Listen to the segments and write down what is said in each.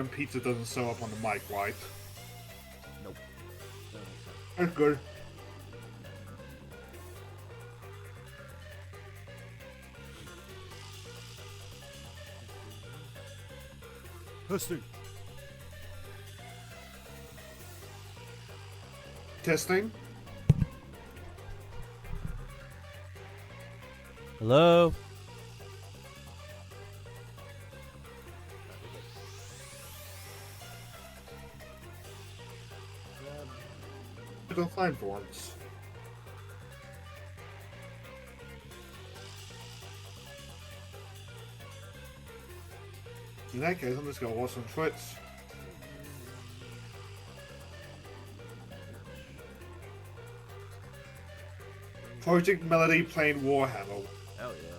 and pizza doesn't show up on the mic, right? Nope. That's good. Testing. Testing. Hello? I don't find for once. In that case, I'm just gonna watch some Twitch. Project Melody playing Warhammer. Hell yeah.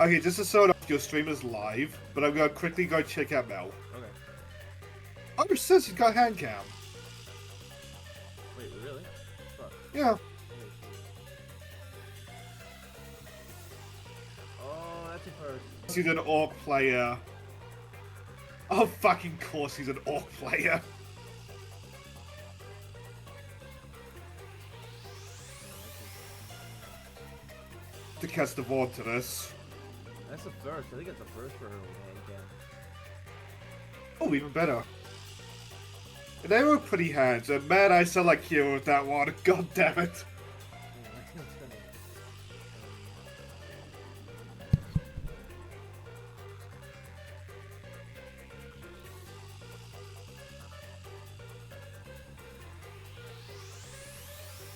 Okay, just to start off, your stream is live, but I'm gonna quickly go check out Mel. Okay. Oh, sis, he's got hand cam. Wait, really? Fuck. Yeah. Oh, that's a first. He's an orc player. Oh, fucking course he's an orc player. To catch the board to this. That's a first. I think it's a first for her with hand cam. Oh, even better. They were pretty hands, and man, I sound like hero with that one. God damn it.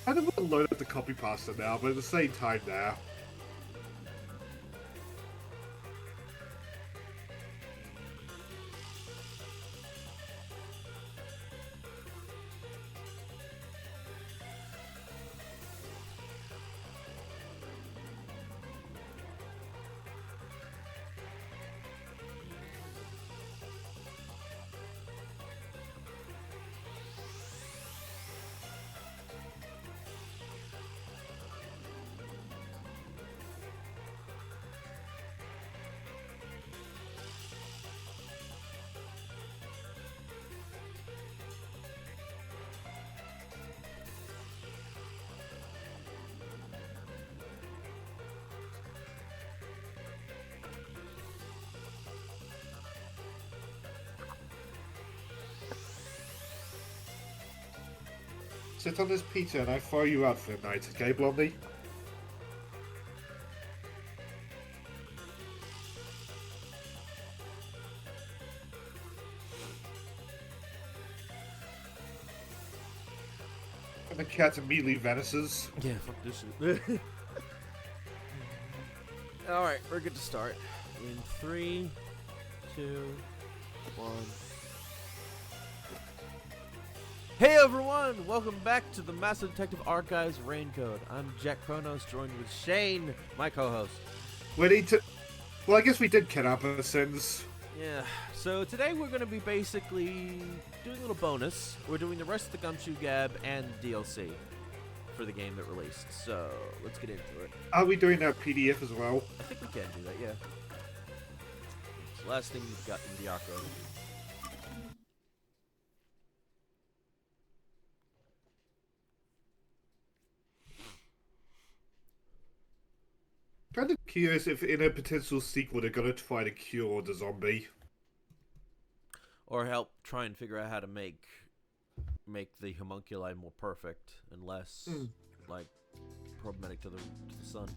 I don't want to load up the copy pasta now, but at the same time now. Sit on this pizza and I throw you out for the night, okay, Blondie? And the cat immediately vanishes. Yeah, fuck this shit. Alright, we're good to start. In 3, 2, 1. Hey everyone! Welcome back to the Master Detective Archives Rain Code. I'm Jack Kronos, joined with Shane, my co-host. Ready to... Well, I guess we did cat up since... Yeah, so today we're going to be basically doing a little bonus. We're doing the rest of the Gumshoe Gab and DLC for the game that released. So, let's get into it. Are we doing that PDF as well? I think we can do that, yeah. It's the last thing you've got in Diaco. Kind of curious if in a potential sequel they're gonna try to cure the zombie. Or help try and figure out how to make the homunculi more perfect and less like problematic to the sun.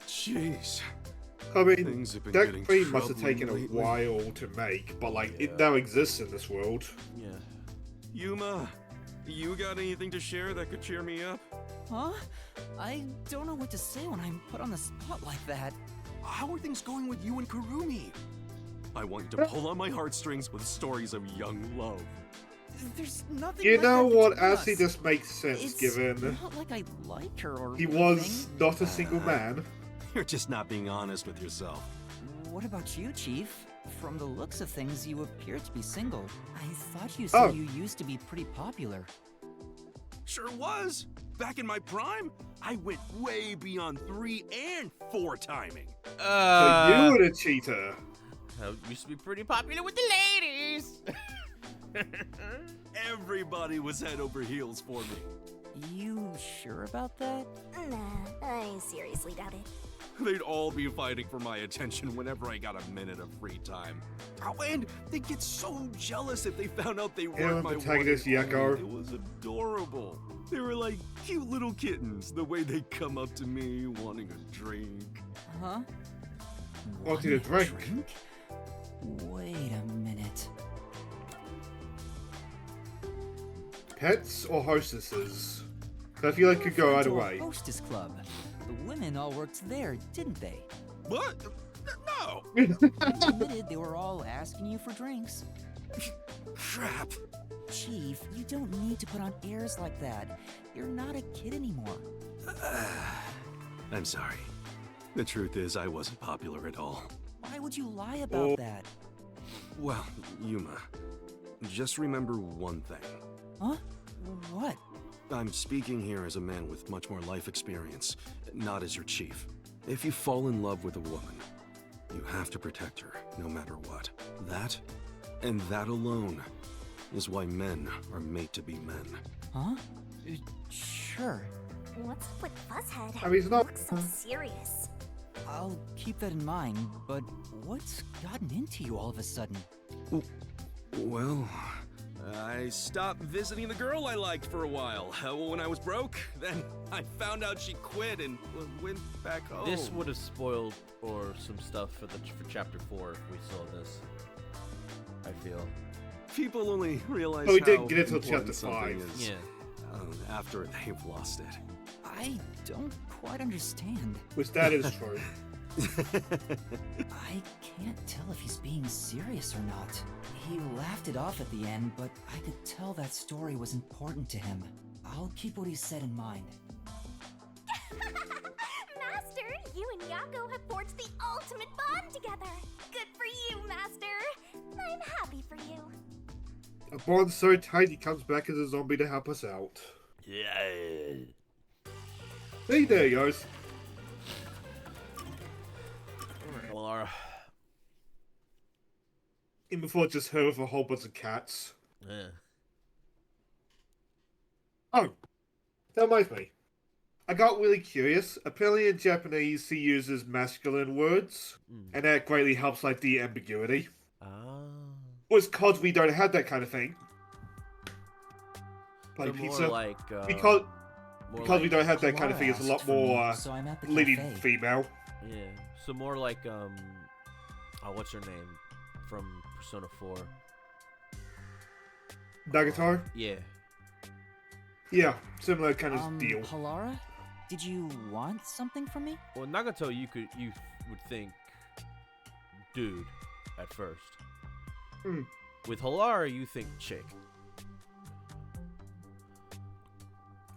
Jeez. I mean, Things have been that getting cream must have taken troubling a lately. while to make, but like, Yeah. it now exists in this world. Yeah. Yuma, you got anything to share that could cheer me up? Huh? I don't know what to say when I'm put on the spot like that. How are things going with you and Kurumi? I want you to pull on my heartstrings with stories of young love. There's nothing You like know that what? between Actually, us. this makes sense It's given not like I like her or he was anything. not a single man. You're just not being honest with yourself. What about you, Chief? From the looks of things, you appear to be single. I thought you said Oh. you used to be pretty popular. Sure was. Back in my prime, I went way beyond 3 and 4 timing. So you were the cheater. I used to be pretty popular with the ladies. Everybody was head over heels for me. You sure about that? Nah, I seriously doubt it. They'd all be fighting for my attention whenever I got a minute of free time. Oh, and they'd get so jealous if they found out they weren't my protagonist, one and Yakko. only. It was adorable. They were like cute little kittens, the way they'd come up to me wanting a drink. Huh? Wanting a drink? Wait a minute. Pets or hostesses? I feel like it could go either To a way. Hostess club. The women all worked there, didn't they? What? No! You admitted they were all asking you for drinks. Crap. Chief, you don't need to put on airs like that. You're not a kid anymore. I'm sorry. The truth is, I wasn't popular at all. Why would you lie about that? Well, Yuma, just remember one thing. Huh? What? I'm speaking here as a man with much more life experience, not as your chief. If you fall in love with a woman, you have to protect her, no matter what. That, and that alone, is why men are made to be men. Huh? Sure. What's up with Fuzzhead? I mean, it's not- Looks so serious. I'll keep that in mind, but what's gotten into you all of a sudden? Well, I stopped visiting the girl I liked for a while. When I was broke, then I found out she quit and went back home. This would have spoiled or some stuff for chapter 4 if we saw this. I feel. People only realize Oh, we how didn't get it till important chapter something 5. is, Yeah. after they've lost it. I don't quite understand. Which that is true. I can't tell if he's being serious or not. He laughed it off at the end, but I could tell that story was important to him. I'll keep what he said in mind. Master, you and Yakko have forged the ultimate bond together. Good for you, Master. I'm happy for you. A bond so tight he comes back as a zombie to help us out. Yeah. Hey, there he goes. Laura. Even before just her with a whole bunch of cats. Yeah. Oh, that reminds me. I got really curious. Apparently in Japanese, he uses masculine words, and that greatly helps like the ambiguity. Ah. Well, it's because we don't have that kind of thing. So Like more pizza. like because more because we like, don't have that kind of thing, it's a Laura lot asked for me, more so I'm at the leading cafe. female. yeah. So more like oh, what's her name from Persona 4? Nagato? Yeah. Yeah, similar kind of deal. Halara? Did you want something from me? Well, Nagato, you would think dude at first. Hmm. With Halara, you think chick.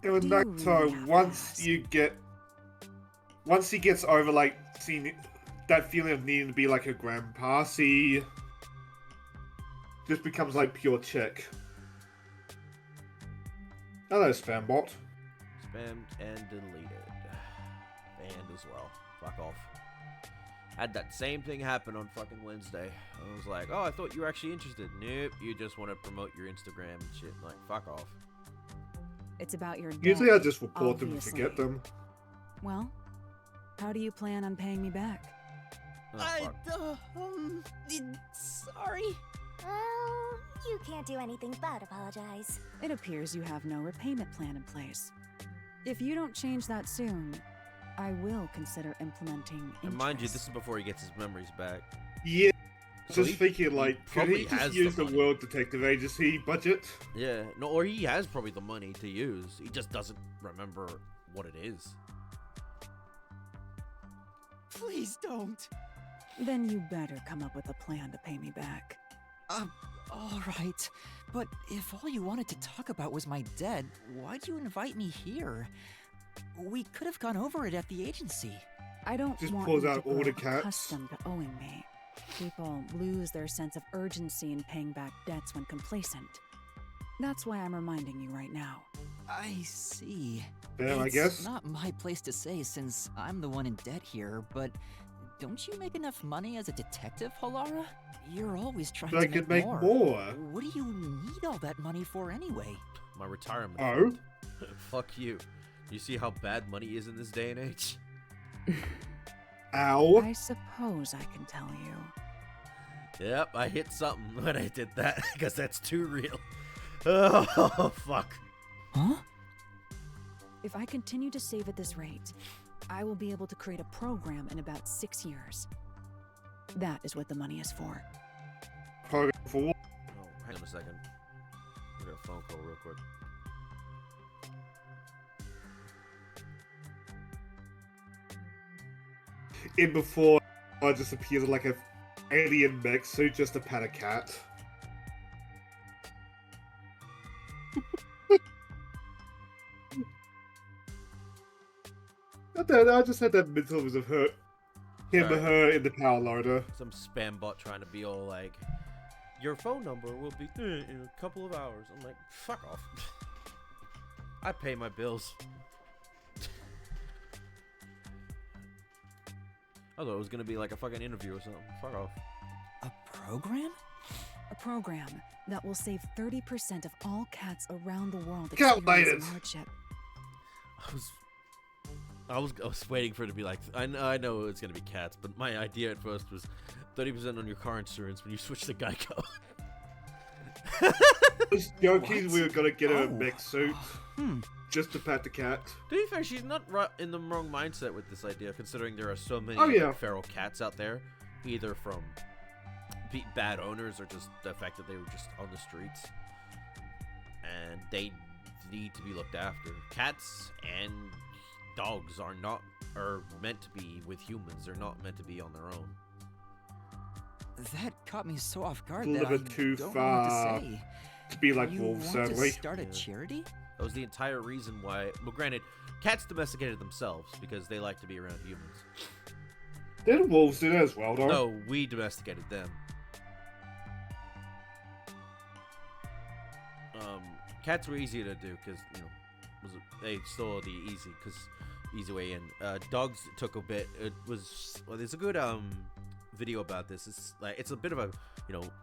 And with Do you really Nagato, have to ask? once he gets over like seeing that feeling of needing to be like a grandpa, he just becomes like pure chick. Hello, Spambot. Spammed and deleted. Banned as well. Fuck off. Had that same thing happen on fucking Wednesday. I was like, oh, I thought you were actually interested. Nope, you just want to promote your Instagram and shit. Like, fuck off. It's about your debt. Usually I just report them and obviously. forget them. Well, how do you plan on paying me back? Oh, fuck. Sorry. Well, you can't do anything but apologize. It appears you have no repayment plan in place. If you don't change that soon, I will consider implementing And mind you, interest. this is before he gets his memories back. Yeah, So just thinking like, could probably he just has use the the money. World Detective Agency budget? Yeah, no, or he has probably the money to use. He just doesn't remember what it is. Please don't. Then you better come up with a plan to pay me back. All right. But if all you wanted to talk about was my debt, why'd you invite me here? We could have gone over it at the agency. I don't Just want pulls you out to all grow the cats. accustomed to owing me. People lose their sense of urgency in paying back debts when complacent. That's why I'm reminding you right now. I see. Fair, I It's guess. not my place to say since I'm the one in debt here, but don't you make enough money as a detective, Halara? You're always trying I to could make make more. more. What do you need all that money for anyway? My retirement. Oh? fund. Fuck you. You see how bad money is in this day and age? Ow. I suppose I can tell you. Yep, I hit something when I did that, because that's too real. Oh, fuck. Huh? If I continue to save at this rate, I will be able to create a program in about 6 years. That is what the money is for. Program for what? Oh, hang on a second. I got a phone call real quick. In before, I just appears like a alien mech suit just to pat a cat. I don't know, I just had that mental image of her, him Sorry. or her in the power loader. Some spam bot trying to be all like, your phone number will be in a couple of hours. I'm like, fuck off. I pay my bills. I thought it was gonna be like a fucking interview or something. Fuck off. A program? A program that will save 30% of all cats around the world Cat experiencing ladies. hardship. I was waiting for it to be like, I know it's gonna be cats, but my idea at first was 30% on your car insurance when you switch to Geico. I was joking What? we were gonna get her a Oh. mech suit Hmm. just to pat the cat. To be fair, she's not in the wrong mindset with this idea, considering there are so many Oh, yeah. feral cats out there, either from bad owners or just the fact that they were just on the streets, and they need to be looked after. Cats and dogs are meant to be with humans. They're not meant to be on their own. That caught me so off guard A that little I bit too don't far, know what to say. To be like You wolves, want certainly. to start a Yeah. charity? That was the entire reason why. Well, granted, cats domesticated themselves because they like to be around humans. Didn't wolves do that as well, though? No, we domesticated them. Cats were easier to do because they stole the easy way in. Dogs took a bit. It was there's a good video about this. It's a bit of a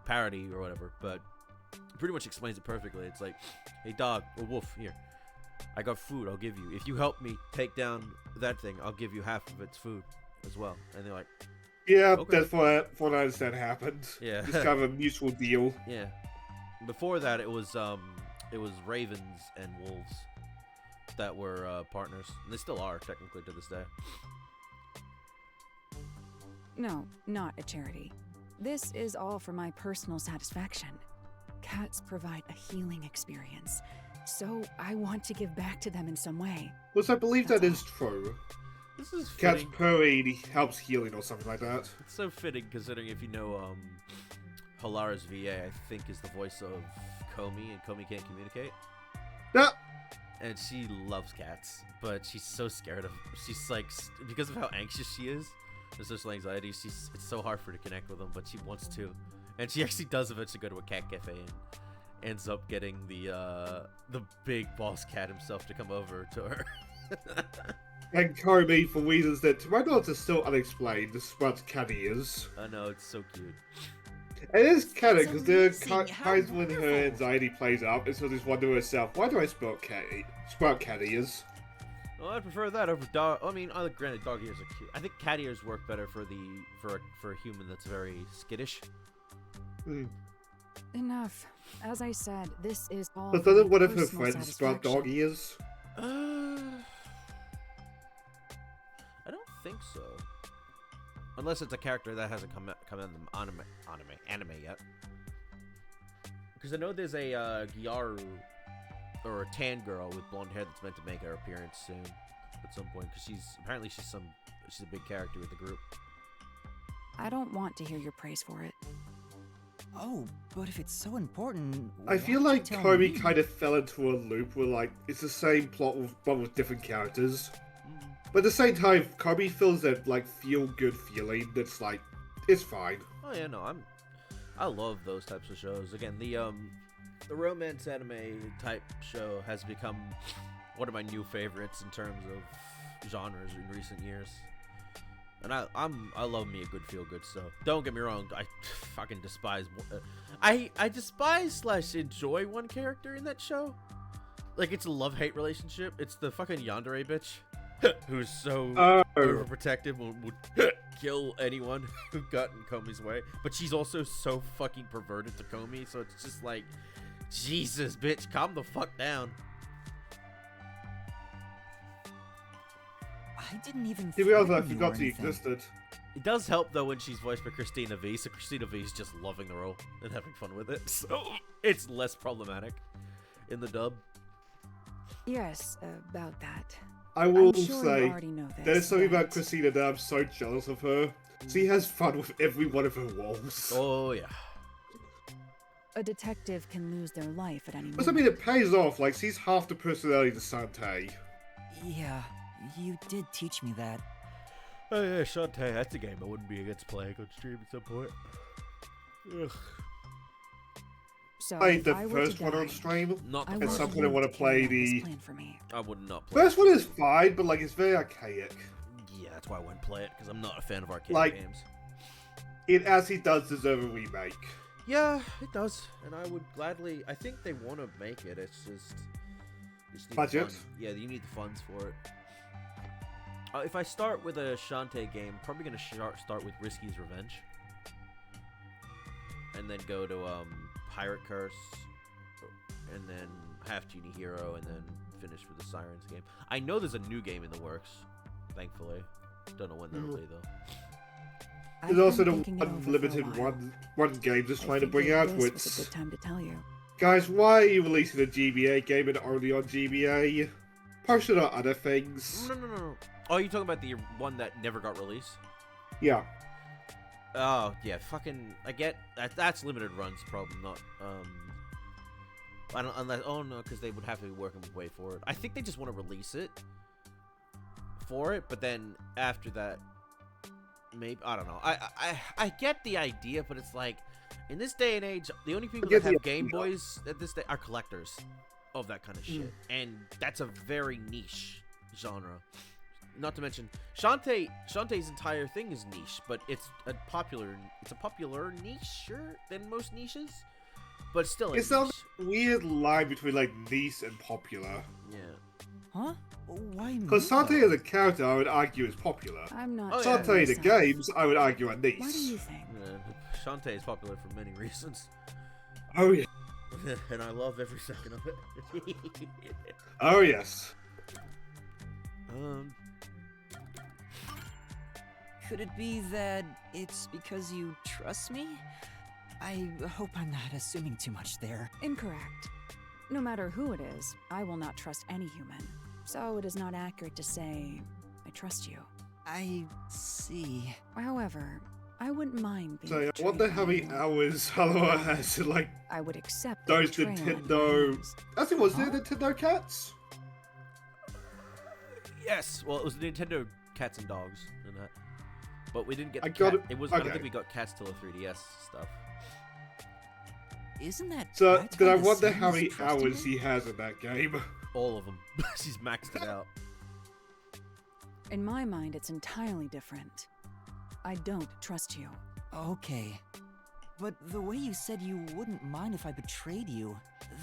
parody or whatever, but pretty much explains it perfectly. It's like, hey dog or wolf, here, I got food. I'll give you if you help me take down that thing. I'll give you half of its food as well. And they're like, Yeah, Okay. that's what I understand happened. Yeah. It's kind of a mutual deal. yeah. Before that, it was ravens and wolves that were partners. And they still are technically to this day. No, not a charity. This is all for my personal satisfaction. Cats provide a healing experience, so I want to give back to them in some way. Which I believe that is true. This is Cats fitting. purring helps healing or something like that. It's so fitting considering if you know Halara's VA, I think is the voice of Comey, and Comey can't communicate. Yeah. And she loves cats, but she's so scared of. She's like, because of how anxious she is, and social anxiety. It's so hard for her to connect with them, but she wants to, and she actually does eventually go to a cat cafe and ends up getting the big boss cat himself to come over to her. And Kobe, for reasons that to my knowledge are still unexplained, despite cat ears. I know, it's so cute. It is canon It's because there are amazing how times when her wonderful. anxiety plays up, and so just wonder to herself, why do I sprout cat ears? Well, I prefer that over dog. I mean, granted, dog ears are cute. I think cat ears work better for a human that's very skittish. Hmm. Enough. As I said, this is all But for doesn't my one of her personal friends sprout dog satisfaction. ears? I don't think so. Unless it's a character that hasn't come in the anime yet. Because I know there's a Gyaru or a tan girl with blonde hair that's meant to make her appearance soon, at some point. Because she's a big character with the group. I don't want to hear your praise for it. Oh, but if it's so important, I why feel don't you like tell Kobe me? kind of fell into a loop where, like, it's the same plot but with different characters. But at the same time, Kobe feels that, like, feel-good feeling that's, like, it's fine. Oh yeah, no, I love those types of shows. Again, the The romance anime type show has become one of my new favorites in terms of genres in recent years. And I love me a good feel good stuff. Don't get me wrong, I fucking despise I despise / enjoy one character in that show. Like, it's a love-hate relationship. It's the fucking yandere bitch who's so overprotective and would kill anyone who got in Komi's way. But she's also so fucking perverted to Komi, so it's just like, Jesus, bitch, calm the fuck down. I didn't even To be honest, I threaten you or forgot she anything. existed. It does help though when she's voiced by Christina V, so Christina V is just loving the role and having fun with it, so it's less problematic in the dub. Yes, about that. I will I'm sure you say, already know this. there's something about but Christina that I'm so jealous of her. She has fun with every one of her roles. Oh yeah. a detective can lose their life at any But I moment. mean, it pays off. Like, she's half the personality to Sante. Yeah, you did teach me that. Oh yeah, Shantae, that's a game I wouldn't be against playing on stream at some point. Ugh. So Played if the I were to first one on die, stream. Not I the At want some first point I you wanna to carry play out this the- plan for me. I would not play. First one is fine, but like, it's very archaic. Yeah, that's why I wouldn't play it, because I'm not a fan of arcade Like- games. It actually does deserve a remake. Yeah, it does, and I would gladly. I think they want to make it. It's just you need the Budget? fund. Yeah, you need the funds for it. If I start with a Shantae game, probably gonna start with Risky's Revenge, and then go to Pirate Curse, and then Half Genie Hero, and then finish with the Sirens game. I know there's a new game in the works, thankfully. Don't know when that'll be though. I've There's also been the thinking it over for a unlimited while. one game just I trying to think bring that out, this which... was a good time to tell you. Guys, why are you releasing a GBA game and only on GBA? Post it on other things. No. Oh, you talking about the one that never got released? Yeah. Oh yeah, fucking. I get that. That's limited runs problem, not I don't unless no, because they would have to be working way for it. I think they just want to release it for it, but then after that, maybe I don't know. I get the idea, but it's like in this day and age, the only people get that the have Game idea. Boys at this day are collectors of that kind of shit, and that's a very niche genre. Not to mention, Shantae's entire thing is niche, but it's a popular niche than most niches, but still a It's on niche. a weird line between like niche and popular. Yeah. Huh? Why me? Because Sante though? as a character, I would argue, is popular. I'm not. Oh, sure yeah. Sante the myself. games, I would argue, are niche. What do you think? Shantae is popular for many reasons, Oh yeah. and I love every second of it. Oh yes. Could it be that it's because you trust me? I hope I'm not assuming too much there. Incorrect. No matter who it is, I will not trust any human. So it is not accurate to say I trust you. I see. However, I wouldn't mind being So I betrayed wonder by how many anyone. hours Haloa has to like. I would accept the Those betrayal on my Nintendo- hands. Actually, was there Nintendo cats? Yes, well, it was Nintendo Cats and Dogs and that, but we didn't get. I The got cat. it- It was. I don't okay. think we got Cats till the 3DS stuff. Isn't that So practically then I the wonder same how as many trusting hours me? he has in that game. All of them. She's maxed it out. In my mind, it's entirely different. I don't trust you. Okay. But the way you said you wouldn't mind if I betrayed you,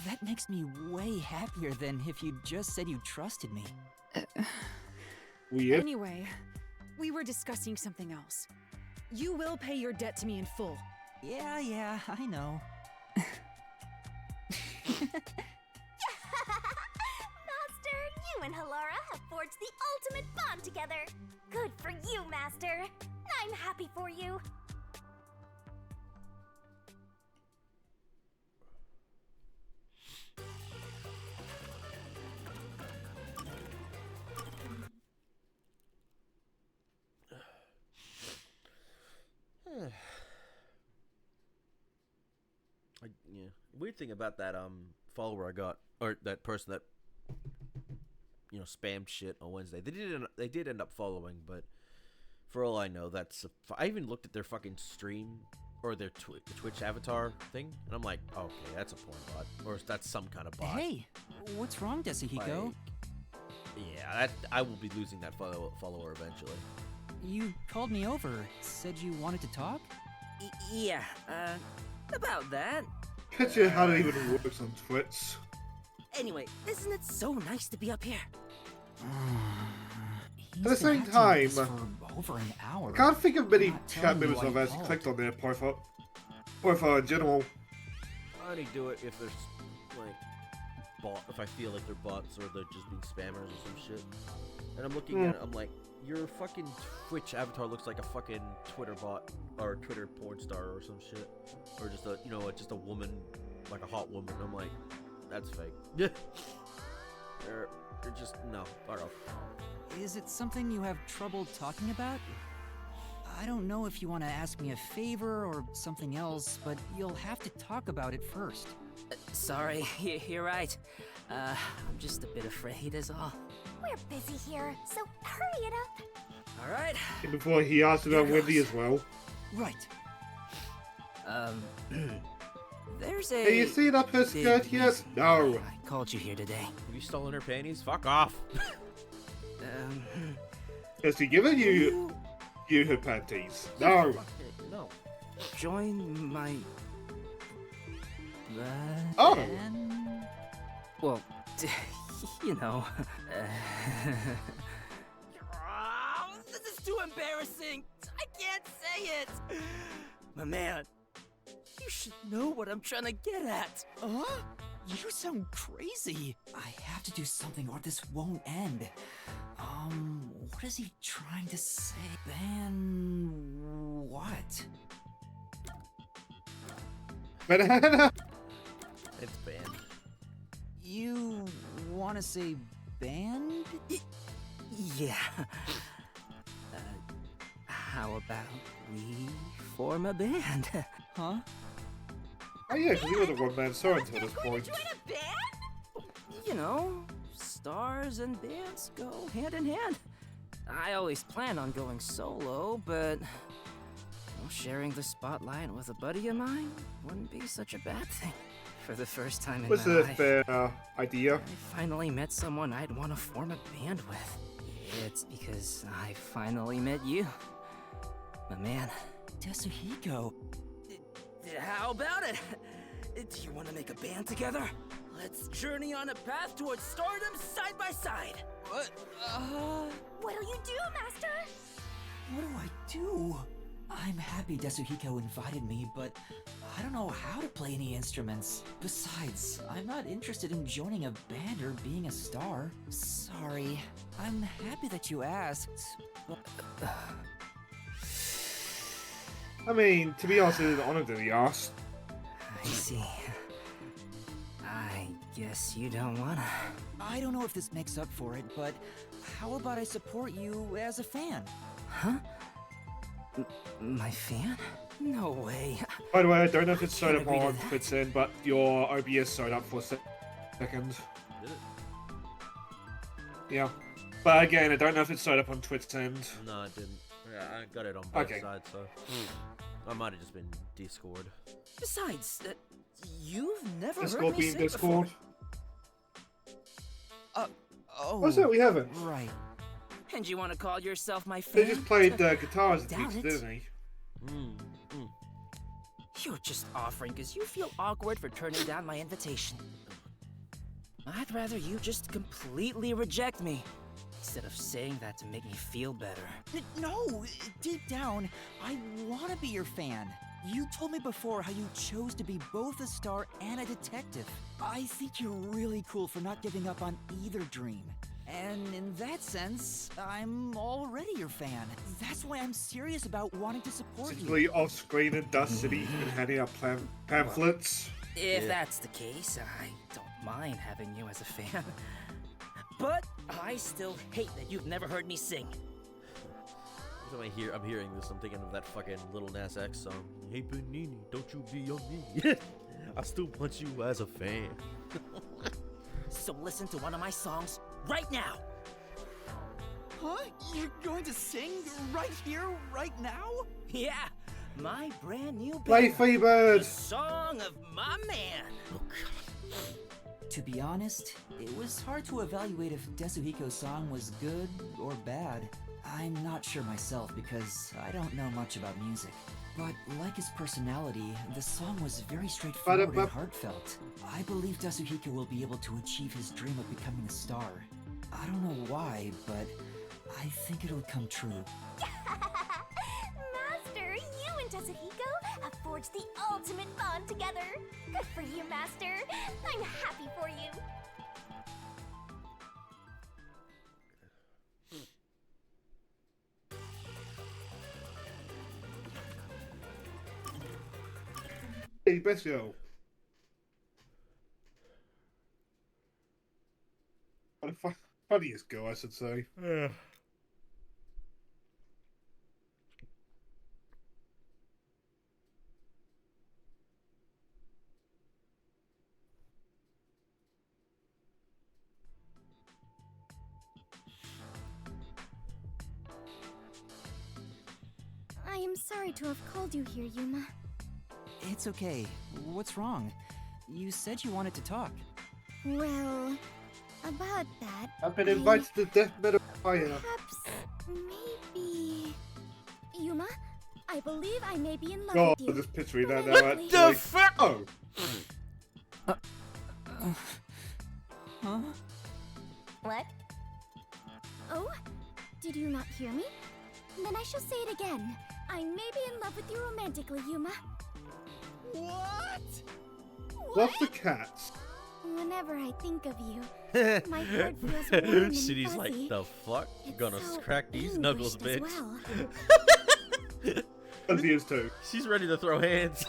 that makes me way happier than if you just said you trusted me. Weird. Anyway, we were discussing something else. You will pay your debt to me in full. Yeah, I know. Master, you and Halara have forged the ultimate bond together. Good for you, Master. I'm happy for you. Yeah. Weird thing about that follower I got, or that person that spammed shit on Wednesday. They did end up following, but for all I know, I even looked at their fucking stream or their Twitch avatar thing, and I'm like, okay, that's a porn bot, or that's some kind of bot. Hey, what's wrong, Desuhiko? Like, yeah, I will be losing that follower eventually. You called me over, said you wanted to talk? Yeah, about that. Picture how it even works on Twitch. Anyway, isn't it so nice to be up here? He's the been same acting like this time, for over an hour. I can't think of many Not chat telling members you why I've you actually called. clicked on their profile in general. I only do it if there's like if I feel like they're bots or they're just being spammers or some shit. And I'm looking at it, I'm like, your fucking Twitch avatar looks like a fucking Twitter bot or a Twitter porn star or some shit, or just a just a woman, like a hot woman. I'm like, that's fake. Yeah, they're just no. Fuck off. Is it something you have trouble talking about? I don't know if you want to ask me a favor or something else, but you'll have to talk about it first. Sorry, you're right. I'm just a bit afraid is all. We're busy here, so hurry it up. All right. And before he asked about Wendy as well. Right. There's a. Have you seen up her big skirt yet? reason No. I called you here today. Have you stolen her panties? Fuck off. Has he given you her panties? No. No. Join my. Oh. And Well, you know. This is too embarrassing. I can't say it. My man, you should know what I'm trying to get at. you sound crazy. I have to do something or this won't end. What is he trying to say? Ban what? Banana. It's banned. You want to say banned? Yeah. How about we form a band? Huh? Oh yeah, because he was a one-man show until this point. Join a band? You know, stars and bands go hand in hand. I always plan on going solo, but sharing the spotlight with a buddy of mine wouldn't be such a bad thing. For the first time in Was my a life, fair idea. I finally met someone I'd want to form a band with. It's because I finally met you, my man. Desuhiko. How about it? Do you want to make a band together? Let's journey on a path towards stardom side by side. What? What'll you do, Master? What do I do? I'm happy Desuhiko invited me, but I don't know how to play any instruments. Besides, I'm not interested in joining a band or being a star. Sorry. I'm happy that you asked, but... I mean, to be honest, it's an honor that he asked. I see. I guess you don't wanna. I don't know if this makes up for it, but how about I support you as a fan? Huh? My fan? No way. By the way, I don't know if it's I showed can't up agree to on that. Twitch in, but your OBS showed up for a second. Did it? Yeah. But again, I don't know if it showed up on Twitch end. No, it didn't. Yeah, I got it on both Okay. sides, so I might have just been Discord. Besides, you've never Discord heard me being sing Discord. Oh, What's that? We haven't. right. before. And you want to call yourself my fan? They just played guitars and Doubt things, it. didn't he? You're just offering because you feel awkward for turning down my invitation. I'd rather you just completely reject me instead of saying that to make me feel better. No, deep down, I want to be your fan. You told me before how you chose to be both a star and a detective. I think you're really cool for not giving up on either dream. And in that sense, I'm already your fan. That's why I'm serious about wanting to support you. Particularly off screen in Dust City and handing out pamphlets. If that's the case, I don't mind having you as a fan. But I still hate that you've never heard me sing. Every time I'm hearing this, I'm thinking of that fucking Little Nas X song. Hey Panini, don't you be on me. I still want you as a fan. So listen to one of my songs right now. Huh? You're going to sing right here, right now? Yeah, my brand new Play band, Freebird! the song of my man. Oh god. To be honest, it was hard to evaluate if Desuhiko's song was good or bad. I'm not sure myself because I don't know much about music. But like his personality, the song was very straightforward and heartfelt. I believe Desuhiko will be able to achieve his dream of becoming a star. I don't know why, but I think it'll come true. Master, you and Desuhiko have forged the ultimate bond together. Good for you, Master. I'm happy for you. Hey, best show. Funniest girl, I should say. I am sorry to have called you here, Yuma. It's okay. What's wrong? You said you wanted to talk. Well, about that, I've been invited to Death Metal Fire. perhaps, maybe... Yuma, I believe I may be in love God, with you. I'm just picturing that now, What actually. The fuck? Oh! Huh? What? Oh? Did you not hear me? Then I shall say it again. I may be in love with you romantically, Yuma. What? What's the cats? Whenever I think of you, my heart feels warm and City's fuzzy. like, the fuck? You It's gonna so crack these knuckles, bitch. anguished as well. Fuzzy is too. She's ready to throw hands.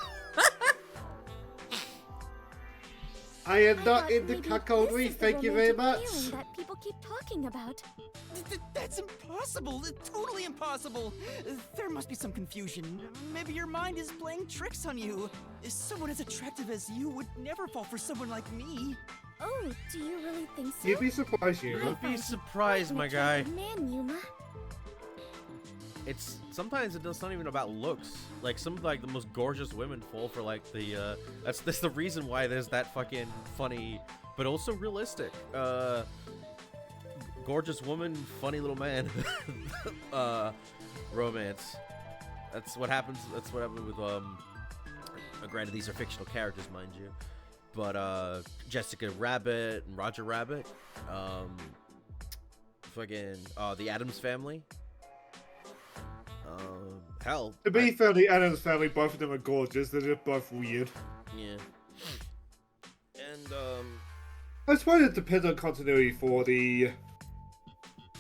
I am I not thought in the maybe cuckoldry, this is the thank you very romantic much. feeling that people keep talking about. That's impossible! Totally impossible! There must be some confusion. Maybe your mind is playing tricks on you. Someone as attractive as you would never fall for someone like me. Oh, do you really think so? You'd be surprised, I you. You'd be find you surprised, quite my an guy. attractive Man, Yuma. It's sometimes it's not even about looks. Like some of like the most gorgeous women fall for like the that's the reason why there's that fucking funny but also realistic gorgeous woman, funny little man romance. That's what happens. That's what happened with granted these are fictional characters, mind you, but Jessica Rabbit and Roger Rabbit, fucking the Addams Family. Hell. To be fair, the Adams family, both of them are gorgeous. They're just both weird. Yeah. And, I suppose it depends on continuity for the...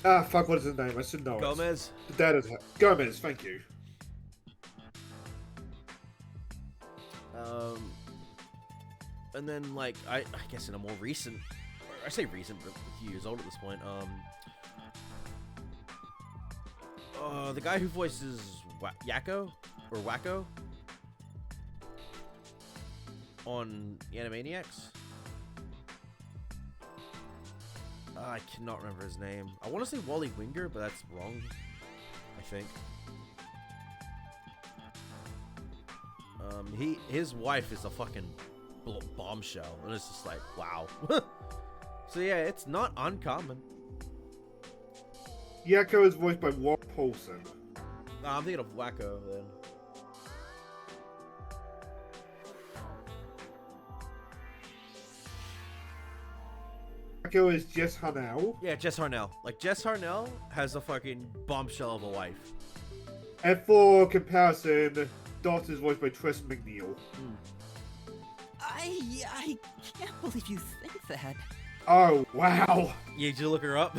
Ah, fuck, what is his name? I should know Gomez. it. The dad is... Gomez, thank you. And then, like, I guess in a more recent... Or I say recent, but a few years old at this point, the guy who voices Yakko? Or Wacko? On Animaniacs? I cannot remember his name. I want to say Wally Winger, but that's wrong, I think. His wife is a fucking bombshell, and it's just like, wow. So yeah, it's not uncommon. Yakko is voiced by Warren Paulson. I'm thinking of Wacko then. Yakko is Jess Harnell. Yeah, Jess Harnell. Like, Jess Harnell has a fucking bombshell of a wife. And for comparison, Dot is voiced by Tress McNeil. I can't believe you think that. Oh, wow. Yeah, did you look her up?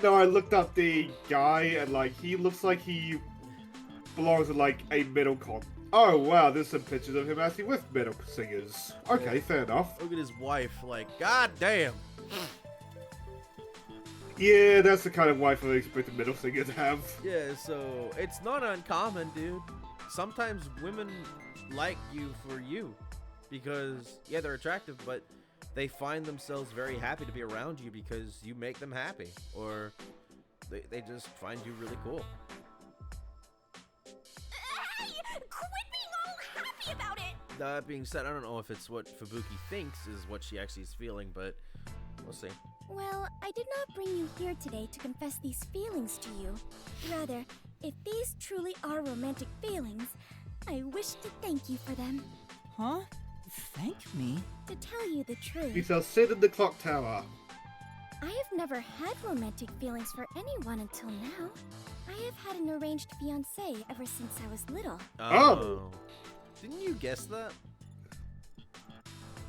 No, I looked up the guy, and, like, he looks like he belongs in, like, a metal con. Oh, wow, there's some pictures of him actually with metal singers. Okay, fair enough. Look at his wife, like, god damn. Yeah, that's the kind of wife I expect a metal singer to have. Yeah, so it's not uncommon, dude. Sometimes women like you for you because, yeah, they're attractive, but they find themselves very happy to be around you because you make them happy, or they just find you really cool. me about it! That being said, I don't know if it's what Fubuki thinks is what she actually is feeling, but we'll see. Well, I did not bring you here today to confess these feelings to you. Rather, if these truly are romantic feelings, I wish to thank you for them. Huh? Thank me? To tell you the You truth, shall sit in the clock tower. I have never had romantic feelings for anyone until now. I have had an arranged fiancé ever since I was little. Oh. Didn't you guess that?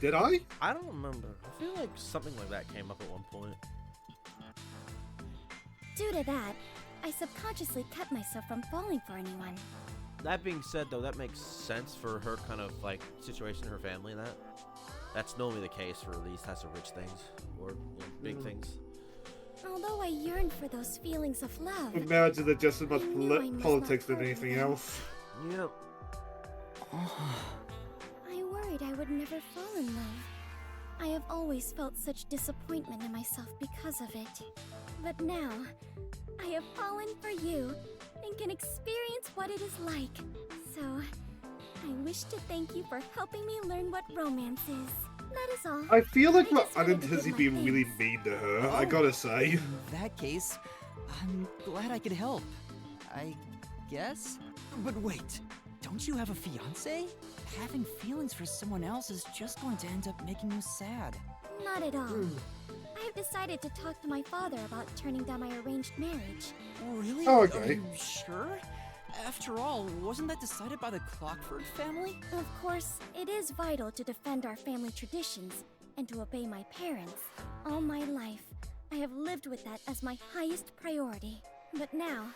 Did I? I don't remember. I feel like something like that came up at one point. Due to that, I subconsciously kept myself from falling for anyone. That being said, though, that makes sense for her kind of like situation, her family, and that. That's normally the case for at least has of rich things or big things. Although I yearn for those feelings of love, Marriages are just as much I knew I must politics not than hurt anything anyone. else. Yep. I worried I would never fall in love. I have always felt such disappointment in myself because of it. But now, I have fallen for you and can experience what it is like. So, I wish to thank you for helping me learn what romance is. That is all. I feel like I we're just wanted to unintentionally give my being really thanks. mean to her, I gotta say. In that case, I'm glad I could help. I guess? But wait, don't you have a fiance? Having feelings for someone else is just going to end up making you sad. Not at all. I have decided to talk to my father about turning down my arranged marriage. Really? Oh, Are okay. you sure? After all, wasn't that decided by the Clockford family? Of course, it is vital to defend our family traditions and to obey my parents. All my life, I have lived with that as my highest priority. But now,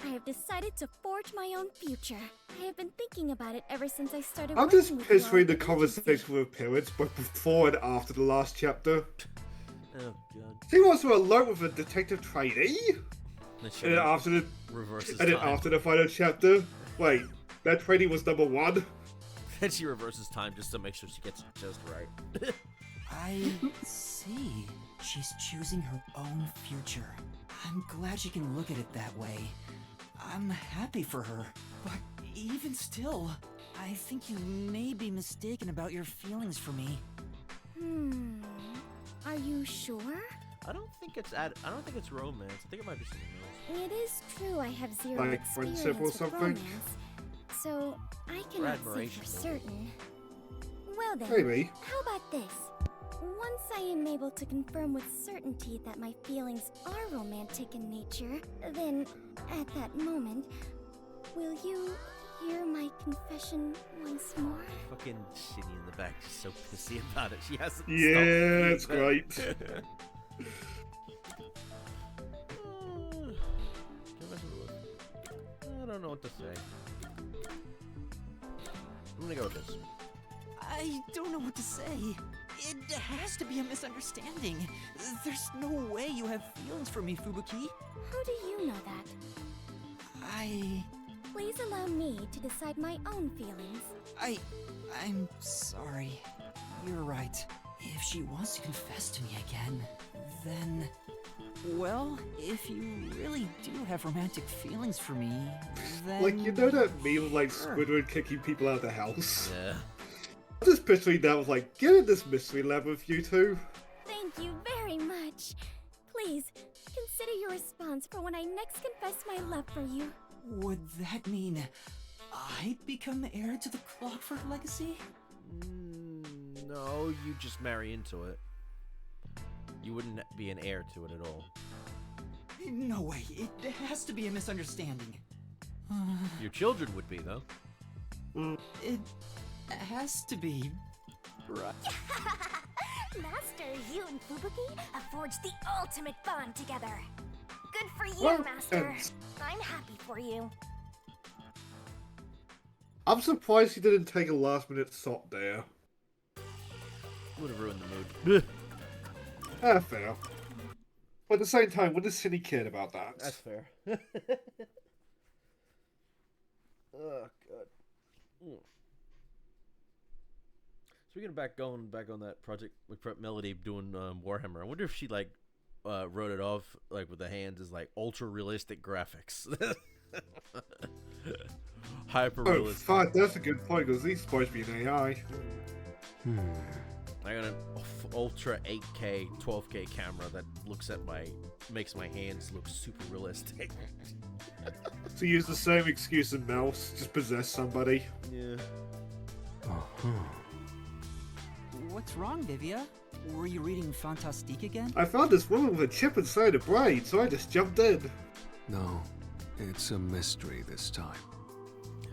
I have decided to forge my own future. I have been thinking about it ever since I started I'm working just with you all picturing at the agency. conversation with her parents, both before and after the last chapter. Oh god. She wants to elope with a detective trainee? Then she And then after the reverses and then time. after the final chapter, wait, that trainee was number one? Then she reverses time just to make sure she gets it just right. I see. She's choosing her own future. I'm glad she can look at it that way. I'm happy for her. But even still, I think you may be mistaken about your feelings for me. Are you sure? I don't think it's romance. I think it might be something else. It is true I have zero Like experience friendship or with something? romance, so I cannot say admiration, for maybe. certain. Well then, Maybe. how about this? Once I am able to confirm with certainty that my feelings are romantic in nature, then, at that moment, will you hear my confession once more? Fucking Shinny in the back, just so pissy about it. She hasn't. Yeah, stopped it's great. Can I mess with it? I don't know what to say. I'm gonna go with this. I don't know what to say. It has to be a misunderstanding. There's no way you have feelings for me, Fubuki. How do you know that? I... Please allow me to decide my own feelings. I'm sorry. You're right. If she wants to confess to me again, then... Well, if you really do have romantic feelings for me, then... Like, you know that meme of, like, Sure. Squidward kicking people out of the house? Yeah. I'm just picturing that with, like, get in this mystery lab with you two. Thank you very much. Please, consider your response for when I next confess my love for you. Would that mean I'd become heir to the Clockford legacy? No, you just marry into it. You wouldn't be an heir to it at all. No way. It has to be a misunderstanding. Your children would be, though. It has to be. Right. Master, you and Fubuki have forged the ultimate bond together. Good for you, Well, Master. I'm happy for you. I'm surprised he didn't take a last minute sop there. Would have ruined the mood. Ah, fair. But at the same time, what does Cindy care about that? That's fair. Oh god. Speaking of going back on that project with Prep Melody doing Warhammer, I wonder if she like wrote it off like with the hands as like ultra realistic graphics. hyper Oh, realistic. fuck, that's a good point, because he's supposed to be an AI. I got an ultra 8K, 12K camera that makes my hands look super realistic. So use the same excuse as Mouse, just possess somebody. Yeah. What's wrong, Vivia? Were you reading Fantastique again? I found this woman with a chip inside her brain, so I just jumped in. No, it's a mystery this time.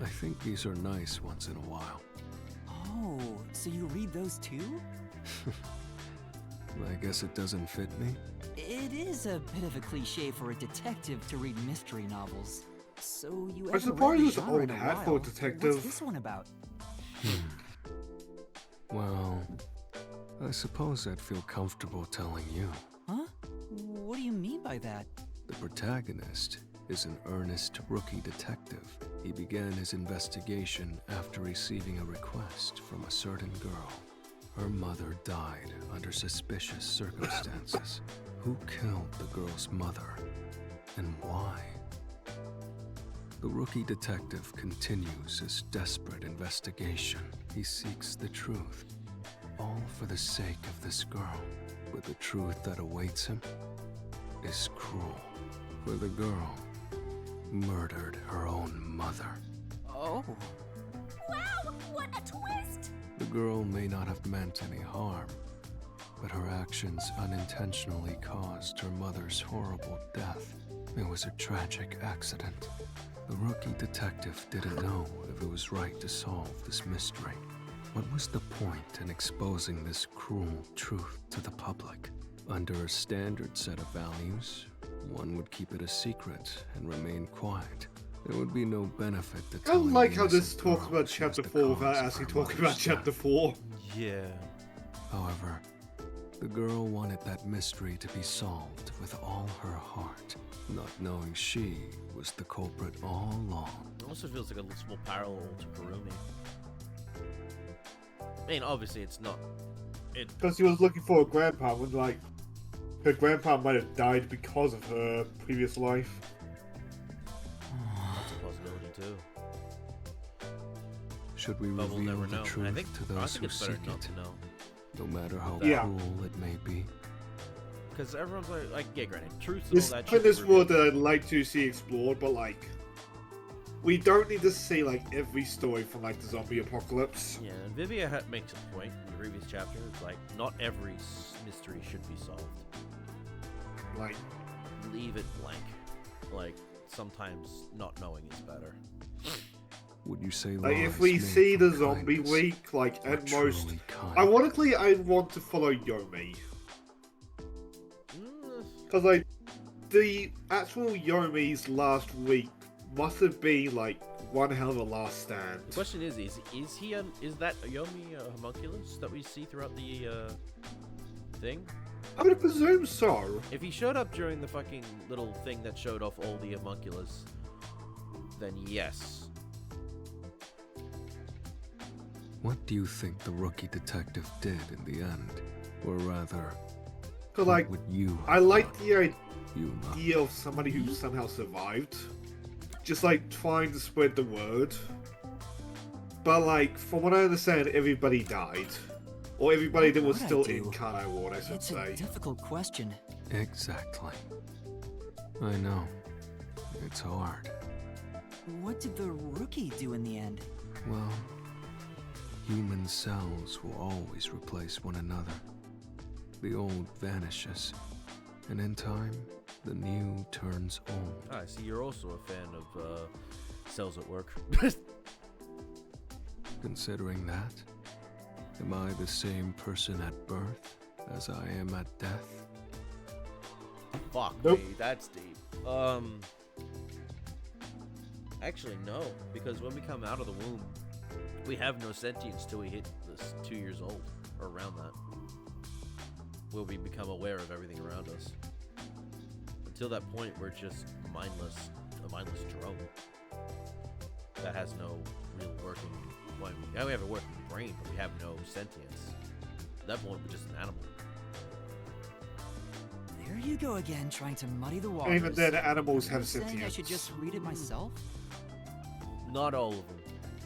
I think these are nice once in a while. Oh, so you read those too? I guess it doesn't fit me. It is a bit of a cliche for a detective to read mystery novels. So you I'm haven't surprised read the there's genre in old a hat for a while. detective. What's this one about? Well, I suppose I'd feel comfortable telling you. Huh? What do you mean by that? The protagonist is an earnest rookie detective. He began his investigation after receiving a request from a certain girl. Her mother died under suspicious circumstances. Who killed the girl's mother, and why? The rookie detective continues his desperate investigation. He seeks the truth, all for the sake of this girl. But the truth that awaits him is cruel, for the girl murdered her own mother. Oh. Wow, what a twist! The girl may not have meant any harm, but her actions unintentionally caused her mother's horrible death. It was a tragic accident. The rookie detective didn't know if it was right to solve this mystery. What was the point in exposing this cruel truth to the public? Under a standard set of values, one would keep it a secret and remain quiet. There would be no benefit to I telling like the how this innocent talks girl about she was chapter the 4 without cause of actually her talking about mother's chapter death. 4. Yeah. However, the girl wanted that mystery to be solved with all her heart, not knowing she was the culprit all along. It also feels like a little small parallel to Kurumi. I mean, obviously it's not. Because he was looking for a grandpa when, like, her grandpa might have died because of her previous life. That's a possibility too. Should we But we'll reveal never the know. And I truth think, to I those think who it's better seek not it, to know. no matter how Yeah. cruel it may be? Because everyone's like, yeah, granted, truth and This all that in shit. this is world revealed. that I'd like to see explored, but, like, we don't need to see, like, every story from, like, the zombie apocalypse. Yeah, and Vivia makes a point in the previous chapter. It's like, not every mystery should be solved. Like, Leave it blank. Like, sometimes not knowing is better. Would you say like if lies we made see from the zombie kindness week, like, are at most... truly kind? Ironically, I want to follow Yomi. Because, like, the actual Yomi's last week must have been, like, one hell of a last stand. The question is he is that Yomi a homunculus that we see throughout the thing? I would presume so. If he showed up during the fucking little thing that showed off all the homunculus, then yes. What do you think the rookie detective did in the end? Or rather, Because, what like, would you I have like done, the Yuma? idea of somebody who somehow survived. Just, like, trying to spread the word. But, like, from what I understand, everybody died. Or everybody that was What'd I still do? in Kanai Ward, I should It's a say. difficult question. Exactly. I know. It's hard. What did the rookie do in the end? Well, human cells will always replace one another. The old vanishes, and in time, the new turns old. I see you're also a fan of cells at work. Considering that, am I the same person at birth as I am at death? Fuck Nope. me, that's deep. Actually no, because when we come out of the womb, we have no sentience till we hit this 2 years old, or around that. Where we become aware of everything around us. Until that point, we're just a mindless drone that has no real working. Well, we have a working brain, but we have no sentience. At that point, we're just an animal. There you go again, trying to muddy the waters. And even then, animals Are you have saying I sentience. should just read it myself? Not all of them.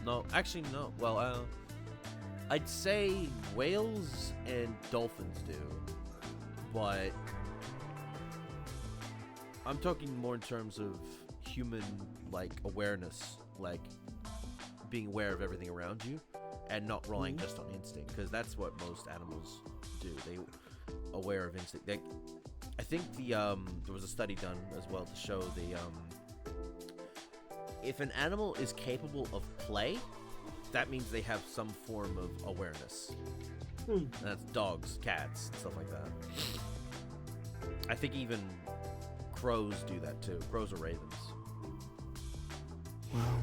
No, actually, no. Well, I'd say whales and dolphins do, but I'm talking more in terms of human, like, awareness, like being aware of everything around you, and not relying just on instinct, because that's what most animals do. They aware of instinct. I think there was a study done as well to show if an animal is capable of play, that means they have some form of awareness. And that's dogs, cats, stuff like that. I think even crows do that too. Crows or ravens. Well,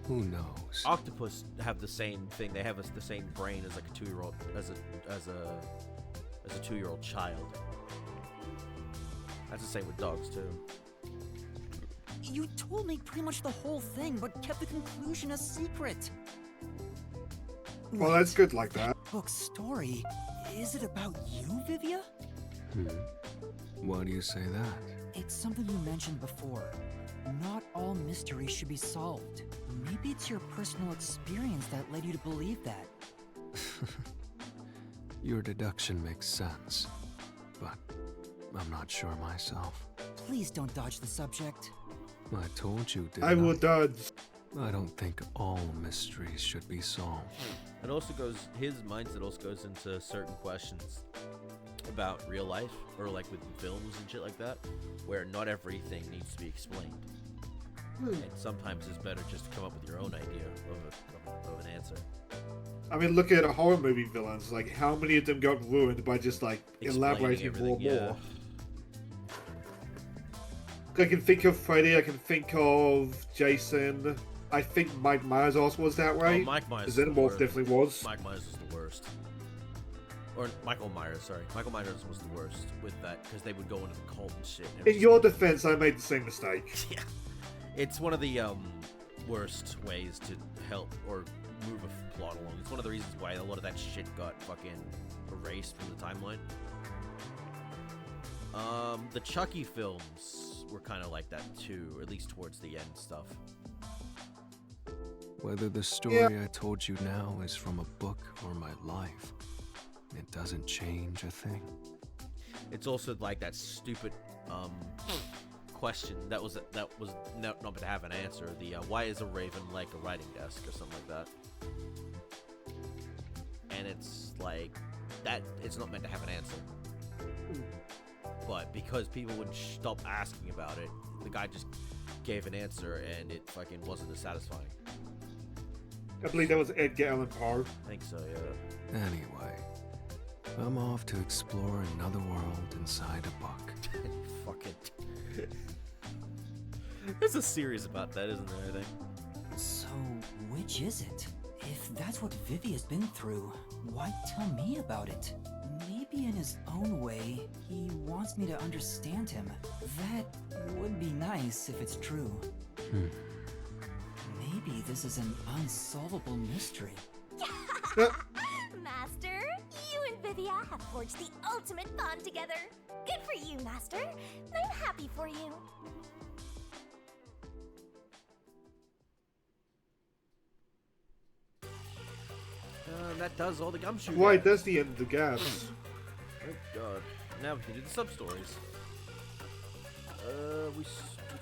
who knows? Octopus have the same thing. They have the same brain as like a 2-year-old, as a 2-year-old child. That's the same with dogs too. You told me pretty much the whole thing, but kept the conclusion a secret. Well, that's good like that. Book's story, is it about you, Vivia? Why do you say that? It's something you mentioned before. Not all mysteries should be solved. Maybe it's your personal experience that led you to believe that. Your deduction makes sense, but I'm not sure myself. Please don't dodge the subject. I told you, didn't I will dodge. I don't think all mysteries should be solved. It also goes, his mindset also goes into certain questions about real life, or like with films and shit like that, where not everything needs to be explained. And sometimes it's better just to come up with your own idea of an answer. I mean, look at horror movie villains. Like, how many of them got ruined by just, like, elaborating Explaining more and everything, more? I can think of Freddy, I can think of Jason. I think Mike Myers also was that way. Oh, Mike Myers. The Xenomorph definitely was. Mike Myers was the worst. Or Michael Myers, sorry. Michael Myers was the worst with that, because they would go into the cult and shit. And In your defense, I made the same mistake. yeah. It's one of the worst ways to help or move a plot along. It's one of the reasons why a lot of that shit got fucking erased from the timeline. The Chucky films were kind of like that too, or at least towards the end stuff. Whether the story I told you now is from a book or my life, it doesn't change a thing. It's also like that stupid question that was not meant to have an answer. The why is a raven like a writing desk or something like that? And it's like that. It's not meant to have an answer. But because people wouldn't stop asking about it, the guy just gave an answer, and it fucking wasn't as satisfying. I believe that was Edgar Allan Poe. I think so, yeah. Anyway, I'm off to explore another world inside a book. Fuck it. There's a series about that, isn't there, I think? So, which is it? If that's what Vivia's been through, why tell me about it? Maybe in his own way, he wants me to understand him. That would be nice if it's true. Maybe this is an unsolvable mystery. Master, you and Vivia have forged the ultimate bond together. Good for you, Master. I'm happy for you. That does all the gumshoe. Why guys. does the end of the gaps? Oh god. Now we can do the sub stories.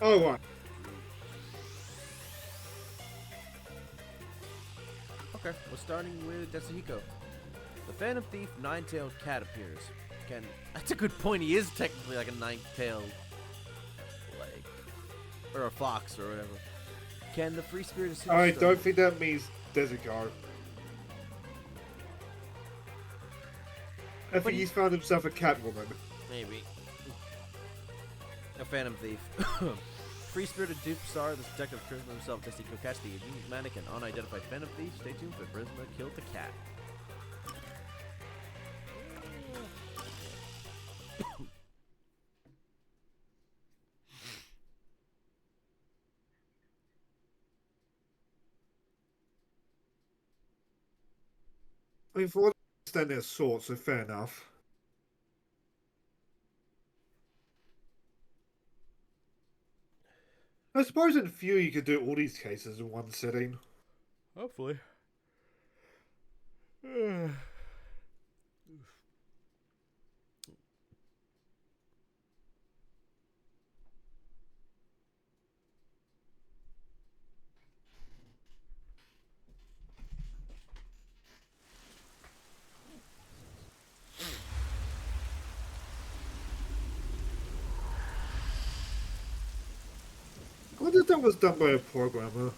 Oh, right. Okay, we're starting with Tetsuhiko. The Phantom Thief nine-tailed cat appears. That's a good point. He is technically like a nine-tailed, like, or a fox or whatever. Can the free spirit of I Superstone- don't think that means Dezico. I think he's found himself a Catwoman. Maybe. A Phantom Thief. Free spirited dupe star, the detective Prisma himself, Tetsuhiko catch the enigmatic and unidentified Phantom Thief. Stay tuned for Prisma killed the cat. I mean, for what extent they're swords, so fair enough. I suppose in Fury you could do all these cases in one sitting. Hopefully. I wonder if that was done by a programmer.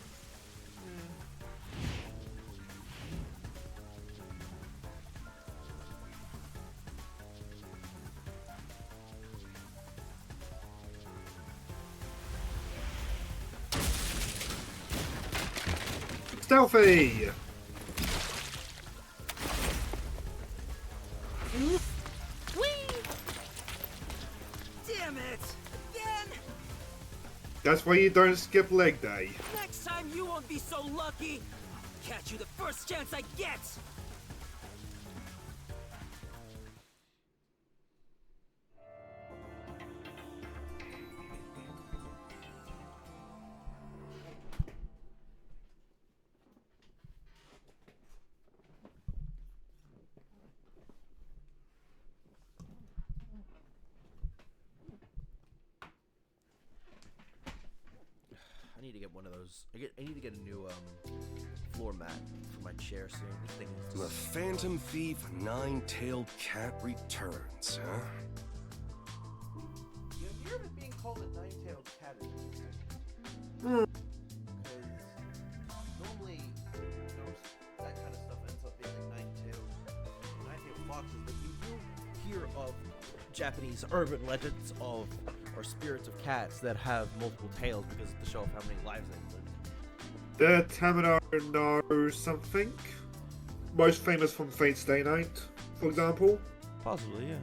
Stealthy! Damn it! Again! That's why you don't skip leg day. Next time you won't be so lucky! I'll catch you the first chance I get! I need to get one of those. I need to get a new floor mat for my chair soon. This thing is The just Phantom Thief Nine-Tailed Cat returns, huh? You hear of it being called a nine-tailed cat? Hmm. Because normally, that kind of stuff ends up being like nine-tailed foxes, but you do hear of Japanese urban legends of or spirits of cats that have multiple tails because of the show of how many lives they live. The Tamino no something. Most famous from Fate Stay Night, for example. Possibly, yeah.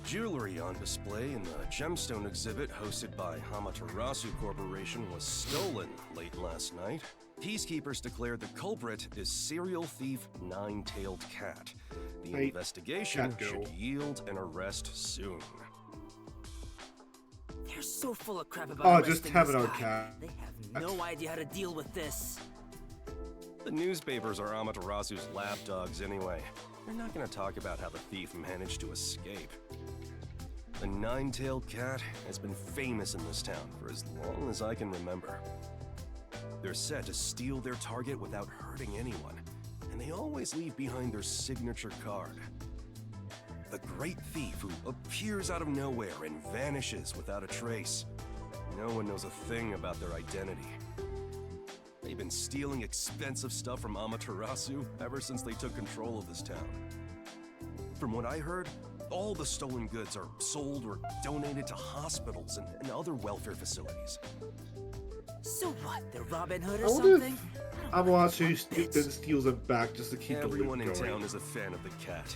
Jewelry on display in the gemstone exhibit hosted by Amaterasu Corporation was stolen late last night. Peacekeepers declared the culprit is serial thief Nine-Tailed Cat. The Hey, investigation Cat Girl. should yield an arrest soon. They're so full of crap about Oh, just arresting have this it on guy. cat. They have no idea how to deal with this. The newspapers are Amaterasu's lapdogs anyway. They're not going to talk about how the thief managed to escape. The Nine-Tailed Cat has been famous in this town for as long as I can remember. They're set to steal their target without hurting anyone, and they always leave behind their signature card. The great thief who appears out of nowhere and vanishes without a trace. No one knows a thing about their identity. They've been stealing expensive stuff from Amaterasu ever since they took control of this town. From what I heard, all the stolen goods are sold or donated to hospitals and other welfare facilities. So what? They're Robin Hood I or wonder something? if Amaterasu then steals them back just to keep Everyone the in loop going. town is a fan of the cat.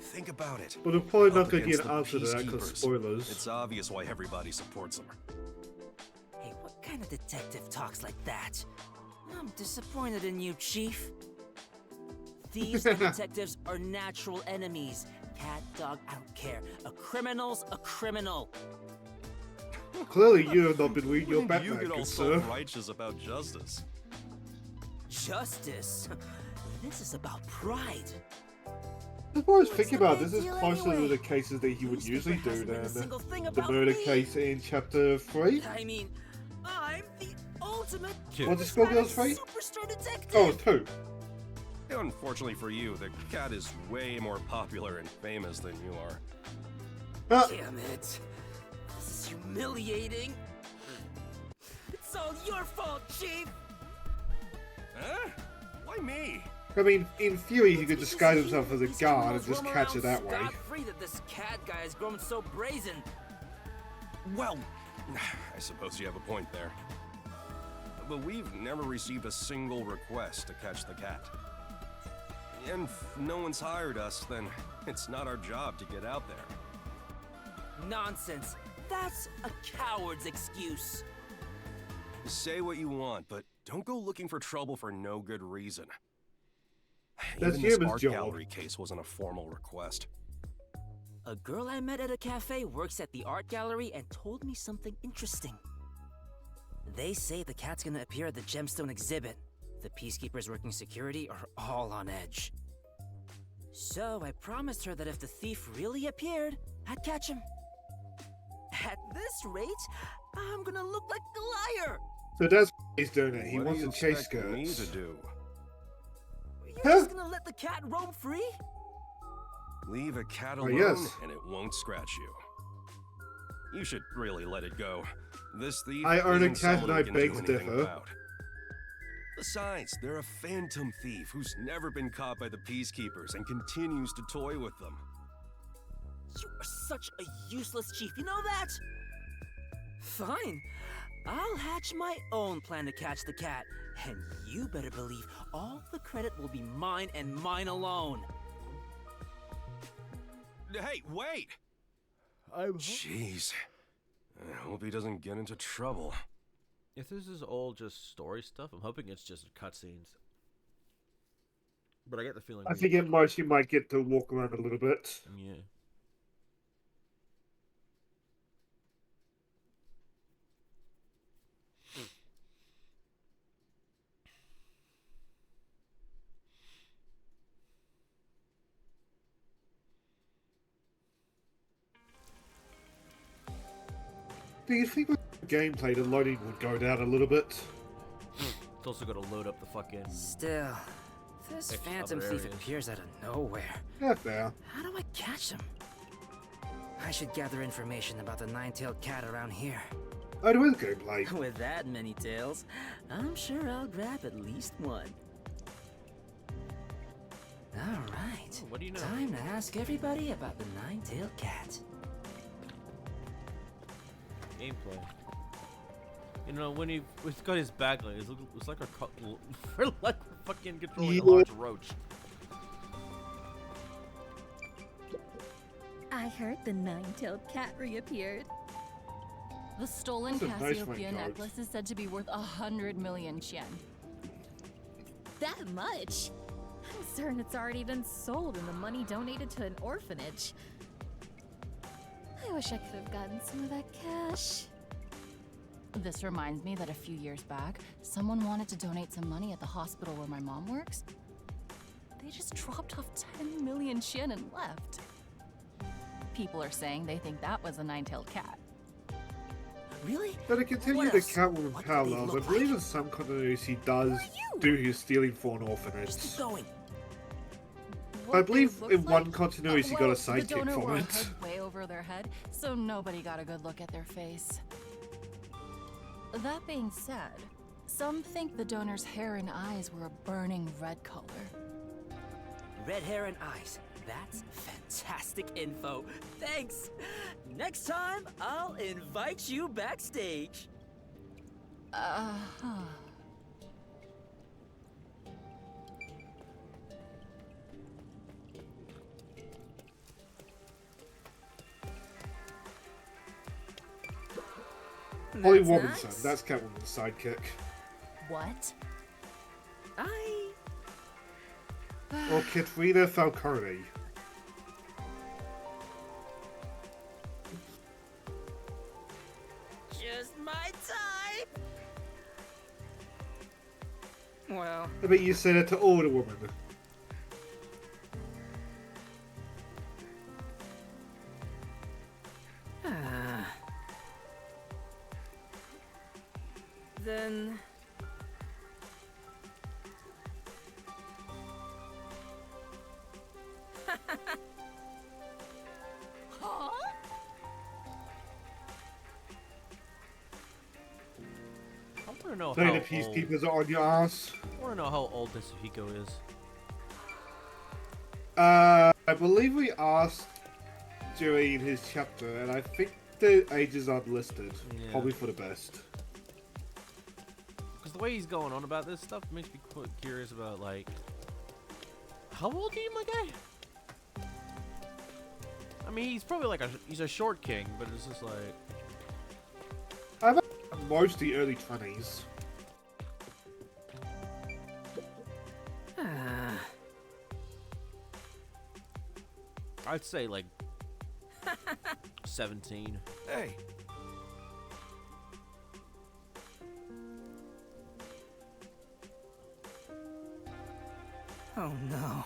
Think about it. But we're probably Up not going to against get an the answer to that because Peacekeepers. spoilers. It's obvious why everybody supports them. Hey, what kind of detective talks like that? I'm disappointed in you, Chief. Thieves and detectives are natural enemies. Cat, dog, I don't care. A criminal's a criminal. Clearly, you have not been reading your When did you Batman, get all good sir. self-righteous about justice? Justice? This is about pride. I was What's thinking the about big this is deal closer anyway? to the cases that he would Newspaper usually do hasn't written a than single thing the about murder me. case in chapter 3. I mean, I'm the ultimate What is Skullgirl's charismatic fate? superstar detective. Oh, 2. Unfortunately for you, the cat is way more popular and famous than you are. Damn it. This is humiliating. It's all your fault, Chief. Huh? Why me? I mean, in Fury, he could It's disguise because himself as a these guard and criminals just roam catch it around that way. scot-free that this cat guy has grown so brazen. Well, I suppose you have a point there. But we've never received a single request to catch the cat. And if no one's hired us, then it's not our job to get out there. Nonsense. That's a coward's excuse. Say what you want, but don't go looking for trouble for no good reason. That's Even this Human's art job. gallery case wasn't a formal request. A girl I met at a cafe works at the art gallery and told me something interesting. They say the cat's gonna appear at the gemstone exhibit. The Peacekeepers working security are all on edge. So I promised her that if the thief really appeared, I'd catch him. At this rate, I'm gonna look like a liar. So that's why he's doing it. He What wants do to you chase expect me skirts. to do? You're Huh? just gonna let the cat roam free? Leave a cat Oh, alone, yes. and it won't scratch you. You should really let it go. This thief I own a isn't cat someone and I we can beg do to anything differ. about. Besides, they're a phantom thief who's never been caught by the Peacekeepers and continues to toy with them. You are such a useless chief, you know that? Fine. I'll hatch my own plan to catch the cat, and you better believe all the credit will be mine and mine alone. Hey, wait! Jeez. I hope he doesn't get into trouble. If this is all just story stuff, I'm hoping it's just cutscenes. But I get the feeling. I think at most you might get to walk around a little bit. Yeah. Do you think with gameplay the loading would go down a little bit? It's also got to load up the fucking. Still, this Extra phantom other thief areas. appears out of nowhere. Yeah, fair. How do I catch him? I should gather information about the nine-tailed cat around here. Oh, there is gameplay. With that many tails, I'm sure I'll grab at least one. All right. What do you know? Time to ask everybody about the nine-tailed cat. Gameplay. You know, when he's got his bag like it's like we're like fucking controlling a Yeah. large roach. I heard the nine-tailed cat reappeared. The stolen That's a nice Cassiopeia ring, George. necklace is said to be worth 100 million yen. That much? I'm certain it's already been sold and the money donated to an orphanage. I wish I could have gotten some of that cash. This reminds me that a few years back, someone wanted to donate some money at the hospital where my mom works. They just dropped off 10 million yen and left. People are saying they think that was a nine-tailed cat. Really? But to continue What the else? Catwoman What do they parallels, I look believe like? in some continuities he does you? do his stealing for an orphanage. Just keep going. I What they believe look in one like? continuity he got a Well, the sidekick donor from wore a it. hood way over their head, so nobody got a good look at their face. That being said, some think the donor's hair and eyes were a burning red color. Red hair and eyes. That's fantastic info. Thanks. Next time, I'll invite you backstage. Uh-huh. Holly That's Robinson, nice. that's Catwoman's sidekick. What? Or Katrina Falcone. Just my type. Well, I bet you said it to all the women. then Huh? I want to know So how the old. peacekeepers are on your ass. I want to know how old this Hiko is. I believe we asked during his chapter, and I think the ages aren't listed. Yeah. Probably for the best. Because the way he's going on about this stuff makes me quite curious about, like, how old are you, my guy? I mean, he's probably like he's a short king, but it's just like, I'm mostly early 20s. I'd say like 17. Hey, Oh no.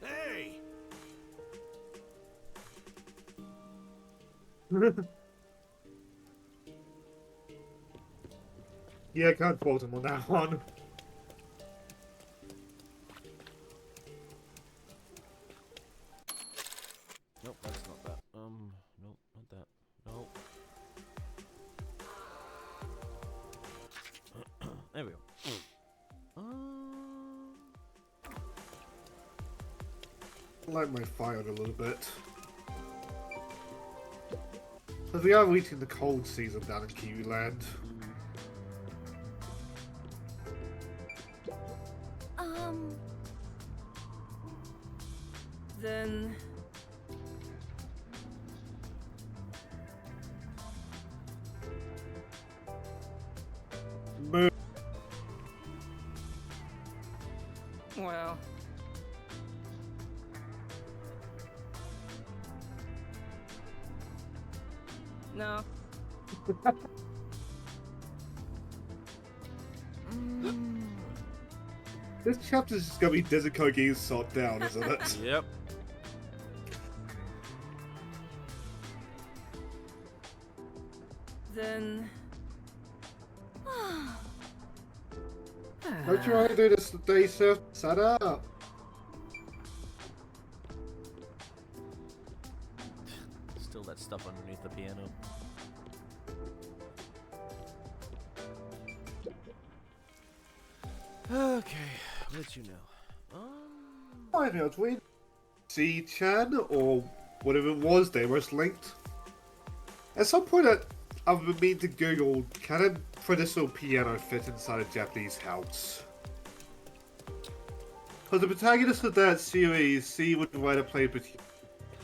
Hey! Yeah, can't fault him on that one. Nope, that's not that. Nope, not that. Nope. There we go. Light my fire a little bit. So we are reaching the cold season down in Kiwi Land. Then... Moo. well... No. This chapter's just gonna be Nezuko getting sought down, isn't it? Yep. Then... Don't you want to do this today, sir? Shut up! Still that stuff underneath the piano. Okay, I'll let you know. I know, between C-chan or whatever it was, they were linked. At some point, I've been meaning to Google, can a traditional piano fit inside a Japanese house? Because the protagonist of that series, he would rather play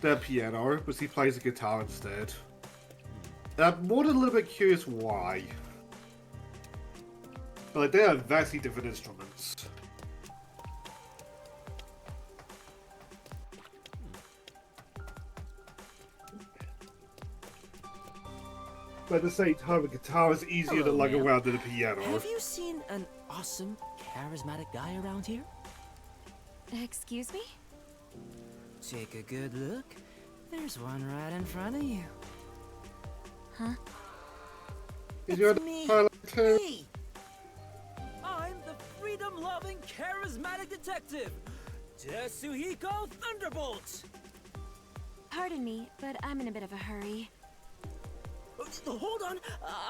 the piano, but he plays the guitar instead. And I'm more than a little bit curious why. But like, they are vastly different instruments. But at the same time, a guitar is easier to Hello, lug ma'am. around than a piano. Have you seen an awesome, charismatic guy around here? Excuse me? Take a good look. There's one right in front of you. Huh? Is your me. pilot too? Hey! I'm the freedom-loving, charismatic detective, Tetsuhiko Thunderbolt! Pardon me, but I'm in a bit of a hurry. Hold on,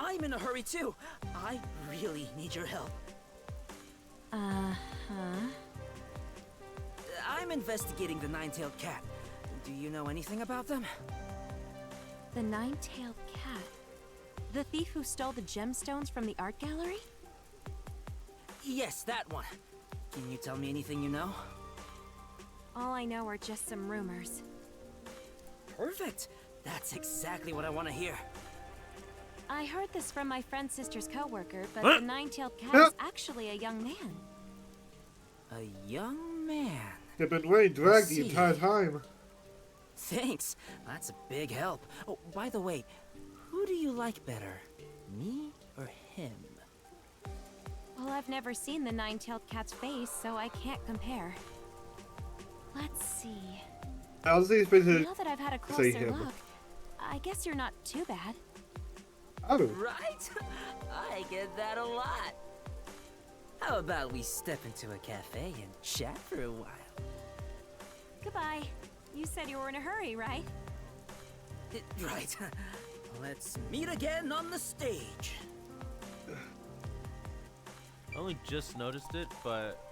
I'm in a hurry too. I really need your help. Uh-huh. I'm investigating the Nine-Tailed Cat. Do you know anything about them? The Nine-Tailed Cat? The thief who stole the gemstones from the art gallery? Yes, that one. Can you tell me anything you know? All I know are just some rumors. Perfect. That's exactly what I want to hear. I heard this from my friend's sister's coworker, but Huh? the Nine-Tailed Cat Huh? is actually a young man. A young man. They've been wearing drag the see. entire time. Thanks. That's a big help. Oh, by the way, who do you like better? Me or him? Well, I've never seen the Nine-Tailed Cat's face, so I can't compare. Let's see. Honestly, it's been Now that I've had a say closer him. look, I guess you're not too bad. Oh, Right? I get that a lot. How about we step into a cafe and chat for a while? Goodbye. You said you were in a hurry, right? Right. Let's meet again on the stage. I only just noticed it, but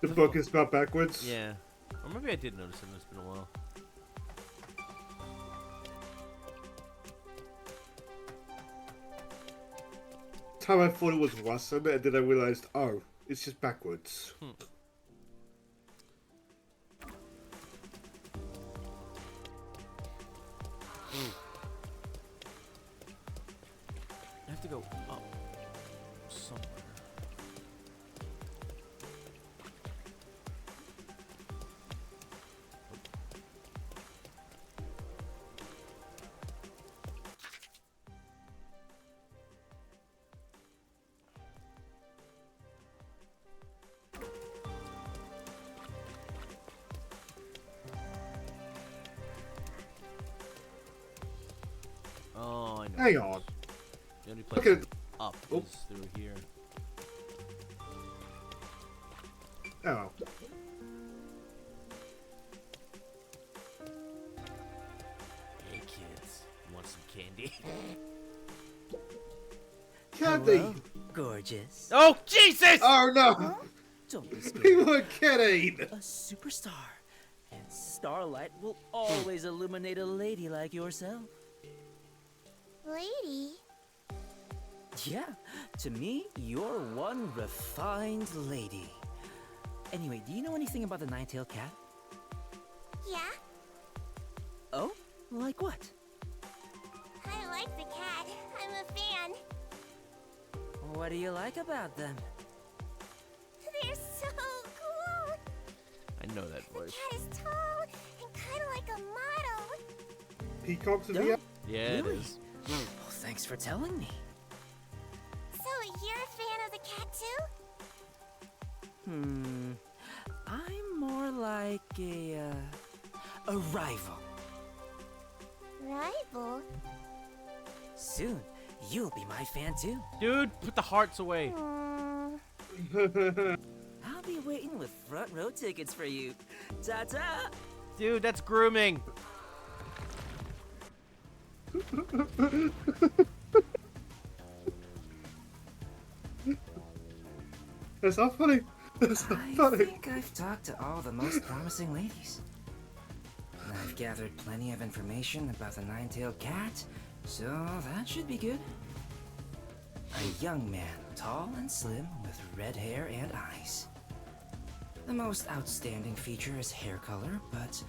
the book is about backwards. yeah. Or maybe I did notice it, it's been a while. Time I thought it was Russian, and then I realized, oh, it's just backwards. I have to go up somewhere. hang on. The only Look place at up Oh. is through here. Oh. Hey kids, want some candy? Candy! Gorgeous. Oh Jesus! Oh no! Don't be We scared. were kidding! A superstar. And starlight will always illuminate a lady like yourself. Lady? Yeah, to me, you're one refined lady. Anyway, do you know anything about the nine-tailed cat? Yeah, Oh? Like what? I like the cat. I'm a fan. What do you like about them? They're so cool. I know that The voice. cat is tall and kind of like a model. Peacocks of Oh, the Yeah, it really? is. Well, thanks for telling me. So you're a fan of the cat too? I'm more like a rival. Rival? Soon, you'll be my fan too. Dude, put the hearts away. I'll be waiting with front row tickets for you. Ta-ta! Dude, that's grooming. That's not funny. That's not I funny. think I've talked to all the most promising ladies. And I've gathered plenty of information about the nine-tailed cat, so that should be good. A young man, tall and slim, with red hair and eyes. The most outstanding feature is hair color, but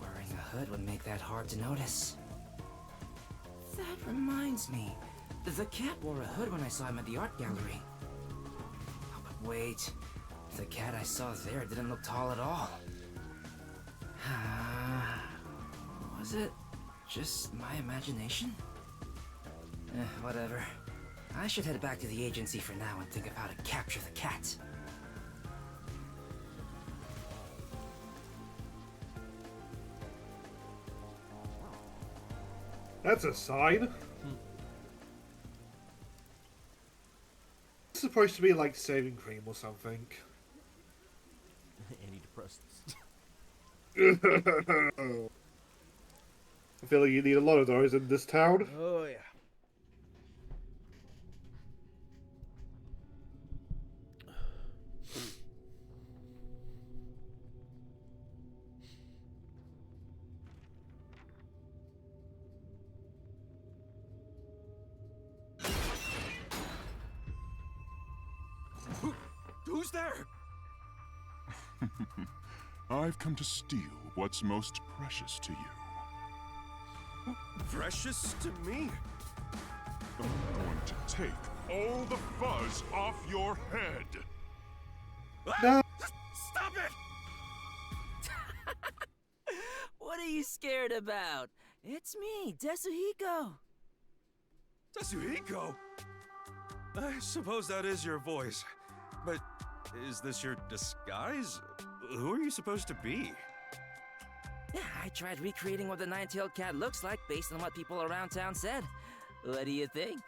wearing a hood would make that hard to notice. That reminds me, the cat wore a hood when I saw him at the art gallery. Oh, but wait. The cat I saw there didn't look tall at all. Was it just my imagination? Whatever. I should head back to the agency for now and think of how to capture the cat. That's a sign. It's supposed to be like saving cream or something. Antidepressants. I feel like you need a lot of those in this town. Oh yeah. Who's there? I've come to steal what's most precious to you. Precious to me? I'm going to take all the fuzz off your head. No. Stop it! What are you scared about? It's me, Tetsuhiko. Tetsuhiko? I suppose that is your voice. But is this your disguise? Who are you supposed to be? Yeah, I tried recreating what the nine-tailed cat looks like based on what people around town said. What do you think?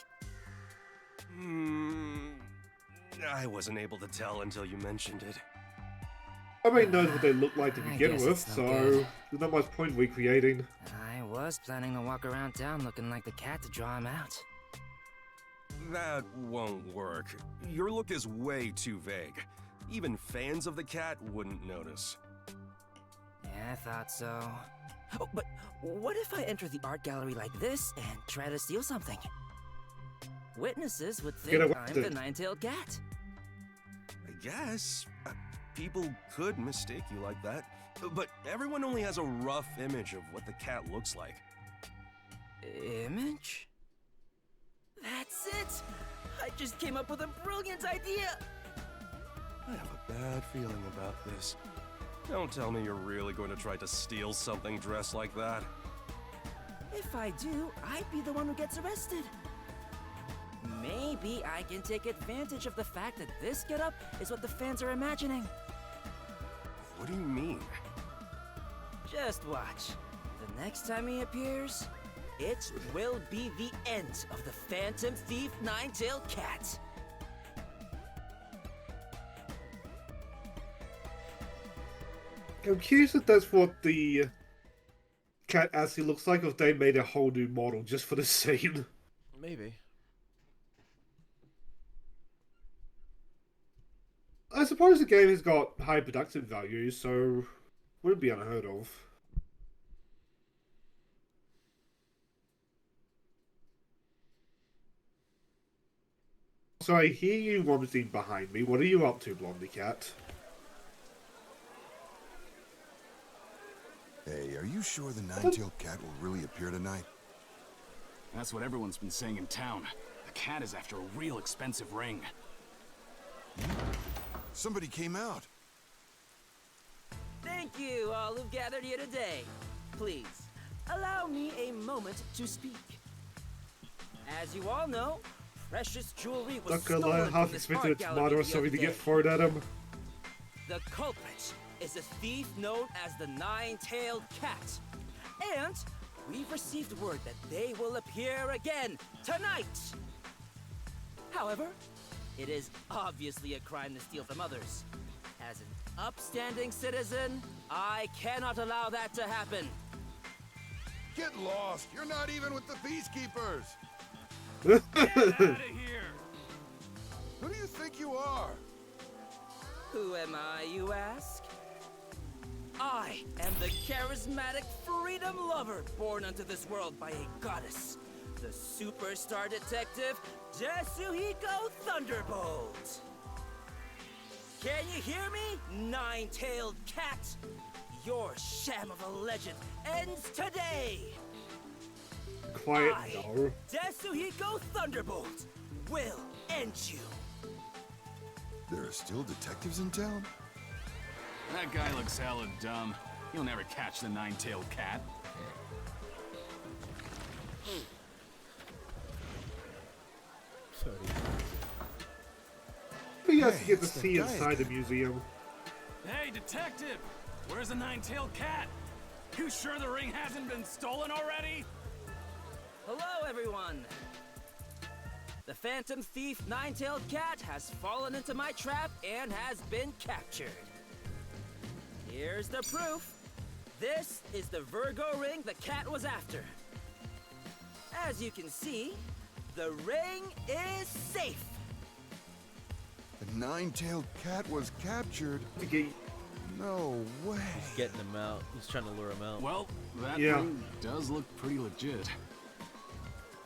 I wasn't able to tell until you mentioned it. Everybody knows what they look like to I begin guess with, it's no so good. there's not much point recreating. I was planning to walk around town looking like the cat to draw him out. That won't work. Your look is way too vague. Even fans of the cat wouldn't notice. Yeah, I thought so. Oh, but what if I enter the art gallery like this and try to steal something? Witnesses would think I'm arrested. the nine-tailed cat. I guess. People could mistake you like that. But everyone only has a rough image of what the cat looks like. Image? That's it! I just came up with a brilliant idea! I have a bad feeling about this. Don't tell me you're really going to try to steal something dressed like that. If I do, I'd be the one who gets arrested. Maybe I can take advantage of the fact that this getup is what the fans are imagining. What do you mean? Just watch. The next time he appears, it will be the end of the Phantom Thief Nine-Tailed Cat. I'm curious if that's what the cat actually looks like, or if they made a whole new model just for the scene. Maybe. I suppose the game has got high production value, so wouldn't be unheard of. So I hear you vomiting behind me. What are you up to, Blondie Cat? Hey, are you sure the Nine-Tailed Cat will really appear tonight? That's what everyone's been saying in town. The cat is after a real expensive ring. Somebody came out. Thank you, all who've gathered here today. Please, allow me a moment to speak. As you all know, precious jewelry was Not gonna stolen lie, from half this expected art a gallery tomato or the something other to get day. thrown at him. The culprit is a thief known as the Nine-Tailed Cat. And we've received word that they will appear again tonight. However, it is obviously a crime to steal from others. As an upstanding citizen, I cannot allow that to happen. Get lost! You're not even with the Peacekeepers! Get out of here! Who do you think you are? Who am I, you ask? I am the charismatic freedom lover born unto this world by a goddess. The superstar detective, Yasuhiko Thunderbolt. Can you hear me, Nine-Tailed Cat? Your sham of a legend ends today. Quiet, no. Yasuhiko Thunderbolt will end you. There are still detectives in town? That guy looks hella dumb. You'll never catch the Nine-Tailed Cat. We actually get to see inside the museum. Hey, detective! Where's the Nine-Tailed Cat? You sure the ring hasn't been stolen already? Hello, everyone. The Phantom Thief Nine-Tailed Cat has fallen into my trap and has been captured. Here's the proof. This is the Virgo ring the cat was after. As you can see, the ring is safe. The Nine-Tailed Cat was captured? No way. He's getting him out. He's trying to lure him out. Well, that Yeah. ring does look pretty legit.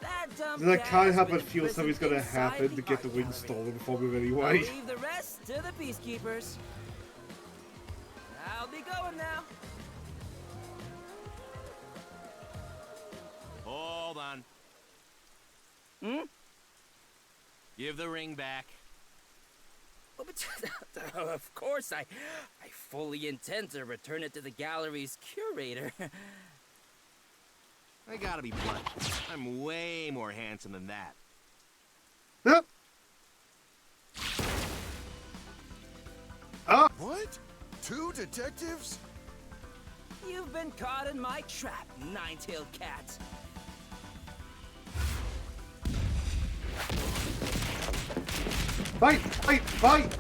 That dumb That cat kind of has have been a feel imprisoned something's gonna inside happen the to get the art wing gallery. stolen from him I'll anyway. leave the rest to the peacekeepers. I'll be going now. Hold on. Hmm? Give the ring back. Oh, but of course, I fully intend to return it to the gallery's curator. I gotta be blunt. I'm way more handsome than that. Yep. Ah! What? Two detectives? You've been caught in my trap, Nine-Tailed Cat. Fight! Fight! Fight!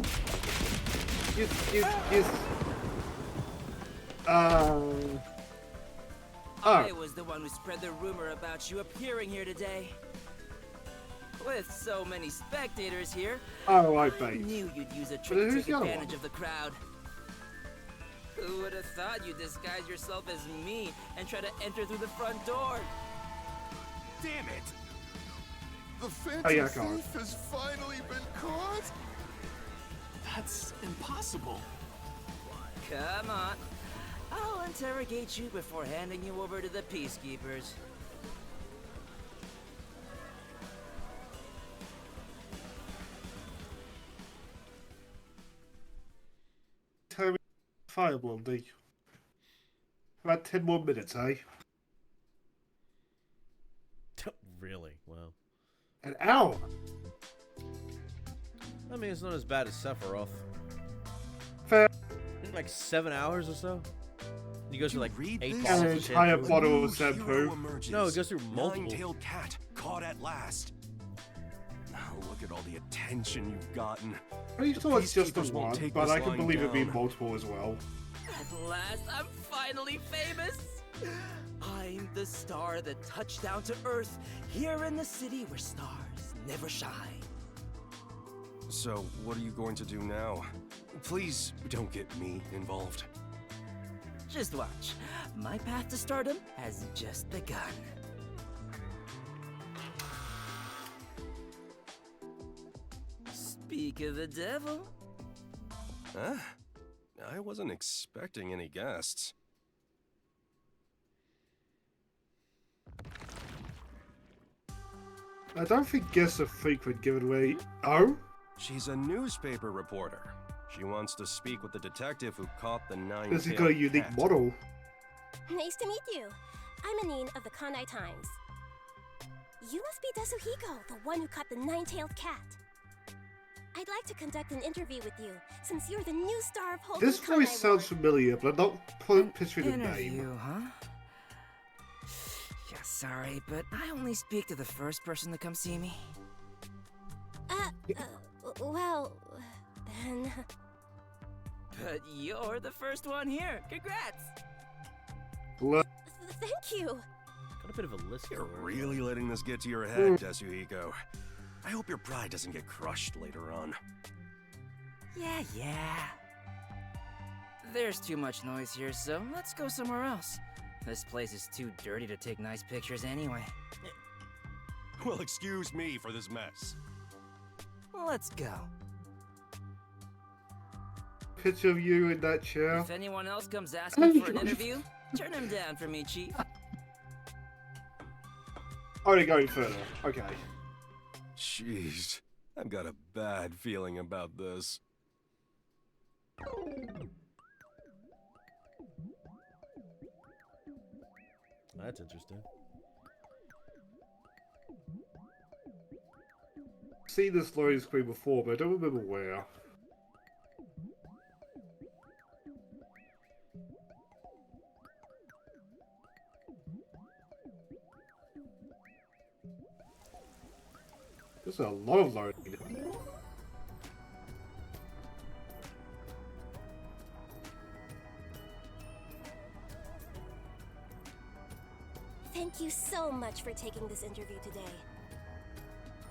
I was the one who spread the rumor about you appearing here today. With so many spectators here, Oh, I I bet. knew you'd use a But trick to who's take the other advantage one? of the crowd. Who would have thought you'd disguise yourself as me and try to enter through the front door? Damn it! The Phantom Oh, yeah, go on. Thief has finally been caught? That's impossible. Come on. I'll interrogate you before handing you over to the peacekeepers. Fire, Blondie. About 10 more minutes, eh? Really? Wow. An hour? I mean, it's not as bad as Sephiroth. Fair. Like 7 hours or so? He goes through like read 8 this? bottles An of entire shampoo. bottle of Hero shampoo. emerges. No, it goes through multiple. Nine-tailed cat caught at last. Oh, look at all the attention you've gotten. I thought it's just the Peacekeepers won't one, take but this I can line believe it being down. multiple as well. At last, I'm finally famous! I'm the star that touched down to Earth, here in the city where stars never shine. So, what are you going to do now? Please don't get me involved. Just watch. My path to stardom has just begun. Speak of the devil. Huh? I wasn't expecting any guests. I don't think guests are frequent given away. Oh? She's a newspaper reporter. She wants to speak with the detective who caught the nine-tailed This has got a unique cat. model. Nice to meet you. I'm Anine of the Kandai Times. You must be Desuhiko, the one who caught the nine-tailed cat. I'd like to conduct an interview with you, since you're the new star of Holy This voice sounds familiar, but I'm not picturing the name. Interview, huh? Yeah, sorry, but I only speak to the first person to come see me. Well, then... But you're the first one here. Congrats! Thank you! Got a bit of a list. You're really letting this get to your head, Desuhiko. I hope your pride doesn't get crushed later on. Yeah. There's too much noise here, so let's go somewhere else. This place is too dirty to take nice pictures anyway. Well, excuse me for this mess. Let's go. Picture of you in that chair. If anyone else comes asking for an interview, turn him down for me, Chief. Only going further. Okay. Jeez, I've got a bad feeling about this. That's interesting. Seen this loading screen before, but I don't remember where. There's a lot of loading. Thank you so much for taking this interview today.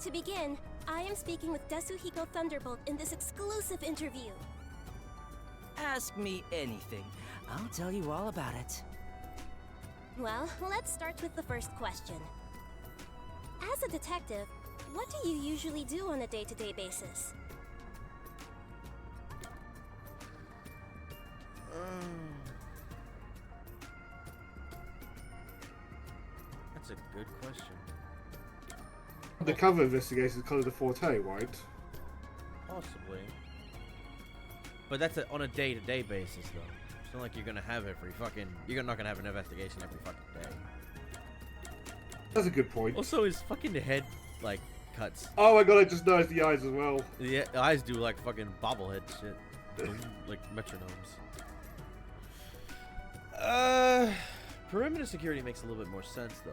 To begin, I am speaking with Desuhiko Thunderbolt in this exclusive interview. Ask me anything. I'll tell you all about it. Well, let's start with the first question. As a detective, what do you usually do on a day-to-day basis? That's a good question. Undercover investigation is kind of the forte, right? Possibly. But that's on a day-to-day basis, though. It's not like you're gonna have every fucking. You're not gonna have an investigation every fucking day. That's a good point. Also, his fucking head like cuts. Oh my god, I just noticed the eyes as well. The eyes do like fucking bobblehead shit, Boom, like metronomes. Perimeter security makes a little bit more sense, though.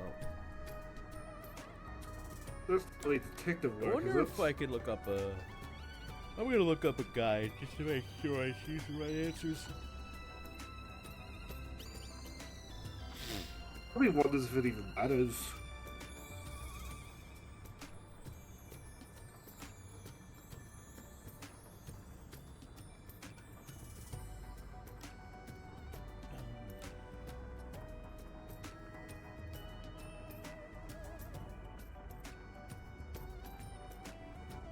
That's really detective I work, wonder if I could look up a. I'm gonna look up a guide just to make sure I choose the right answers. Probably wonders if it even matters.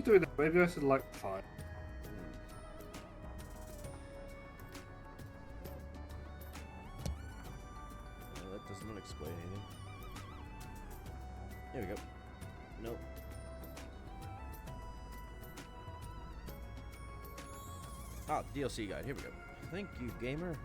Doing that, maybe I should like 5. That does not explain anything. There we go. Nope. Ah, DLC guide. Here we go. Thank you, gamer.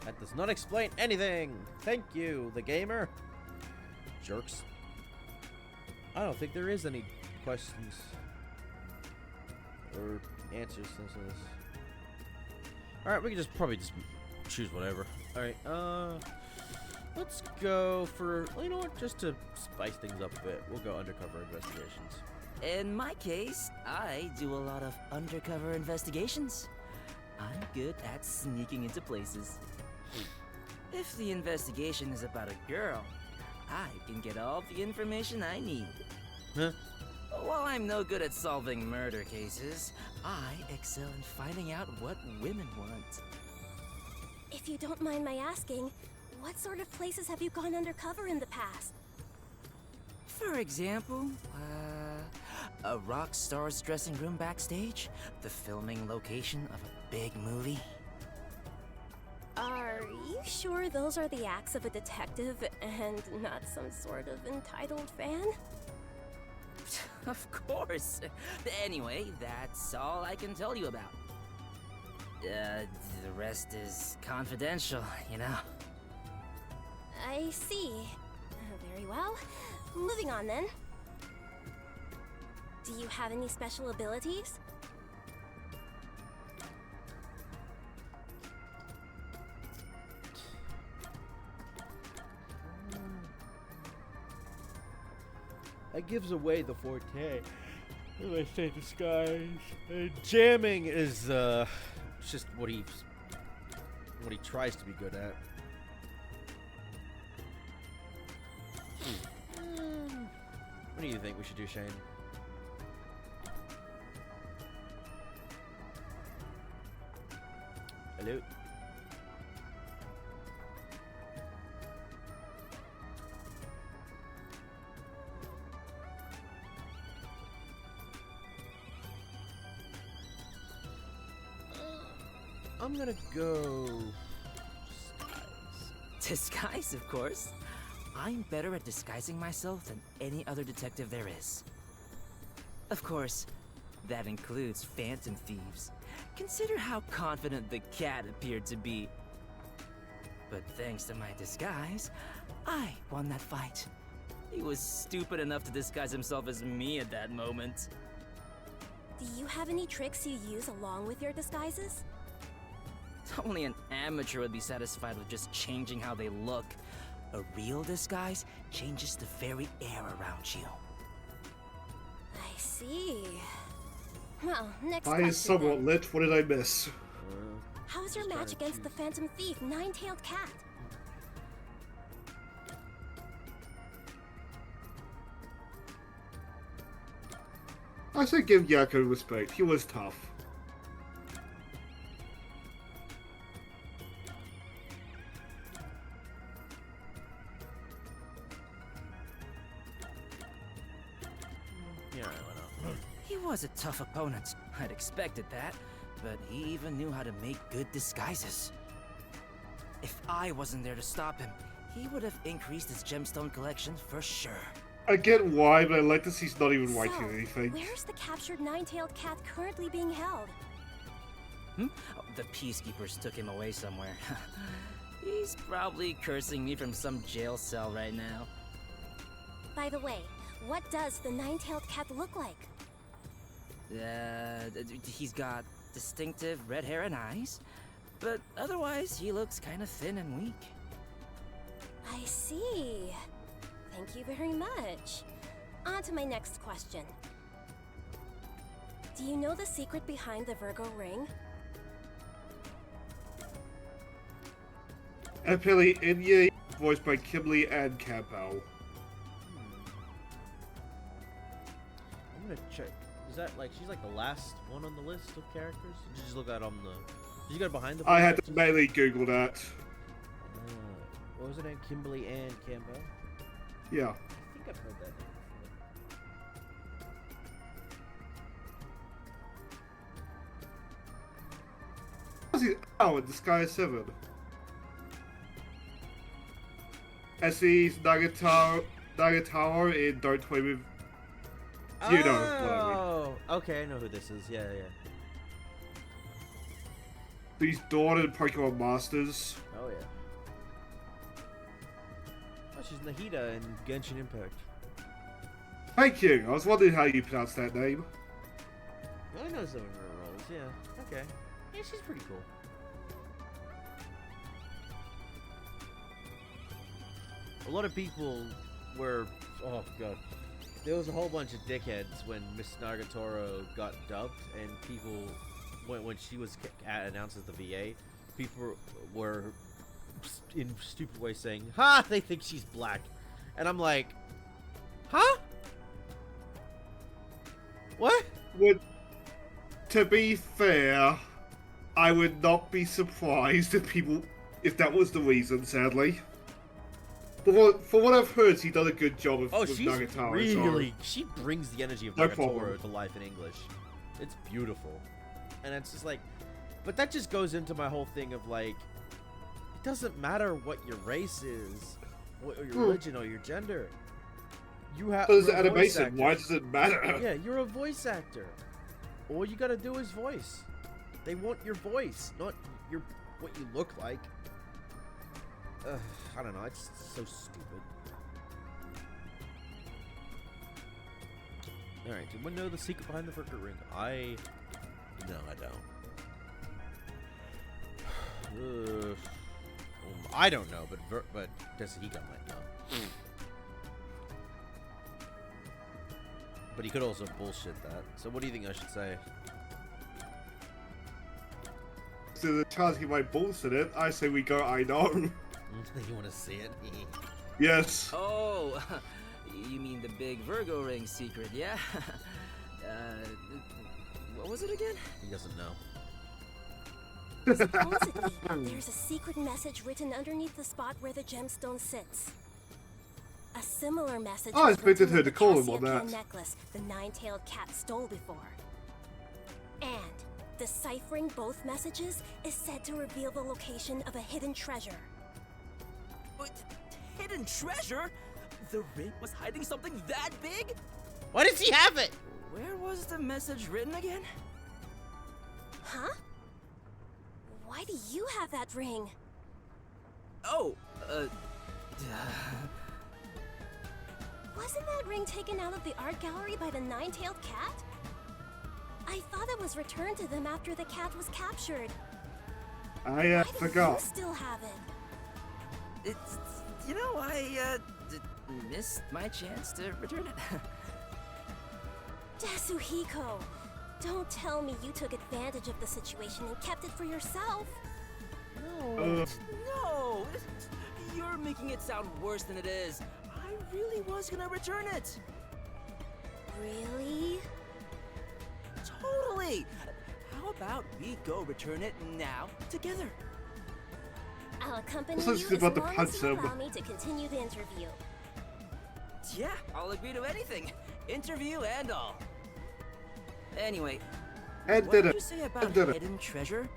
That does not explain anything. Thank you, the gamer. Jerks. I don't think there is any questions or answers to this. Alright, we can probably just choose whatever. Alright, let's go for, well, you know what, just to spice things up a bit, we'll go undercover investigations. In my case, I do a lot of undercover investigations. I'm good at sneaking into places. If the investigation is about a girl, I can get all the information I need. Huh? While I'm no good at solving murder cases, I excel in finding out what women want. If you don't mind my asking, what sort of places have you gone undercover in the past? For example, a rock star's dressing room backstage, the filming location of a big movie. Are you sure those are the acts of a detective and not some sort of entitled fan? Of course. Anyway, that's all I can tell you about. The rest is confidential, you know. I see. Very well. Moving on then. Do you have any special abilities? That gives away the forte. When I say disguise, jamming is it's just what he tries to be good at. What do you think we should do, Shane? Hello? I'm gonna go Disguise, of course. I'm better at disguising myself than any other detective there is. Of course, that includes phantom thieves. Consider how confident the cat appeared to be. But thanks to my disguise, I won that fight. He was stupid enough to disguise himself as me at that moment. Do you have any tricks you use along with your disguises? Only an amateur would be satisfied with just changing how they look. A real disguise changes the very air around you. I see. Well, next I question is somewhat then. lit. What did I miss? How's your match against the Phantom Thief, Nine-Tailed Cat? I say give Yakko respect. He was tough. Yeah, why not? He was a tough opponent. I'd expected that, but he even knew how to make good disguises. If I wasn't there to stop him, he would have increased his gemstone collection for sure. I get why, but I like to see he's not even So, writing anything. where's the captured Nine-Tailed Cat currently being held? Oh, the peacekeepers took him away somewhere. He's probably cursing me from some jail cell right now. By the way, what does the Nine-Tailed Cat look like? He's got distinctive red hair and eyes, but otherwise he looks kind of thin and weak. I see. Thank you very much. On to my next question. Do you know the secret behind the Virgo ring? Apparently, Inye, voiced by Kimberly Ann Campbell. I'm gonna check. Is that like she's like the last one on the list of characters? Did you just look at on the? Did you go behind the? I had to mainly Google that. What was her name? Kimberly Ann Campbell. Yeah. I think I've heard that name Oh, in Disguise 7. Essie's Nagatower in Don't Play With. You know, whatever. Oh, okay, I know who this is. Yeah, yeah. He's daughter in Pokemon Masters. Oh yeah. Oh, she's Nahida in Genshin Impact. Thank you. I was wondering how you pronounce that name. I know some of her roles, yeah. Okay. Yeah, she's pretty cool. A lot of people were... Oh, God. There was a whole bunch of dickheads when Miss Nagatoro got dubbed, and people... When she was announced as the VA, people were in stupid ways saying, "Ha! They think she's black." And I'm like, huh? What? To be fair, I would not be surprised if that was the reason, sadly. But for what I've heard, she done a good job with she's Nagatoro. really... She brings the energy of No Nagatoro problem. to life in English. It's beautiful. And it's just like... But that just goes into my whole thing of like... It doesn't matter what your race is, or your religion, or your gender. You have... But it's animation, why does it matter? Yeah, you're a voice actor. All you gotta do is voice. They want your voice, not what you look like. I don't know, it's so stupid. Alright, did anyone know the secret behind the Virgo ring? No, I don't. I don't know, but Desahiko might know. But he could also bullshit that. So what do you think I should say? So the chance he might bullshit it, I say we go, I know. You want to see it? Yes. Oh, you mean the big Virgo ring secret, yeah? What was it again? He doesn't know. Supposedly, there's a secret message written underneath the spot where the gemstone sits. A similar message I was expected written her on to the call him on Cassiopeia that. necklace the nine-tailed cat stole before. And deciphering both messages is said to reveal the location of a hidden treasure. But hidden treasure? The ring was hiding something that big? Why does he have it? Where was the message written again? Huh? Why do you have that ring? Oh, Wasn't that ring taken out of the art gallery by the nine-tailed cat? I thought it was returned to them after the cat was captured. I Why do forgot. you still have it? It's, you know, I missed my chance to return it. Yasuhiko, don't tell me you took advantage of the situation and kept it for yourself. No, no, you're making it sound worse than it is. I really was gonna return it. Really? Totally. How about we go return it now together? I'll accompany This you is as about to long punch as you him. allow me to continue the interview. Yeah, I'll agree to anything. Interview and all. Anyway, And what did did it. you say about And did it. hidden treasure?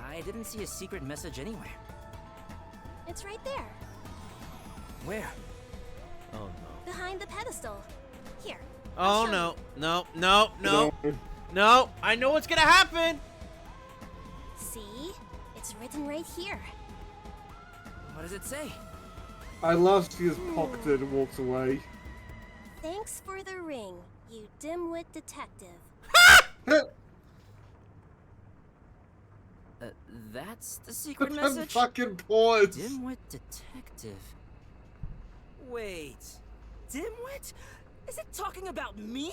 I didn't see a secret message anywhere. It's right there, Where? Oh no. behind the pedestal. Here. Oh no. No, no, no. No, I know what's gonna happen. See? It's written right here. What does it say? I love she just pocketed and walks away. Thanks for the ring, you dimwit detective. That's the secret I'm message? fucking pause. Dimwit detective. Wait, Dimwit? Is it talking about me?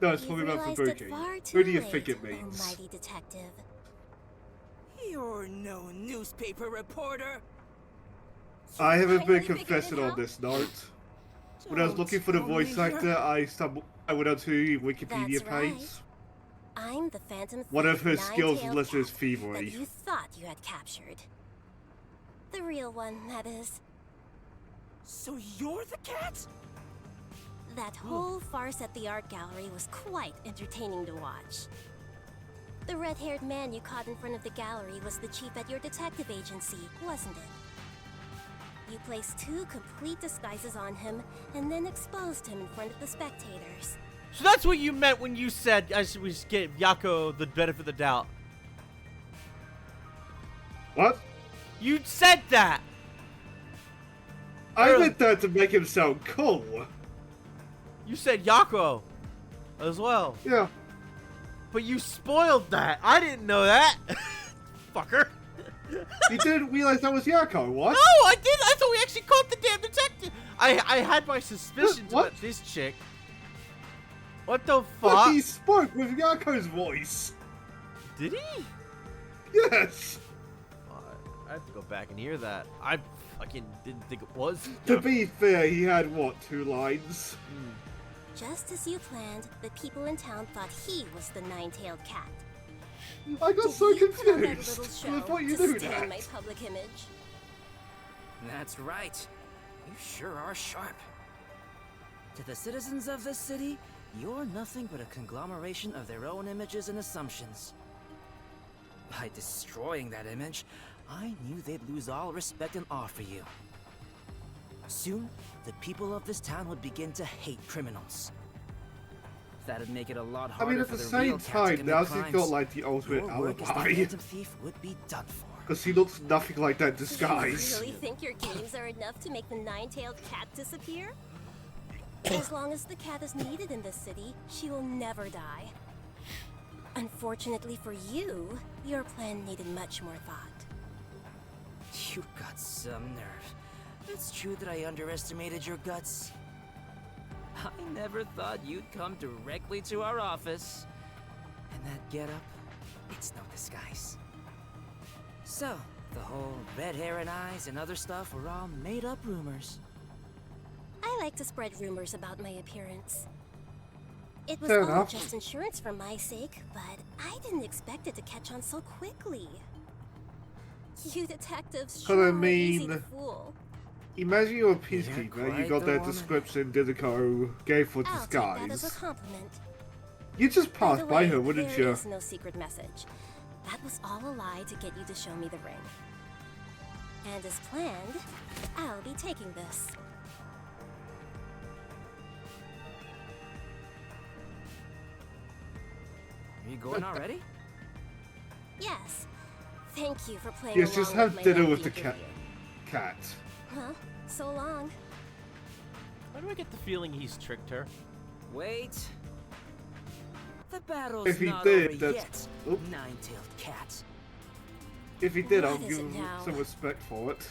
No, it's You've probably about realized it Fubuki. far too Who do you late, think it means? Almighty detective. You're no newspaper reporter. I have a finally big figured it confession on out? this note. When I was Don't looking for the tell me voice you're- actor, I went onto Wikipedia That's right. page. I'm the Phantom One of her Thief, skills was nine-tailed listed as cat thievery. that you thought you had captured. The real one, that is. So you're the cat? That whole farce at the art gallery was quite entertaining to watch. The red-haired man you caught in front of the gallery was the chief at your detective agency, wasn't it? You placed 2 complete disguises on him, and then exposed him in front of the spectators. So that's what you meant when you said I should give Yako the benefit of the doubt. What? You said that. I meant that to make him sound cool. You said Yako as well. Yeah. But you spoiled that. I didn't know that. Fucker. You didn't realize that was Yako, what? No, I didn't. I thought we actually caught the damn detective. I had my suspicions What? about this chick. What the But fuck? he spoke with Yako's voice. Did he? Yes. I have to go back and hear that. I fucking didn't think it was. To be fair, he had, what, 2 lines? Just as you planned, the people in town thought he was the nine-tailed cat. I got Did so you put on that confused. little I show thought you to knew stain that. my public image? That's right. You sure are sharp. To the citizens of this city, you're nothing but a conglomeration of their own images and assumptions. By destroying that image, I knew they'd lose all respect and awe for you. Soon, the people of this town would begin to hate criminals. That'd make it a lot I harder mean, at for the the real same cat to time, commit now he's crimes. got like the ultimate Your work as the alibi. Phantom Thief would be done for. Because he looks nothing like that disguise. You really think your games are enough to make the nine-tailed cat disappear? As long as the cat is needed in this city, she will never die. Unfortunately for you, your plan needed much more thought. You got some nerve. It's true that I underestimated your guts. I never thought you'd come directly to our office. And that getup, it's no disguise. So, the whole red hair and eyes and other stuff were all made-up rumors. I like to spread rumors about my appearance. It was Fair all enough. just insurance for my sake, but I didn't expect it to catch on so quickly. You detectives But I sure are easy to mean, fool. imagine you're a peacekeeper, you quite got the that woman. description Didiko gave for I'll take that as a disguise. compliment. You'd just By pass the by way, her, wouldn't there you? is no secret message. That was all a lie to get you to show me the ring. And as planned, I'll be taking this. Are you going already? Yes. Thank you for playing Yes, along just with have my dinner lengthy with the cat. interview. Huh? So long. Why do I get the feeling he's tricked her? Wait. The battle's If he not did, over that's- yet, Oop. nine-tailed cat. If he did, I'll What is give it him now? some respect for it.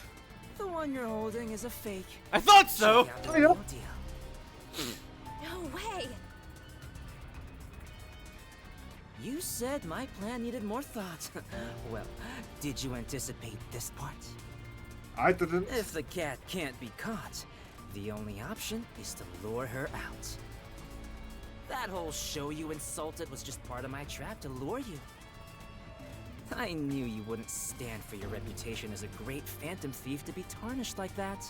The one you're holding is a fake. I thought so! Check out the Oh, yeah. real deal. No way! You said my plan needed more thought. Well, did you anticipate this part? I didn't. If the cat can't be caught, the only option is to lure her out. That whole show you insulted was just part of my trap to lure you. I knew you wouldn't stand for your reputation as a great phantom thief to be tarnished like that.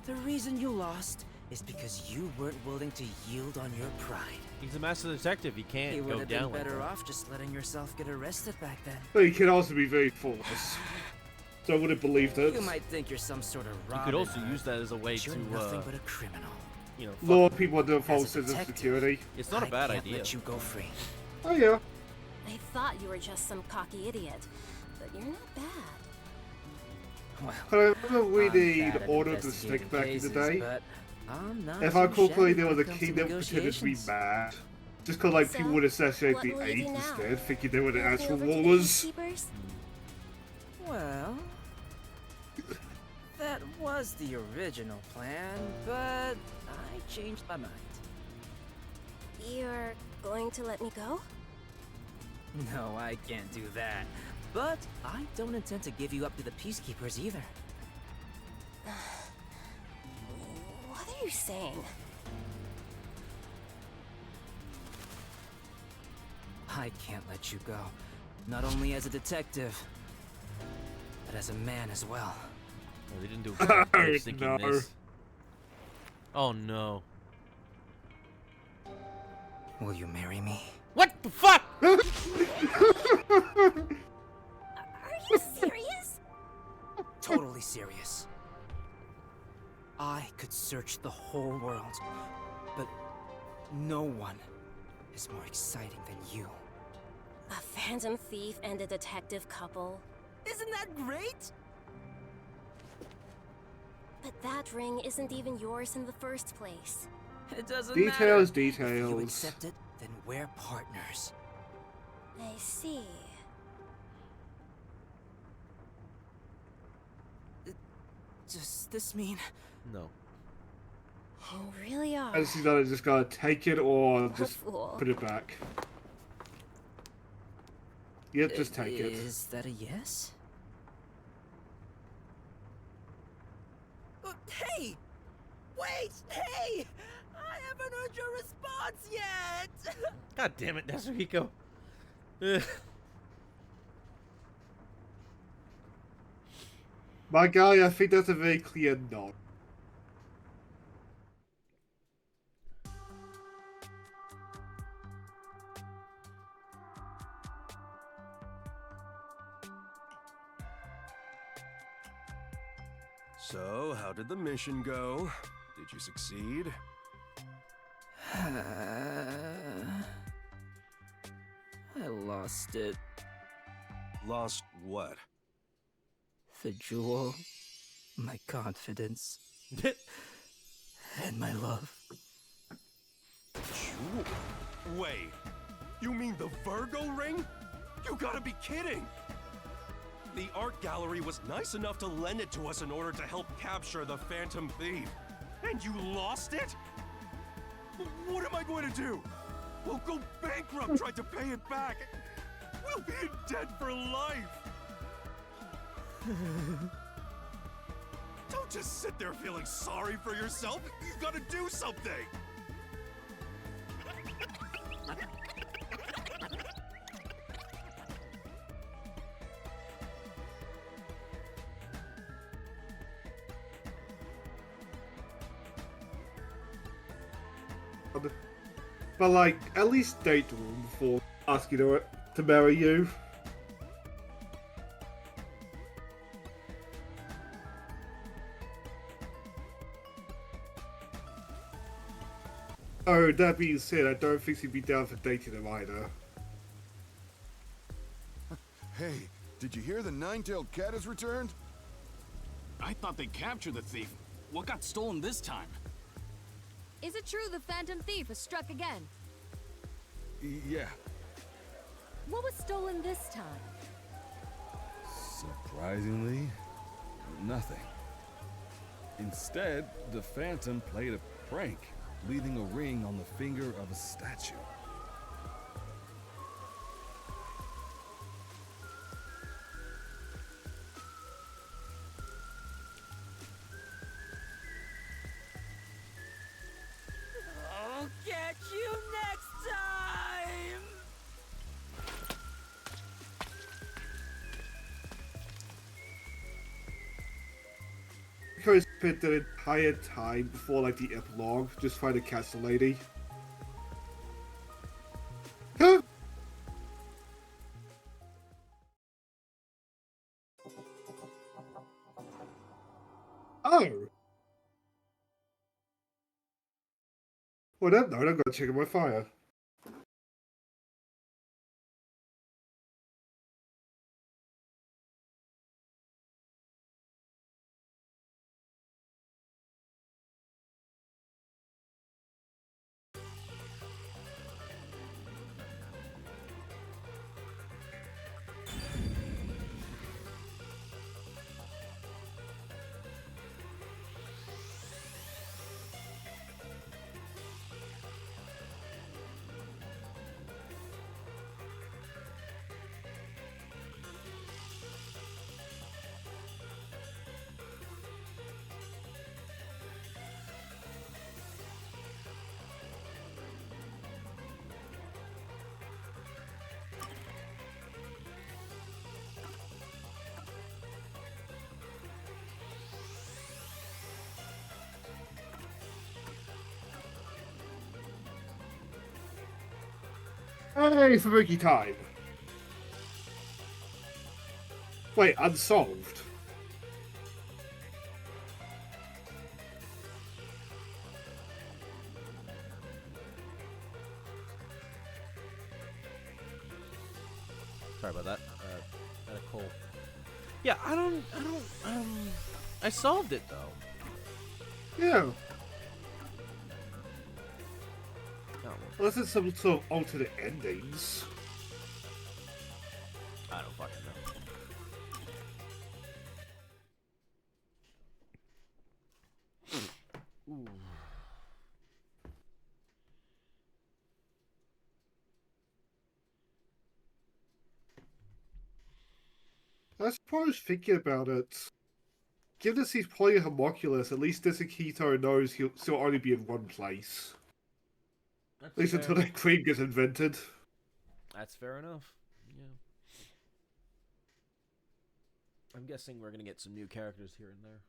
The reason you lost is because you weren't willing to yield on your pride. He's a master detective. He can't You would go have down been like better that. off just letting yourself get arrested back then. But he can also be very false. So I would have believed it. You might think you're some sort of You Robin could also Hood, use that as a way but you're to, nothing but a criminal. you know, Lure fuck- people into a false As a sense of detective, security. It's not a bad I can't idea. let you go free. Oh yeah. I thought you were just some cocky idiot, but you're not bad. Well, But I remember I'm reading bad at Order of the investigating Stick back in the cases, day. but I'm not If I too recall correctly, shabby there was when a it comes to king that pretended to be negotiations. mad. Just because like So, people would associate what the will you eight do now? instead, thinking they were the Hand me actual over to the rulers. peacekeepers? Well, that was the original plan, but I changed my mind. You're going to let me go? No, I can't do that. But I don't intend to give you up to the peacekeepers either. What are you saying? I can't let you go. Not only as a detective, but as a man as well. Oh, they didn't do a good job Oh, thinking no. this. Oh no. Will you marry me? What the fuck? Are you serious? Totally serious. I could search the whole world, but no one is more exciting than you. A phantom thief and a detective couple. Isn't that great? But that ring isn't even yours in the first place. It doesn't Details, matter. If you details. accept it, then we're partners. I see. Does this mean... No. You really are. I just gotta take it or just fool. put it back. Yep, just take it. Is that a yes? Hey! Wait! Hey! I haven't heard your response yet! God damn it, Yasuhiko. Ugh. My guy, I think that's a very clear no. So, how did the mission go? Did you succeed? I lost it. Lost what? The jewel, my confidence, and my love. Jewel? Wait, you mean the Virgo ring? You gotta be kidding! The art gallery was nice enough to lend it to us in order to help capture the Phantom Thief. And you lost it? What am I going to do? We'll go bankrupt trying to pay it back. We'll be in debt for life. Don't just sit there feeling sorry for yourself. You gotta do something. But like, at least date them before asking her to marry you. Oh, that being said, I don't think she'd be down for dating him either. Hey, did you hear the nine-tailed cat has returned? I thought they captured the thief. What got stolen this time? Is it true the Phantom Thief has struck again? Yeah, What was stolen this time? surprisingly, nothing. Instead, the Phantom played a prank, leaving a ring on the finger of a statue. I'll catch you next time! Because spent the entire time before like the epilogue just trying to catch the lady. Huh? Oh. Well, that note, I'm gonna check on my fire. Hey, Fabuki time. Wait, unsolved. Sorry about that. Had a cold. Yeah, I solved it though. Yeah. Unless it's some sort of alternate endings. I don't fucking know. Ooh. I suppose thinking about it, given that he's playing homunculus, at least Desakito knows he'll still only be in one place. At least until that cream gets invented. That's fair enough. Yeah. I'm guessing we're gonna get some new characters here and there.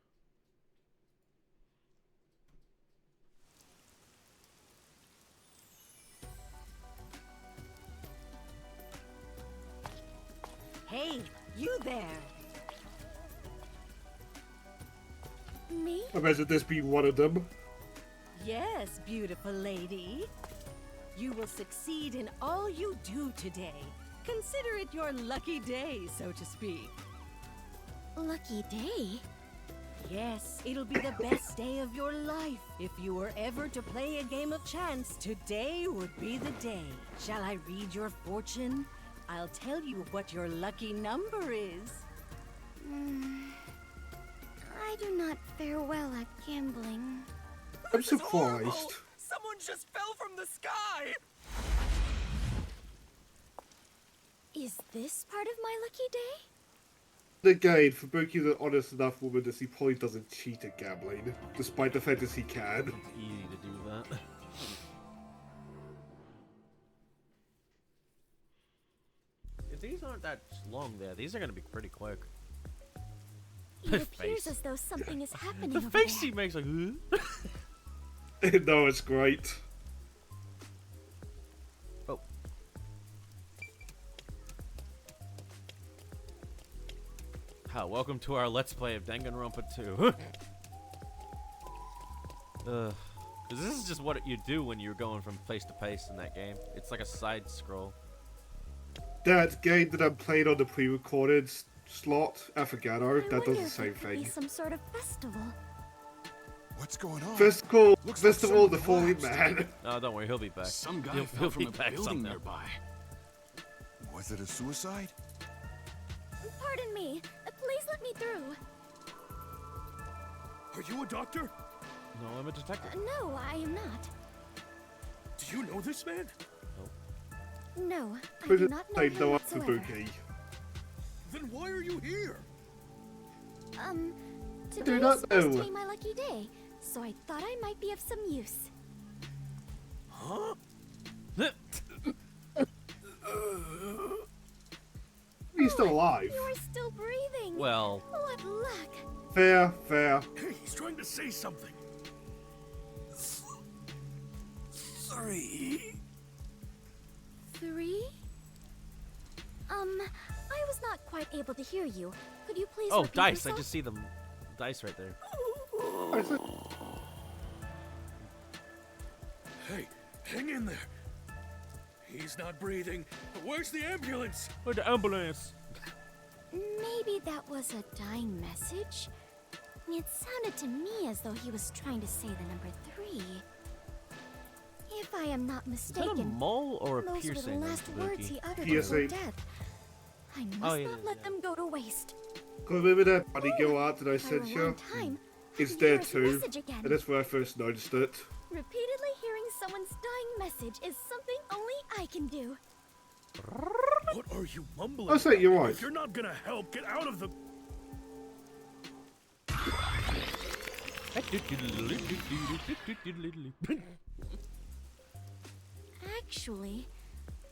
Hey, you there! Me? Imagine this being one of them. Yes, beautiful lady. You will succeed in all you do today. Consider it your lucky day, so to speak. Lucky day? Yes, it'll be the best day of your life. If you were ever to play a game of chance, today would be the day. Shall I read your fortune? I'll tell you what your lucky number is. I do not fare well at gambling. I'm surprised. Someone just fell from the sky! Is this part of my lucky day? Again, Fubuki is an honest enough woman that he probably doesn't cheat at gambling, despite the fact that he can. Easy to do that. If these aren't that long there, these are gonna be pretty quick. It appears as though something is happening The over face there. he makes, like, No, it's great. Oh. Hi, welcome to our Let's Play of Danganronpa 2. Because this is just what you do when you're going from place to place in that game. It's like a side scroll. That game that I'm playing on the pre-recorded slot, Affogato, that does the same Could be thing. some sort of festival. What's going on? Festival Looks like of the someone Falling collapsed. Man. No, don't worry, he'll be back. Some guy he'll fell from be a back building somehow. nearby. Was it a suicide? Pardon me. Please let me through. Are you a doctor? No, I'm a detective. No, I am not. Do you know this man? No, I But do it not know ain't him no whatsoever. Fubuki. Then why are you here? Today not is supposed to know. be my lucky day, so I thought I might be of some use. Huh? He's still alive. You are still breathing. Well. What luck. Fair, fair. Hey, he's trying to say something. 3. 3? I was not quite able to hear you. Could you please Oh, repeat dice. yourself? I just see them. Dice right there. Hey, hang in there. He's not breathing. Where's the ambulance? Where's the ambulance? Maybe that was a dying message? It sounded to me as though he was trying to say the number 3. If I am not Is that a mistaken, mole or a those were the piercing? on last words Fubuki? he uttered Piercing. before death. I must Oh, yeah, not let them go to waste. Remember that bunny girl art that I For a sent you? long time, It's I there hear his too, message again. and that's where I first noticed it. Repeatedly hearing someone's dying message is something only I can do. What are you mumbling? I say you're about? right. If you're not gonna help, get out of the. Actually,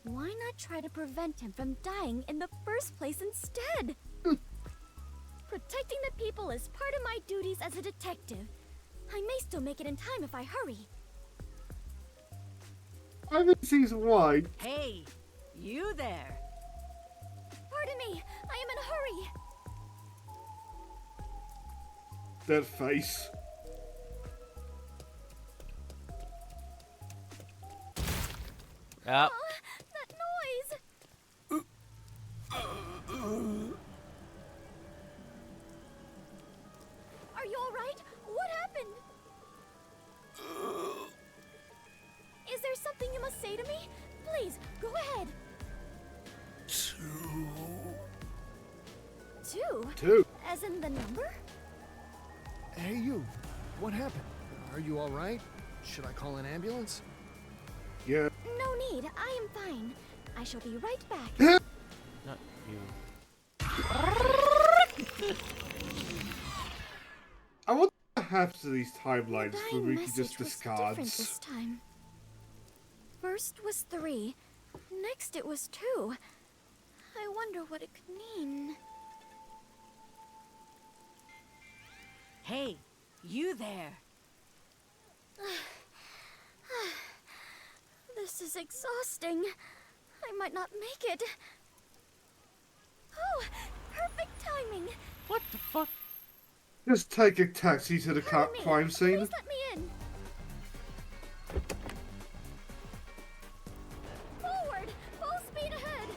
why not try to prevent him from dying in the first place instead? Protecting the people is part of my duties as a detective. I may still make it in time if I hurry. I'm in season 1. Hey, you there! Pardon me, I am in a hurry. That face. Yep. That noise! Are you alright? What happened? Is there something you must say to me? Please, go ahead. 2. 2? 2. As in the number? Hey, you. What happened? Are you all right? Should I call an ambulance? Yeah. No need. I am fine. I shall be right back. Not you. I wonder what happens to these timelines The where dying we message just was different this discards. time. First was 3. Next it was 2. I wonder what it could mean. Hey, you there. This is exhausting. I might not make it. Oh, perfect timing. What the fuck? Just take a taxi to the Pardon me. crime scene. Please let me in. Forward! Full speed ahead!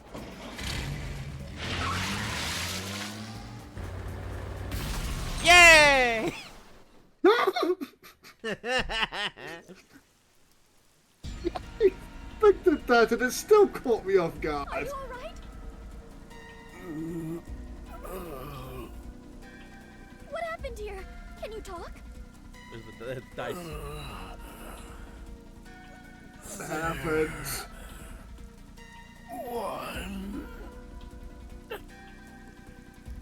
Yay! Looked at that and it still caught me off guard. Are you alright? What happened here? Can you talk? The dice. What happens? 1.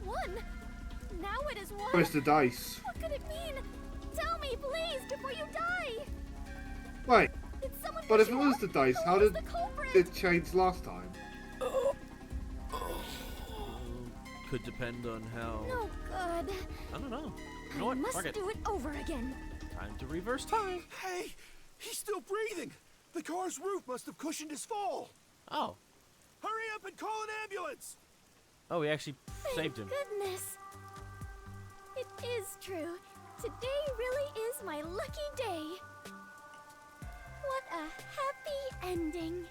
1? Now it is 1? Where's the dice? What could it mean? Tell me, please, before you die! Wait, Did someone but if push it you was off? the dice, how Who was did the culprit? it change last time? Could depend on how. No good. I don't know. You know I what? must Fuck it. do it over again. Time to reverse time. Hey, he's still breathing. The car's roof must have cushioned his fall. Oh. Hurry up and call an ambulance. Oh, we actually saved him. Goodness. It is true. Today really is my lucky day. What a happy ending.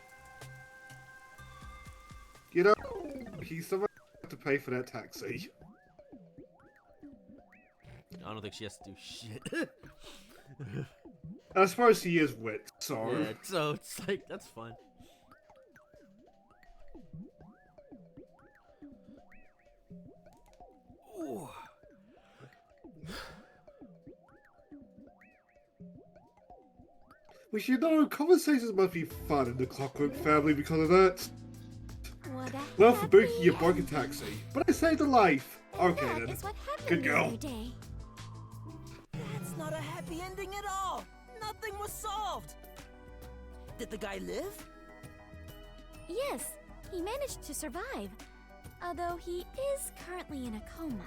You know, he's someone to pay for that taxi. I don't think she has to do shit. I suppose he is wit, so. Yeah, so it's like, that's fun. Ooh. Which, you know, conversations must be fun in the Clockwork family because of that. What a Well, for happy Buki, you broke a taxi, but I saved a life. Okay That then. is what happens Good girl. every day. That's not a happy ending at all. Nothing was solved. Did the guy live? Yes, he managed to survive. Although he is currently in a coma.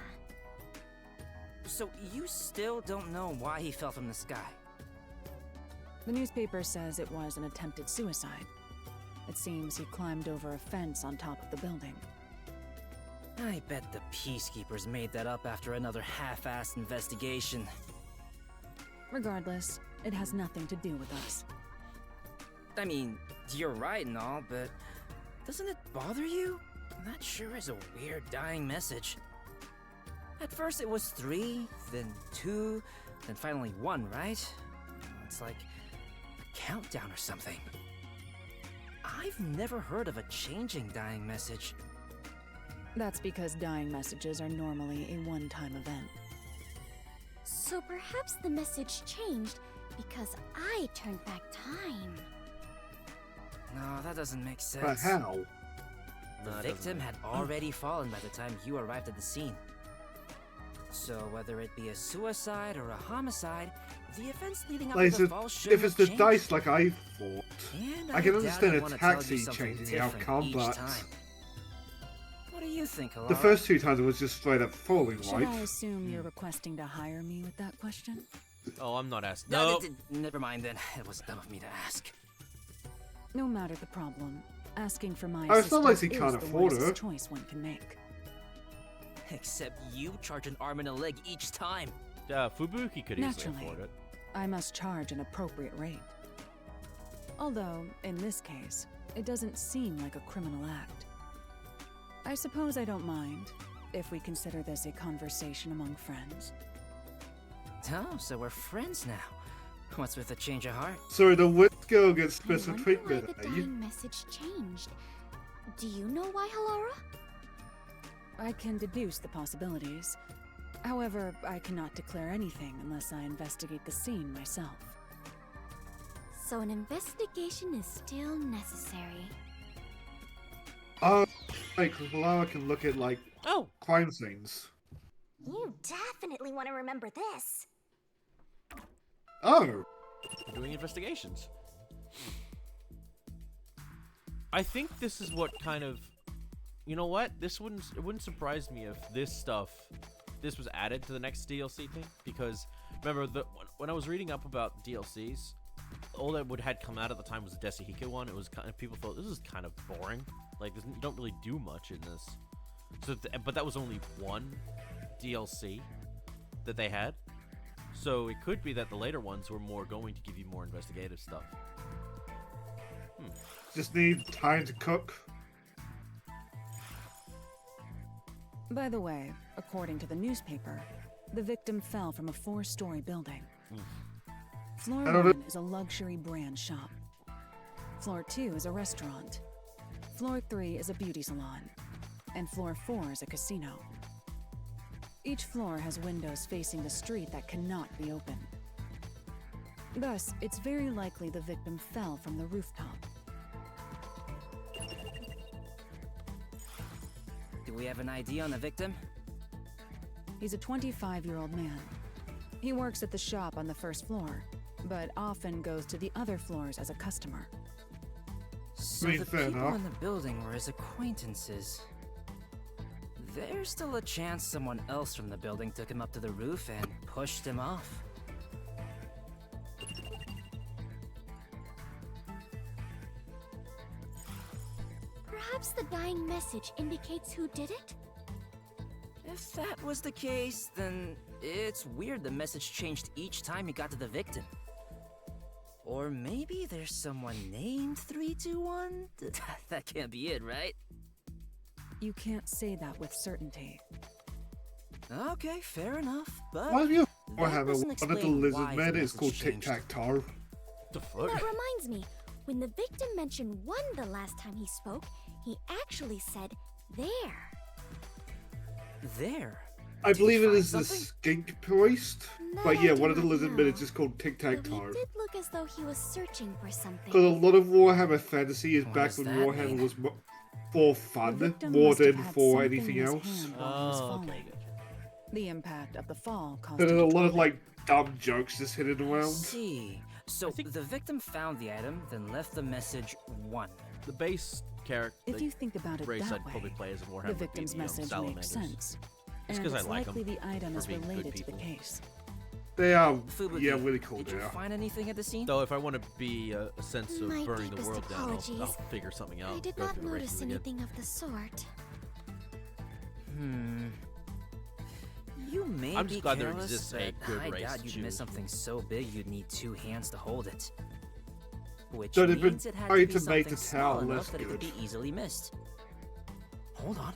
So you still don't know why he fell from the sky? The newspaper says it was an attempted suicide. It seems he climbed over a fence on top of the building. I bet the Peacekeepers made that up after another half-assed investigation. Regardless, it has nothing to do with us. I mean, you're right and all, but doesn't it bother you? That sure is a weird dying message. At first it was 3, then 2, then finally 1, right? It's like a countdown or something. I've never heard of a changing dying message. That's because dying messages are normally a one-time event. So perhaps the message changed because I turned back time. No, that doesn't make sense. But how? The No, it victim doesn't. had already fallen by the time you arrived at the scene. So whether it be a suicide or a homicide, the events leading up Like, to the fall should if it's the have dice like I thought, And I can doubt understand I'd a wanna tell you taxi something changing the different outcome, each but time. What do you think, Alara? the first 2 times it was just straight up falling, Should right? I assume you're requesting to hire me with that question? Oh, I'm not asking. No, No. never mind then. It was dumb of me to ask. No matter the problem, asking for my Oh, it's not like assistance he can't is the afford wisest her. choice one can make. Except you charge an arm and a leg each time. Fubuki could easily Naturally, afford it. I must charge an appropriate rate. Although, in this case, it doesn't seem like a criminal act. I suppose I don't mind, if we consider this a conversation among friends. Oh, so we're friends now. What's with the change of heart? So the wit girl gets I special wonder treatment, why the eh? dying message changed. Do you know why, Halara? I can deduce the possibilities. However, I cannot declare anything unless I investigate the scene myself. So an investigation is still necessary. Oh, like Lara can look at like crime scenes. You definitely want to remember this. Oh, We're doing investigations. I think this is what kind of, you know what? It wouldn't surprise me if this was added to the next DLC thing, because remember when I was reading up about DLCs, all that had come out at the time was the Desahiko one. It was kind of, people thought this is kind of boring. Like you don't really do much in this. So, but that was only one DLC that they had. So it could be that the later ones were more going to give you more investigative stuff. just need time to cook. By the way, according to the newspaper, the victim fell from a 4-story building. Floor 1 is a luxury brand shop. Floor 2 is a restaurant. Floor 3 is a beauty salon. And floor 4 is a casino. Each floor has windows facing the street that cannot be opened. Thus, it's very likely the victim fell from the rooftop. Do we have an ID on the victim? He's a 25-year-old man. He works at the shop on the first floor, but often goes to the other floors as a customer. So the people in the building were his acquaintances. There's still a chance someone else from the building took him up to the roof and pushed him off. Perhaps the dying message indicates who did it? If that was the case, then it's weird the message changed each time he got to the victim. Or maybe there's someone named 321? That can't be it, right? You can't say that with certainty. Okay, fair enough, but Why do you that have doesn't one of the explain lizard why men the is called message Tic changed. Tac Toe? The fuck? That reminds me, when the victim mentioned 1 the last time he spoke, he actually said there. There? I Did you believe it find is the something? skink priest. That But I yeah, do one of the not lizard men know. is just called Tic Tac But he Toe. did look as though he was searching for something. Because a lot of Warhammer Fantasy is What back does when that Warhammer mean? was for fun more than for anything else. Oh, okay, good. The impact of the fall caused There's him a to lot of trip. like dumb jokes just hidden I around. see. So the victim found the item, then left the message 1. The base character. If you think about it race that I'd probably way, play as in Warhammer the would be victim's the, message Salamangers. makes sense. Just And 'cause I it's like likely 'em the item for is being good related to the people. case. They are, Fubuki, yeah, really cool. Did They you are. find anything at the scene? Though if I want to be a sense of My burning the deepest world down, I'll apologies. figure something out. I did go not through the notice races again. anything of the sort. You may I'm just be glad there careless, exists a but good I race doubt to you'd choose. miss something so big you'd need 2 hands to hold it. Which So they've been means it had trying to be to make something the small town enough less that it could good. be easily missed. Hold on.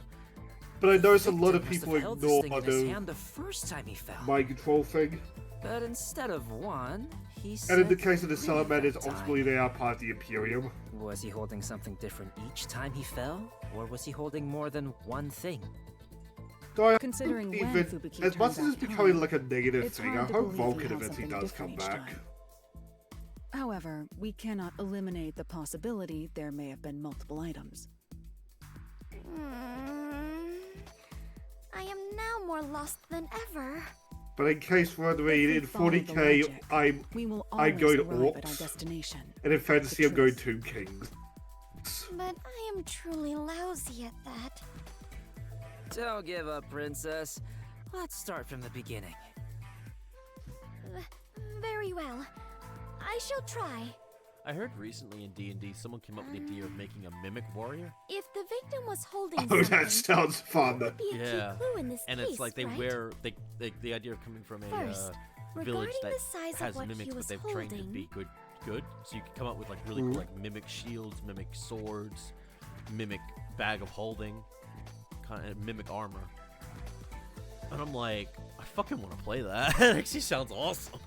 But I noticed a lot of Victim must people have held this ignore thing in his the hand the first time he fell. mind control thing. But instead of 1, he And in the said case of the 3 Salamanders, that time. ultimately they are part of the Imperium. Was he holding something different each time he fell? Or was he holding more than 1 thing? So I Considering when even, Fubuki as much turned as it's back becoming home, like a negative it's thing, I hard to hope believe he Vulcan held eventually something does come different each back. time. However, we cannot eliminate the possibility there may have been multiple items. I am now more lost than ever. But in case we're wondering, in follow the 40k, logic, I'm always going arrive at our Orcs, destination. and in Fantasy, I'm going Tomb Kings. But I am truly lousy at that. Don't give up, princess. Let's start from the beginning. Very well. I shall try. I heard recently in D&D someone came up with the idea of making a mimic warrior. If the victim was holding Oh, something, that sounds fun. would be a Yeah, key clue in this and case, it's like they right? wear the idea of coming from a First, village regarding that the size of has what he mimics, but was they've trained to holding- be good. So you can come up with like really cool like mimic shields, mimic swords, mimic bag of holding, kind of mimic armor. And I'm like, I fucking want to play that. It actually sounds awesome.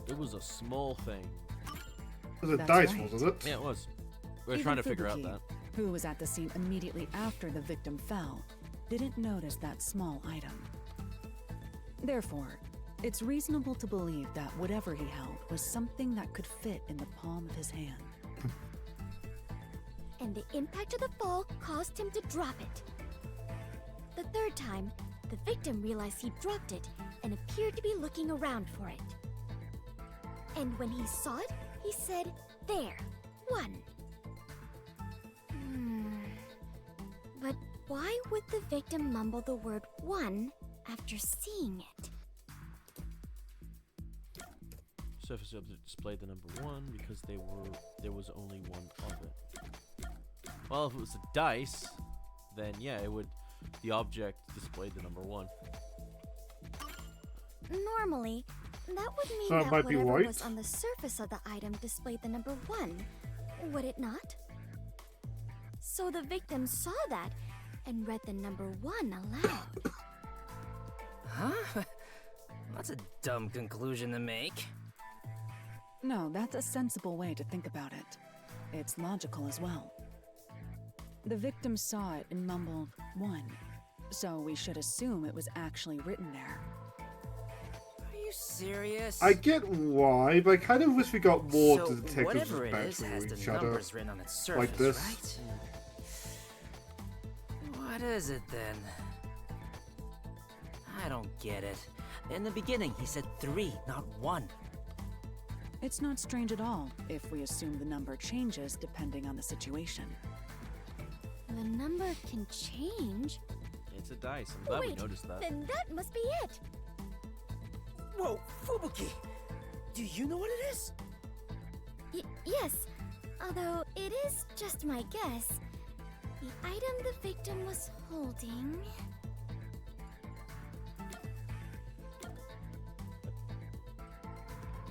It was a small thing. It was a That's dice, right. wasn't it? Yeah, it was. We were Even trying to figure out Fubuki, that. who was at the scene immediately after the victim fell, didn't notice that small item. Therefore, it's reasonable to believe that whatever he held was something that could fit in the palm of his hand. And the impact of the fall caused him to drop it. The third time, the victim realized he dropped it and appeared to be looking around for it. And when he saw it, he said, "There, 1." But why would the victim mumble the word 1 after seeing it? Surface object displayed the number 1 because there was only one of it. Well, if it was a dice, then yeah, the object displayed the number 1. Normally, that would mean So it that might be whatever white? was on the surface of the item displayed the number 1, would it not? So the victim saw that and read the number 1 aloud. Huh? That's a dumb conclusion to make. No, that's a sensible way to think about it. It's logical as well. The victim saw it and mumbled 1, so we should assume it was actually written there. Are you serious? I get why, but I kind of wish we got more So detectives' whatever it is has backstory the each other. numbers written on its surface, Like this. right? What is it then? I don't get it. In the beginning, he said 3, not 1. It's not strange at all if we assume the number changes depending on the situation. The number can change? It's a dice. I'm glad we Wait, noticed that. then that must be it. Whoa, Fubuki! Do you know what it is? Yes, although it is just my guess. The item the victim was holding...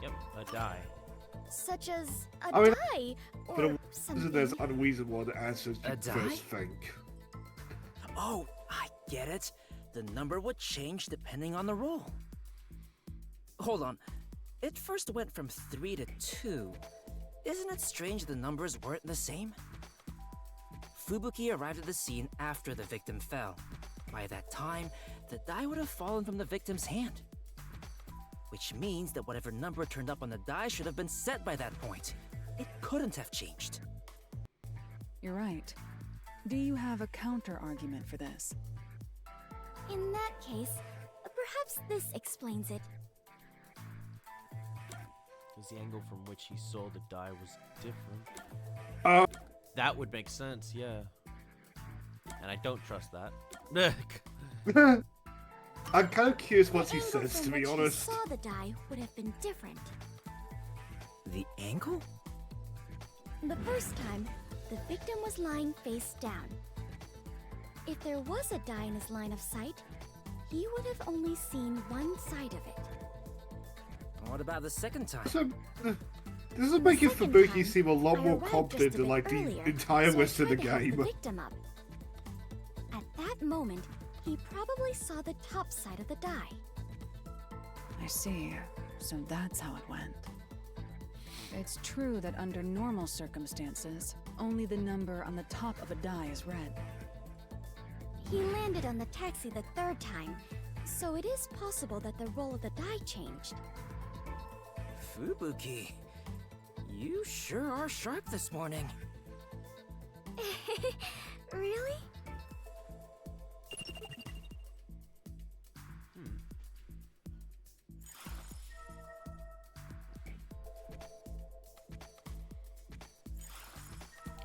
Yep, a die. Such as a I mean, die, But or it something. wasn't as unreasonable an answer as A you die? first think. Oh, I get it. The number would change depending on the roll. Hold on. It first went from 3 to 2. Isn't it strange the numbers weren't the same? Fubuki arrived at the scene after the victim fell. By that time, the die would have fallen from the victim's hand. Which means that whatever number turned up on the die should have been set by that point. It couldn't have changed. You're right. Do you have a counter-argument for this? In that case, perhaps this explains it. Because the angle from which he saw the die was different. Uh, That would make sense, yeah. And I don't trust that. I'm kind of curious what he Angle says, to from be which honest. he saw the die would have been different. The angle? The first time, the victim was lying face down. If there was a die in his line of sight, he would have only seen one side of it. What about the second time? So, this is making Second Fubuki time, seem a lot I more arrived competent just a than bit like earlier, the entire so I rest of the tried to help game. the victim up. At that moment, he probably saw the top side of the die. I see. So that's how it went. It's true that under normal circumstances, only the number on the top of a die is read. He landed on the taxi the third time, so it is possible that the roll of the die changed. Fubuki, you sure are sharp this morning. Really?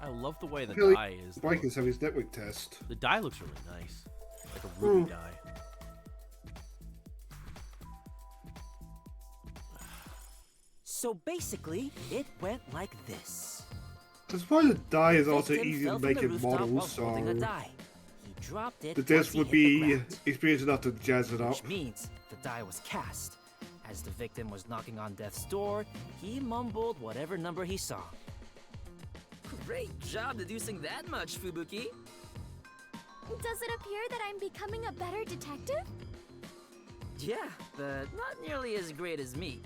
I love the way the Really, die is. Vikings have his network test. The die looks really nice. Like a ruby die. So basically, it went like this. I suppose the die is also Victim easy fell to from make the in rooftop while models, holding a so die. He dropped it the once test he would hit the be ground, experience enough to jazz it up. which means the die was cast. As the victim was knocking on death's door, he mumbled whatever number he saw. Great job deducing that much, Fubuki. Does it appear that I'm becoming a better detective? Yeah, but not nearly as great as me.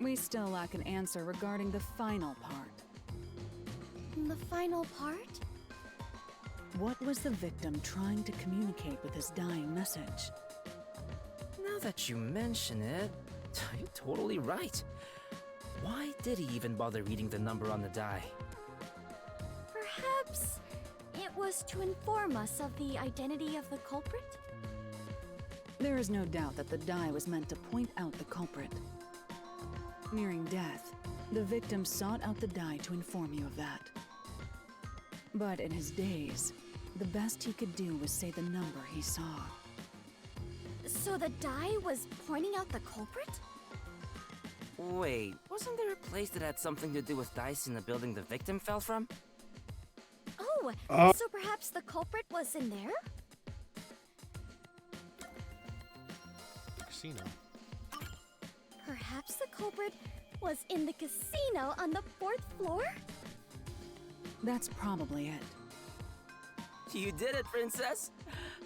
We still lack an answer regarding the final part. The final part? What was the victim trying to communicate with his dying message? Now that you mention it, you're totally right. Why did he even bother reading the number on the die? Perhaps it was to inform us of the identity of the culprit? There is no doubt that the die was meant to point out the culprit. Nearing death, the victim sought out the die to inform you of that. But in his daze, the best he could do was say the number he saw. So the die was pointing out the culprit? Wait, wasn't there a place that had something to do with dice in the building the victim fell from? Oh, so perhaps the culprit was in there? Casino. Perhaps the culprit was in the casino on the 4th floor? That's probably it. You did it, Princess!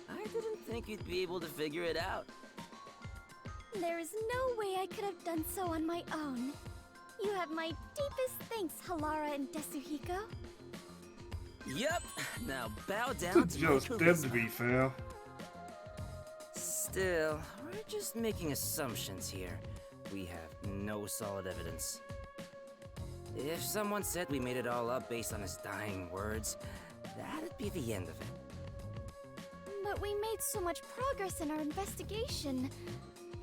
I didn't think you'd be able to figure it out. There is no way I could have done so on my own. You have my deepest thanks, Halara and Desuhiko. Yep, now bow down to Just my them, to be fair. Still, we're just making assumptions here. We have no solid evidence. If someone said we made it all up based on his dying words, that'd be the end of it. But we made so much progress in our investigation.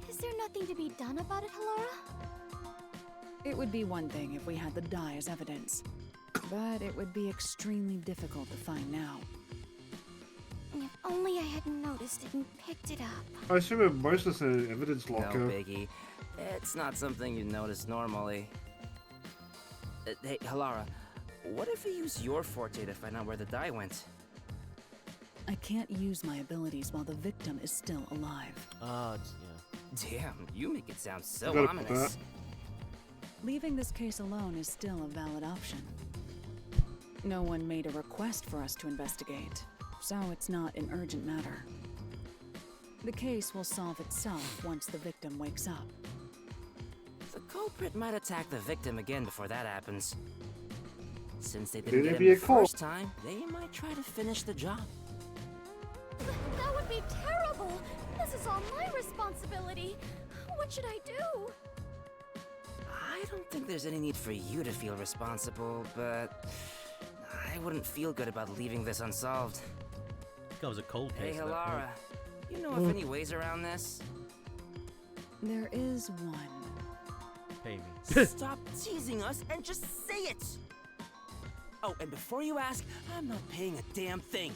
Is there nothing to be done about it, Halara? It would be one thing if we had the die as evidence, but it would be extremely difficult to find now. If only I had noticed it and picked it up. I assume it most is an evidence locker. No biggie. It's not something you notice normally. Hey, Halara, what if we use your forte to find out where the die went? I can't use my abilities while the victim is still alive. Yeah. Damn, you make it sound so Gotta put ominous. that. Leaving this case alone is still a valid option. No one made a request for us to investigate, so it's not an urgent matter. The case will solve itself once the victim wakes up. The culprit might attack the victim again before that happens. Since they Did didn't it get be him a the call? first time, they might try to finish the job. That would be terrible! This is all my responsibility! What should I do? I don't think there's any need for you to feel responsible, but I wouldn't feel good about leaving this unsolved. Becomes a cold Hey, case. at that Halara, point. you know of any ways around this? There is one. Pay me. Stop teasing us and just say it! Oh, and before you ask, I'm not paying a damn thing.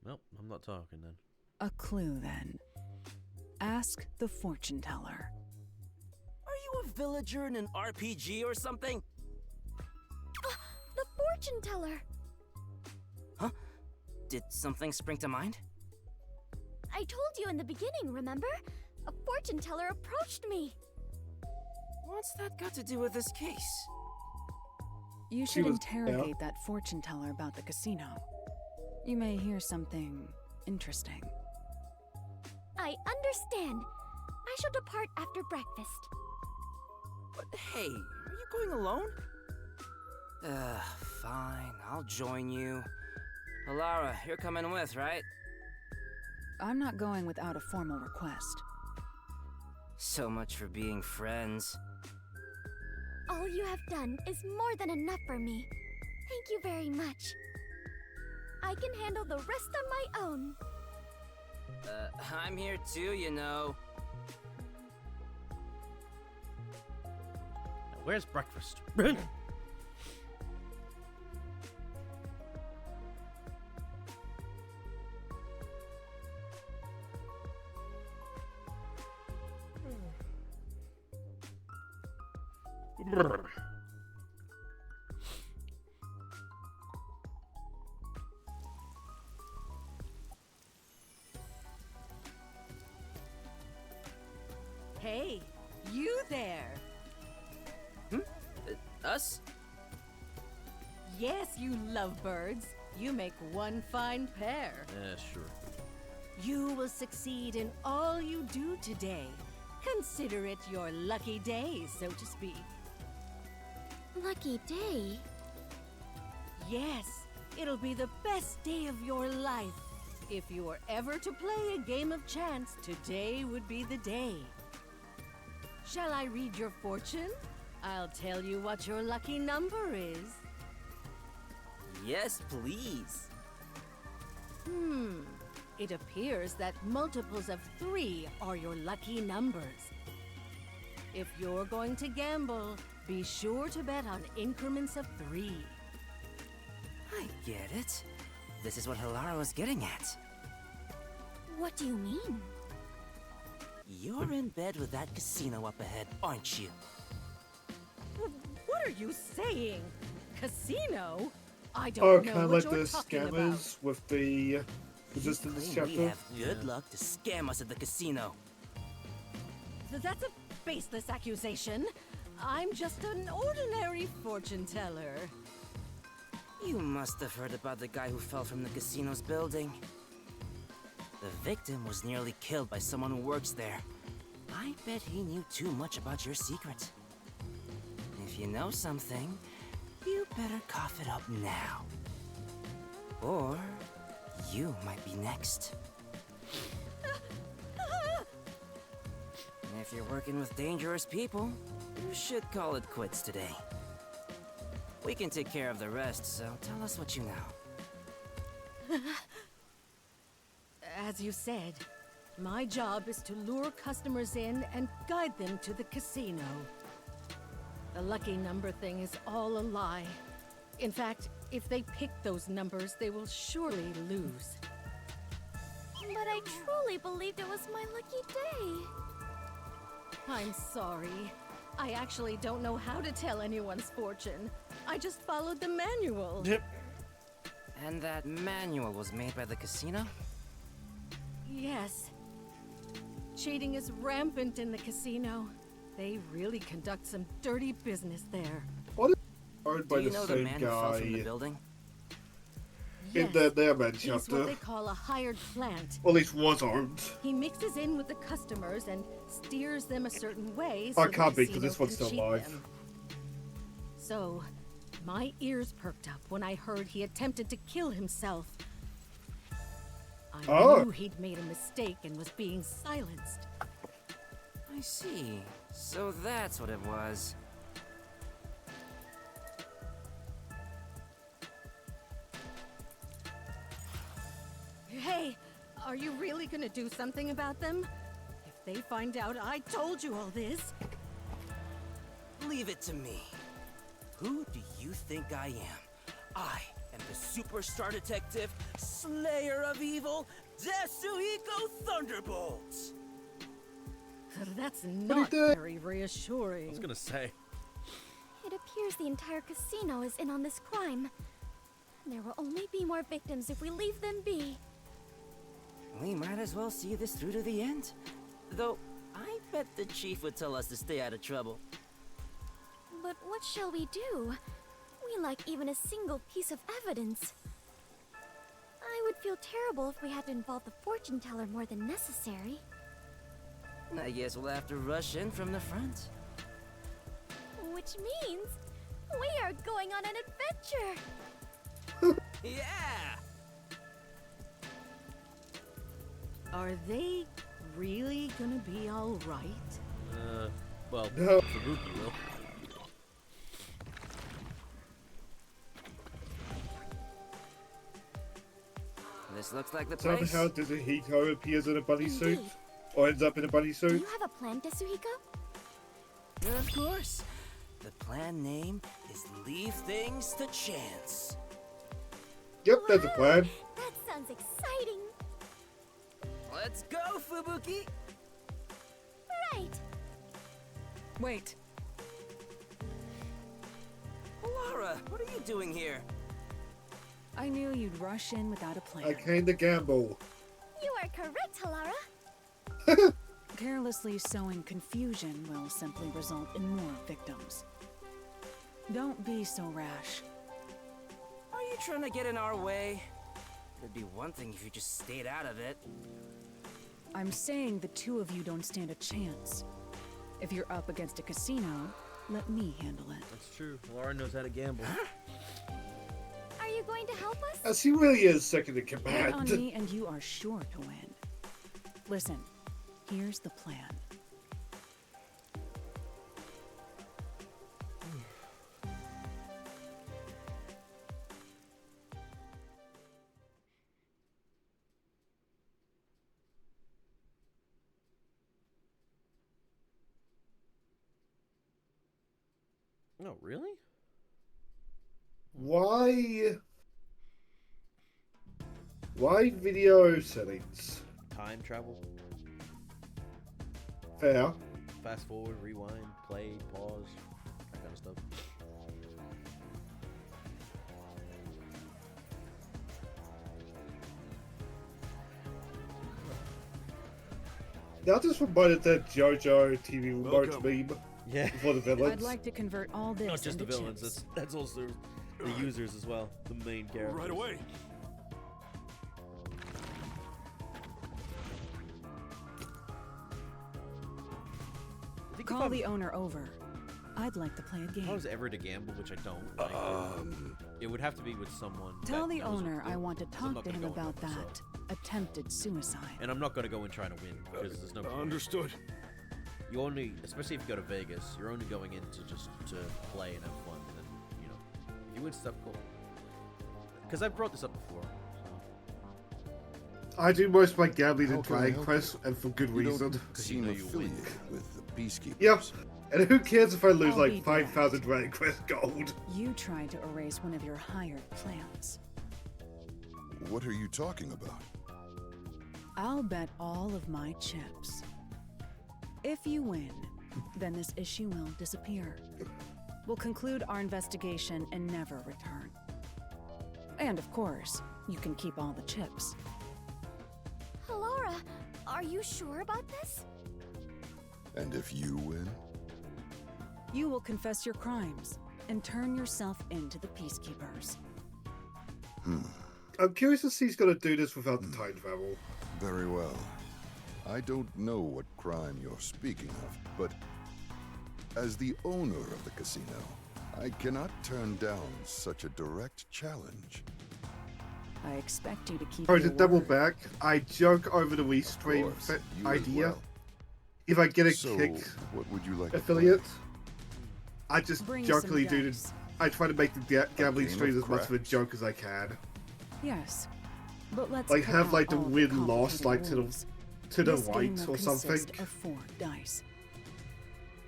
Nope, I'm not talking then. A clue, then. Ask the fortune teller. Are you a villager in an RPG or something? The fortune teller! Huh? Did something spring to mind? I told you in the beginning, remember? A fortune teller approached me. What's that got to do with this case? You should interrogate that fortune teller about the casino. You may hear something interesting. I understand. I shall depart after breakfast. But hey, are you going alone? Fine, I'll join you. Halara, you're coming with, right? I'm not going without a formal request. So much for being friends. All you have done is more than enough for me. Thank you very much. I can handle the rest on my own. I'm here too, you know. Now, where's breakfast? Hey, you there! Us? Yes, you lovebirds. You make one fine pair. Yeah, sure. You will succeed in all you do today. Consider it your lucky day, so to speak. Lucky day? Yes, it'll be the best day of your life. If you were ever to play a game of chance, today would be the day. Shall I read your fortune? I'll tell you what your lucky number is. Yes, please. It appears that multiples of 3 are your lucky numbers. If you're going to gamble, be sure to bet on increments of 3. I get it. This is what Hilara was getting at. What do you mean? You're in bed with that casino up ahead, aren't you? What are you saying? Casino? I Oh, don't kind know of what like you're the talking about. scammers with the resistance Claim we chapter. have good luck to scam us at the casino. That's a baseless accusation. I'm just an ordinary fortune teller. You must have heard about the guy who fell from the casino's building. The victim was nearly killed by someone who works there. I bet he knew too much about your secret. If you know something, you better cough it up now. Or you might be next. If you're working with dangerous people, you should call it quits today. We can take care of the rest, so tell us what you know. As you said, my job is to lure customers in and guide them to the casino. The lucky number thing is all a lie. In fact, if they pick those numbers, they will surely lose. But I truly believed it was my lucky day. I'm sorry. I actually don't know how to tell anyone's fortune. I just followed the manual. Yep. And that manual was made by the casino? Yes. Cheating is rampant in the casino. They really conduct some dirty business there. What is owned by Do you the know the same man who fell from the guy building? in their main He's what chapter? they call a hired plant. Or at least was armed. He mixes in with the customers and steers them a certain way I so the can't be, 'cause casino this one's can still cheat live. them. So, my ears perked up when I heard he attempted to kill himself. I knew he'd made a mistake and was being silenced. I see. So that's what it was. Hey, are you really gonna do something about them? If they find out I told you all this... Leave it to me. Who do you think I am? I am the superstar detective, slayer of evil, Yasuhiko Thunderbolt! That's not very reassuring. I was gonna say. It appears the entire casino is in on this crime. There will only be more victims if we leave them be. We might as well see this through to the end. Though, I bet the chief would tell us to stay out of trouble. But what shall we do? We lack even a single piece of evidence. I would feel terrible if we had to involve the fortune teller more than necessary. I guess we'll have to rush in from the front. Which means we are going on an adventure! Yeah! Are they really gonna be alright? Well, No. Fubuki will. This looks like the place. Somehow Hiko appears in a bunny suit. Or ends up in a bunny Do suit. you have a plan, Tetsuhiko? Of course. The plan name is Leave Things to Chance. Yep, that's a plan. That sounds exciting! Let's go, Fubuki! Right! Wait. Lara, what are you doing here? I knew you'd rush in without a plan. I came to gamble. You are correct, Halara. Carelessly sowing confusion will simply result in more victims. Don't be so rash. Are you trying to get in our way? It'd be one thing if you just stayed out of it. I'm saying the two of you don't stand a chance. If you're up against a casino, let me handle it. That's true. Laura knows how to gamble. Are you going to help us? As he really is second in Bet on command. me and you are sure to win. Listen, here's the plan. No, really? Why video settings? Time travel. Fair. Fast forward, rewind, play, pause, that kind of stuff. Now just reminded that JoJo TV remote Welcome. meme. Yeah. For the villains. I'd like to convert all this Not just the into villains, chips. that's also the users as well, the main characters. Right away. Call the owner over. I'd like to play a game. If I was ever to gamble, which I don't, like, it would have to be with someone. Tell that the knows owner what I want to because I'm talk not to gonna him go in about with them, that attempted suicide. And I'm not going to go in trying to win because there's no point. Understood. You only, especially if you go to Vegas, you're only going in to just to play and have fun. And then, you know, if you win stuff, cool. Because I've brought this up before. I do most of my gambling in How can I Dragon help Quest, and for good You don't reason. seem affiliated with the Peacekeepers. Yep. And who cares if I lose I'll be like 5,000 Dragon Quest gold? You tried to erase one of your hired plans. What are you talking about? I'll bet all of my chips. If you win, then this issue will disappear. We'll conclude our investigation and never return. And of course, you can keep all the chips. Laura, are you sure about this? And if you win? You will confess your crimes and turn yourself into the Peacekeepers. I'm curious to see he's gonna do this without the time travel. Very well. I don't know what crime you're speaking of, but as the owner of the casino, I cannot turn down such a direct challenge. I expect you to keep Sorry, your to double word. back, I joke over the Wii stream course, you as idea. well. If I get a So, kick what would you like to affiliate, I just Bring jokingly some do dice. this. I try to make the gambling game stream of as much of a craps. joke as I can. Yes, but let's Like cut have out like the all win-loss complicated like to rules. the This game right will or something. consist of 4 dice.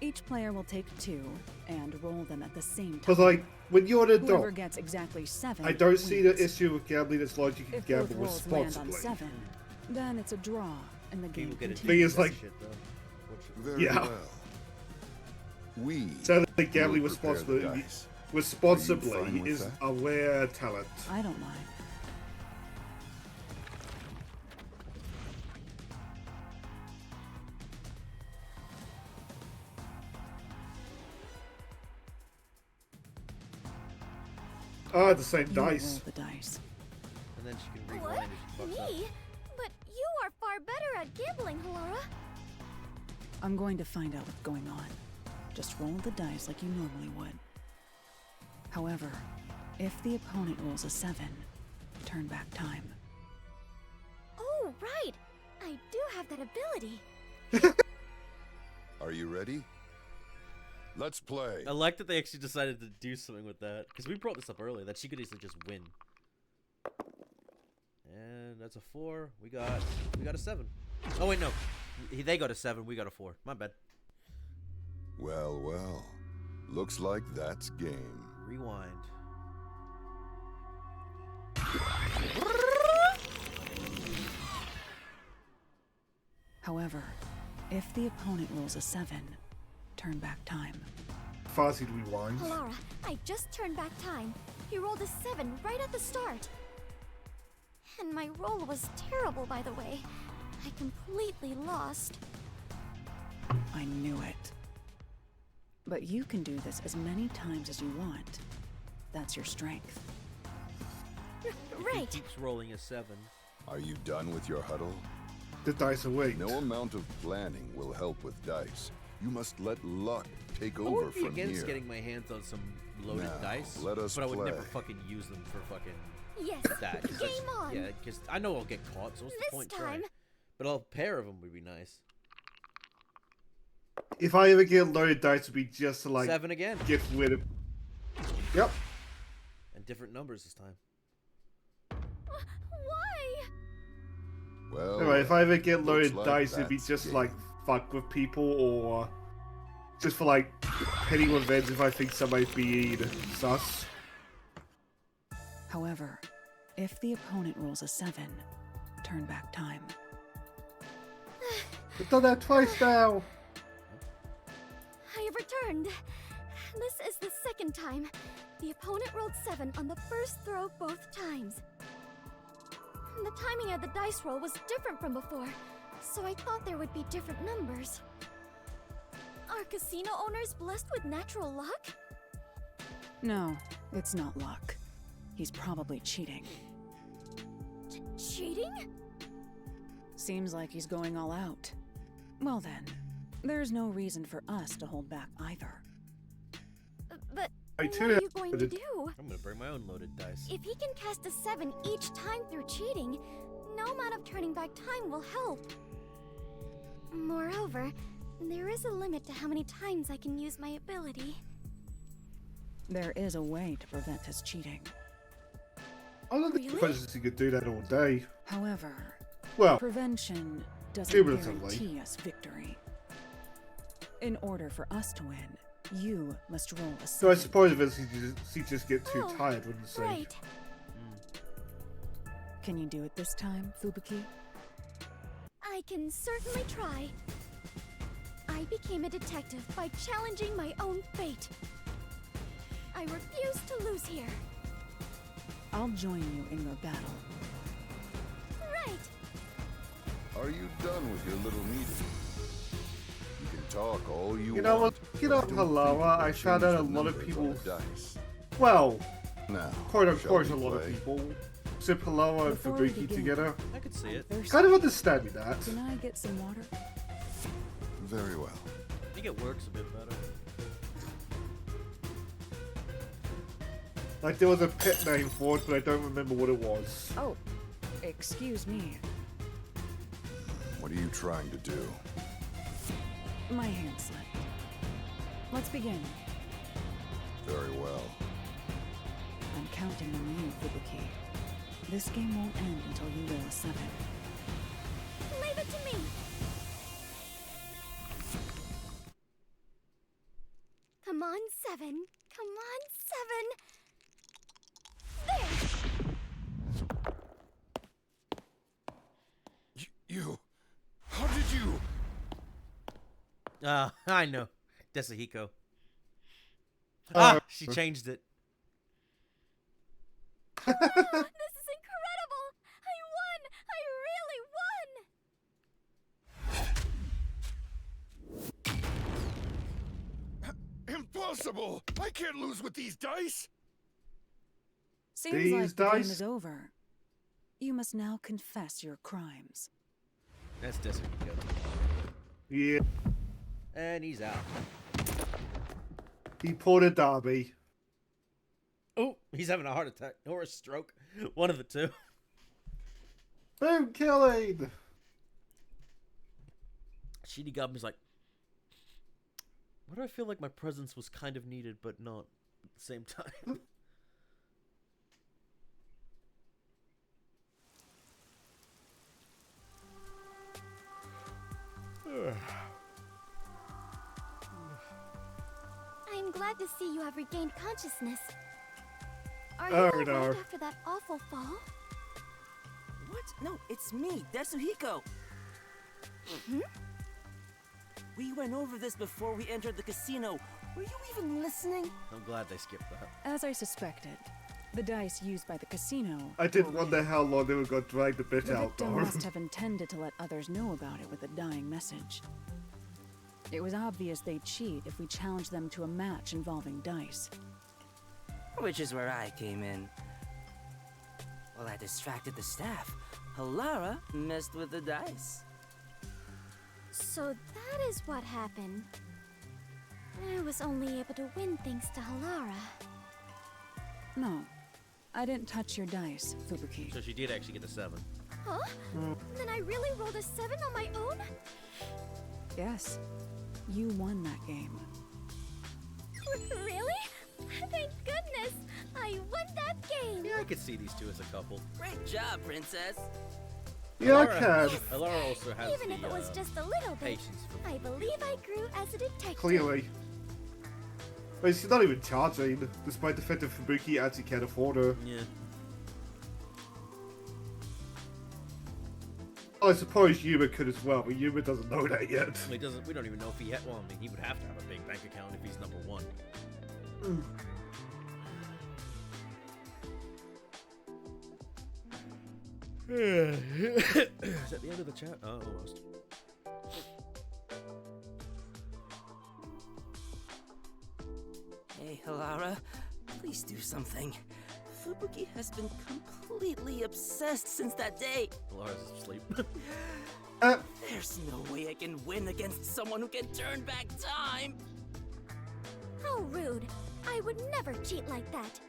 Each player will take 2 and roll them at the same time. Because like when you're an Whoever adult, gets exactly 7 I don't see the wins. issue with gambling as long as you can If both gamble rolls land on responsibly. 7, then it's a draw and the game People get Thing is, continues. like, Very Yeah. well. We sadly, gambling will prepare the responsibly dice. responsibly Are you fine with is that? a rare talent. I don't mind. Ah, the same You dice. roll the dice. And then she can What? rewind if she fucks up. Me? But you are far better at gambling, Laura. I'm going to find out what's going on. Just roll the dice like you normally would. However, if the opponent rolls a 7, turn back time. Oh, right. I do have that ability. Are you ready? Let's play. I like that they actually decided to do something with that. Because we brought this up earlier, that she could easily just win. And that's a 4. We got a 7. Oh wait, no. They got a 7, we got a 4. My bad. Well, well. Looks like that's game. Rewind. However, if the opponent rolls a 7, turn back time. Fuzzy rewind. Laura, I just turned back time. He rolled a 7 right at the start. And my roll was terrible, by the way. I completely lost. I knew it. But you can do this as many times as you want. That's your strength. Right. He keeps rolling a 7. Are you done with your huddle? The dice are weak. No amount of planning will help with dice. You must let luck take I over wouldn't be from against here. getting my hands on some loaded Now, dice, let us but I would never play. fucking use them for fucking Yes, that. 'cause that's- game on. Yeah, because I know I'll get caught, so what's This the point time. trying? But a pair of them would be nice. If I ever get loaded dice, it'd be just to like 7 again. get rid of. Yep. And different numbers this time. Why? Well, Anyway, if I ever get looks loaded like dice, it'd be that's just game. like fuck with people or just for like petty revenge if I think somebody's being sus. However, if the opponent rolls a 7, turn back time. I've done that twice now. I have returned. This is the second time. The opponent rolled 7 on the first throw both times. The timing of the dice roll was different from before, so I thought there would be different numbers. Are casino owners blessed with natural luck? No, it's not luck. He's probably cheating. Cheating? Seems like he's going all out. Well then, there's no reason for us to hold back either. But I what too are have you going to loaded- do? I'm gonna bring my own loaded dice. If he can cast a 7 each time through cheating, no amount of turning back time will help. Moreover, there is a limit to how many times I can use my ability. There is a way to prevent his cheating. I don't think he could do that all day. However, Well, prevention doesn't cumulatively. guarantee us victory. In order for us to win, you must roll a 7. So I suppose eventually he'd just get too Oh, tired, wouldn't he? Right. Can you do it this time, Fubuki? I can certainly try. I became a detective by challenging my own fate. I refuse to lose here. I'll join you in your battle. Right. Are you done with your little meeting? You can talk all you You know want. what? You know, but don't Halawa, think it will I found out a change the lot of numbers people. on the dice. Well, Now, quote shall unquote, we a lot of play? people sip Halawa and Before we Fubuki begin, together. I could see it. Thirsty. Kind of understanding that. Can I get some water? Very well. I think it works a bit better. Like there was a pet name for it, but I don't remember what it was. Oh, excuse me. What are you trying to do? My hand slipped. Let's begin. Very well. I'm counting on you, Fubuki. This game won't end until you roll a 7. Leave it to me. Come on, 7. Come on, 7. There. You. How did you? I know. Desahiko. She changed it. This is incredible! I won! I really won! Impossible! I can't lose with these dice! Seems These like the game dice? is over. You must now confess your crimes. That's Desahiko. Yeah, And he's out. he pulled a derby. Oh, he's having a heart attack or a stroke. One of the two. Boom, killing! Shinigami's like, why do I feel like my presence was kind of needed, but not at the same time? I'm glad to see you have regained consciousness. Are you Oh, alright no. after that awful fall? What? No, it's me, Desuhiko. Hmm? We went over this before we entered the casino. Were you even listening? I'm glad they skipped that. As I suspected, the dice used by the casino. I did were wonder how long they were going to drag the bit The out, victim though. must have intended to let others know about it with a dying message. It was obvious they'd cheat if we challenged them to a match involving dice. Which is where I came in. Well, I distracted the staff. Halara messed with the dice. So that is what happened. I was only able to win thanks to Halara. No, I didn't touch your dice, Fubuki. So she did actually get the 7. Huh? Then I really rolled a 7 on my own? Yes, you won that game. Really? Thank goodness! I won that game! Yeah, I could see these two as a couple. Great job, princess. Yeah, I Alara- can. Alara also has Even if the, it was just a little bit, patience for I believe I grew as a detective. Clearly. But she's not even charging, despite the fact that Fubuki actually can't afford her. Yeah. I suppose Yuma could as well, but Yuma doesn't know that yet. He doesn't. We don't even know if he had. Well, I mean, he would have to have a big bank account if he's number 1. Is that the end of the chat? Oh, almost. Hey, Halara, please do something. Fubuki has been completely obsessed since that day. Alara's asleep. There's no way I can win against someone who can turn back time. How rude! I would never cheat like that.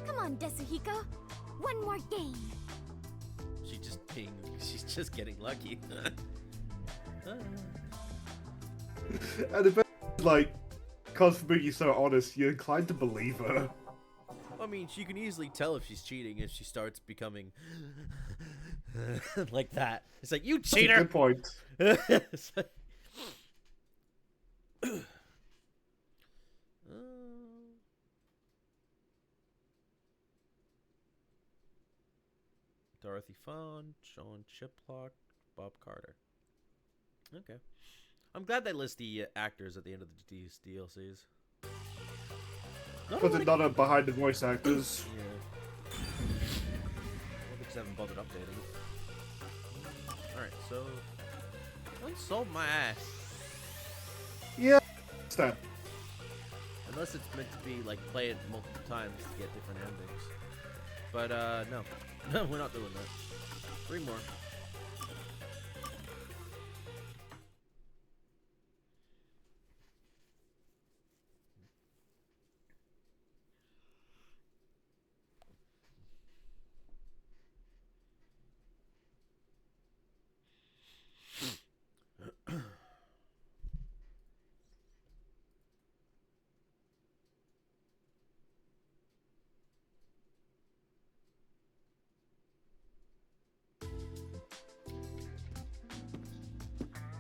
Come on, Desuhiko. One more game. She's just getting lucky. And the best is, like, because Fubuki's so honest, you're inclined to believe her. I mean, you can easily tell if she's cheating if she starts becoming like that. It's like, you cheater! Good point. It's like- Dorothy Fawn, Sean Chiplock, Bob Carter. Okay. I'm glad they list the actors at the end of these DLCs. But they're not behind the voice actors. Yeah. Well, because I haven't bothered updating it. Alright, so... Unsolved my ass. Yeah. Stand. Unless it's meant to be, like, play it multiple times to get different endings. But, no. No, we're not doing that. 3 more.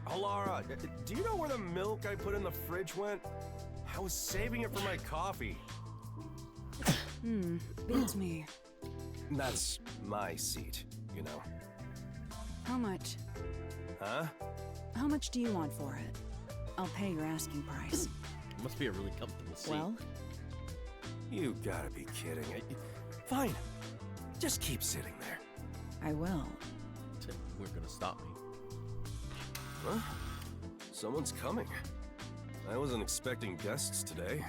Halara, do you know where the milk I put in the fridge went? I was saving it for my coffee. Beats me. That's my seat, you know. How much? Huh? How much do you want for it? I'll pay your asking price. It must be a really comfortable seat. Well? You gotta be kidding. Fine. Just keep sitting there. I will. We're gonna stop me. Huh? Someone's coming. I wasn't expecting guests today.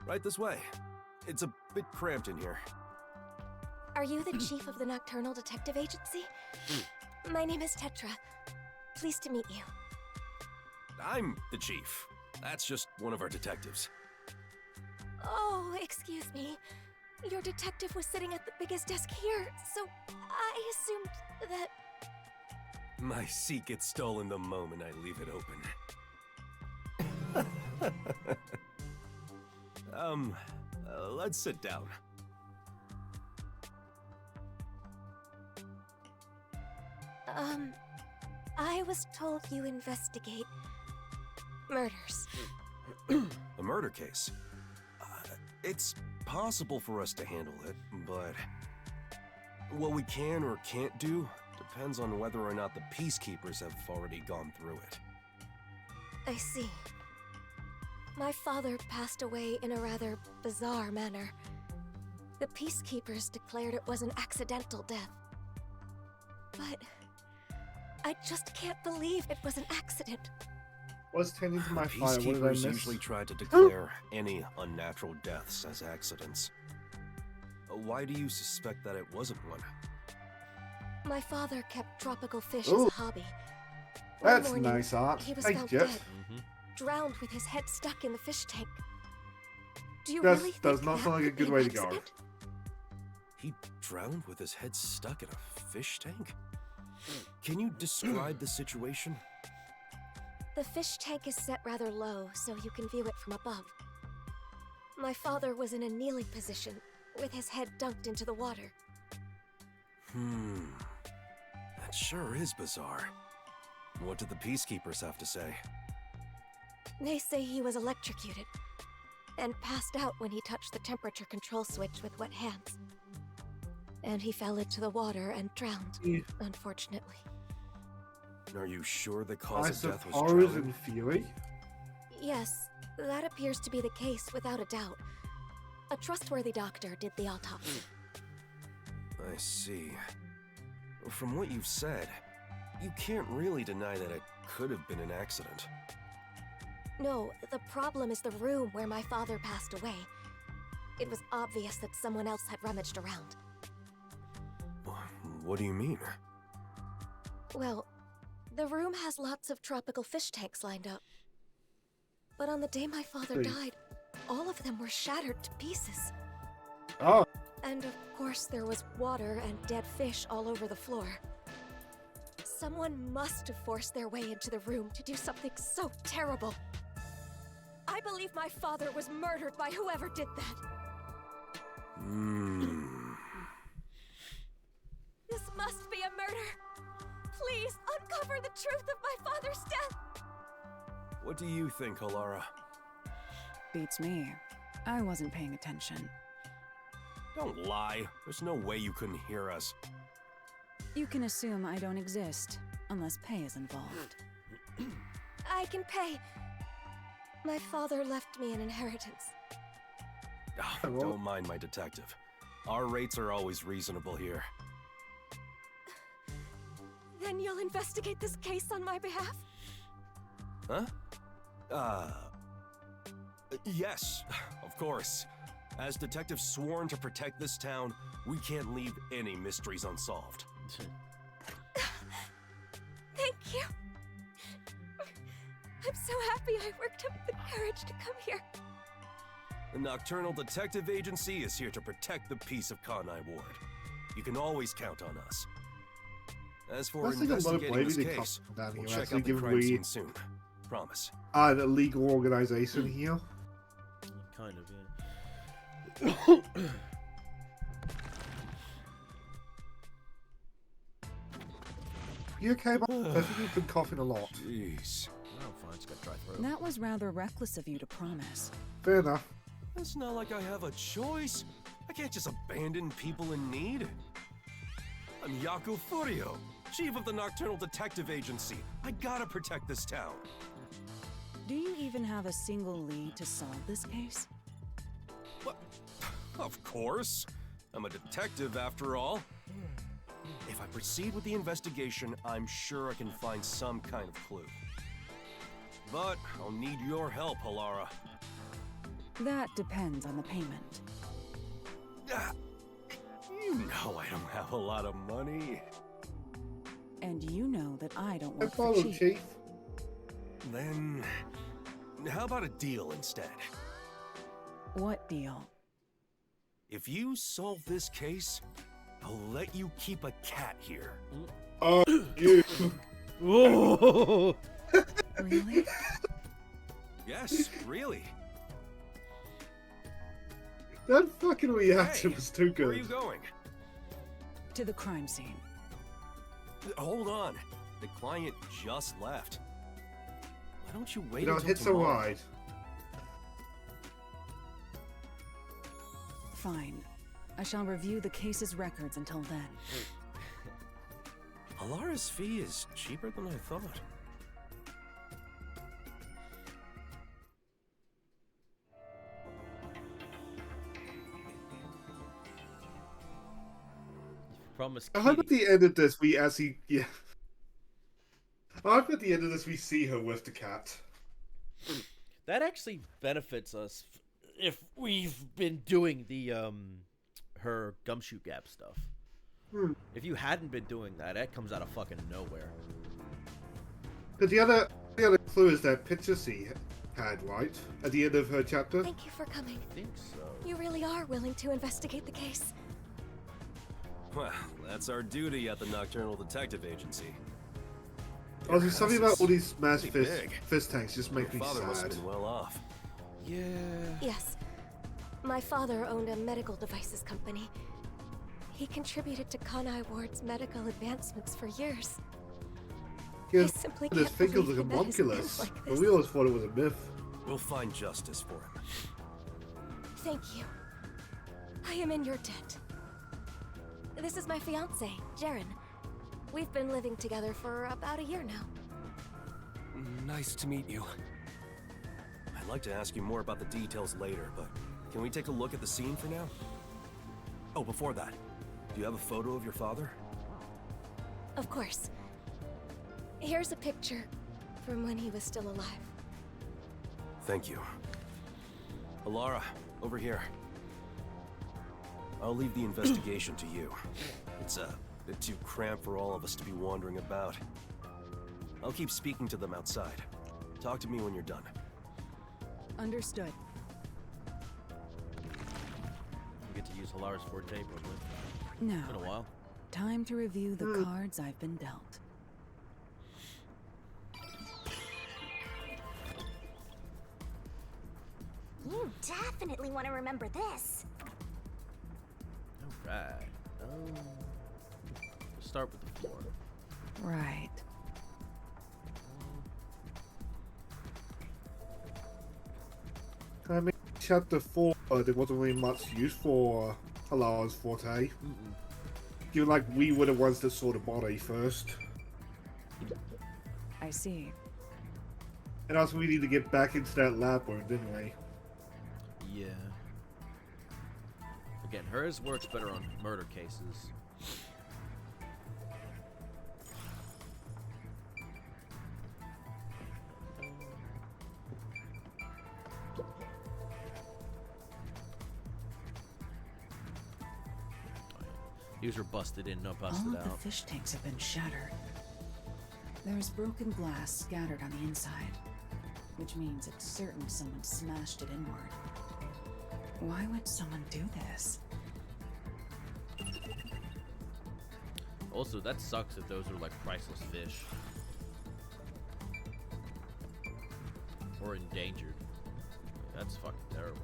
Right this way. It's a bit cramped in here. Are you the chief of the Nocturnal Detective Agency? My name is Tetra. Pleased to meet you. I'm the chief. That's just one of our detectives. Oh, excuse me. Your detective was sitting at the biggest desk here, so I assumed that... My seat gets stolen the moment I leave it open. Let's sit down. I was told you investigate murders. A murder case. It's possible for us to handle it, but what we can or can't do depends on whether or not the Peacekeepers have already gone through it. I see. My father passed away in a rather bizarre manner. The Peacekeepers declared it was an accidental death. But I just can't believe it was an accident. What's tending to my fire? What did I Peacekeepers miss? usually try to declare any unnatural deaths as accidents. Why do you suspect that it wasn't one? My father kept tropical fish Ooh. as a hobby. One That's morning, nice art. He was Thank found you. dead, drowned with his head stuck in the fish tank. Do you That really does think not that sound like a could be good an way to go. accident? He drowned with his head stuck in a fish tank? Can you describe the situation? The fish tank is set rather low, so you can view it from above. My father was in a kneeling position, with his head dunked into the water. That sure is bizarre. What did the Peacekeepers have to say? They say he was electrocuted, and passed out when he touched the temperature control switch with wet hands. And he fell into the water and drowned, unfortunately. Are you sure the I cause of death was suppose drowning? in theory. Yes, that appears to be the case without a doubt. A trustworthy doctor did the autopsy. I see. From what you've said, you can't really deny that it could have been an accident. No, the problem is the room where my father passed away. It was obvious that someone else had rummaged around. What do you mean? Well, the room has lots of tropical fish tanks lined up. But on the day my father Hey. died, all of them were shattered to pieces. Oh. And of course, there was water and dead fish all over the floor. Someone must have forced their way into the room to do something so terrible. I believe my father was murdered by whoever did that. This must be a murder. Please uncover the truth of my father's death. What do you think, Alara? Beats me. I wasn't paying attention. Don't lie. There's no way you couldn't hear us. You can assume I don't exist, unless pay is involved. I can pay. My father left me an inheritance. Don't mind my detective. Our rates are always reasonable here. Then you'll investigate this case on my behalf? Huh? Yes, of course. As detectives sworn to protect this town, we can't leave any mysteries unsolved. Thank you. I'm so happy I worked up the courage to come here. The Nocturnal Detective Agency is here to protect the peace of Kanai Ward. You can always count on us. As for I think a lot of investigating this blaming the case, cops down we'll here, check actually, out the given crime we scene soon. Promise. are an illegal organization here. Kind of, yeah. You okay, Bob? I think you've been coughing a lot. Jeez. I'm fine, just got dry throat. That was rather reckless of you to promise. Fair enough. It's not like I have a choice. I can't just abandon people in need. I'm Yaku Furio, chief of the Nocturnal Detective Agency. I gotta protect this town. Do you even have a single lead to solve this case? What? Of course. I'm a detective after all. If I proceed with the investigation, I'm sure I can find some kind of clue. But I'll need your help, Alara. That depends on the payment. You know I don't have a lot of money. And you know that I don't I work follow, for cheap. Chief. Then, how about a deal instead? What deal? If you solve this case, I'll let you keep a cat here. Oh, you. Whoa! Really? Yes, really. That fucking reaction Hey, was too Where are you good. going? To the crime scene. Hold on. The client just left. Why don't you wait You know, until hits a tomorrow? ride. Fine. I shall review the case's records until then. Alara's fee is cheaper than I thought. Promise. I hope at the end of this we actually, yeah. I hope at the end of this we see her with the cat. That actually benefits us if we've been doing the her Gumshoe Gap stuff. If you hadn't been doing that, that comes out of fucking nowhere. But the other clue is that picture she had, right? At the end of her chapter? Thank you for coming. I think so. You really are willing to investigate the case. Well, that's our duty at the Nocturnal Detective Agency. Oh, there's something about all these mass pretty big. fish tanks just make me Your father must have sad. been well off. Yeah. Yes. My father owned a medical devices company. He contributed to Kanai Ward's medical advancements for years. Yeah, I simply this can't thing believe looks he met his homunculus, end like but this. we always thought it was a myth. We'll find justice for him. Thank you. I am in your debt. This is my fiance, Jaren. We've been living together for about a year now. Nice to meet you. I'd like to ask you more about the details later, but can we take a look at the scene for now? Oh, before that, do you have a photo of your father? Of course. Here's a picture from when he was still alive. Thank you. Alara, over here. I'll leave the investigation to you. It's a bit too cramped for all of us to be wandering about. I'll keep speaking to them outside. Talk to me when you're done. Understood. We get to use Hilara's forte, probably. No. It's been a while. Time to review the cards I've been dealt. You definitely want to remember this. Alright. We'll start with the floor. Right. I mean, chapter 4, there wasn't really much use for Halara's forte. Given like we were the ones that saw the body first. I see. And also we need to get back into that lab room, didn't we? Yeah. Again, hers works better on murder cases. These are busted in, not busted All of out. the fish tanks have been shattered. There's broken glass scattered on the inside, which means it's certain someone smashed it inward. Why would someone do this? Also, that sucks if those are like priceless fish. Or endangered. That's fucking terrible.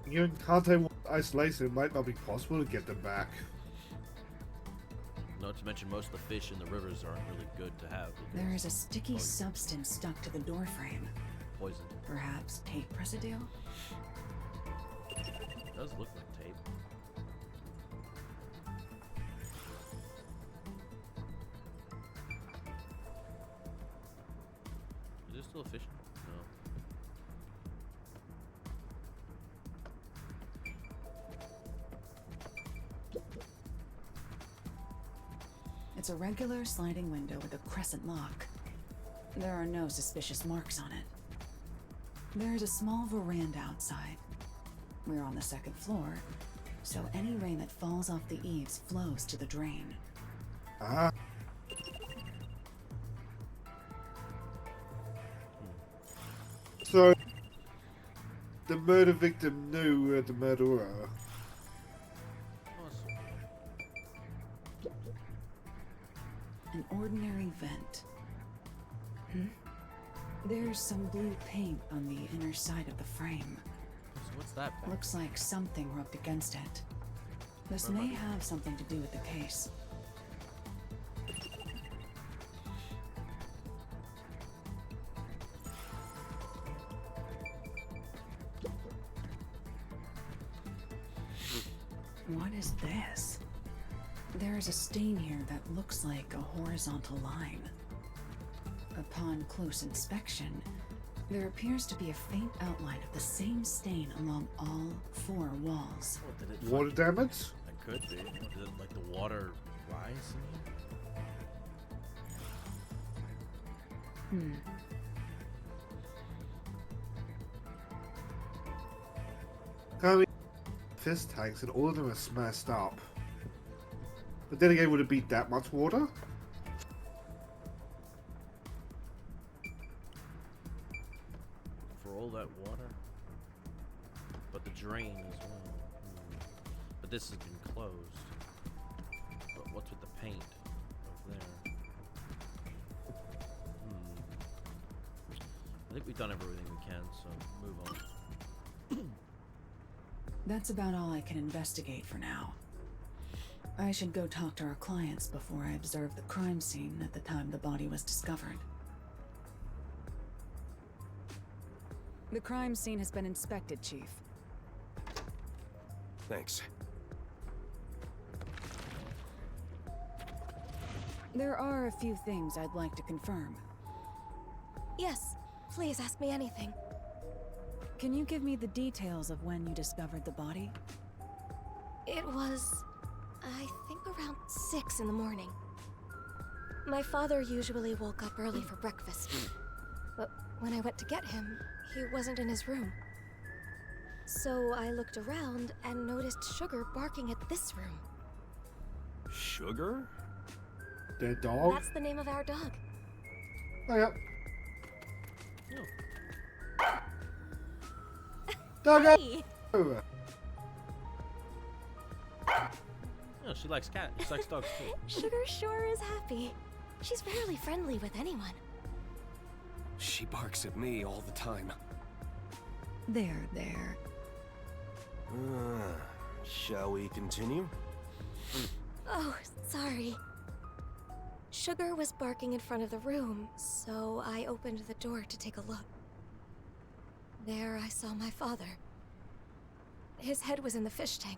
You can't take isolation, it might not be possible to get them back. Not to mention most of the fish in the rivers aren't really good to have. because There is a sticky substance stuck to the door frame. Poison. Perhaps tape residue? It does look like tape. Is there still a fish? No. It's a regular sliding window with a crescent lock. There are no suspicious marks on it. There is a small veranda outside. We're on the second floor, so any rain that falls off the eaves flows to the drain. Ah. So, the murder victim knew the murderer. An ordinary vent. There's some blue paint on the inner side of the frame. So what's that? Looks like something rubbed against it. This may have something to do with the case. What is this? There is a stain here that looks like a horizontal line. Upon close inspection, there appears to be a faint outline of the same stain along all four walls. Water damage? That could be. Did like the water rise? I mean, fist tanks and all of them are smashed up. But then again, would it be that much water? For all that water? But the drain as well. But this has been closed. But what's with the paint over there? I think we've done everything we can, so move on. That's about all I can investigate for now. I should go talk to our clients before I observe the crime scene at the time the body was discovered. The crime scene has been inspected, Chief. Thanks. There are a few things I'd like to confirm. Yes, please ask me anything. Can you give me the details of when you discovered the body? It was, I think, around 6 in the morning. My father usually woke up early for breakfast, but when I went to get him, he wasn't in his room. So I looked around and noticed Sugar barking at this room. Sugar? Their dog? That's the name of our dog. Oh, yeah. Doggo! Oh, she likes cats. She likes dogs too. Sugar sure is happy. She's rarely friendly with anyone. She barks at me all the time. There. Shall we continue? Oh, sorry. Sugar was barking in front of the room, so I opened the door to take a look. There I saw my father. His head was in the fish tank.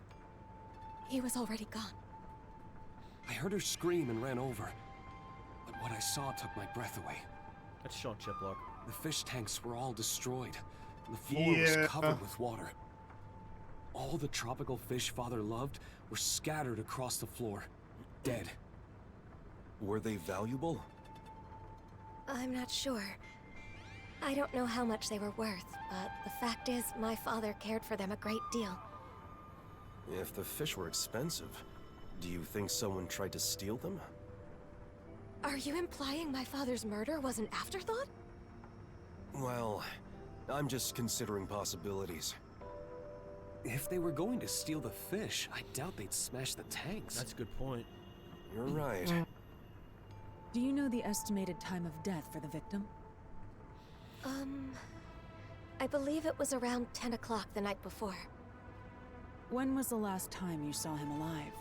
He was already gone. I heard her scream and ran over, but what I saw took my breath away. That's Sean Chiplock. The fish tanks were all destroyed. The floor was covered with water. All the tropical fish Father loved were scattered across the floor, dead. Were they valuable? I'm not sure. I don't know how much they were worth, but the fact is, my father cared for them a great deal. If the fish were expensive, do you think someone tried to steal them? Are you implying my father's murder was an afterthought? Well, I'm just considering possibilities. If they were going to steal the fish, I doubt they'd smash the tanks. That's a good point. You're right. Do you know the estimated time of death for the victim? I believe it was around 10 o'clock the night before. When was the last time you saw him alive?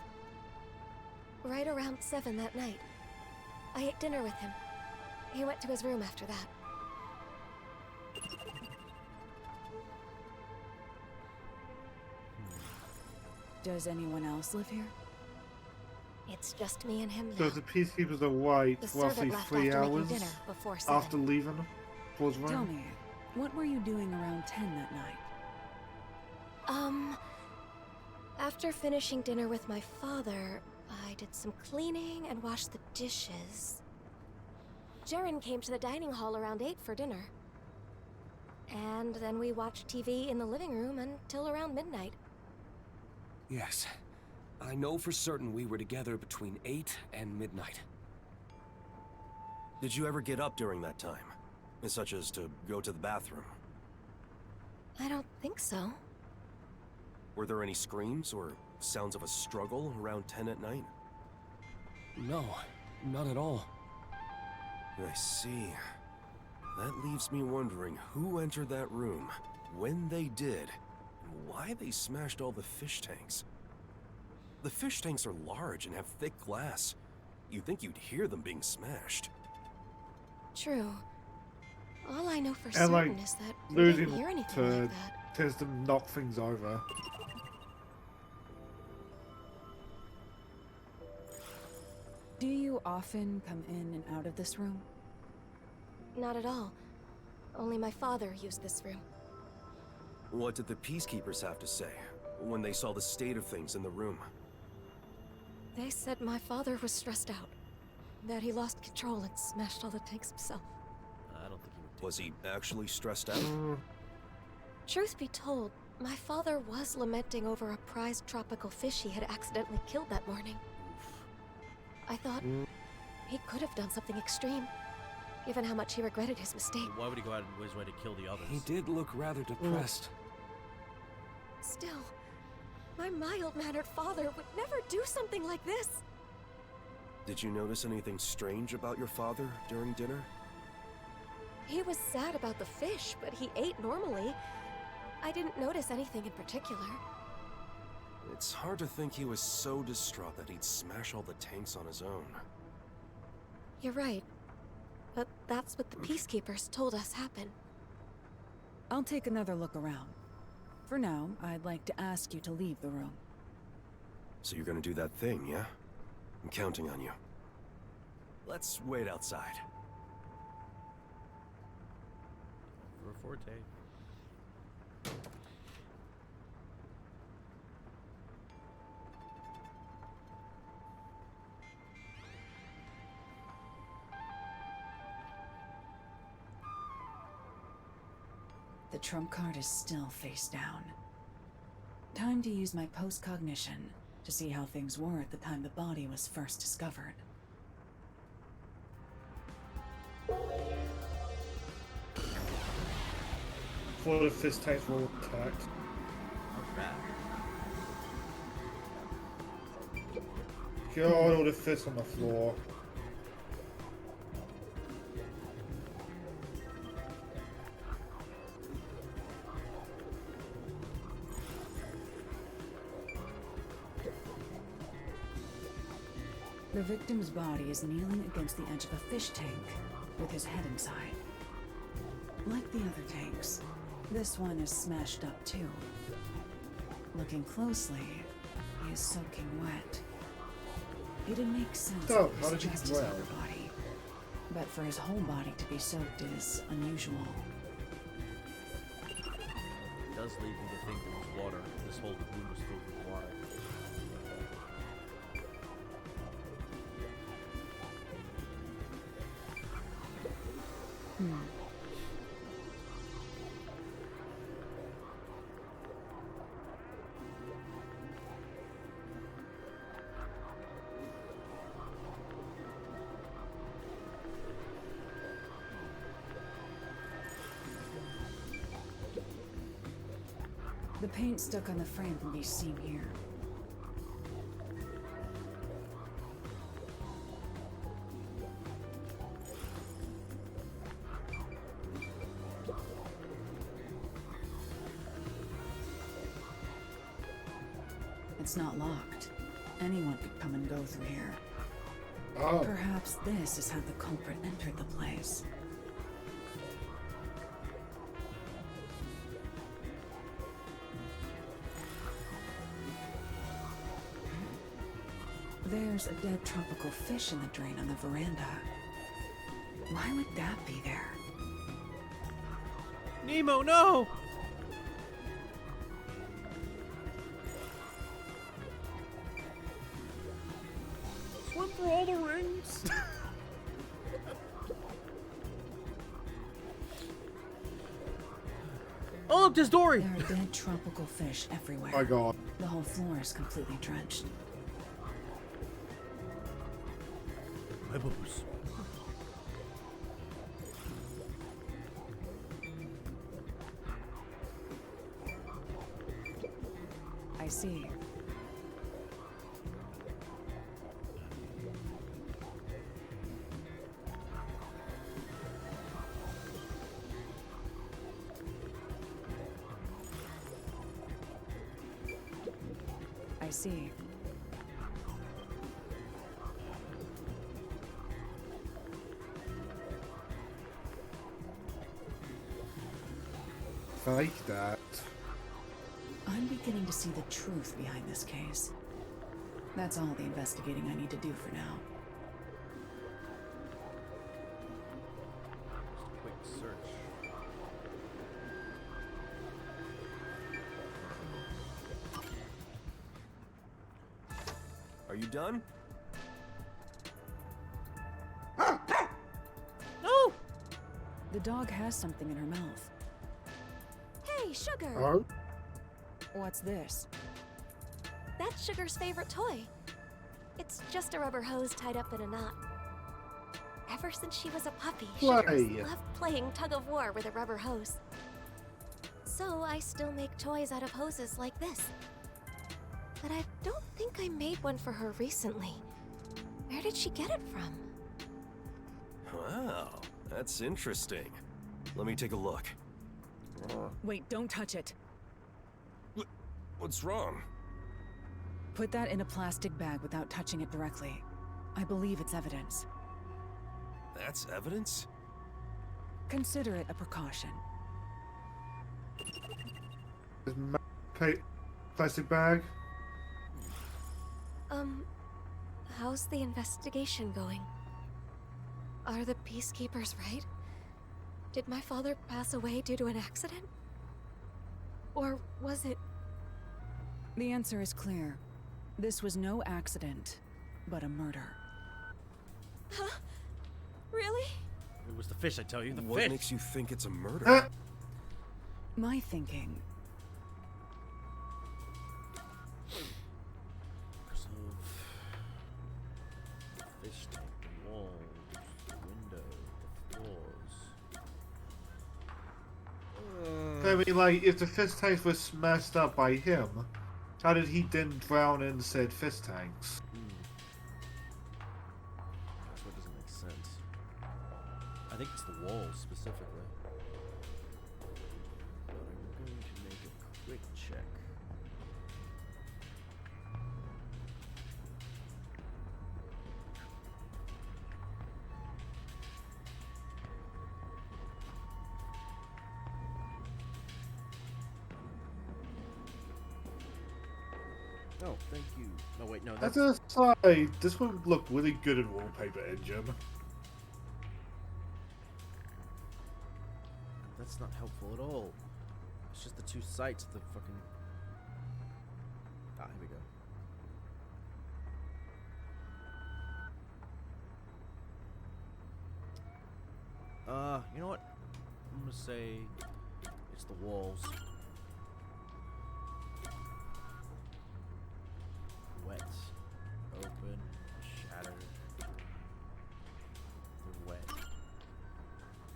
Right around 7 that night. I ate dinner with him. He went to his room after that. Does anyone else live here? It's just me and him now. So the peacekeepers are white, The roughly servant left 3 after making hours dinner before 7. after leaving towards Tell Rome. me, what were you doing around 10 that night? After finishing dinner with my father, I did some cleaning and washed the dishes. Jaren came to the dining hall around 8 for dinner. And then we watched TV in the living room until around midnight. Yes. I know for certain we were together between 8 and midnight. Did you ever get up during that time? Such as to go to the bathroom? I don't think so. Were there any screams or sounds of a struggle around 10 at night? No, not at all. I see. That leaves me wondering who entered that room, when they did, and why they smashed all the fish tanks. The fish tanks are large and have thick glass. You'd think you'd hear them being smashed. True. All I know for And certain like, is that we didn't losing hear anything to like that. tends to knock things over. Do you often come in and out of this room? Not at all. Only my father used this room. What did the peacekeepers have to say when they saw the state of things in the room? They said my father was stressed out. That he lost control and smashed all the tanks himself. Was he actually stressed out? Truth be told, my father was lamenting over a prized tropical fish he had accidentally killed that morning. I thought he could have done something extreme, given how much he regretted his mistake. Why would he go out of his way to kill the others? He did look rather depressed. Still, my mild-mannered father would never do something like this. Did you notice anything strange about your father during dinner? He was sad about the fish, but he ate normally. I didn't notice anything in particular. It's hard to think he was so distraught that he'd smash all the tanks on his own. You're right. But that's what the Peacekeepers told us happened. I'll take another look around. For now, I'd like to ask you to leave the room. So you're gonna do that thing, yeah? I'm counting on you. Let's wait outside. For Forte. The trump card is still face down. Time to use my post-cognition to see how things were at the time the body was first discovered. Before the fist tanks were all attacked. God, all the fists on the floor. The victim's body is kneeling against the edge of a fish tank, with his head inside. Like the other tanks, this one is smashed up too. Looking closely, he is soaking wet. It'd make sense Oh, if how it was did he just his drown? upper body, but for his whole body to be soaked is unusual. It does lead me to think there was water. This whole room was filled with water. The paint stuck on the frame can be seen here. It's not locked. Anyone could come and go through here. Oh. Perhaps this is how the culprit entered the place. There's a dead tropical fish in the drain on the veranda. Why would that be there? Nemo, no! Swim through all the rings. Oh, look, there's Dory! There are dead tropical fish everywhere. My God. The whole floor is completely drenched. My boobs. I see. I see. Fake that. I'm beginning to see the truth behind this case. That's all the investigating I need to do for now. Quick search. Are you done? No! The dog has something in her mouth. Hey, Sugar! Oh? What's this? That's Sugar's favorite toy. It's just a rubber hose tied up in a knot. Ever since she was a puppy, Sugar's loved playing tug-of-war with a rubber hose. So I still make toys out of hoses like this. But I don't think I made one for her recently. Where did she get it from? Wow, that's interesting. Let me take a look. Wait, don't touch it. What's wrong? Put that in a plastic bag without touching it directly. I believe it's evidence. That's evidence? Consider it a precaution. Plastic bag. How's the investigation going? Are the Peacekeepers right? Did my father pass away due to an accident? Or was it... The answer is clear. This was no accident, but a murder. Huh? Really? It was the fish, I tell you. The What fish. makes you think it's a murder? My thinking. Because of the fish tank, the walls, the window, the floors. I mean, like, if the fish tanks were smashed up by him, how did he then drown in said fish tanks? That's what doesn't make sense. I think it's the walls specifically. But I'm going to make a quick check. Oh, thank you. No, wait, no, That's that's... a side. This would look really good in Wallpaper Engine. That's not helpful at all. It's just the two sites of the fucking... Ah, here we go. You know what? I'm gonna say it's the walls. Wet. Open. Shattered. They're wet.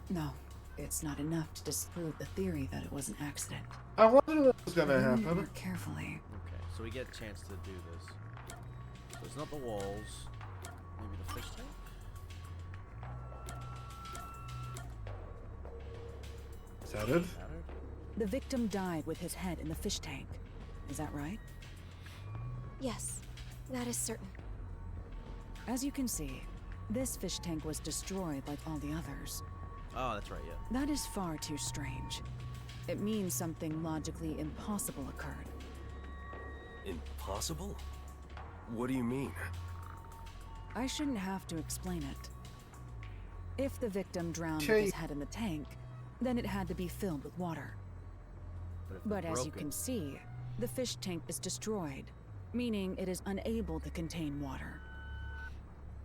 No, it's not enough to disprove the theory that it was an accident. I wonder what was gonna Read happen. more carefully. Okay, so we get a chance to do this. So it's not the walls. Maybe the fish tank? Shattered? The victim died with his head in the fish tank. Is that right? Yes, that is certain. As you can see, this fish tank was destroyed like all the others. Oh, that's right, yeah. That is far too strange. It means something logically impossible occurred. Impossible? What do you mean? I shouldn't have to explain it. If the victim drowned with his head in the tank, then it had to be filled with water. But as you can see, the fish tank is destroyed, meaning it is unable to contain water.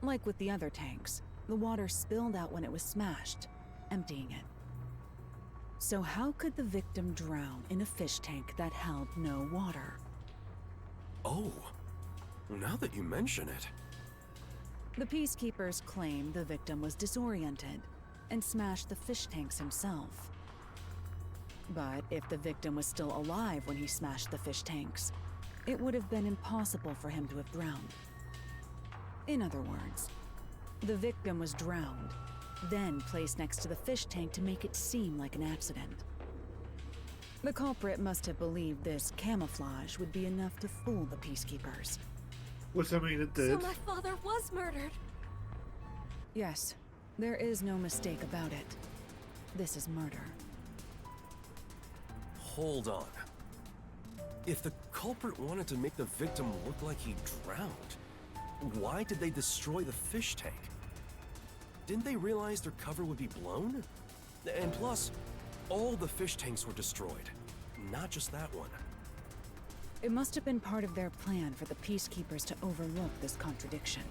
Like with the other tanks, the water spilled out when it was smashed, emptying it. So how could the victim drown in a fish tank that held no water? Oh, now that you mention it. The Peacekeepers claim the victim was disoriented and smashed the fish tanks himself. But if the victim was still alive when he smashed the fish tanks, it would have been impossible for him to have drowned. In other words, the victim was drowned, then placed next to the fish tank to make it seem like an accident. The culprit must have believed this camouflage would be enough to fool the Peacekeepers. Which, I mean, it did. So my father was murdered. Yes, there is no mistake about it. This is murder. Hold on. If the culprit wanted to make the victim look like he drowned, why did they destroy the fish tank? Didn't they realize their cover would be blown? And plus, all the fish tanks were destroyed, not just that one. It must have been part of their plan for the Peacekeepers to overlook this contradiction.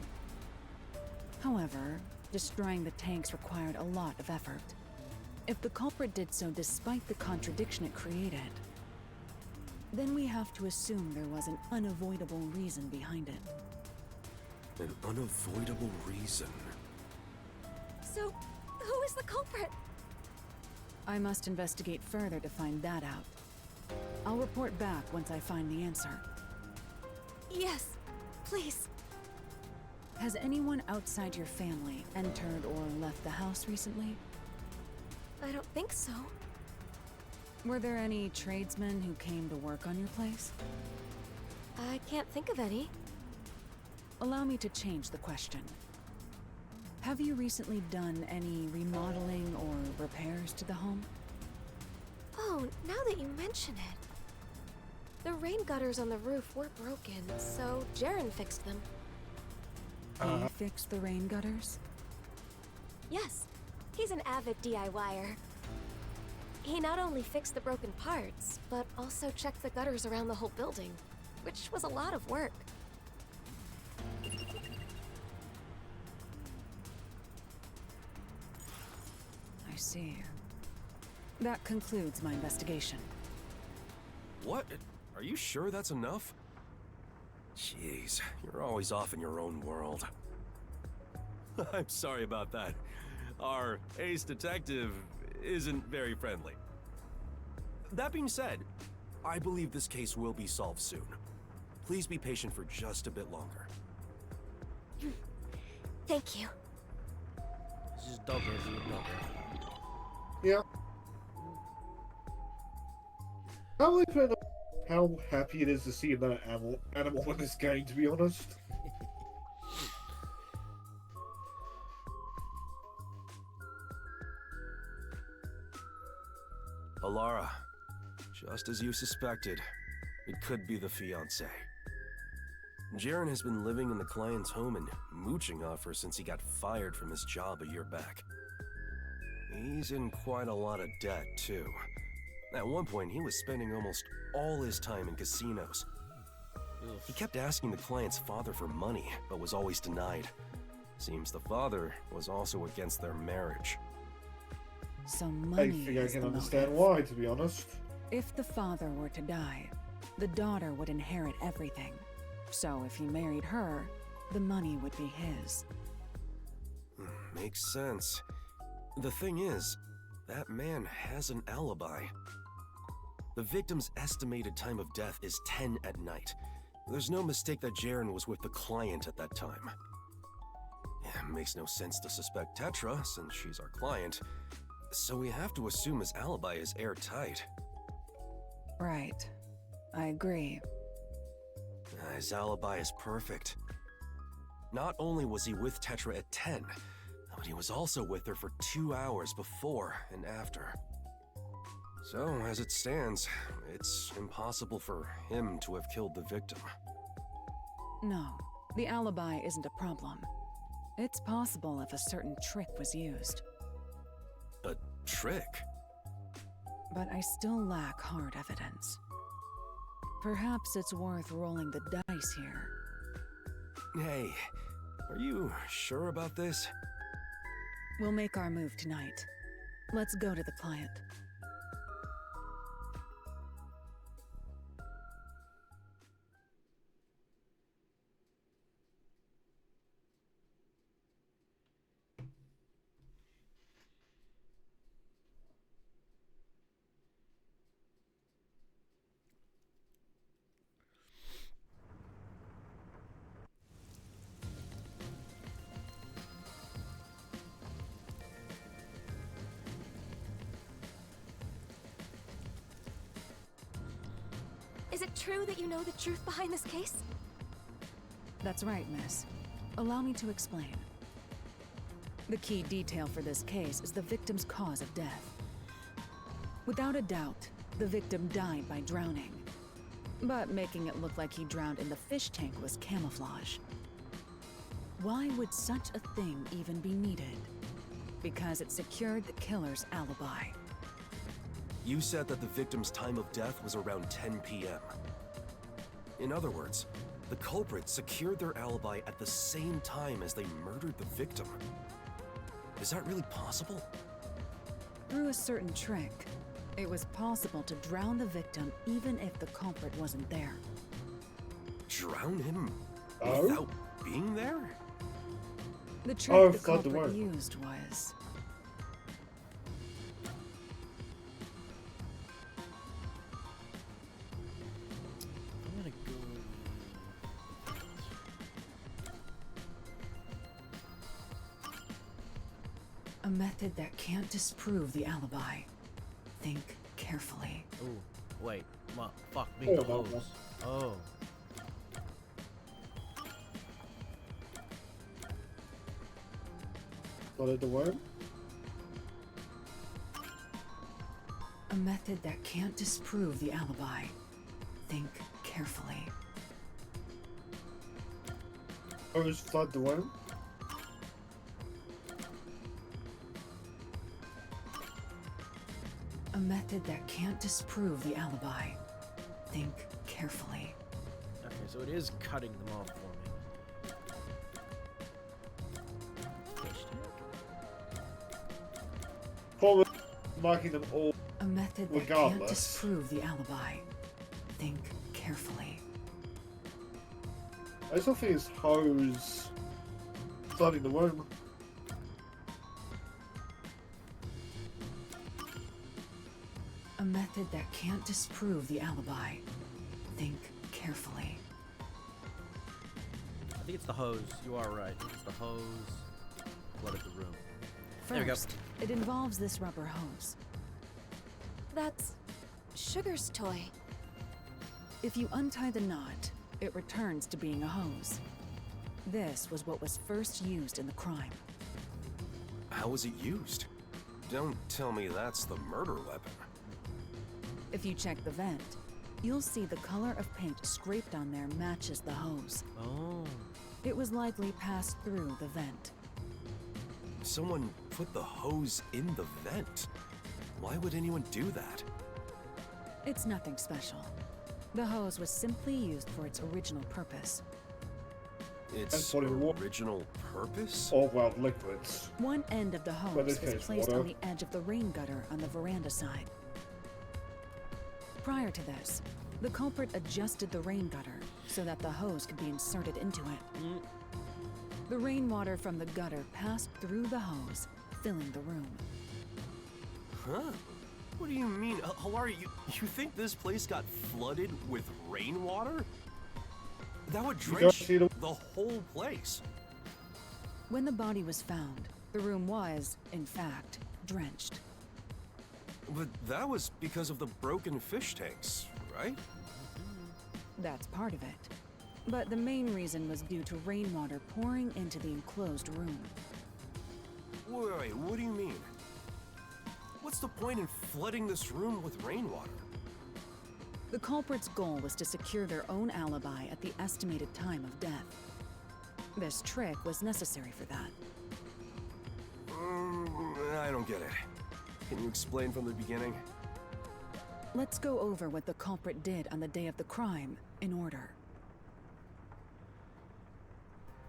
However, destroying the tanks required a lot of effort. If the culprit did so despite the contradiction it created, then we have to assume there was an unavoidable reason behind it. An unavoidable reason? So, who is the culprit? I must investigate further to find that out. I'll report back once I find the answer. Yes, please. Has anyone outside your family entered or left the house recently? I don't think so. Were there any tradesmen who came to work on your place? I can't think of any. Allow me to change the question. Have you recently done any remodeling or repairs to the home? Oh, now that you mention it. The rain gutters on the roof were broken, so Jaren fixed them. He fixed the rain gutters? Yes, he's an avid DIYer. He not only fixed the broken parts, but also checked the gutters around the whole building, which was a lot of work. I see. That concludes my investigation. What? Are you sure that's enough? Jeez, you're always off in your own world. I'm sorry about that. Our ace detective isn't very friendly. That being said, I believe this case will be solved soon. Please be patient for just a bit longer. Thank you. This is dope. Yeah. How happy it is to see another animal in this game, to be honest. Alara, just as you suspected, it could be the fiancé. Jaren has been living in the client's home and mooching off her since he got fired from his job a year back. He's in quite a lot of debt, too. At one point, he was spending almost all his time in casinos. He kept asking the client's father for money, but was always denied. Seems the father was also against their marriage. So money I think I is can the understand motive. why, to be honest. If the father were to die, the daughter would inherit everything. So if he married her, the money would be his. Makes sense. The thing is, that man has an alibi. The victim's estimated time of death is 10 at night. There's no mistake that Jaren was with the client at that time. It makes no sense to suspect Tetra, since she's our client, so we have to assume his alibi is airtight. Right. I agree. His alibi is perfect. Not only was he with Tetra at 10, but he was also with her for 2 hours before and after. So, as it stands, it's impossible for him to have killed the victim. No, the alibi isn't a problem. It's possible if a certain trick was used. A trick? But I still lack hard evidence. Perhaps it's worth rolling the dice here. Hey, are you sure about this? We'll make our move tonight. Let's go to the client. Is it true that you know the truth behind this case? That's right, miss. Allow me to explain. The key detail for this case is the victim's cause of death. Without a doubt, the victim died by drowning. But making it look like he drowned in the fish tank was camouflage. Why would such a thing even be needed? Because it secured the killer's alibi. You said that the victim's time of death was around 10 p.m. In other words, the culprit secured their alibi at the same time as they murdered the victim. Is that really possible? Through a certain trick, it was possible to drown the victim even if the culprit wasn't there. Drown him Oh? without being there? The Oh, trick the flood the culprit worm. used was... I'm gonna go. a method that can't disprove the alibi. Think carefully. Ooh, wait. Fuck me, Oh, the no, hose. no. Oh. Flooded the worm? A method that can't disprove the alibi. Think carefully. Hose flood the worm? A method that can't disprove the alibi. Think carefully. Okay, so it is cutting them off for me. Forward, marking them all A method that can't regardless. disprove the alibi. Think carefully. I still think it's hose flooding the worm. A method that can't disprove the alibi. Think carefully. I think it's the hose. You are right. I think it's the hose. Flooded the room. There we go. First, it involves this rubber hose. That's Sugar's toy. If you untie the knot, it returns to being a hose. This was what was first used in the crime. How was it used? Don't tell me that's the murder weapon. If you check the vent, you'll see the color of paint scraped on there matches the hose. Oh. It was likely passed through the vent. Someone put the hose in the vent. Why would anyone do that? It's nothing special. The hose was simply used for its original purpose. Its what it wa- original purpose? All wild liquids. One end of the Well, hose this was case, placed water. on the edge of the rain gutter on the veranda side. Prior to this, the culprit adjusted the rain gutter so that the hose could be inserted into it. The rainwater from the gutter passed through the hose, filling the room. Huh? What do you mean? Hilari, you think this place got flooded with rainwater? That would You don't drench see the- the whole place. When the body was found, the room was, in fact, drenched. But that was because of the broken fish tanks, right? That's part of it. But the main reason was due to rainwater pouring into the enclosed room. Wait, what do you mean? What's the point in flooding this room with rainwater? The culprit's goal was to secure their own alibi at the estimated time of death. This trick was necessary for that. I don't get it. Can you explain from the beginning? Let's go over what the culprit did on the day of the crime in order.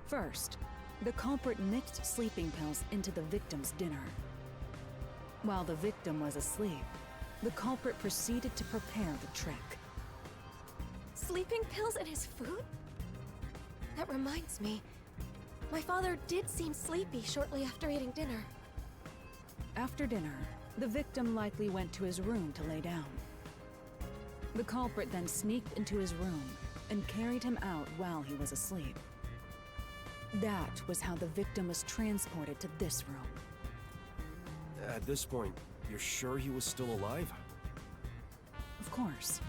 First, the culprit mixed sleeping pills into the victim's dinner. While the victim was asleep, the culprit proceeded to prepare the trick. Sleeping pills in his food? That reminds me. My father did seem sleepy shortly after eating dinner. After dinner, the victim likely went to his room to lay down. The culprit then sneaked into his room and carried him out while he was asleep. That was how the victim was transported to this room. At this point, you're sure he was still alive? Of course.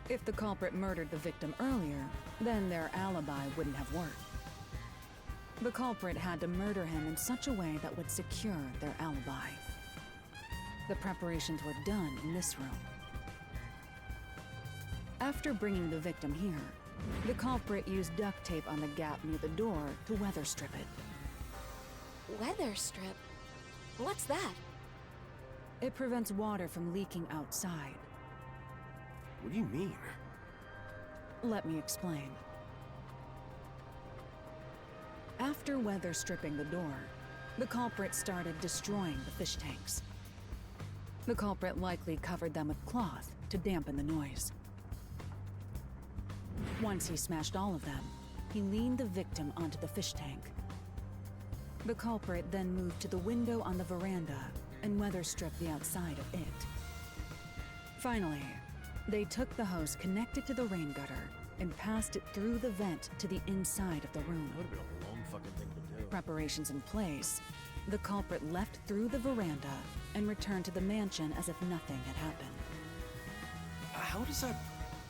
If the culprit murdered the victim earlier, then their alibi wouldn't have worked. The culprit had to murder him in such a way that would secure their alibi. The preparations were done in this room. After bringing the victim here, the culprit used duct tape on the gap near the door to weather strip it. Weather strip? What's that? It prevents water from leaking outside. What do you mean? Let me explain. After weather stripping the door, the culprit started destroying the fish tanks. The culprit likely covered them with cloth to dampen the noise. Once he smashed all of them, he leaned the victim onto the fish tank. The culprit then moved to the window on the veranda and weather stripped the outside of it. Finally, they took the hose connected to the rain gutter and passed it through the vent to the inside of the room. That would have been a long fucking thing to do. Preparations in place, the culprit left through the veranda and returned to the mansion as if nothing had happened. How does that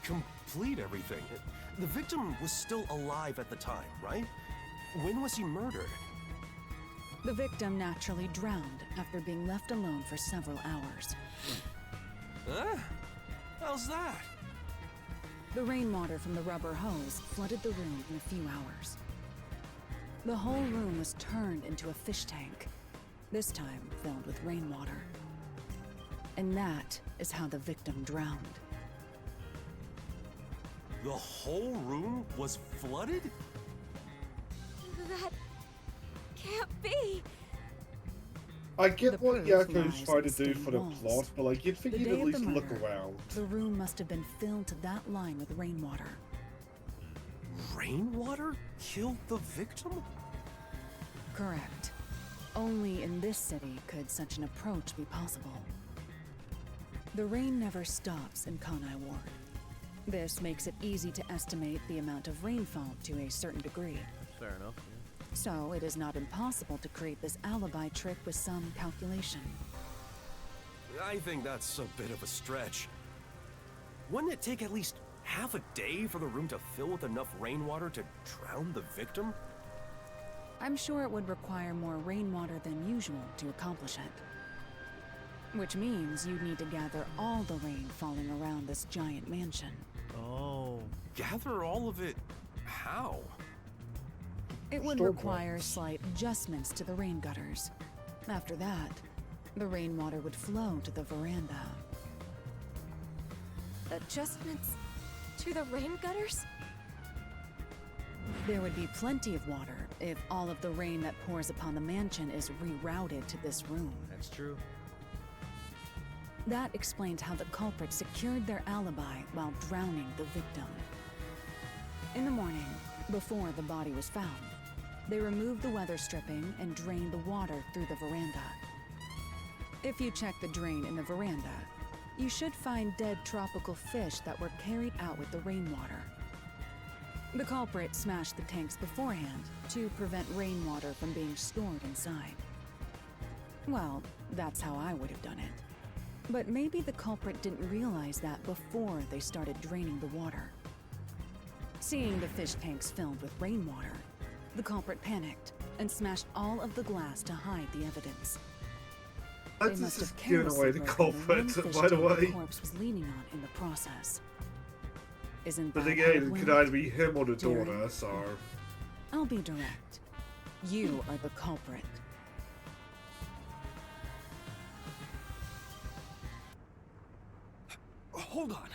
complete everything? The victim was still alive at the time, right? When was he murdered? The victim naturally drowned after being left alone for several hours. Huh? How's that? The rainwater from the rubber hose flooded the room in a few hours. The whole room was turned into a fish tank, this time filled with rainwater. And that is how the victim drowned. The whole room was flooded? That can't be. I get what proof Yaku's lies trying in to the do stone for the walls. plot, but like you'd think The you'd day at of least the look murder, around. The room must have been filled to that line with rainwater. Rainwater killed the victim? Correct. Only in this city could such an approach be possible. The rain never stops in Kanai Ward. This makes it easy to estimate the amount of rainfall to a certain degree. That's fair enough. Yeah. So it is not impossible to create this alibi trick with some calculation. I think that's a bit of a stretch. Wouldn't it take at least half a day for the room to fill with enough rainwater to drown the victim? I'm sure it would require more rainwater than usual to accomplish it. Which means you'd need to gather all the rain falling around this giant mansion. Oh. Gather all of it? How? It would Store require brands. slight adjustments to the rain gutters. After that, the rainwater would flow to the veranda. Adjustments to the rain gutters? There would be plenty of water if all of the rain that pours upon the mansion is rerouted to this room. That's true. That explains how the culprit secured their alibi while drowning the victim. In the morning, before the body was found, they removed the weather stripping and drained the water through the veranda. If you check the drain in the veranda, you should find dead tropical fish that were carried out with the rainwater. The culprit smashed the tanks beforehand to prevent rainwater from being stored inside. Well, that's how I would have done it. But maybe the culprit didn't realize that before they started draining the water. Seeing the fish tanks filled with rainwater, the culprit panicked and smashed all of the glass to hide the evidence. They That's must just have giving carelessly away the broken culprit, one fish by the tank way. corpse was leaning on in the process. Isn't But that how again, it it could went? either be him or the Jerry? daughter, so... I'll be direct. You are the culprit. Hold on.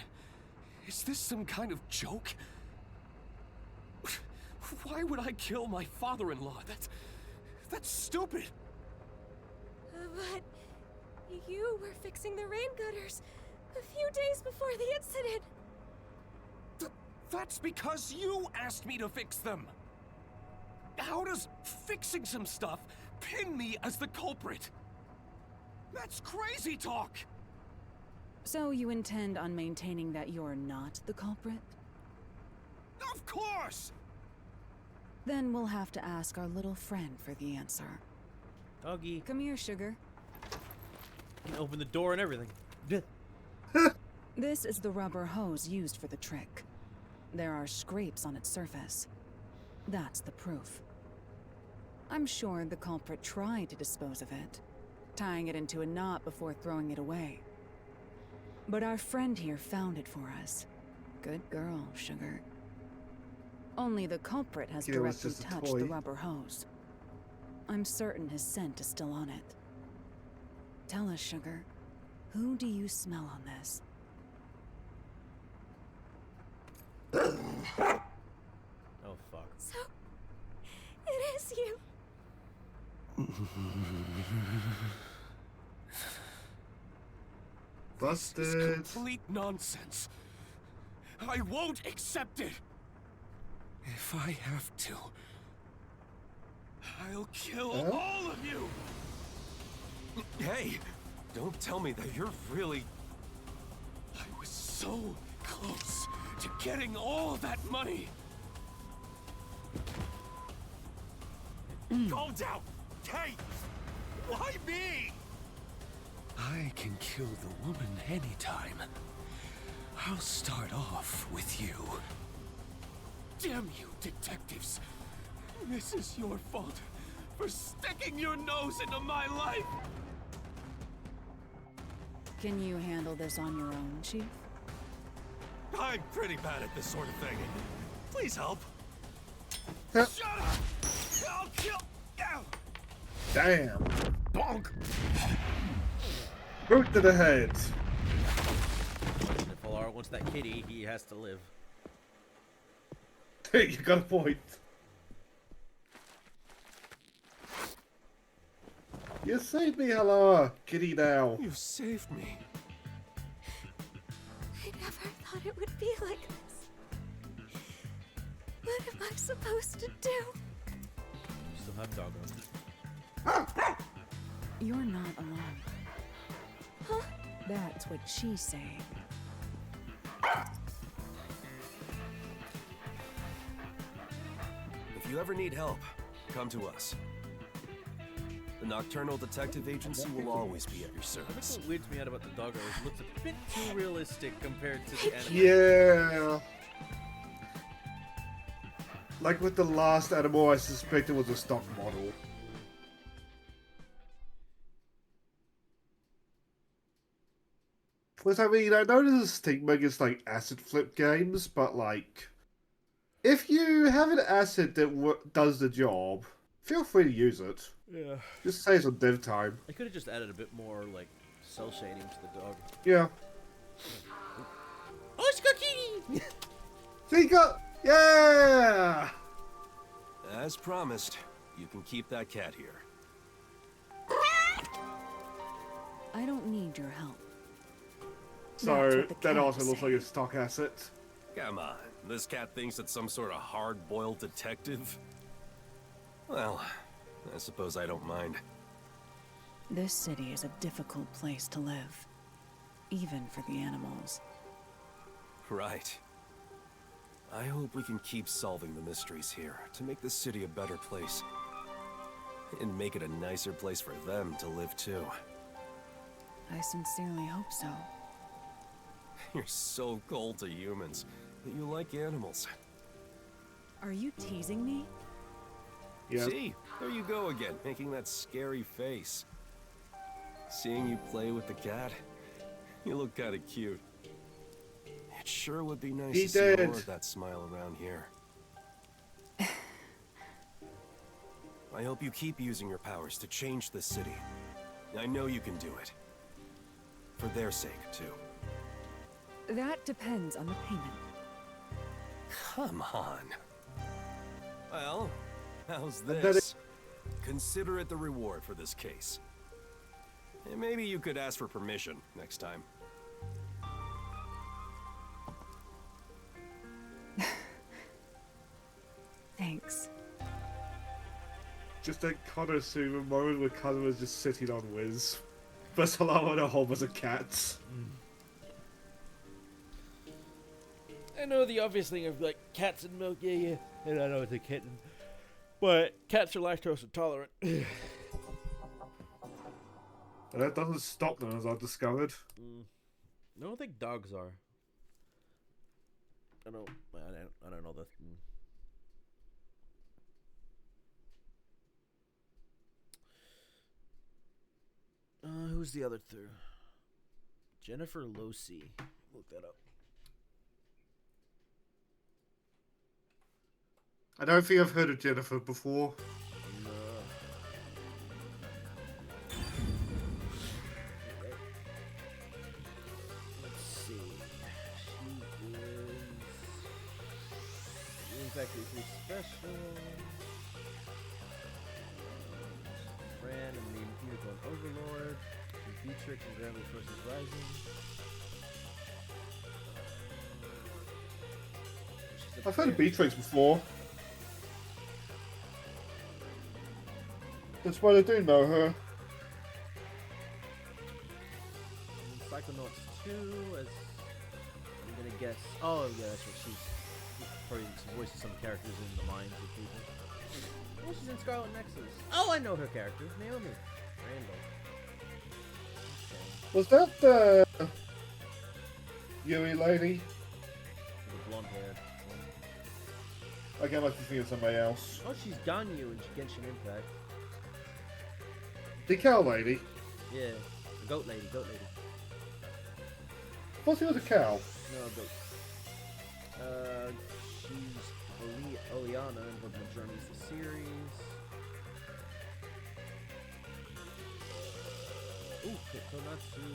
Is this some kind of joke? Why would I kill my father-in-law? That's stupid. But you were fixing the rain gutters a few days before the incident. That's because you asked me to fix them. How does fixing some stuff pin me as the culprit? That's crazy talk. So you intend on maintaining that you're not the culprit? Of course! Then we'll have to ask our little friend for the answer. Doggy. Come here, sugar. Open the door and everything. This is the rubber hose used for the trick. There are scrapes on its surface. That's the proof. I'm sure the culprit tried to dispose of it, tying it into a knot before throwing it away. But our friend here found it for us. Good girl, sugar. Only the culprit has It was directly just a touched the toy. rubber hose. I'm certain his scent is still on it. Tell us, sugar, who do you smell on this? Oh, fuck. So, it is you. Busted. This is complete nonsense. I won't accept it. If I have to, I'll kill all of you. Hey, don't tell me that you're really... I was so close to getting all that money. Calm down. Hey, why me? I can kill the woman anytime. I'll start off with you. Damn you, detectives. This is your fault for sticking your nose into my life. Can you handle this on your own, Chief? I'm pretty bad at this sort of thing. Please help. Shut up! I'll kill... Ow! Damn. Bonk. Boot to the head. If Alara wants that kitty, he has to live. Hey, you got a point. You saved me, hello, kitty now. You saved me. I never thought it would be like this. What am I supposed to do? You still have doggo. You're not alone. Huh? That's what she's saying. If you ever need help, come to us. The Nocturnal Detective Agency will always be at your service. That's what weirds me out about the doggo. It looks a bit too realistic compared to the anime. Yeah. Like with the last animal, I suspect it was a stock model. Which, I mean, I know there's a stigma against, like, acid flip games, but, like, if you have an acid that does the job, feel free to use it. Yeah. Just saves on dev time. I could have just added a bit more, like, cell shading to the dog. Yeah. Oh, she got kitty! She got... Yeah! As promised, you can keep that cat here. I don't need your help. So, that also looks like a stock asset. Come on, this cat thinks it's some sort of hard-boiled detective? Well, I suppose I don't mind. This city is a difficult place to live, even for the animals. Right. I hope we can keep solving the mysteries here to make this city a better place. And make it a nicer place for them to live too. I sincerely hope so. You're so cold to humans, but you like animals. Are you teasing me? Yeah. See, there you go again, making that scary face. Seeing you play with the cat, you look kind of cute. It sure would be nice to see more of that smile around here. I hope you keep using your powers to change this city. I know you can do it. For their sake, too. That depends on the payment. Come on. Well, how's this? Consider it the reward for this case. And maybe you could ask for permission next time. Thanks. Just that Konosuba moment where Kazuma's just sitting on Wiz. But Salama and a whole bunch of cats. I know the obvious thing of, like, cats and milk, yeah, and I know it's a kitten. But cats are lactose intolerant. And that doesn't stop them, as I've discovered. I don't think dogs are. I don't know the... Who's the other two? Jennifer Losey. Look that up. I don't think I've heard of Jennifer before. No. Let's see. She is... Factory 3 Special. Fran and the Unicorn Overlord. Beatrix and Grammy Forces Rising. I've heard of Beatrix before. That's why I do know her. Psychonauts 2, as I'm gonna guess. Oh yeah, that's what she's probably voicing some characters in the minds of people. Oh, she's in Scarlet Nexus. Oh, I know her character, Naomi Randall. Okay. Was that the Yui lady? The blonde-haired one. Okay, I must be thinking of somebody else. Oh, she's Ganyu in Genshin Impact. The cow lady. Yeah, the goat lady. I thought she was a cow. No, goat. She's Oleana in Pokemon Journeys the series. Konatsu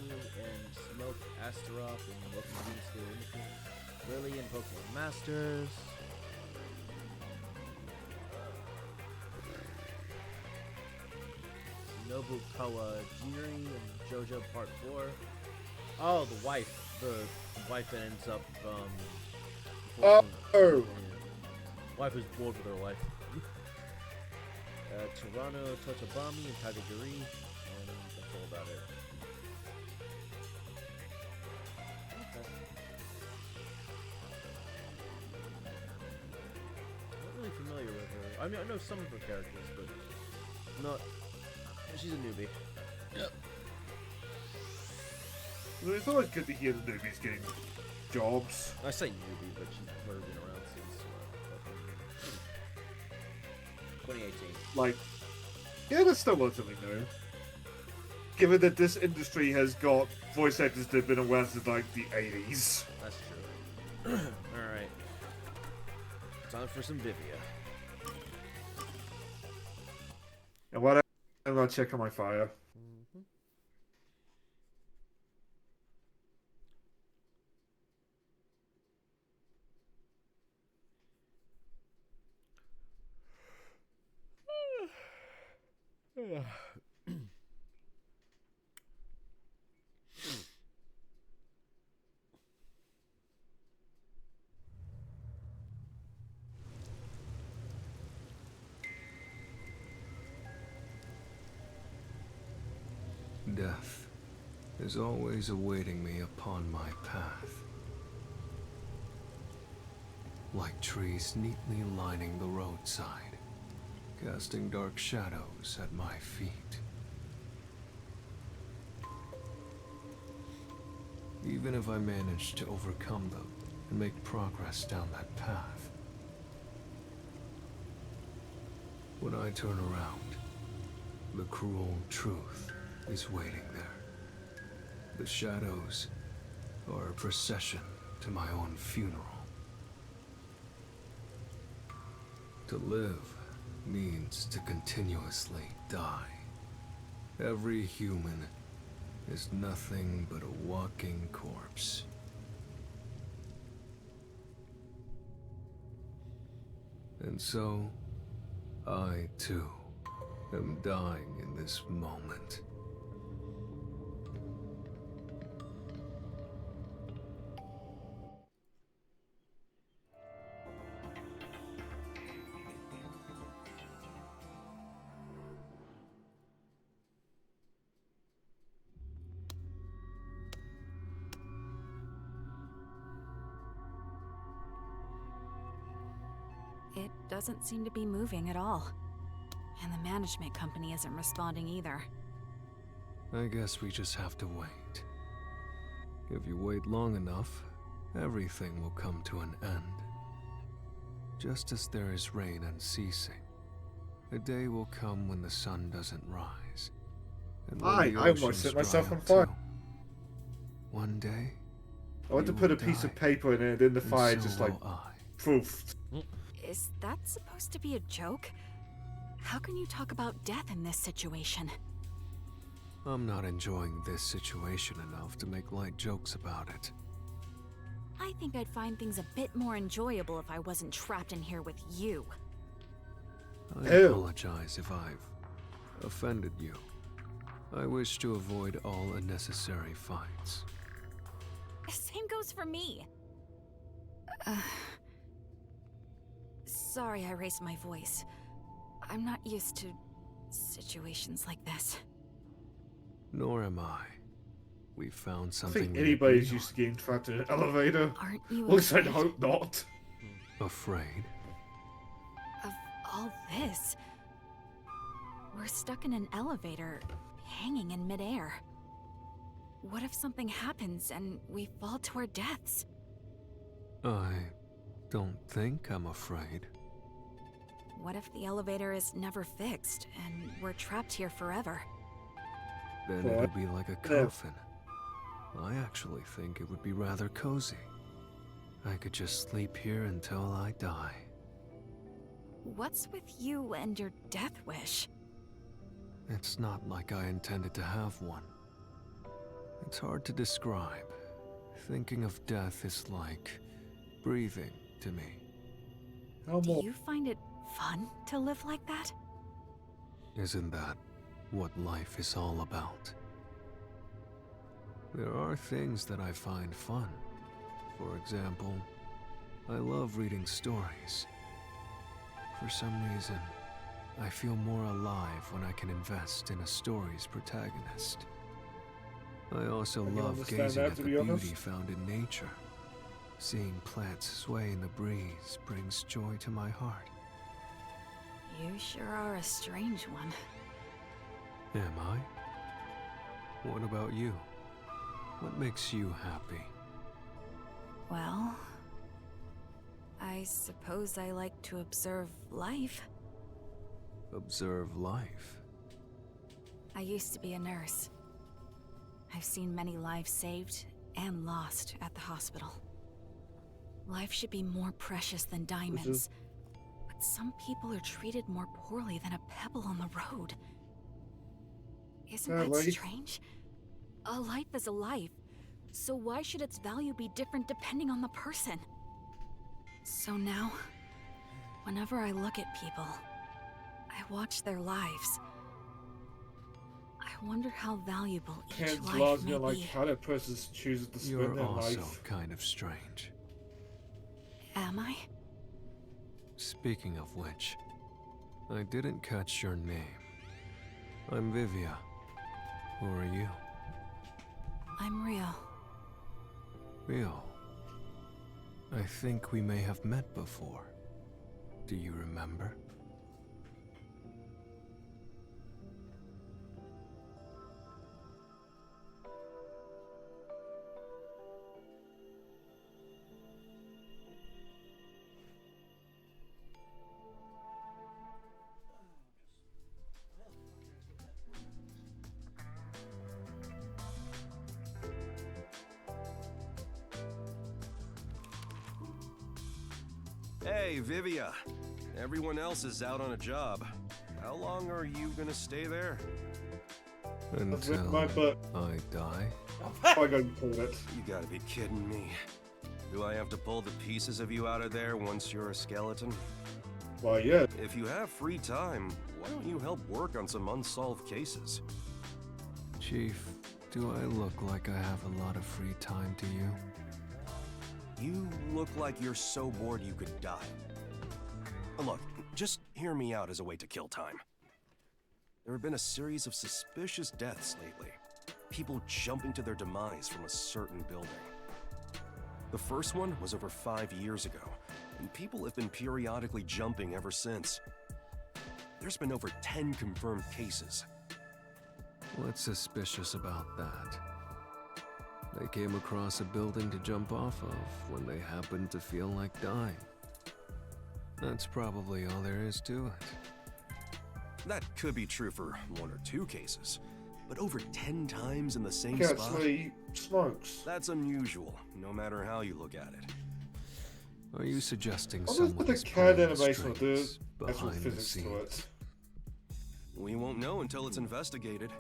and Smoke Astaroth and Welcome to Venus School Innocence. Lily and Pokemon Masters. Nobukawa Jiri and JoJo Part 4. Oh, the wife. The wife that ends up, wife is bored with her life. Toronto Totobami and Kagaguri, and that's all about it. Okay. Not really familiar with her. I mean, I know some of her characters, but not. She's a newbie. Yep. Well, it's always good to hear the newbies getting jobs. I say newbie, but she's already been around since 2018. Like, yeah, that's still relatively new. Given that this industry has got voice actors that have been around since like the 80s. That's true. Alright. Time for some Vivia. And what I'm gonna check on my fire. Death is always awaiting me upon my path. Like trees neatly lining the roadside, casting dark shadows at my feet. Even if I manage to overcome them and make progress down that path, when I turn around, the cruel truth is waiting there. The shadows are a procession to my own funeral. To live means to continuously die. Every human is nothing but a walking corpse. And so, I too am dying in this moment. It doesn't seem to be moving at all. And the management company isn't responding either. I guess we just have to wait. If you wait long enough, everything will come to an end. Just as there is rain unceasing, a day will come when the sun doesn't rise. And when the I almost oceans set myself dry on up fire. too. One day, I want to you put a will piece of die, paper in it and in the and fire, so just like will I. proof. Is that supposed to be a joke? How can you talk about death in this situation? I'm not enjoying this situation enough to make light jokes about it. I think I'd find things a bit more enjoyable if I wasn't trapped in here with you. I apologize if I've offended you. I wish to avoid all unnecessary fights. Same goes for me. Sorry I raised my voice. I'm not used to situations like this. Nor am I. We found I something. think we anybody's agree used to getting trapped in an elevator. Aren't you At least I'd afraid hope not. on. Afraid? of all this? We're stuck in an elevator, hanging in midair. What if something happens and we fall to our deaths? I don't think I'm afraid. What if the elevator is never fixed and we're trapped here forever? Then it'll be like a coffin. I actually think it would be rather cozy. I could just sleep here until I die. What's with you and your death wish? It's not like I intended to have one. It's hard to describe. Thinking of death is like breathing to me. Do you find it fun to live like that? Isn't that what life is all about? There are things that I find fun. For example, I love reading stories. For some reason, I feel more alive when I can invest in a story's protagonist. I also love gazing at the beauty found in nature. Seeing plants sway in the breeze brings joy to my heart. You sure are a strange one. Am I? What about you? What makes you happy? Well, I suppose I like to observe life. Observe life? I used to be a nurse. I've seen many lives saved and lost at the hospital. Life should be more precious than diamonds, but some people are treated more poorly than a pebble on the road. Isn't that strange? A life is a life, so why should its value be different depending on the person? So now, whenever I look at people, I watch their lives. I wonder how valuable each Ken's life largely may like be. how that person chooses to spend You're their also life. kind of strange. Am I? Speaking of which, I didn't catch your name. I'm Vivia. Who are you? I'm real. Rio. I think we may have met before. Do you remember? Hey, Vivia. Everyone else is out on a job. How long are you gonna stay there? Until my butt. I die? I go pull it. You gotta be kidding me. Do I have to pull the pieces of you out of there once you're a skeleton? Why, yeah. If you have free time, why don't you help work on some unsolved cases? Chief, do I look like I have a lot of free time to you? You look like you're so bored you could die. Look, just hear me out as a way to kill time. There have been a series of suspicious deaths lately. People jumping to their demise from a certain building. The first one was over 5 years ago, and people have been periodically jumping ever since. There's been over 10 confirmed cases. What's suspicious about that? They came across a building to jump off of when they happened to feel like dying. That's probably all there is to it. That could be true for 1 or 2 cases, but over 10 times in the same Yeah, spot? smokes. That's unusual, no matter how you look at it. Are you suggesting What someone the is CAD pulling the animation will do strings actual behind the physics to it? scenes? We won't know until it's investigated.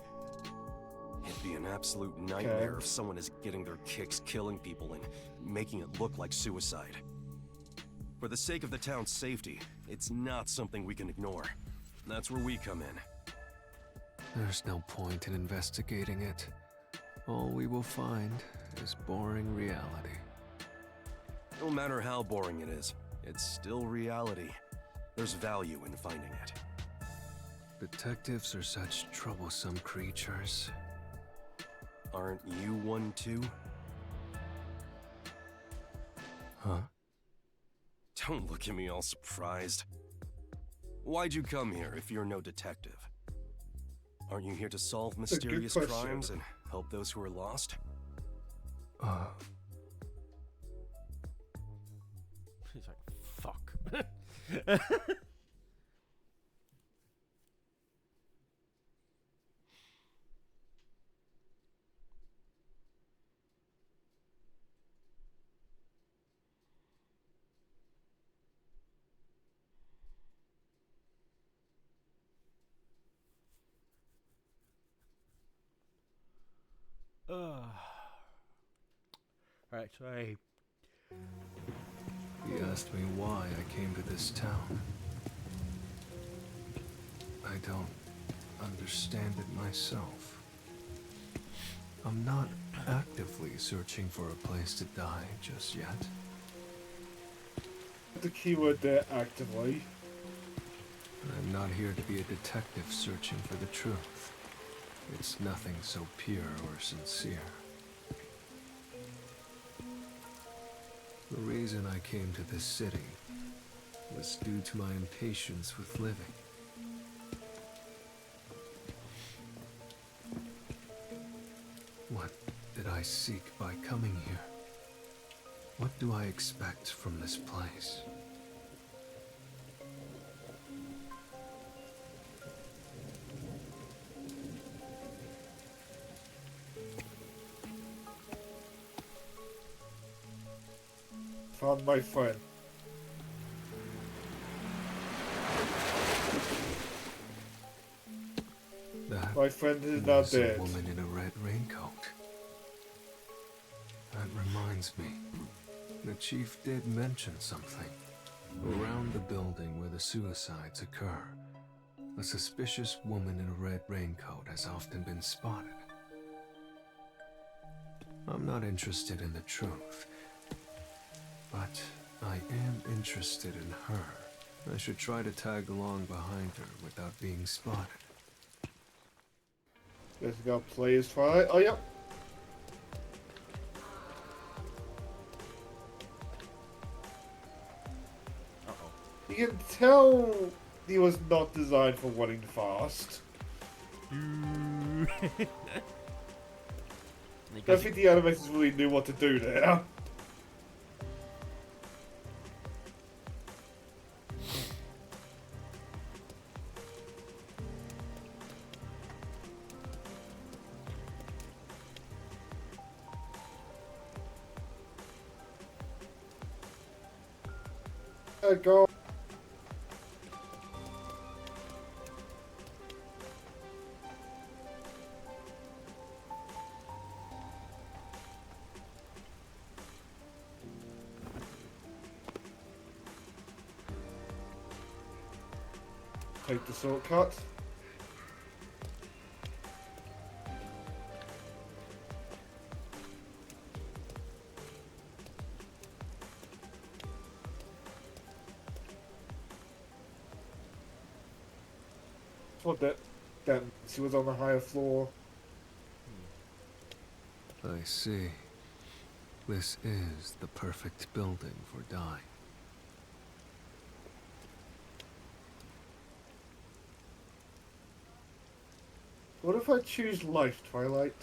It'd be an absolute nightmare if someone is getting their kicks killing people and making it look like suicide. For the sake of the town's safety, it's not something we can ignore. That's where we come in. There's no point in investigating it. All we will find is boring reality. No matter how boring it is, it's still reality. There's value in finding it. Detectives are such troublesome creatures. Aren't you one too? Huh? Don't look at me all surprised. Why'd you come here if you're no detective? Aren't you here to solve mysterious crimes and help those who are lost? He's like, fuck. Alright, so He asked me why I came to this town. I don't understand it myself. I'm not actively searching for a place to die just yet. The keyword there, actively. I'm not here to be a detective searching for the truth. It's nothing so pure or sincere. The reason I came to this city was due to my impatience with living. What did I seek by coming here? What do I expect from this place? Found my friend. My friend is not dead. A woman in a red raincoat. That reminds me. The chief did mention something. Around the building where the suicides occur, a suspicious woman in a red raincoat has often been spotted. I'm not interested in the truth, but I am interested in her. I should try to tag along behind her without being spotted. Let's go play his fight. Oh, yep. You can tell he was not designed for running fast. I think the animators really knew what to do there. Go. Take the shortcut. What that she was on the higher floor. I see. This is the perfect building for dying. What if I choose life, Twilight?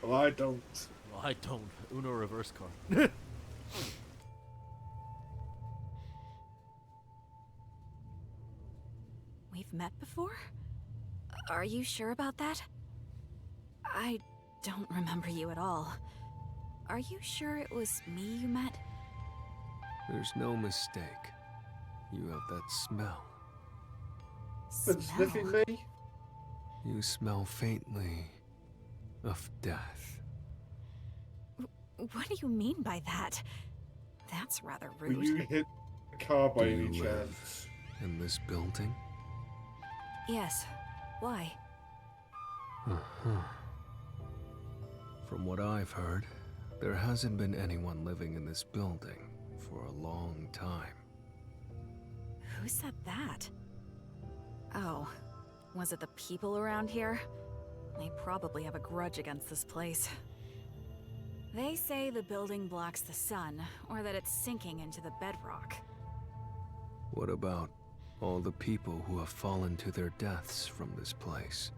Well, I don't. Well, I don't. Uno reverse card. We've met before? Are you sure about that? I don't remember you at all. Are you sure it was me you met? There's no mistake. You have that smell. Been sniffing me? You smell faintly of death. What do you mean by that? That's rather rude. Will you hit the car by Do any you live chance? in this building? Yes. Why? From what I've heard, there hasn't been anyone living in this building for a long time. Who said that? Oh, was it the people around here? They probably have a grudge against this place. They say the building blocks the sun, or that it's sinking into the bedrock. What about all the people who have fallen to their deaths from this place?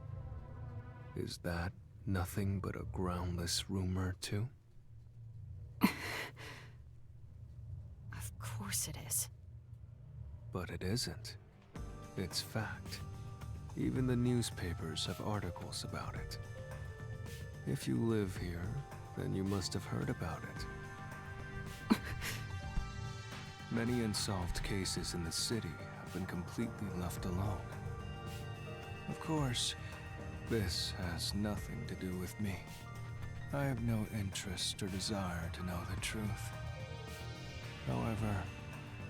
Is that nothing but a groundless rumor, too? Of course it is. But it isn't. It's fact. Even the newspapers have articles about it. If you live here, then you must have heard about it. Many unsolved cases in the city have been completely left alone. Of course, this has nothing to do with me. I have no interest or desire to know the truth. However,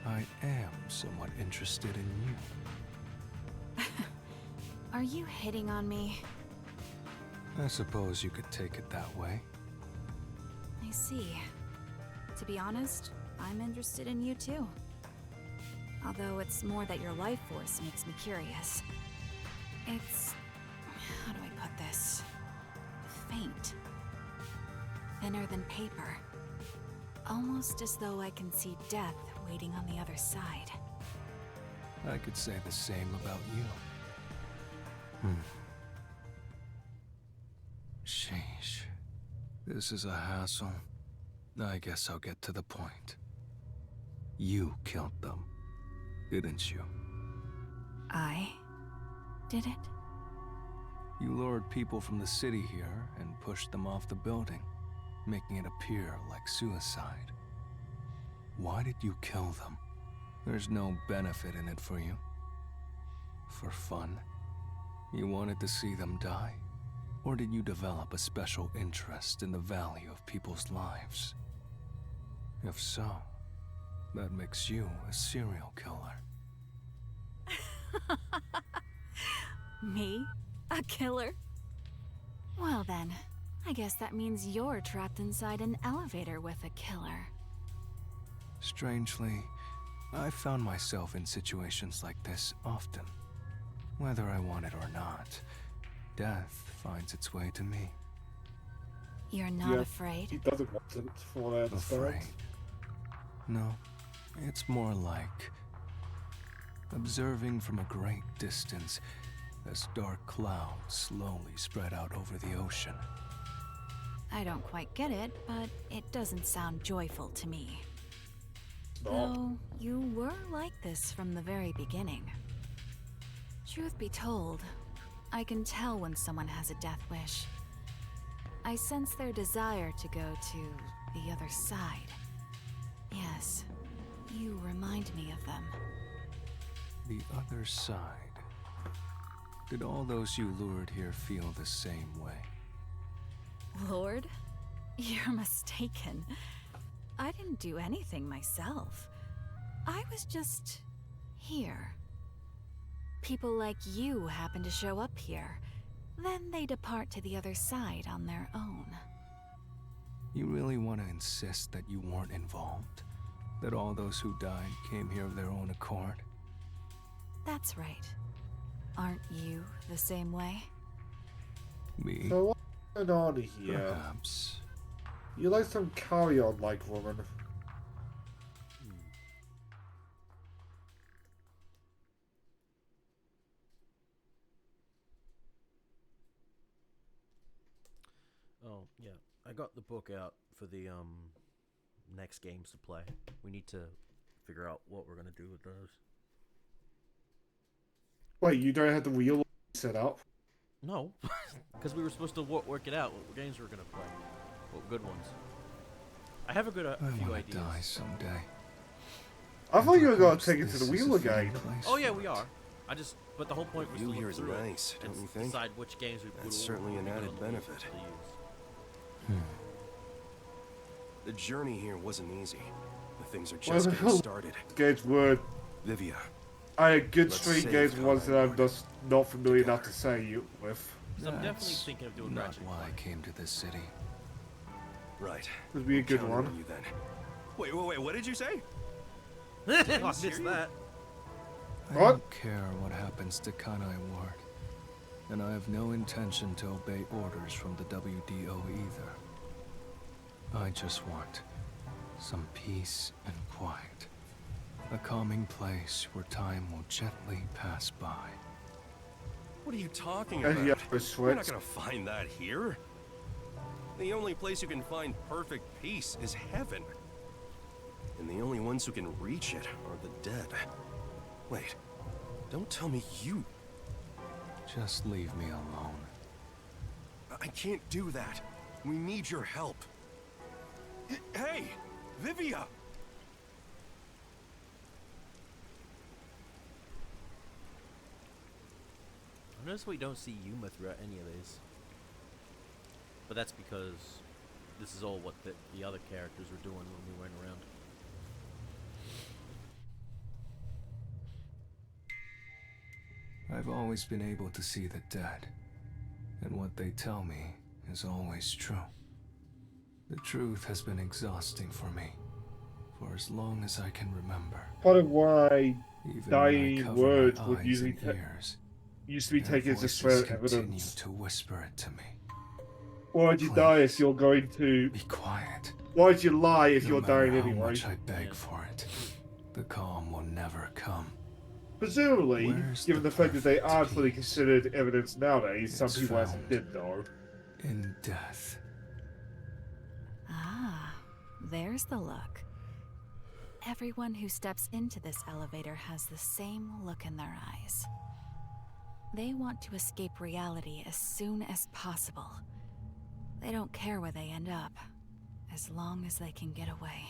I am somewhat interested in you. Are you hitting on me? I suppose you could take it that way. I see. To be honest, I'm interested in you too. Although it's more that your life force makes me curious. It's... how do I put this? Faint. Thinner than paper. Almost as though I can see death waiting on the other side. I could say the same about you. Sheesh. This is a hassle. I guess I'll get to the point. You killed them, didn't you? I did it? You lured people from the city here and pushed them off the building, making it appear like suicide. Why did you kill them? There's no benefit in it for you. For fun? You wanted to see them die? Or did you develop a special interest in the value of people's lives? If so, that makes you a serial killer. Me? A killer? Well then, I guess that means you're trapped inside an elevator with a killer. Strangely, I've found myself in situations like this often. Whether I want it or not, death finds its way to me. You're not afraid? He doesn't want it, from what I understand. Afraid? No, it's more like observing from a great distance as dark clouds slowly spread out over the ocean. I don't quite get it, but it doesn't sound joyful to me. No. Though, you were like this from the very beginning. Truth be told, I can tell when someone has a death wish. I sense their desire to go to the other side. Yes, you remind me of them. The other side. Did all those you lured here feel the same way? Lord? You're mistaken. I didn't do anything myself. I was just... here. People like you happen to show up here. Then they depart to the other side on their own. You really want to insist that you weren't involved? That all those who died came here of their own accord? That's right. Aren't you the same way? Me? So what's going on here? Perhaps. You like some carry-on-like woman. Oh, yeah. I got the book out for the next games to play. We need to figure out what we're going to do with those. Wait, you don't have the wheel set up? No, because we were supposed to work it out, what games we were going to play. What good ones. I have a good I few want ideas. to die someday. I thought you were going to take it This to the is wheel a fitting again. place Oh yeah, we are. But the whole point was View to here look is through it nice, don't and you think? decide which games we would That's certainly an added benefit. The journey here wasn't easy. The things are just getting started. Games were... Vivia. I had good Let's street save games Conrad ones that I'm Ward. just not familiar enough to say you with. So I'm definitely That's thinking of doing not Ratchet. why I came to this city. Right. Would be a good Counting one. on you then. Wait, what did you say? I missed that. I don't care what happens to Kanai Ward, and I have no intention to obey orders from the WDO either. I just want some peace and quiet. A calming place where time will gently pass by. What are you talking Yeah, about? yeah, We're switch. not gonna find that here. The only place you can find perfect peace is heaven. And the only ones who can reach it are the dead. Wait, don't tell me you... Just leave me alone. I can't do that. We need your help. Hey, Vivia! I notice we don't see Yuma throughout any of these. But that's because this is all what the other characters were doing when we went around. I've always been able to see the dead, and what they tell me is always true. The truth has been exhausting for me, for as long as I can remember. Part of why Even when I dying cover words my would eyes usually and ears, used to be their taken as voices swear continue evidence. to whisper it to me. Why'd you die if you're going to... Be quiet. Why'd you lie if No you're matter dying how anyway? much I beg for it, the calm will never come. Presumably, Where's given the the fact that they perfect aren't fully considered evidence nowadays, some It's people actually found. did know. In death. Ah, there's the look. Everyone who steps into this elevator has the same look in their eyes. They want to escape reality as soon as possible. They don't care where they end up, as long as they can get away.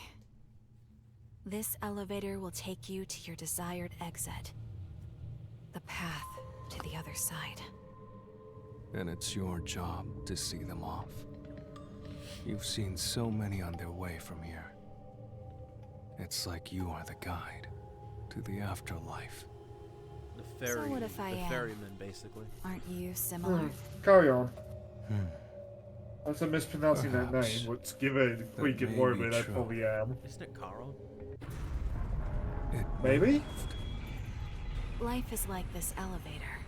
This elevator will take you to your desired exit. The path to the other side. And it's your job to see them off. You've seen so many on their way from here. It's like you are the guide to the afterlife. The ferry, So what if I the am? ferryman, basically. Aren't you similar? Carry on. Hmm. As I'm mispronouncing that Perhaps. name, which given That Greek and may Roman, be I true. probably am. Isn't it Carl? It Maybe? Life is like this elevator.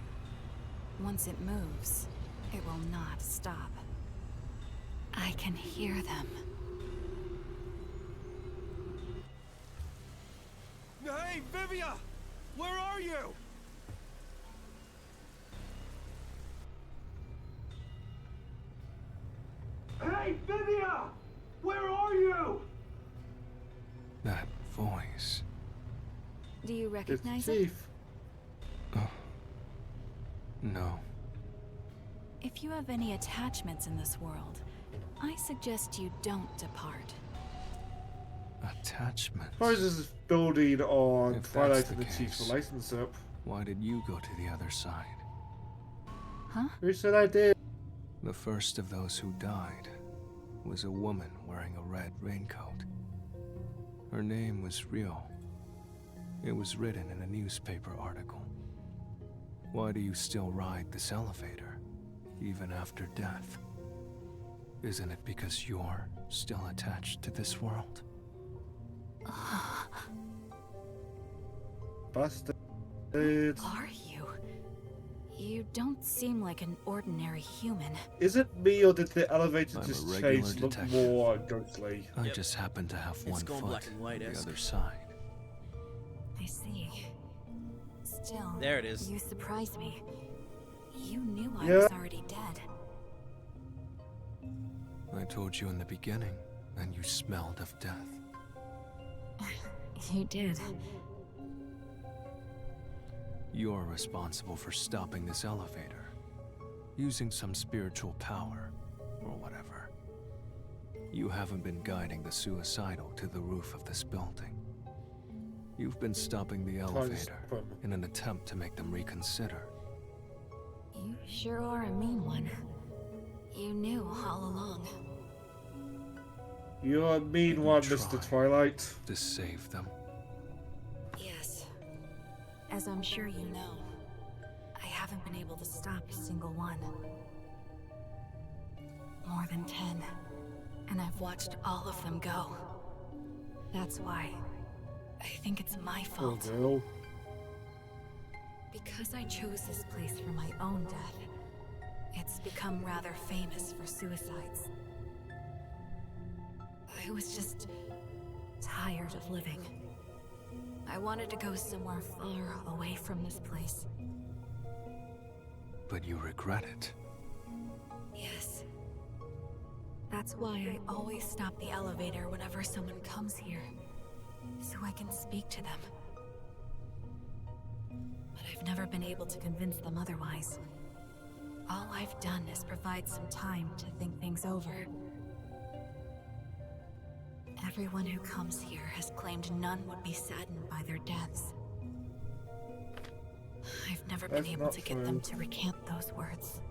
Once it moves, it will not stop. I can hear them. Hey, Vivia! Where are you? Hey, Vivia! Where are you? That voice. Do you recognize it? Chief. No. If you have any attachments in this world, I suggest you don't depart. Attachment. Suppose this is building on If Twilight that's and the the Chief's case, relationship. Why did you go to the other side? Huh? Who said I did? The first of those who died was a woman wearing a red raincoat. Her name was Rio. It was written in a newspaper article. Why do you still ride this elevator, even after death? Isn't it because you're still attached to this world? Busted. Are you? You don't seem like an ordinary human. Is it me or did the elevator I'm a just regular change look detective. more ghostly? I just happen to have one gone foot black and on the white-esque. other side. I see. Still, There it is. You surprised me. You knew I Yeah. was already dead. I told you in the beginning, and you smelled of death. You did. You're responsible for stopping this elevator, using some spiritual power, or whatever. You haven't been guiding the suicidal to the roof of this building. You've been stopping the elevator in an attempt to make them reconsider. You sure are a mean one. You knew all along. You're a mean one, Mr. Twilight. To save them. Yes. As I'm sure you know, I haven't been able to stop a single one. More than 10. And I've watched all of them go. That's why I think it's my fault. Oh no. Because I chose this place for my own death, it's become rather famous for suicides. I was just tired of living. I wanted to go somewhere far away from this place. But you regret it. Yes. That's why I always stop the elevator whenever someone comes here, so I can speak to them. But I've never been able to convince them otherwise. All I've done is provide some time to think things over. Everyone who comes here has claimed none would be saddened by their deaths. I've never been able to get them to recant those words.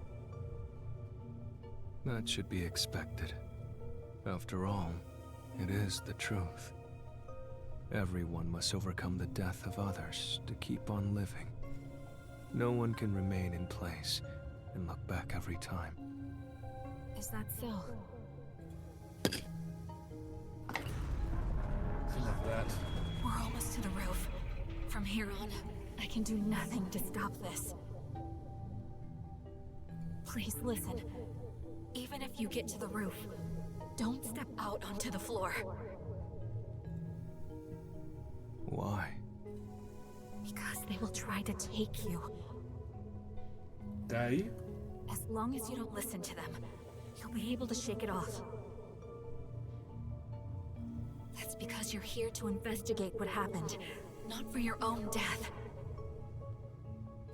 That should be expected. After all, it is the truth. Everyone must overcome the death of others to keep on living. No one can remain in place and look back every time. Is that so? Enough of that. We're almost to the roof. From here on, I can do nothing to stop this. Please listen. Even if you get to the roof, don't step out onto the floor. Why? Because they will try to take you. They? As long as you don't listen to them, you'll be able to shake it off. That's because you're here to investigate what happened, not for your own death.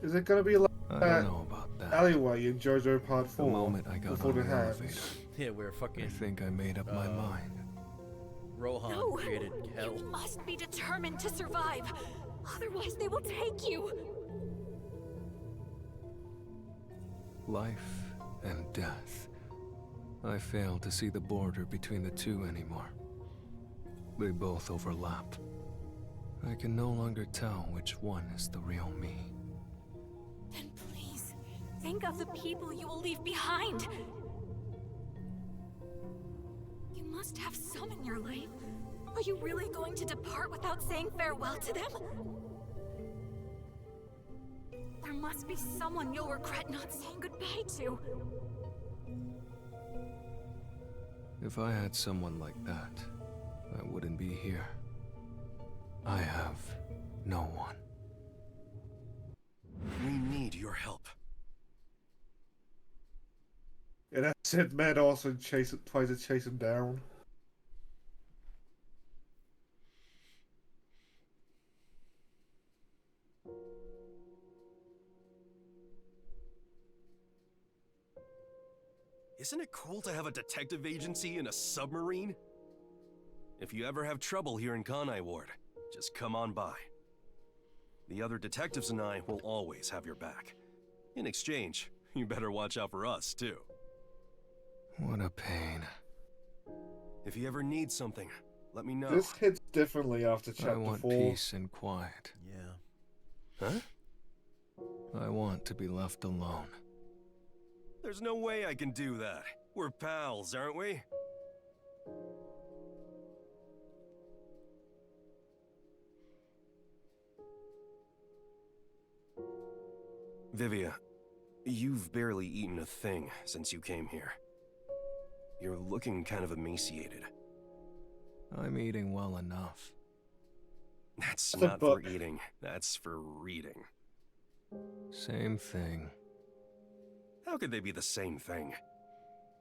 Is it gonna be like I that don't know about that. alleyway in JoJo Part 4? The moment I got before on the the hands? elevator, Yeah, we're fucking. I think I made up my mind. Rohan No! created hell. You must be determined to survive. Otherwise, they will take you. Life and death. I fail to see the border between the two anymore. They both overlap. I can no longer tell which one is the real me. Then please, think of the people you will leave behind. You must have some in your life. Are you really going to depart without saying farewell to them? There must be someone you'll regret not saying goodbye to. If I had someone like that, I wouldn't be here. I have no one. We need your help. And that said, Matt also tries to chase him down. Isn't it cool to have a detective agency in a submarine? If you ever have trouble here in Kanai Ward, just come on by. The other detectives and I will always have your back. In exchange, you better watch out for us, too. What a pain. If you ever need something, let me know. This hits differently after I chapter want 4. peace and quiet. Yeah. Huh? I want to be left alone. There's no way I can do that. We're pals, aren't we? Vivia, you've barely eaten a thing since you came here. You're looking kind of emaciated. I'm eating well enough. That's not for eating, that's for reading. Same thing. How could they be the same thing?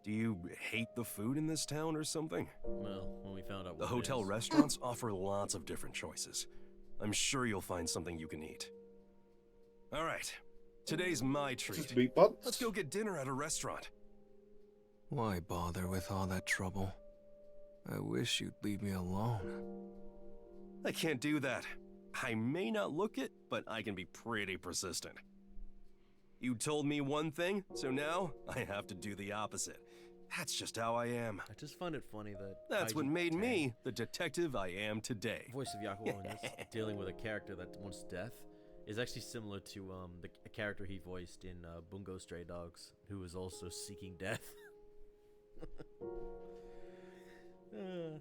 Do you hate the food in this town or something? Well, when we found out The what hotel it is. restaurants offer lots of different choices. I'm sure you'll find something you can eat. All right, today's my treat. Let's go get dinner at a restaurant. Why bother with all that trouble? I wish you'd leave me alone. I can't do that. I may not look it, but I can be pretty persistent. You told me one thing, so now I have to do the opposite. That's just how I am. I just find it funny that That's what Kaiji made Tang, me the detective I am today. voice of Yakuza, in this, dealing with a character that wants death, is actually similar to a character he voiced in Bungo Stray Dogs, who is also seeking death. You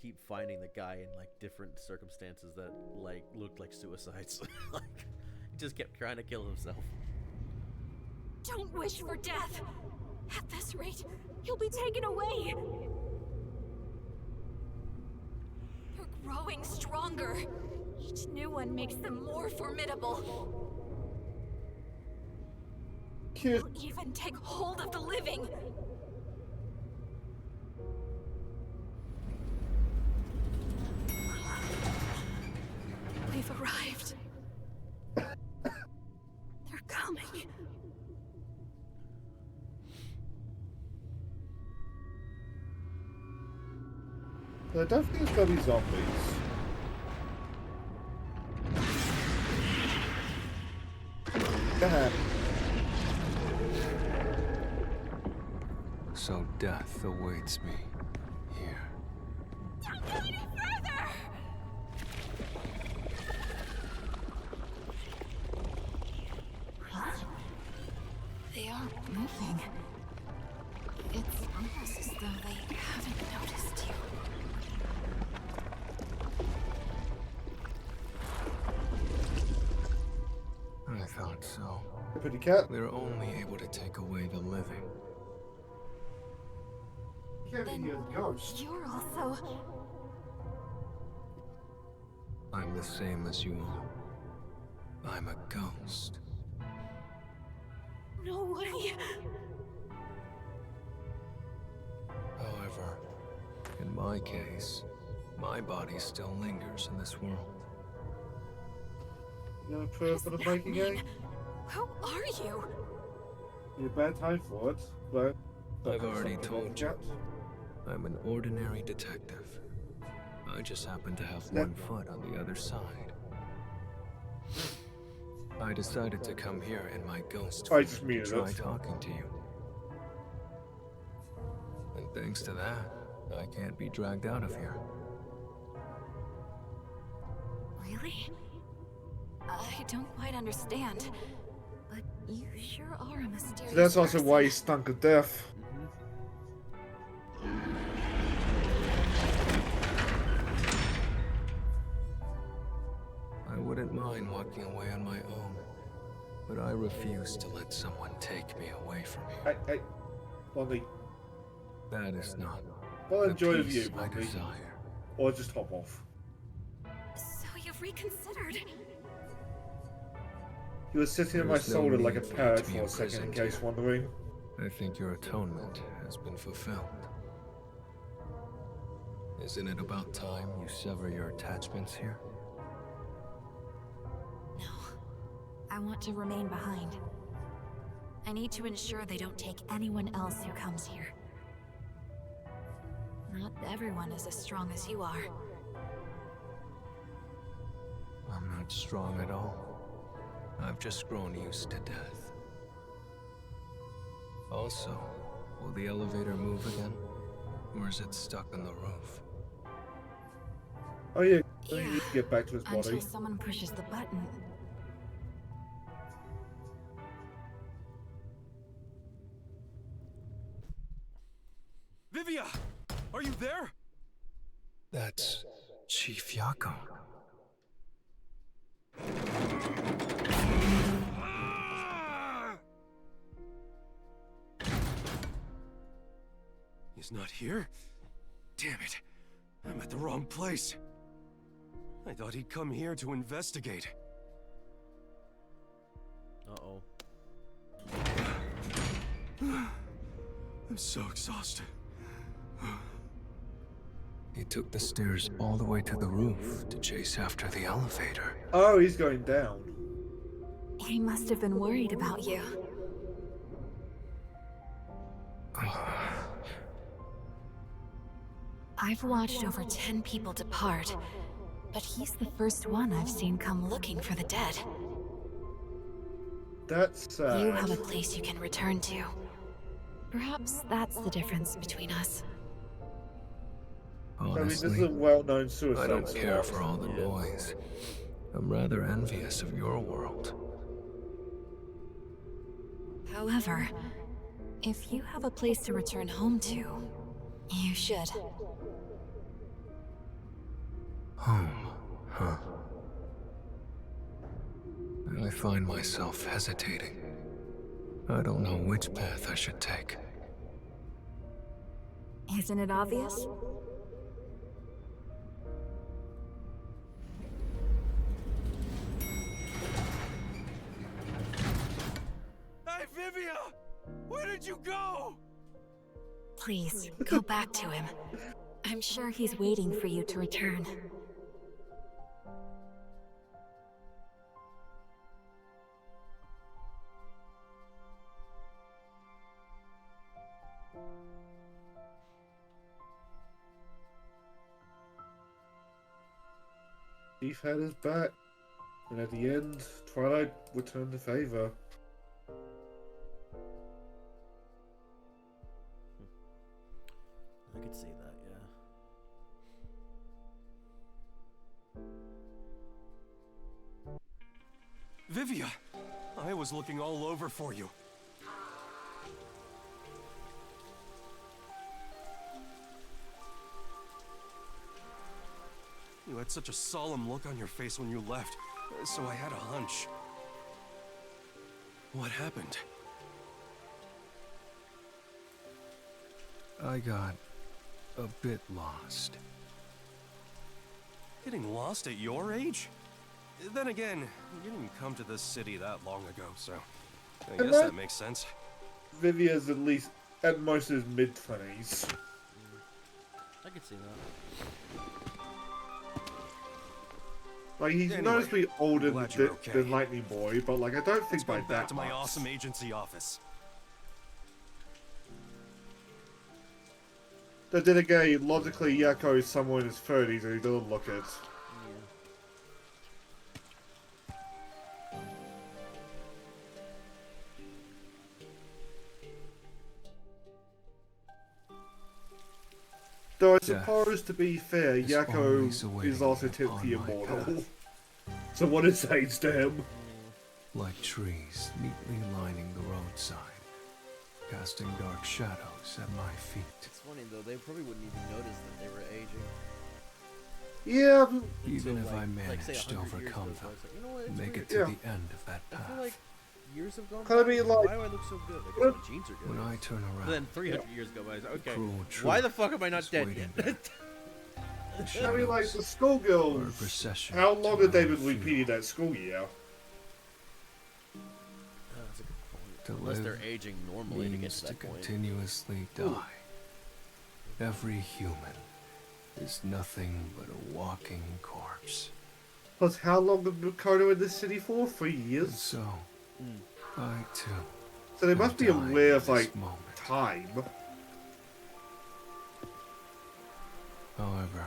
keep finding the guy in like different circumstances that like looked like suicides. Like he just kept trying to kill himself. Don't wish for death. At this rate, he'll be taken away. They're growing stronger. Each new one makes them more formidable. They'll even take hold of the living. We've arrived. They're coming. I don't think it's gonna be zombies. Go ahead. So death awaits me here. Don't go any further! They aren't moving. It's almost as though they haven't noticed you. I thought so. Pretty cat. We're only able to take away the living. Then ghost. You're also... I'm the same as you all. I'm a ghost. No way! However, in my case, my body still lingers in this world. You gonna pray for the bike again? Who are you? You're a bad time for it, but... I've already told you. I'm an ordinary detective. I just happen to have one foot on the other side. I decided to come here in my ghost form to try talking to you. And thanks to that, I can't be dragged out of here. Really? I don't quite understand. But you sure are a mysterious So that's also person. why he stunk of death. I wouldn't mind walking away on my own, but I refuse to let someone take me away from here. Hey, Bonnie. That is not Well, the enjoy the peace view, I Bonnie. desire. Or just hop off. So you've reconsidered. He was sitting on my There's no shoulder like a need for you parrot to be for a second, in imprisoned case here. wondering. I think your atonement has been fulfilled. Isn't it about time you sever your attachments here? No. I want to remain behind. I need to ensure they don't take anyone else who comes here. Not everyone is as strong as you are. I'm not strong at all. I've just grown used to death. Also, will the elevator move again? Or is it stuck on the roof? Oh yeah, I think he needs to get back to his Until body. someone pushes the button. Vivia! Are you there? That's Chief Yako. He's not here? Damn it. I'm at the wrong place. I thought he'd come here to investigate. Uh-oh. I'm so exhausted. He took the stairs all the way to the roof to chase after the elevator. Oh, he's going down. He must have been worried about you. I've watched over 10 people depart, but he's the first one I've seen come looking for the dead. That's sad. You have a place you can return to. Perhaps that's the difference between us. I mean, this is Honestly, a well-known suicide I don't spot. care for all the noise. I'm rather envious of your world. However, if you have a place to return home to, you should. Home, huh? I find myself hesitating. I don't know which path I should take. Isn't it obvious? Hey, Vivia! Where did you go? Please, go back to him. I'm sure he's waiting for you to return. Chief had his back, and at the end, Twilight returned the favor. I could see that, yeah. Vivia! I was looking all over for you. You had such a solemn look on your face when you left, so I had a hunch. What happened? I got a bit lost. Getting lost at your age? Then again, you didn't come to this city that long ago, so I guess that makes sense. Vivia's at least at most in his mid-20s. I could see that. Like, he's Anyway, noticeably older glad you're than Lightning Boy, but like, I don't think by Back that to my much. awesome agency office. But then again, logically, Yakko is somewhere in his 30s and he doesn't look it. Though I suppose, to be fair, Yakko is also technically immortal. So what is age to him? Like trees neatly lining the roadside, casting dark shadows at my feet. It's funny though, they probably wouldn't even notice that they were aging. Yeah, even if like, I like, say managed to 100 years overcome goes by, them, it's like, you know what, it's make weird. it to the end of that I path. feel like years have gone Could I by. be like- Why do I look so good? I guess my genes are good. When I turn around, But then 300 years go by. It's like, okay, cruel why truth the fuck am I not is dead waiting yet? I mean, like, the schoolgirls, procession how long have they been repeating that school year? That's a good point. To Unless live they're aging normally to get means to that point. continuously die. Every human is nothing but a walking corpse. Plus, how long have Makoto in this city for? 3 years? So, I too. So they must be am dying aware in of, this like, moment. time. However,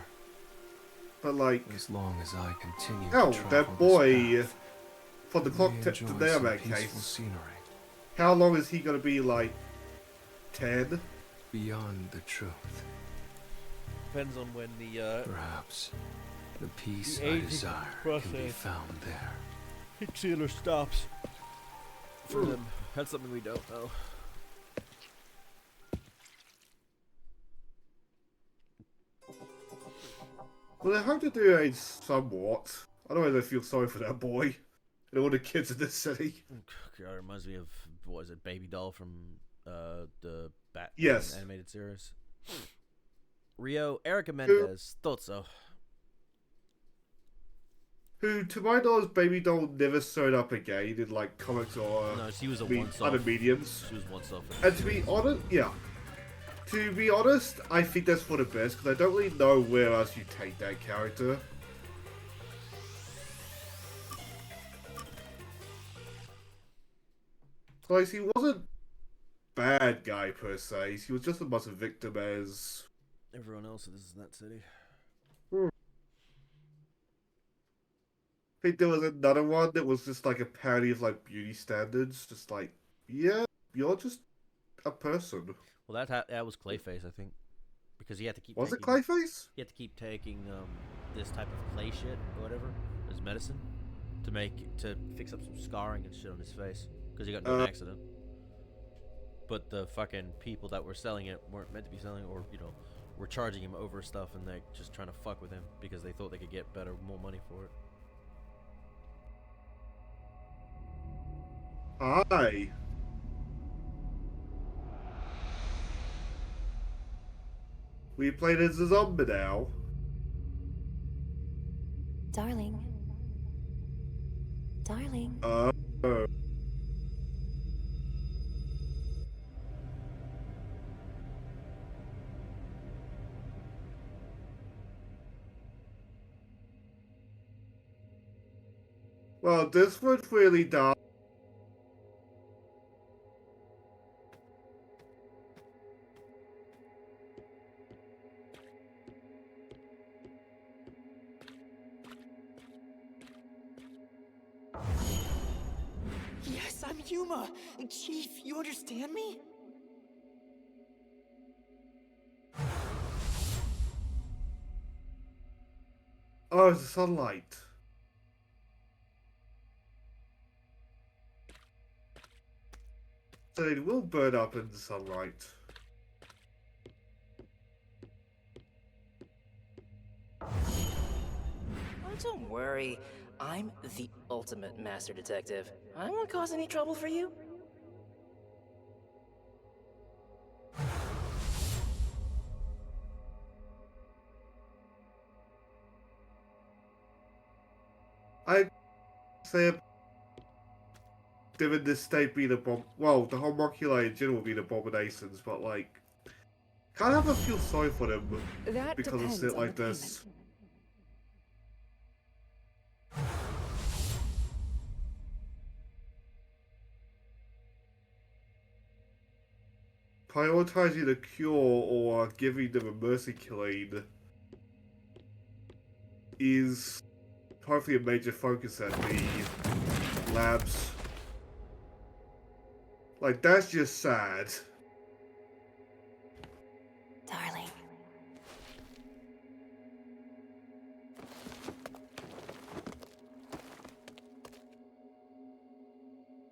But, like, as long as I continue oh, to travel that boy this path, from the clock may to enjoy there, some that peaceful case. scenery How long is he gonna be, like, 10? beyond the truth. Depends on when the Perhaps the peace the I aging desire can be process. found there. Sealer stops for them. That's something we don't know. Well, I hope to do a somewhat. Otherwise, I feel sorry for that boy and all the kids in this city. God, it reminds me of, what is it, Baby Doll from the Batman Yes. animated series. Rio, Erica Mendez, thought so. Who, to my knowledge, Baby Doll never showed up again in, like, comics or No, she was a me- once-off. other mediums. She was once off. And to be honest, yeah. To be honest, I think that's for the best, because I don't really know where else you take that character. Like, he wasn't bad guy per se, he was just as much a victim as... Everyone else is in that city. I think there was another one that was just like a parody of like beauty standards, just like, yeah, you're just a person. Well, that was Clayface, I think, because he had to keep. Was it taking- Clayface? He had to keep taking this type of clay shit or whatever as medicine to fix up some scarring and shit on his face because he got into an accident. but the fucking people that were selling it weren't meant to be selling it, or, you know, were charging him over stuff, and they're just trying to fuck with him because they thought they could get more money for it. Hi. We played as a zombie now. Darling. Darling. Oh. Well, this was really dark. Yes, I'm Yuma! Chief, you understand me? Oh, it's the sunlight. So it will burn up in the sunlight. Oh, don't worry. I'm the ultimate master detective. I won't cause any trouble for you. I say given this state being well, the homunculi in general being abominations, but like, kind of feel sorry for them That because of depends shit on like the this. Prioritizing a cure or giving them a mercy killing is hopefully a major focus at the labs. Like, that's just sad. Darling.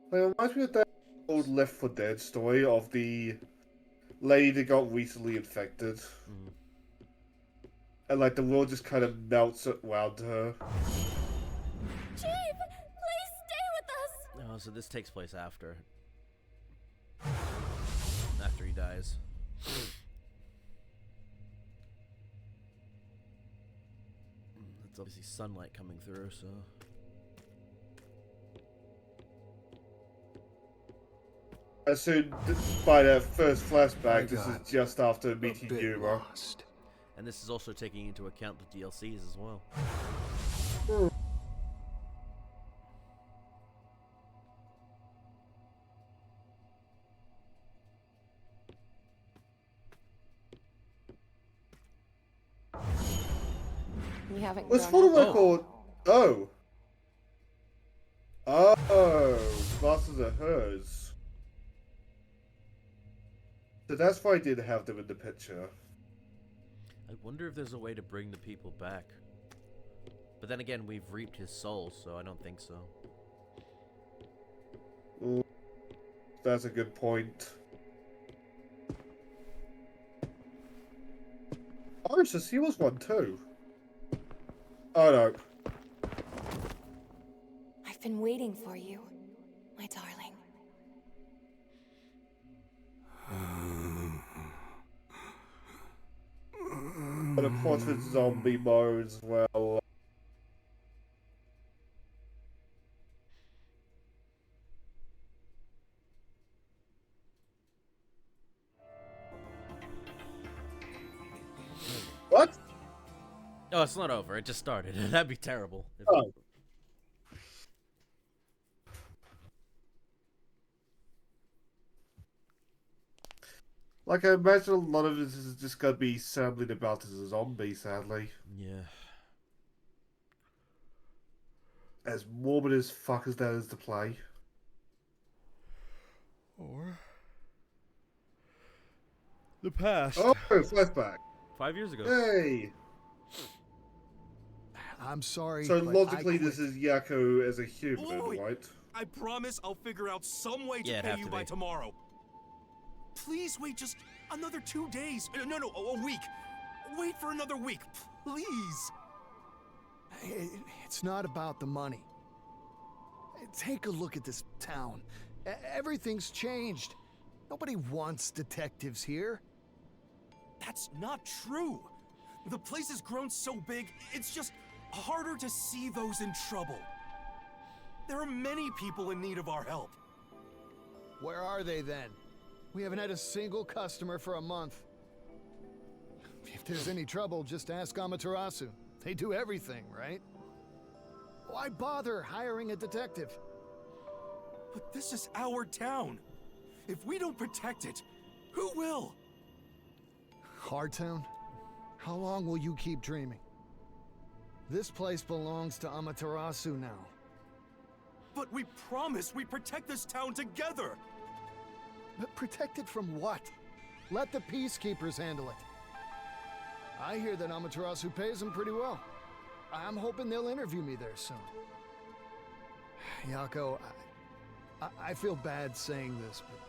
Like, it reminds me of that old Left 4 Dead story of the lady that got recently infected. And like, the world just kind of melts around her. Chief, please stay with us. Oh, so this takes place after he dies. It's obviously sunlight coming through, so. So, by the first flashback, this is just after meeting Yuma. And this is also taking into account the DLCs as well. We haven't Let's gone follow out. record. Oh. Oh, glasses are hers. So that's why I did have them in the picture. I wonder if there's a way to bring the people back. But then again, we've reaped his soul, so I don't think so. Ooh, that's a good point. Oh, so he was one too. Oh no. I've been waiting for you, my darling. But of course it's zombie mode as well. What? Oh, it's not over. It just started. That'd be terrible. Oh. Like, I imagine a lot of this is just gonna be sampling about as a zombie, sadly. Yeah. As morbid as fuck as that is to play. Or the past. Oh, flashback. 5 years ago. Hey! I'm sorry. So but logically, I this is Yakko as a human, Wait. right? I promise I'll figure out some way to Yeah, it'd pay have you to by be. tomorrow. Please wait just another 2 days. No, a week. Wait for another week, please. It's not about the money. Take a look at this town. Everything's changed. Nobody wants detectives here. That's not true. The place has grown so big, it's just harder to see those in trouble. There are many people in need of our help. Where are they then? We haven't had a single customer for a month. If there's any trouble, just ask Amaterasu. They do everything, right? Why bother hiring a detective? But this is our town. If we don't protect it, who will? Our town? How long will you keep dreaming? This place belongs to Amaterasu now. But we promised we'd protect this town together! But protect it from what? Let the peacekeepers handle it. I hear that Amaterasu pays them pretty well. I'm hoping they'll interview me there soon. Yako, I feel bad saying this, but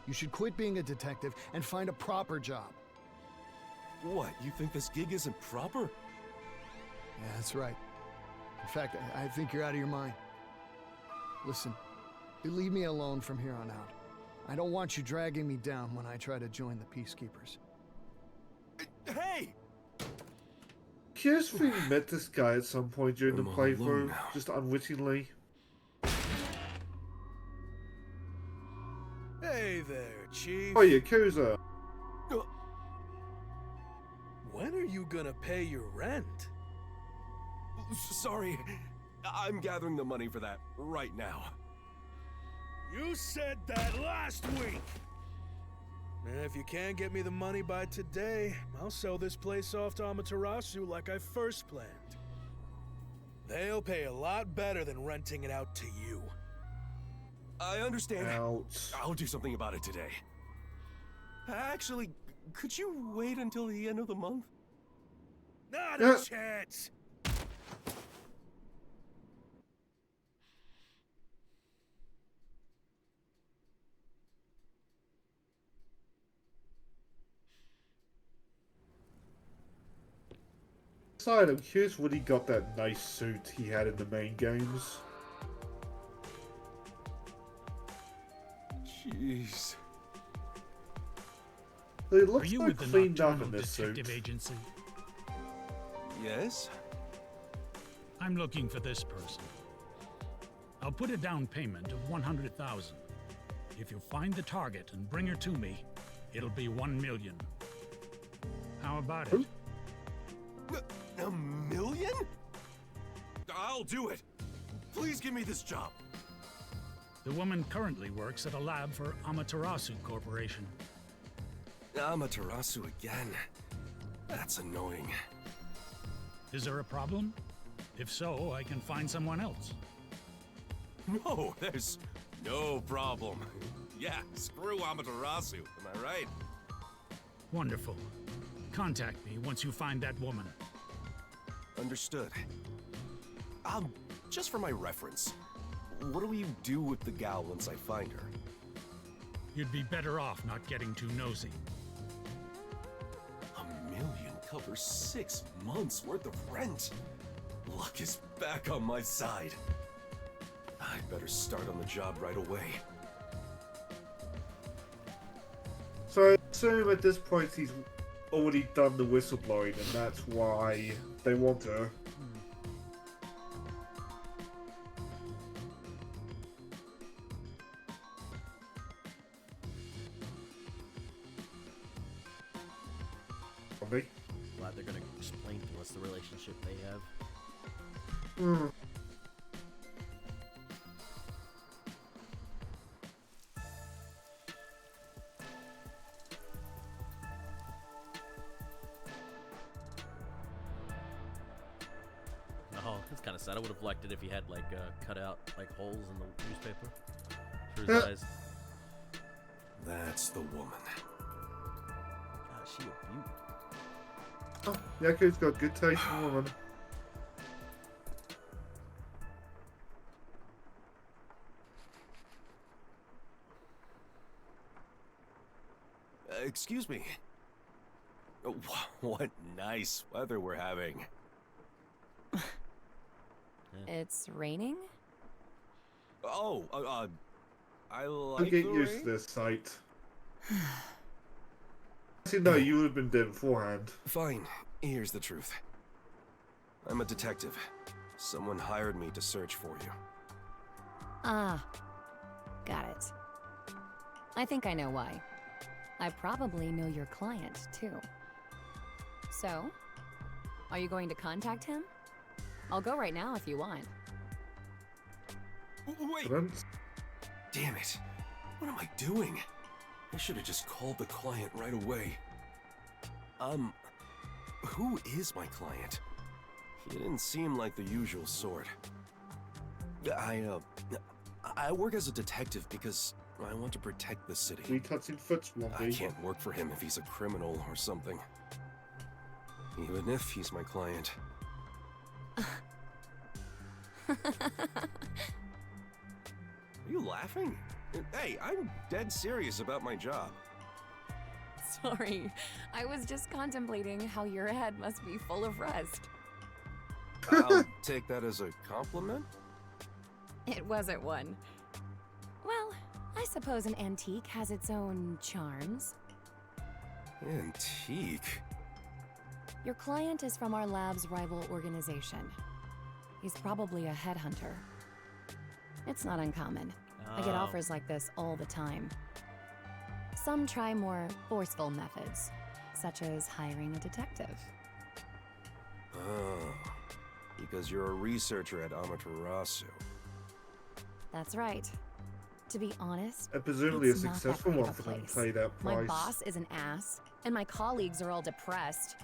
you should quit being a detective and find a proper job. What, you think this gig isn't proper? Yeah, that's right. In fact, I think you're out of your mind. Listen, you leave me alone from here on out. I don't want you dragging me down when I try to join the Peacekeepers. Hey! Curious if we met this guy at some point during the I'm all alone playthrough, now. just unwittingly. Hey there, Chief. Oh, Yakuza. When are you gonna pay your rent? Sorry, I'm gathering the money for that right now. You said that last week! And if you can't get me the money by today, I'll sell this place off to Amaterasu like I first planned. They'll pay a lot better than renting it out to you. I understand. Ouch. I'll do something about it today. Actually, could you wait until the end of the month? Not a chance! Aside, I'm curious when he got that nice suit he had in the main games. Jeez. He looks Are you like with the cleaned up Nocturnal in this suit. Detective Agency? Yes? I'm looking for this person. I'll put a down payment of 100,000. If you find the target and bring her to me, it'll be 1 million. How about it? A million? I'll do it. Please give me this job. The woman currently works at a lab for Amaterasu Corporation. Amaterasu again. That's annoying. Is there a problem? If so, I can find someone else. No, there's no problem. Yeah, screw Amaterasu, am I right? Wonderful. Contact me once you find that woman. Understood. Just for my reference, what do you do with the gal once I find her? You'd be better off not getting too nosy. $1 million covers 6 months worth of rent. Luck is back on my side. I'd better start on the job right away. So I assume at this point he's already done the whistleblowing, and that's why they want her. Probably. Glad they're gonna explain to us the relationship they have. Hmm. Oh, that's kind of sad. I would have liked it if he had like cut out like holes in the newspaper for his eyes. That's the woman. God, she a beaut. Oh, Yaku's got good taste in woman. excuse me. Oh, what nice weather we're having. It's raining? Oh, I like I'll get the used rain. to this sight. See, no, you would have been dead beforehand. Fine, here's the truth. I'm a detective. Someone hired me to search for you. Ah, got it. I think I know why. I probably know your client, too. So, are you going to contact him? I'll go right now if you want. Wait! Damn it. What am I doing? I should have just called the client right away. Who is my client? He didn't seem like the usual sort. I work as a detective because I want to protect the city. We cutscene foots, I can't work for him if he's a criminal or something. Even if he's my client. Are you laughing? Hey, I'm dead serious about my job. Sorry, I was just contemplating how your head must be full of rust. I'll take that as a compliment. It wasn't one. Well, I suppose an antique has its own charms. Antique? Your client is from our lab's rival organization. He's probably a headhunter. It's not uncommon. I get Oh. offers like this all the time. Some try more forceful methods, such as hiring a detective. Oh, because you're a researcher at Amaterasu. That's right. To be honest, And presumably a it's not that successful great one of a for them to place. pay that My price. boss is an ass, and my colleagues are all depressed.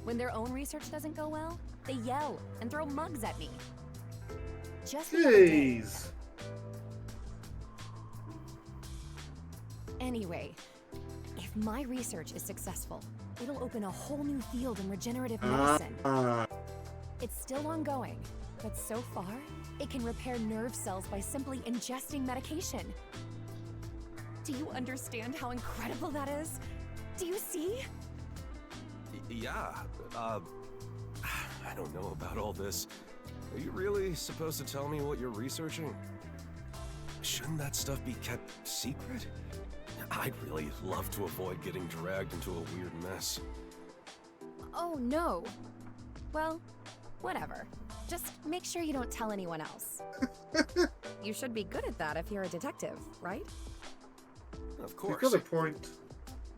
When their own research doesn't go well, they yell and throw mugs at me. Just the other day. Jeez. Anyway, if my research is successful, it'll open a whole new field in regenerative medicine. It's still ongoing, but so far, it can repair nerve cells by simply ingesting medication. Do you understand how incredible that is? Do you see? Yeah, I don't know about all this. Are you really supposed to tell me what you're researching? Shouldn't that stuff be kept secret? I'd really love to avoid getting dragged into a weird mess. Oh, no. Well, whatever. Just make sure you don't tell anyone else. You should be good at that if you're a detective, right? Of You've course. got a point.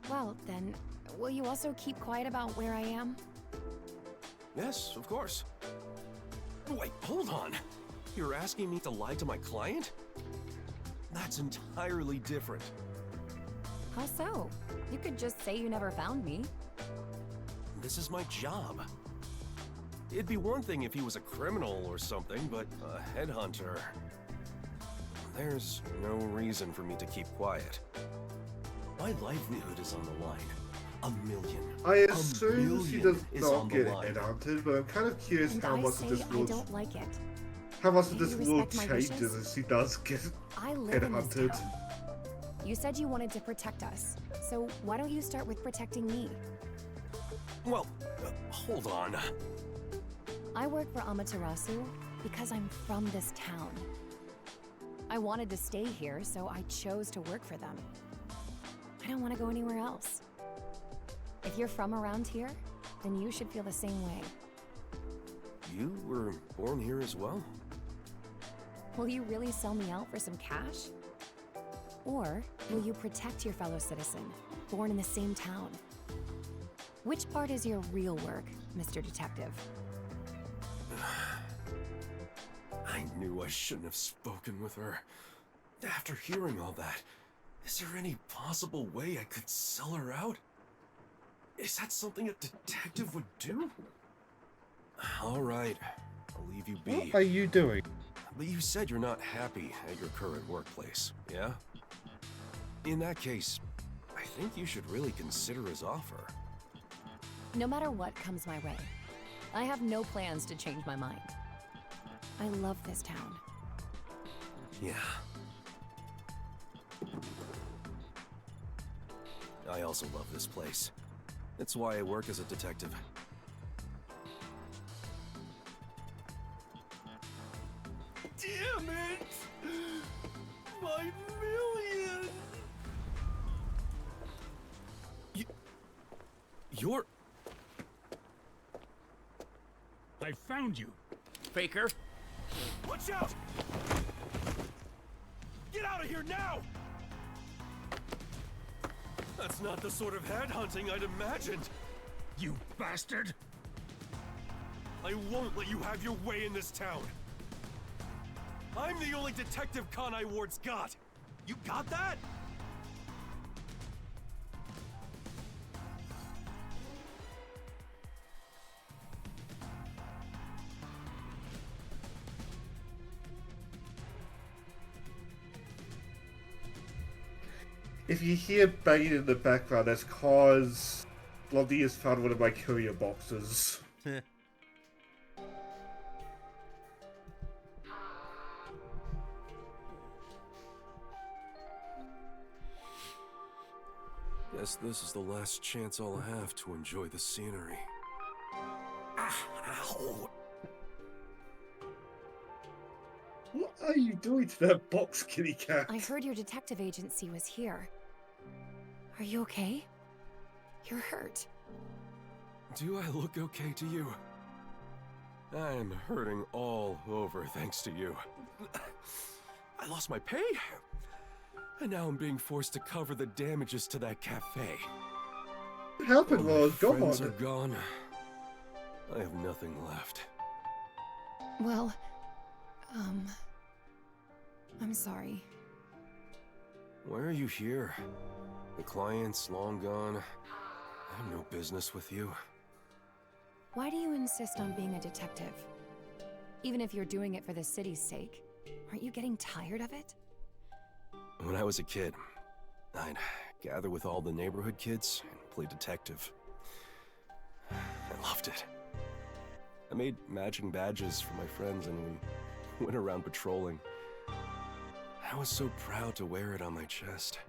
Well, then, will you also keep quiet about where I am? Yes, of course. Wait, hold on. You're asking me to lie to my client? That's entirely different. How so? You could just say you never found me. This is my job. It'd be one thing if he was a criminal or something, but a headhunter... There's no reason for me to keep quiet. My livelihood is on the line. $1 million. I assume she does is not on the get line. headhunted, but I'm kind of curious And how I much say of this I will don't like it. how much of Do this you will respect my changes wishes? if she does get I live in this headhunted. town. You said you wanted to protect us, so why don't you start with protecting me? Well, hold on. I work for Amaterasu because I'm from this town. I wanted to stay here, so I chose to work for them. I don't want to go anywhere else. If you're from around here, then you should feel the same way. You were born here as well? Will you really sell me out for some cash? Or will you protect your fellow citizen, born in the same town? Which part is your real work, Mr. Detective? I knew I shouldn't have spoken with her. After hearing all that, is there any possible way I could sell her out? Is that something a detective would do? All right, I'll leave you be. What are you doing? But you said you're not happy at your current workplace, yeah? In that case, I think you should really consider his offer. No matter what comes my way, I have no plans to change my mind. I love this town. Yeah. I also love this place. It's why I work as a detective. Damn it! My million! You're... I found you. Faker. Watch out! Get out of here now! That's not the sort of headhunting I'd imagined. You bastard! I won't let you have your way in this town. I'm the only detective Kanai Ward's got. You got that? If you hear banging in the background, that's cause Blondie has found one of my courier boxes. Guess this is the last chance I'll have to enjoy the scenery. Ow! What are you doing to that box, kitty cat? I heard your detective agency was here. Are you okay? You're hurt. Do I look okay to you? I'm hurting all over thanks to you. I lost my pay, and now I'm being forced to cover the damages to that cafe. What happened while I was gone? Friends are gone. I have nothing left. Well, I'm sorry. Why are you here? The client's long gone. I have no business with you. Why do you insist on being a detective? Even if you're doing it for the city's sake, aren't you getting tired of it? When I was a kid, I'd gather with all the neighborhood kids and play detective. I loved it. I made matching badges for my friends and we went around patrolling. I was so proud to wear it on my chest.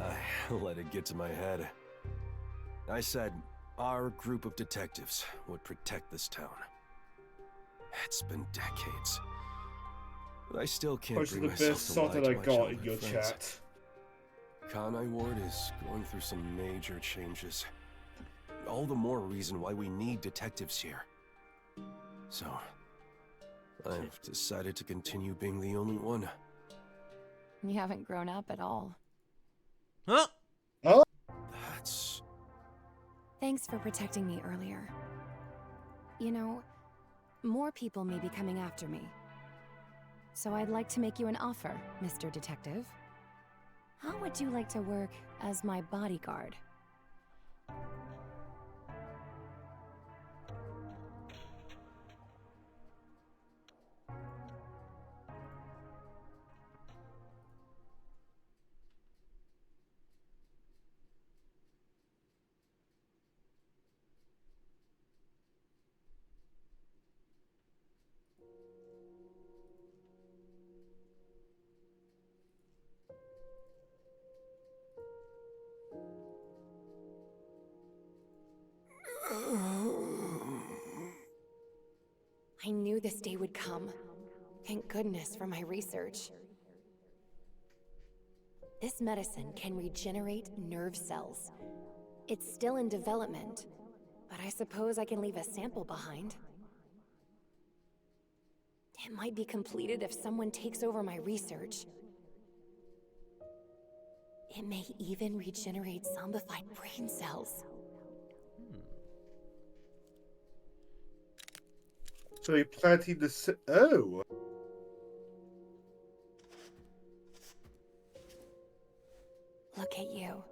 I let it get to my head. I said our group of detectives would protect this town. It's been decades. But I still can't Which is bring the myself best to song lie that to I my got in childhood your friends. chat. Kanai Ward is going through some major changes. All the more reason why we need detectives here. So, I've decided to continue being the only one. You haven't grown up at all. Huh? Oh? That's... Thanks for protecting me earlier. You know, more people may be coming after me. So I'd like to make you an offer, Mr. Detective. How would you like to work as my bodyguard? I knew this day would come. Thank goodness for my research. This medicine can regenerate nerve cells. It's still in development, but I suppose I can leave a sample behind. It might be completed if someone takes over my research. It may even regenerate zombified brain cells. So you're planting the... Oh! Look at you.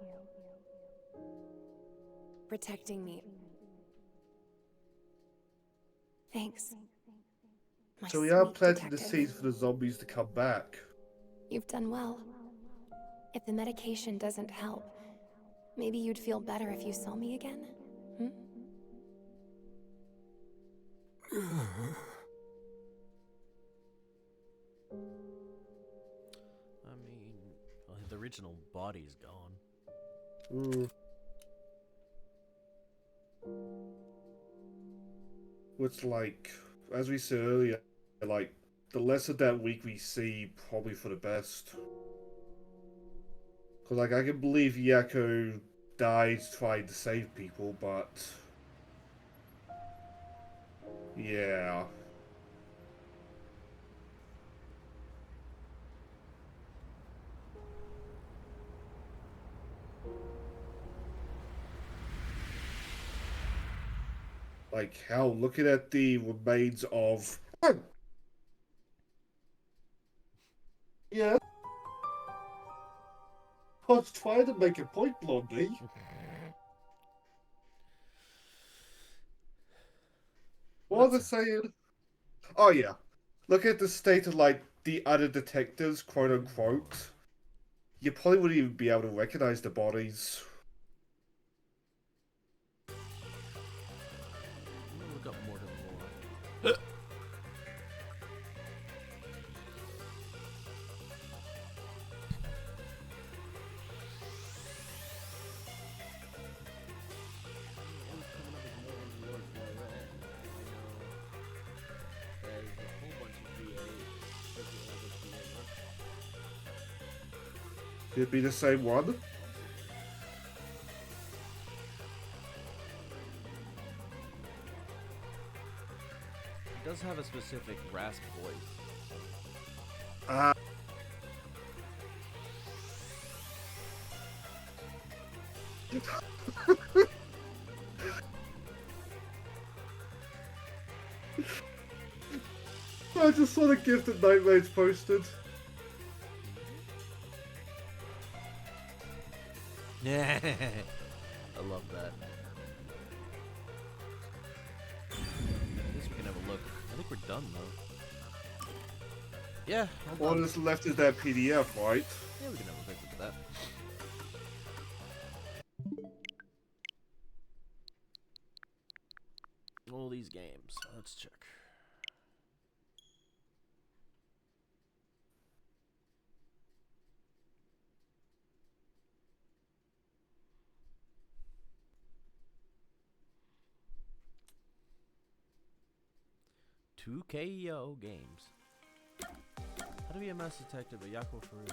Protecting me. Thanks. My So we are sweet planting the detective. seeds for the zombies to come back. You've done well. If the medication doesn't help, maybe you'd feel better if you saw me again? Hmm? I mean, well, the original body's gone. Which, like, as we said earlier, like, the less of that week we see, probably for the best. Because, like, I can believe Yakko died trying to save people, but... yeah. Like, hell, looking at the remains of... yeah. I was trying to make a point, Blondie. What was I saying? Oh, yeah. Look at the state of, like, the other detectives, quote-unquote. You probably wouldn't even be able to recognize the bodies. Look up Morgan Law. Could it be the same one? It does have a specific rasp voice. I just saw the gift that Nightmares posted. Yeah, I love that. I guess we can have a look. I think we're done though. Yeah. All that's left is that PDF, right? Yeah, we can have a quick look at that. All these games. Let's check. KO games. How to be a master detective at Yakko for real.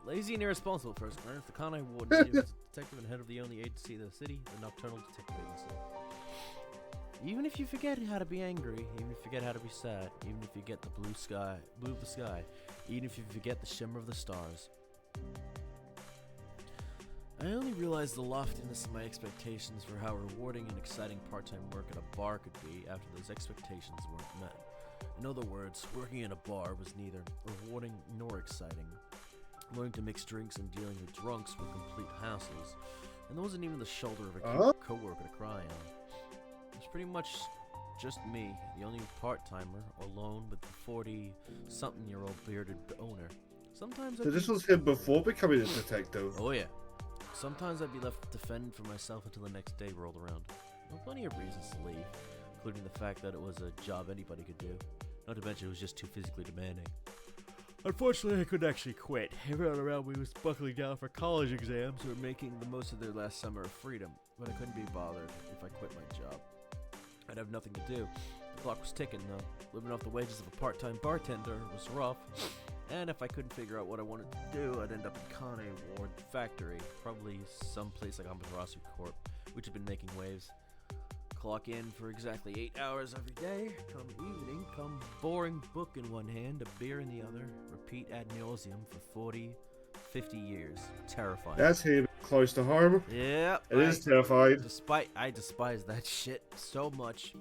Lazy and irresponsible first earns the Kanai Award named as detective and head of the only agency in the city, the Nocturnal Detective Agency. Even if you forget how to be angry, even if you forget how to be sad, even if you get the blue of the sky, even if you forget the shimmer of the stars. I only realized the loftiness of my expectations for how rewarding and exciting part-time work at a bar could be after those expectations weren't met. In other words, working in a bar was neither rewarding nor exciting. Learning to mix drinks and dealing with drunks were complete hassles, and there wasn't even the shoulder of a co-worker to cry on. It was pretty much just me, the only part-timer, alone with the 40-something-year-old bearded owner. Sometimes So this was him before becoming a detective? Oh yeah. Sometimes I'd be left to fend for myself until the next day rolled around. There were plenty of reasons to leave, including the fact that it was a job anybody could do. Not to mention it was just too physically demanding. Unfortunately, I couldn't actually quit. Everyone around me was buckling down for college exams or making the most of their last summer of freedom, but I couldn't be bothered if I quit my job. I'd have nothing to do. The clock was ticking, though. Living off the wages of a part-time bartender was rough. And if I couldn't figure out what I wanted to do, I'd end up in Kanai Ward Factory, probably someplace like Amaterasu Corp, which had been making waves. Clock in for exactly 8 hours every day. Come evening, come boring book in one hand, a beer in the other. Repeat ad nauseum for 40, 50 years. Terrifying. That's him close to home. Yeah. It is terrifying. I despise that shit so much.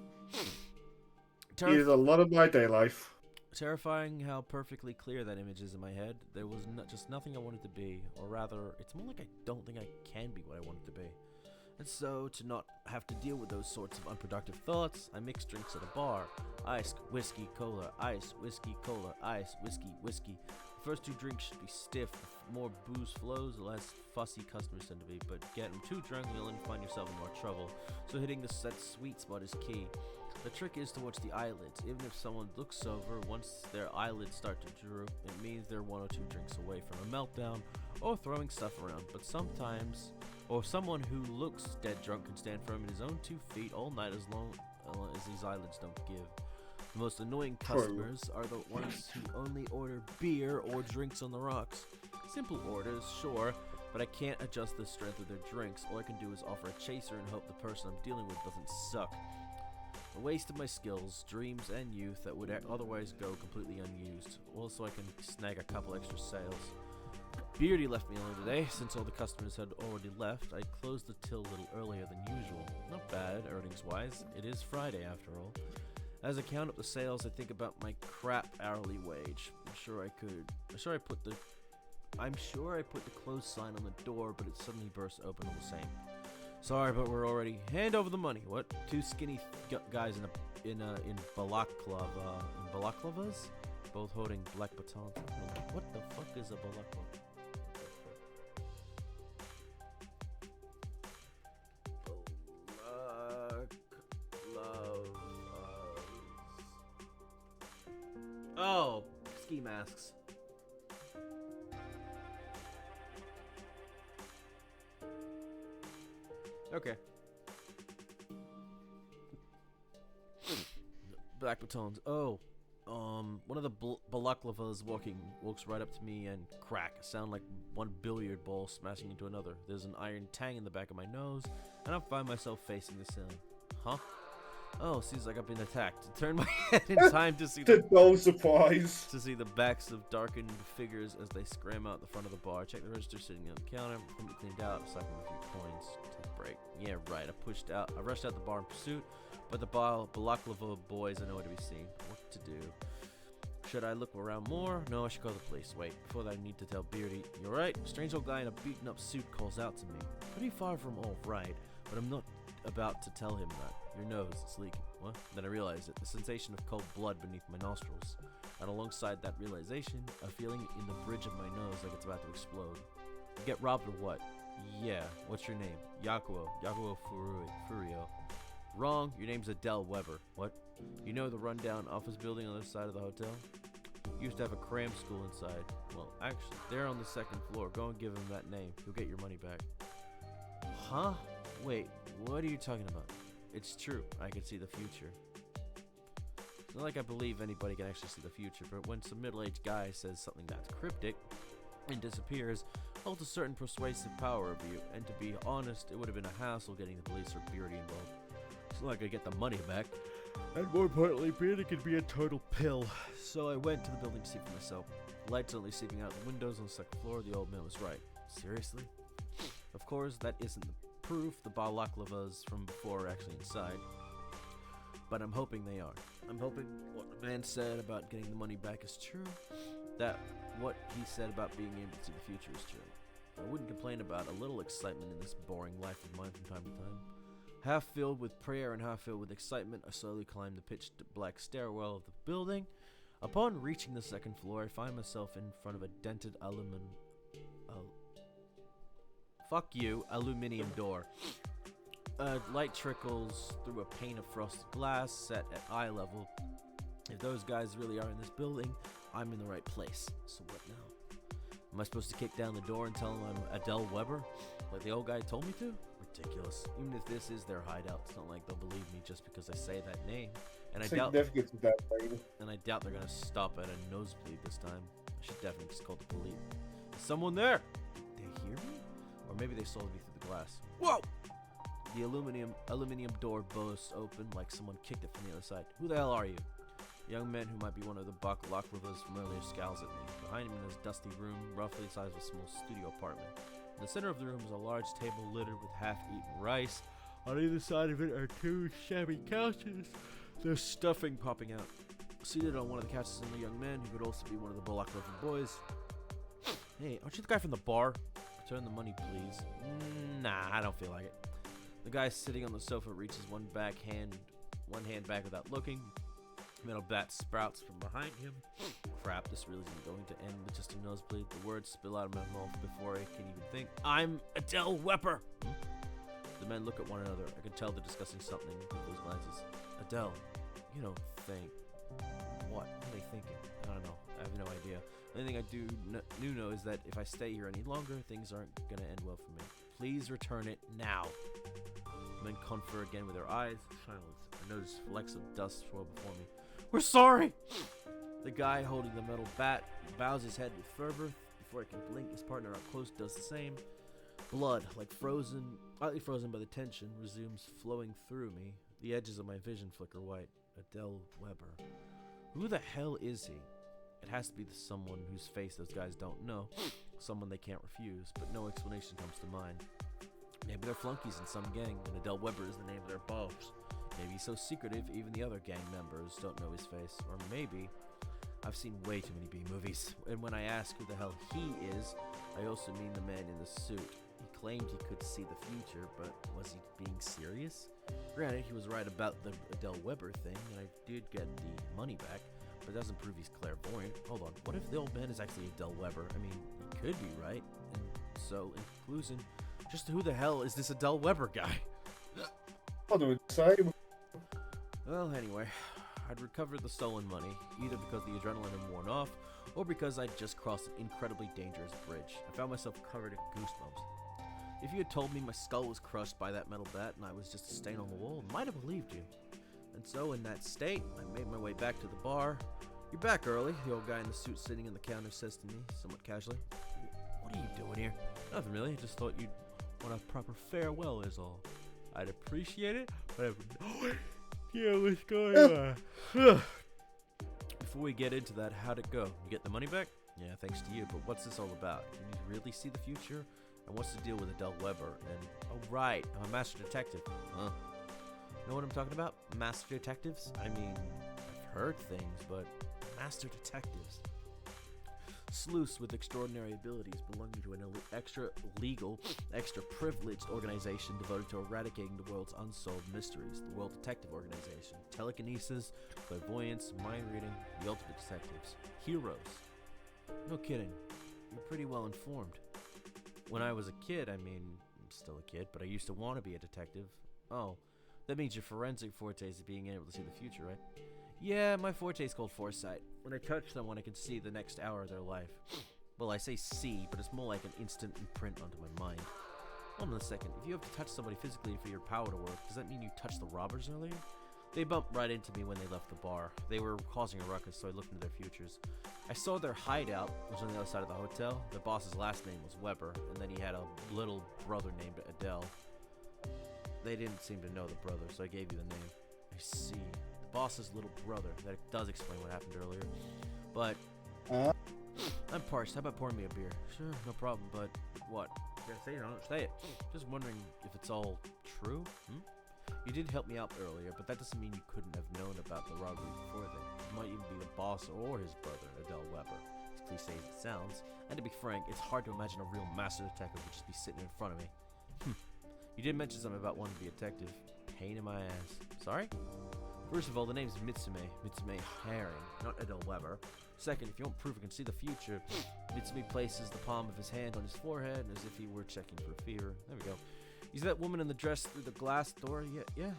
It is a lot of my day life. Terrifying how perfectly clear that image is in my head. There was just nothing I wanted to be, or rather, it's more like I don't think I can be what I wanted to be. And so, to not have to deal with those sorts of unproductive thoughts, I mix drinks at a bar. Ice, whiskey, cola, ice, whiskey, cola, ice, whiskey, whiskey. The first two drinks should be stiff. The more booze flows, the less fussy customers tend to be, but get them too drunk and you'll find yourself in more trouble. So hitting that sweet spot is key. The trick is to watch the eyelids. Even if someone looks sober, once their eyelids start to droop, it means they're 1 or 2 drinks away from a meltdown or throwing stuff around. But sometimes, or someone who looks dead drunk can stand firm in his own 2 feet all night as long as these eyelids don't give. The most annoying customers are the ones who only order beer or drinks on the rocks. Simple orders, sure, but I can't adjust the strength of their drinks. All I can do is offer a chaser and hope the person I'm dealing with doesn't suck. A waste of my skills, dreams, and youth that would otherwise go completely unused. Also, I can snag a couple extra sales. Beardy left me alone today. Since all the customers had already left, I closed the till a little earlier than usual. Not bad, earnings-wise. It is Friday, after all. As I count up the sales, I think about my crap hourly wage. I'm sure I put the close sign on the door, but it suddenly burst open all the same. Sorry, but we're already hand over the money. What? 2 skinny guys in balaclavas, both holding black batons. What the fuck is a balaclava? Oh, ski masks. Okay. Black batons. Oh, one of the balaclavas walks right up to me and crack. Sound like one billiard ball smashing into another. There's an iron tang in the back of my nose, and I find myself facing the ceiling. Huh? Oh, seems like I've been attacked. Turn my head in time to see no surprise. To see the backs of darkened figures as they scram out the front of the bar. Check the register sitting on the counter. Come cleaned out. Aside from a few coins. Take a break. Yeah, right. I rushed out the bar in pursuit, but the balaclava boys are nowhere to be seen. What to do? Should I look around more? No, I should call the police. Wait, before that I need to tell Beardy. You're right. A strange old guy in a beaten up suit calls out to me. Pretty far from all right, but I'm not about to tell him that. Your nose is leaking. What? Then I realized it. The sensation of cold blood beneath my nostrils. And alongside that realization, a feeling in the bridge of my nose like it's about to explode. You get robbed or what? Yeah. What's your name? Yakuo Furio. Wrong. Your name's Adele Weber. What? You know the rundown office building on the side of the hotel? Used to have a cram school inside. Well, actually, they're on the 2nd floor. Go and give him that name. You'll get your money back. Huh? Wait, what are you talking about? It's true, I can see the future. It's not like I believe anybody can actually see the future, but when some middle-aged guy says something that's cryptic and disappears, holds a certain persuasive power over you, and to be honest, it would have been a hassle getting the police or Beardy involved. It's not like I get the money back, and more importantly, Beardy could be a total pill. So I went to the building to see for myself. Lights only seeping out the windows on the 2nd floor. The old man was right. Seriously? Of course, that isn't the proof the balaclavas from before are actually inside, but I'm hoping they are. I'm hoping what the man said about getting the money back is true, that what he said about being able to see the future is true. I wouldn't complain about a little excitement in this boring life of mine from time to time. Half filled with prayer and half filled with excitement, I slowly climbed the pitch black stairwell of the building. Upon reaching the 2nd floor, I find myself in front of a dented aluminium door. Light trickles through a pane of frosted glass set at eye level. If those guys really are in this building, I'm in the right place. So what now? Am I supposed to kick down the door and tell them I'm Adele Weber? Like the old guy told me to? Ridiculous. Even if this is their hideout, it's not like they'll believe me just because I say that name. And I doubt they're gonna stop at a nosebleed this time. I should definitely just call the police. Is someone there? They hear me? Or maybe they saw me through the glass. Whoa! The aluminium door bursts open like someone kicked it from the other side. Who the hell are you? A young man who might be one of the balaclavas from earlier scowls at me. Behind him in his dusty room, roughly the size of a small studio apartment. In the center of the room is a large table littered with half-eaten rice. On either side of it are 2 shabby couches. There's stuffing popping out. Seated on one of the couches is a young man who could also be one of the balaclava boys. Hey, aren't you the guy from the bar? Return the money, please. Nah, I don't feel like it. The guy sitting on the sofa reaches one hand back without looking. Metal bat sprouts from behind him. Crap, this really isn't going to end with just a nosebleed. The words spill out of my mouth before I can even think. I'm Adele Weber! The men look at one another. I can tell they're discussing something with those glances. Adele, You don't think. What are they thinking? I don't know. I have no idea. The only thing I do know is that if I stay here any longer, things aren't gonna end well for me. Please return it now. The men confer again with their eyes. Silence. I notice flecks of dust swirl before me. We're sorry! The guy holding the metal bat bows his head with fervor. Before I can blink, his partner up close does the same. Blood, like lightly frozen by the tension, resumes flowing through me. The edges of my vision flicker white. Adele Weber. Who the hell is he? It has to be the someone whose face those guys don't know. Someone they can't refuse, but no explanation comes to mind. Maybe they're flunkies in some gang, and Adele Weber is the name of their boss. Maybe he's so secretive, even the other gang members don't know his face. Or maybe I've seen way too many B-movies, and when I ask who the hell he is, I also mean the man in the suit. He claimed he could see the future, but was he being serious? Granted, he was right about the Adele Weber thing, and I did get the money back, but it doesn't prove he's clairvoyant. Hold on, what if the old man is actually Adele Weber? I mean, he could be right. And so, in conclusion, just who the hell is this Adele Weber guy? I'll do the same. Well, anyway, I'd recovered the stolen money, either because the adrenaline had worn off, or because I'd just crossed an incredibly dangerous bridge. I found myself covered in goosebumps. If you had told me my skull was crushed by that metal bat and I was just a stain on the wall, I might have believed you. And so, in that state, I made my way back to the bar. You're back early, the old guy in the suit sitting in the counter says to me, somewhat casually. What are you doing here? Nothing really, I just thought you'd want a proper farewell is all. I'd appreciate it, but I have no idea what's going on. Before we get into that, how'd it go? You get the money back? Yeah, thanks to you, but what's this all about? Can you really see the future? And what's the deal with Adele Weber? And, oh right, I'm a master detective. Huh? Know what I'm talking about? Master detectives? I mean, I've heard things, but master detectives. Sleuths with extraordinary abilities belonging to an extra legal, extra privileged organization devoted to eradicating the world's unsolved mysteries. The World Detective Organization. Telekinesis, clairvoyance, mind reading, the ultimate detectives. Heroes. No kidding. You're pretty well informed. When I was a kid, I mean, I'm still a kid, but I used to want to be a detective. Oh, that means your forensic forte is being able to see the future, right? Yeah, my forte is called foresight. When I touch someone, I can see the next hour of their life. Well, I say see, but it's more like an instant imprint onto my mind. Hold on a second. If you have to touch somebody physically for your power to work, does that mean you touched the robbers earlier? They bumped right into me when they left the bar. They were causing a ruckus, so I looked into their futures. I saw their hideout was on the other side of the hotel. Their boss's last name was Weber, and then he had a little brother named Adele. They didn't seem to know the brother, so I gave you the name. I see. The boss's little brother. That does explain what happened earlier. But I'm parched. How about pouring me a beer? Sure, no problem, but what? You gotta say it, don't say it. Just wondering if it's all true? You did help me out earlier, but that doesn't mean you couldn't have known about the robbery before then. It might even be the boss or his brother, Adele Weber. As cliche as it sounds. And to be frank, it's hard to imagine a real master detective would just be sitting in front of me. You did mention something about wanting to be a detective. Pain in my ass. Sorry? First of all, the name's Mitsume Herring, not Adele Weber. Second, if you want proof I can see the future, Mitsume places the palm of his hand on his forehead as if he were checking for fever. There we go. You see that woman in the dress through the glass door? Yeah.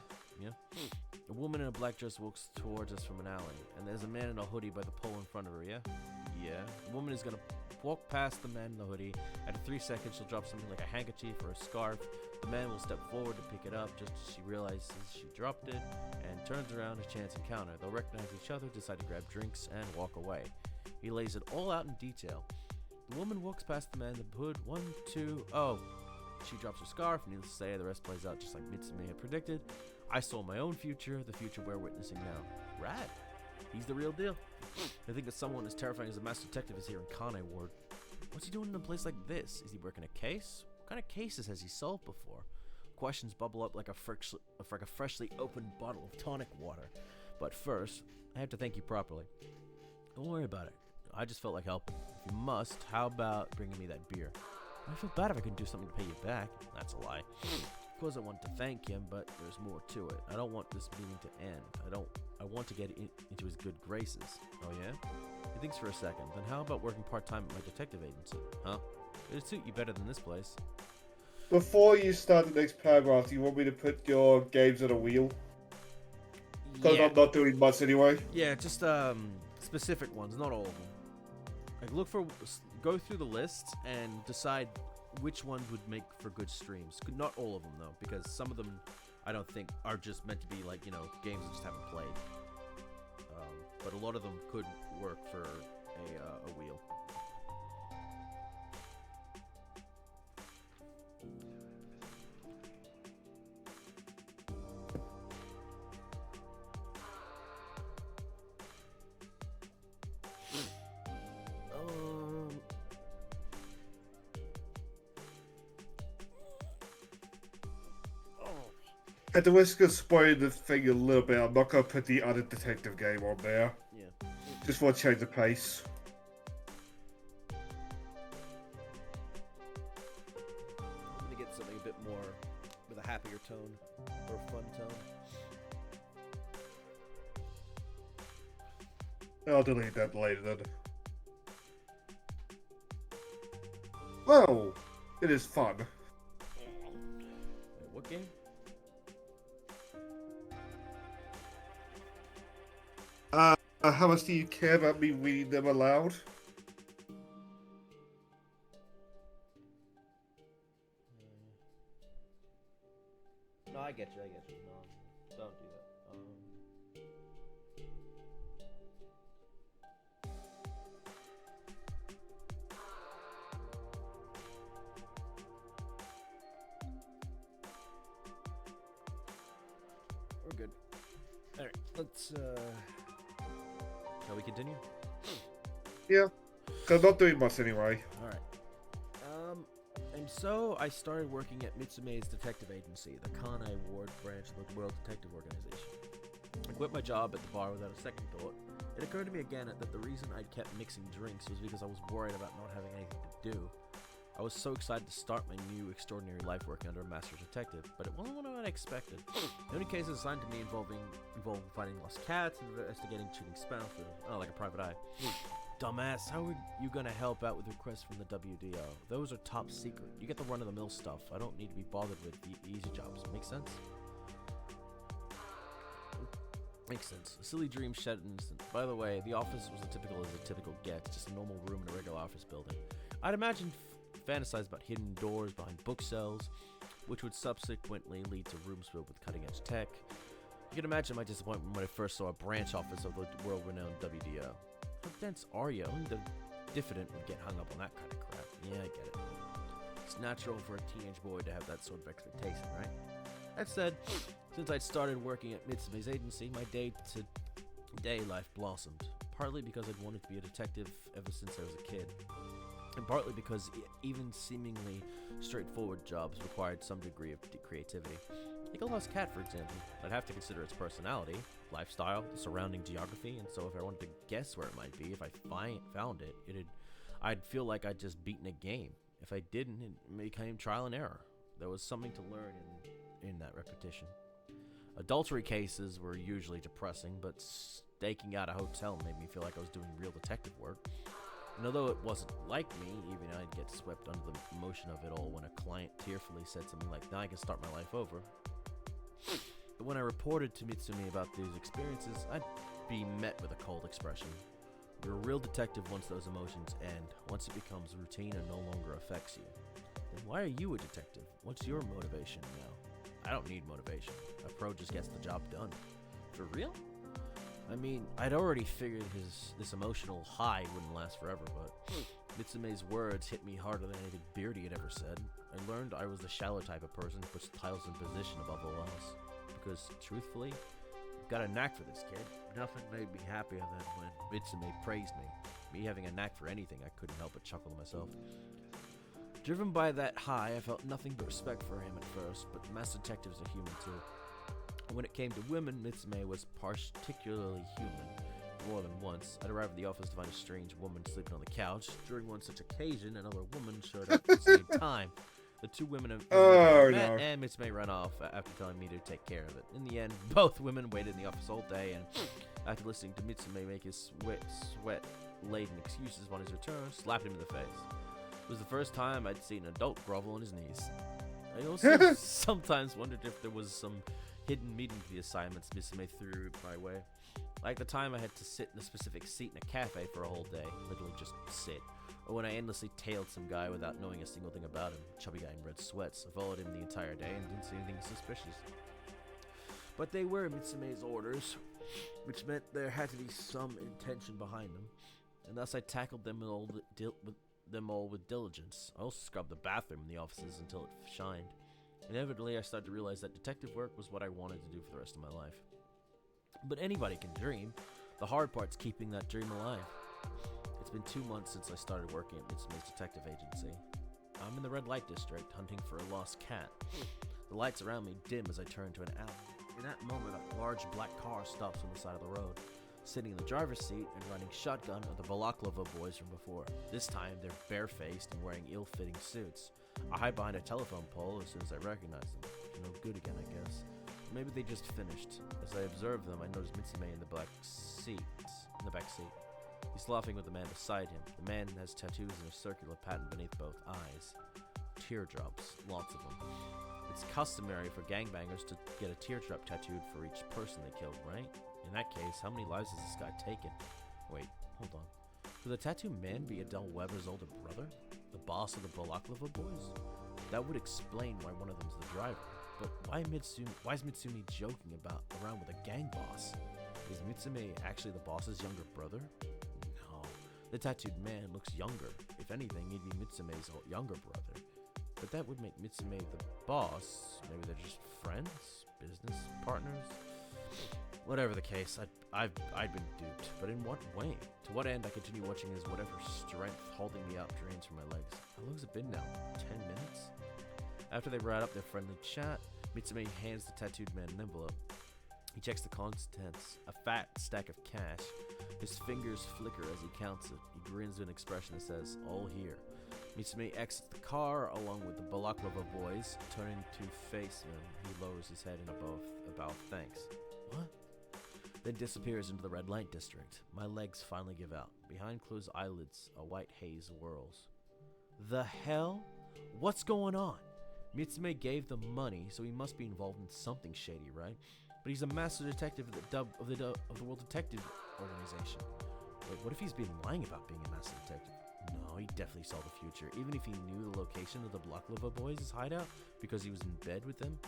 A woman in a black dress walks towards us from an alley, and there's a man in a hoodie by the pole in front of her, yeah? The woman is gonna walk past the man in the hoodie. After 3 seconds, she'll drop something like a handkerchief or a scarf. The man will step forward to pick it up just as she realizes she dropped it, and turns around a chance encounter. They'll recognize each other, decide to grab drinks, and walk away. He lays it all out in detail. The woman walks past the man in the hood. 1, 2, oh. She drops her scarf. Needless to say, the rest plays out just like Mitsume had predicted. I saw my own future, the future we're witnessing now. Rad. He's the real deal. I think that someone as terrifying as the master detective is here in Kane Ward. What's he doing in a place like this? Is he working a case? What kind of cases has he solved before? Questions bubble up like a freshly opened bottle of tonic water. But first, I have to thank you properly. Don't worry about it. I just felt like helping. If you must, how about bringing me that beer? I feel bad if I couldn't do something to pay you back. That's a lie. Of course I want to thank him, but there's more to it. I don't want this meeting to end. I want to get into his good graces. Oh yeah? He thinks for a second. Then how about working part-time at my detective agency? Huh? It'd suit you better than this place. Before you start the next paragraph, do you want me to put your games on a wheel? Because I'm not doing much anyway. Yeah, just specific ones, not all of them. Like go through the lists and decide which ones would make for good streams. Not all of them though, because some of them I don't think are just meant to be like, you know, games I just haven't played. But a lot of them could work for a wheel. At the risk of spoiling the thing a little bit, I'm not going to put the other detective game on there. Yeah. Just want to change the pace. I'm gonna get something a bit more with a happier tone or a fun tone. I'll delete that later then. Well, it is fun. Wait, what game? How much do you care about me reading them aloud? No, I get you. No, don't do that. We're good. All right, let's. Shall we continue? Yeah, because I'm not doing much anyway. Alright. And so I started working at Mitsume's detective agency, the Kanai Ward branch of the World Detective Organization. I quit my job at the bar without a second thought. It occurred to me again that the reason I'd kept mixing drinks was because I was worried about not having anything to do. I was so excited to start my new extraordinary life working under a master detective, but it wasn't what I expected. The only cases assigned to me involved finding lost cats and investigating cheating spouses. Oh, like a private eye. Dumbass, how are you gonna help out with requests from the WDO? Those are top secret. You get the run-of-the-mill stuff. I don't need to be bothered with the easy jobs. Make sense? Makes sense. A silly dream shed an instant. By the way, the office was as a typical gets, just a normal room in a regular office building. I'd imagined fantasize about hidden doors behind bookshelves, which would subsequently lead to rooms filled with cutting-edge tech. You can imagine my disappointment when I first saw a branch office of the world-renowned WDO. How dense are you? Only the diffident would get hung up on that kind of crap. Yeah, I get it. It's natural for a teenage boy to have that sort of expectation, right? That said, since I'd started working at Mitsume's agency, my day-to-day life blossomed. Partly because I'd wanted to be a detective ever since I was a kid. And partly because even seemingly straightforward jobs required some degree of creativity. Take a lost cat, for example. I'd have to consider its personality, lifestyle, the surrounding geography, and so if I wanted to guess where it might be, if I found it, I'd feel like I'd just beaten a game. If I didn't, it became trial and error. There was something to learn in that repetition. Adultery cases were usually depressing, but staking out a hotel made me feel like I was doing real detective work. And although it wasn't like me, even I'd get swept under the emotion of it all when a client tearfully said something like, "Now I can start my life over." But when I reported to Mitsumi about these experiences, I'd be met with a cold expression. You're a real detective once those emotions end, once it becomes routine and no longer affects you. Then why are you a detective? What's your motivation now? I don't need motivation. A pro just gets the job done. For real? I mean, I'd already figured this emotional high wouldn't last forever, but Mitsume's words hit me harder than anything Beardy had ever said. I learned I was the shallow type of person who puts titles in position above all else. Because, truthfully, I've got a knack for this kid. Nothing made me happier than when Mitsume praised me. Me having a knack for anything, I couldn't help but chuckle to myself. Driven by that high, I felt nothing but respect for him at first, but master detectives are human too. When it came to women, Mitsume was particularly human. More than once, I'd arrive at the office to find a strange woman sleeping on the couch. During one such occasion, another woman showed up at the same time. The two women met, and Mitsume ran off after telling me to take care of it. In the end, both women waited in the office all day, and after listening to Mitsume make his sweat-laden excuses upon his return, slapped him in the face. It was the first time I'd seen an adult grovel on his knees. I also sometimes wondered if there was some hidden meeting the assignments Mitsume threw my way. Like the time I had to sit in a specific seat in a cafe for a whole day, literally just sit. Or when I endlessly tailed some guy without knowing a single thing about him, chubby guy in red sweats. I followed him the entire day and didn't see anything suspicious. But they were Mitsume's orders, which meant there had to be some intention behind them, and thus I tackled them all with diligence. I also scrubbed the bathroom in the offices until it shined. Inevitably, I started to realize that detective work was what I wanted to do for the rest of my life. But anybody can dream. The hard part's keeping that dream alive. It's been 2 months since I started working at Mitsume's detective agency. I'm in the red light district, hunting for a lost cat. The lights around me dim as I turn to an alley. In that moment, a large black car stops on the side of the road. Sitting in the driver's seat and running shotgun are the Balaklava boys from before. This time, they're barefaced and wearing ill-fitting suits. I hide behind a telephone pole as soon as I recognize them. No good again, I guess. Maybe they just finished. As I observe them, I notice Mitsume in the back seat. He's laughing with the man beside him. The man has tattoos and a circular pattern beneath both eyes. Teardrops, lots of them. It's customary for gangbangers to get a teardrop tattooed for each person they killed, right? In that case, how many lives has this guy taken? Wait, hold on. Could the tattooed man be Adele Weber's older brother? The boss of the Balaklava boys? That would explain why one of them's the driver. But why is Mitsume joking around with a gang boss? Is Mitsume actually the boss's younger brother? No. The tattooed man looks younger. If anything, he'd be Mitsume's younger brother. But that would make Mitsume the boss. Maybe they're just friends? Business partners? Whatever the case, I'd been duped. But in what way? To what end I continue watching as whatever strength holding me up drains from my legs. How long has it been now? 10 minutes? After they wrap up their friendly chat, Mitsume hands the tattooed man an envelope. He checks the contents, a fat stack of cash. His fingers flicker as he counts it. He grins with an expression that says, "All here." Mitsume exits the car along with the Balaklava boys. Turning to face him, he lowers his head in a bow of thanks. What? Then disappears into the red light district. My legs finally give out. Behind closed eyelids, a white haze whirls. The hell? What's going on? Mitsume gave them money, so he must be involved in something shady, right? But he's a master detective of the World Detective Organization. Wait, what if he's been lying about being a master detective? No, he definitely saw the future, even if he knew the location of the Balaklava boys' hideout because he was in bed with them.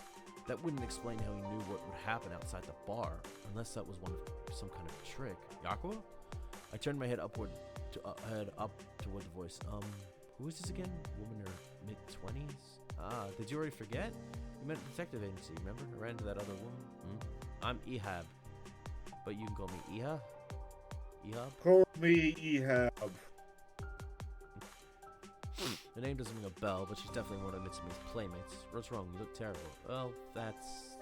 That wouldn't explain how he knew what would happen outside the bar, unless that was some kind of trick. Yakuo? I turned my head up toward the voice. Who is this again? Woman in her mid-20s? Ah, did you already forget? You meant detective agency, remember? I ran into that other woman. I'm Ehab. But you can call me Ehab? Ehab? Call me Ehab. The name doesn't ring a bell, but she's definitely one of Mitsume's playmates. What's wrong? You look terrible. Well, that's...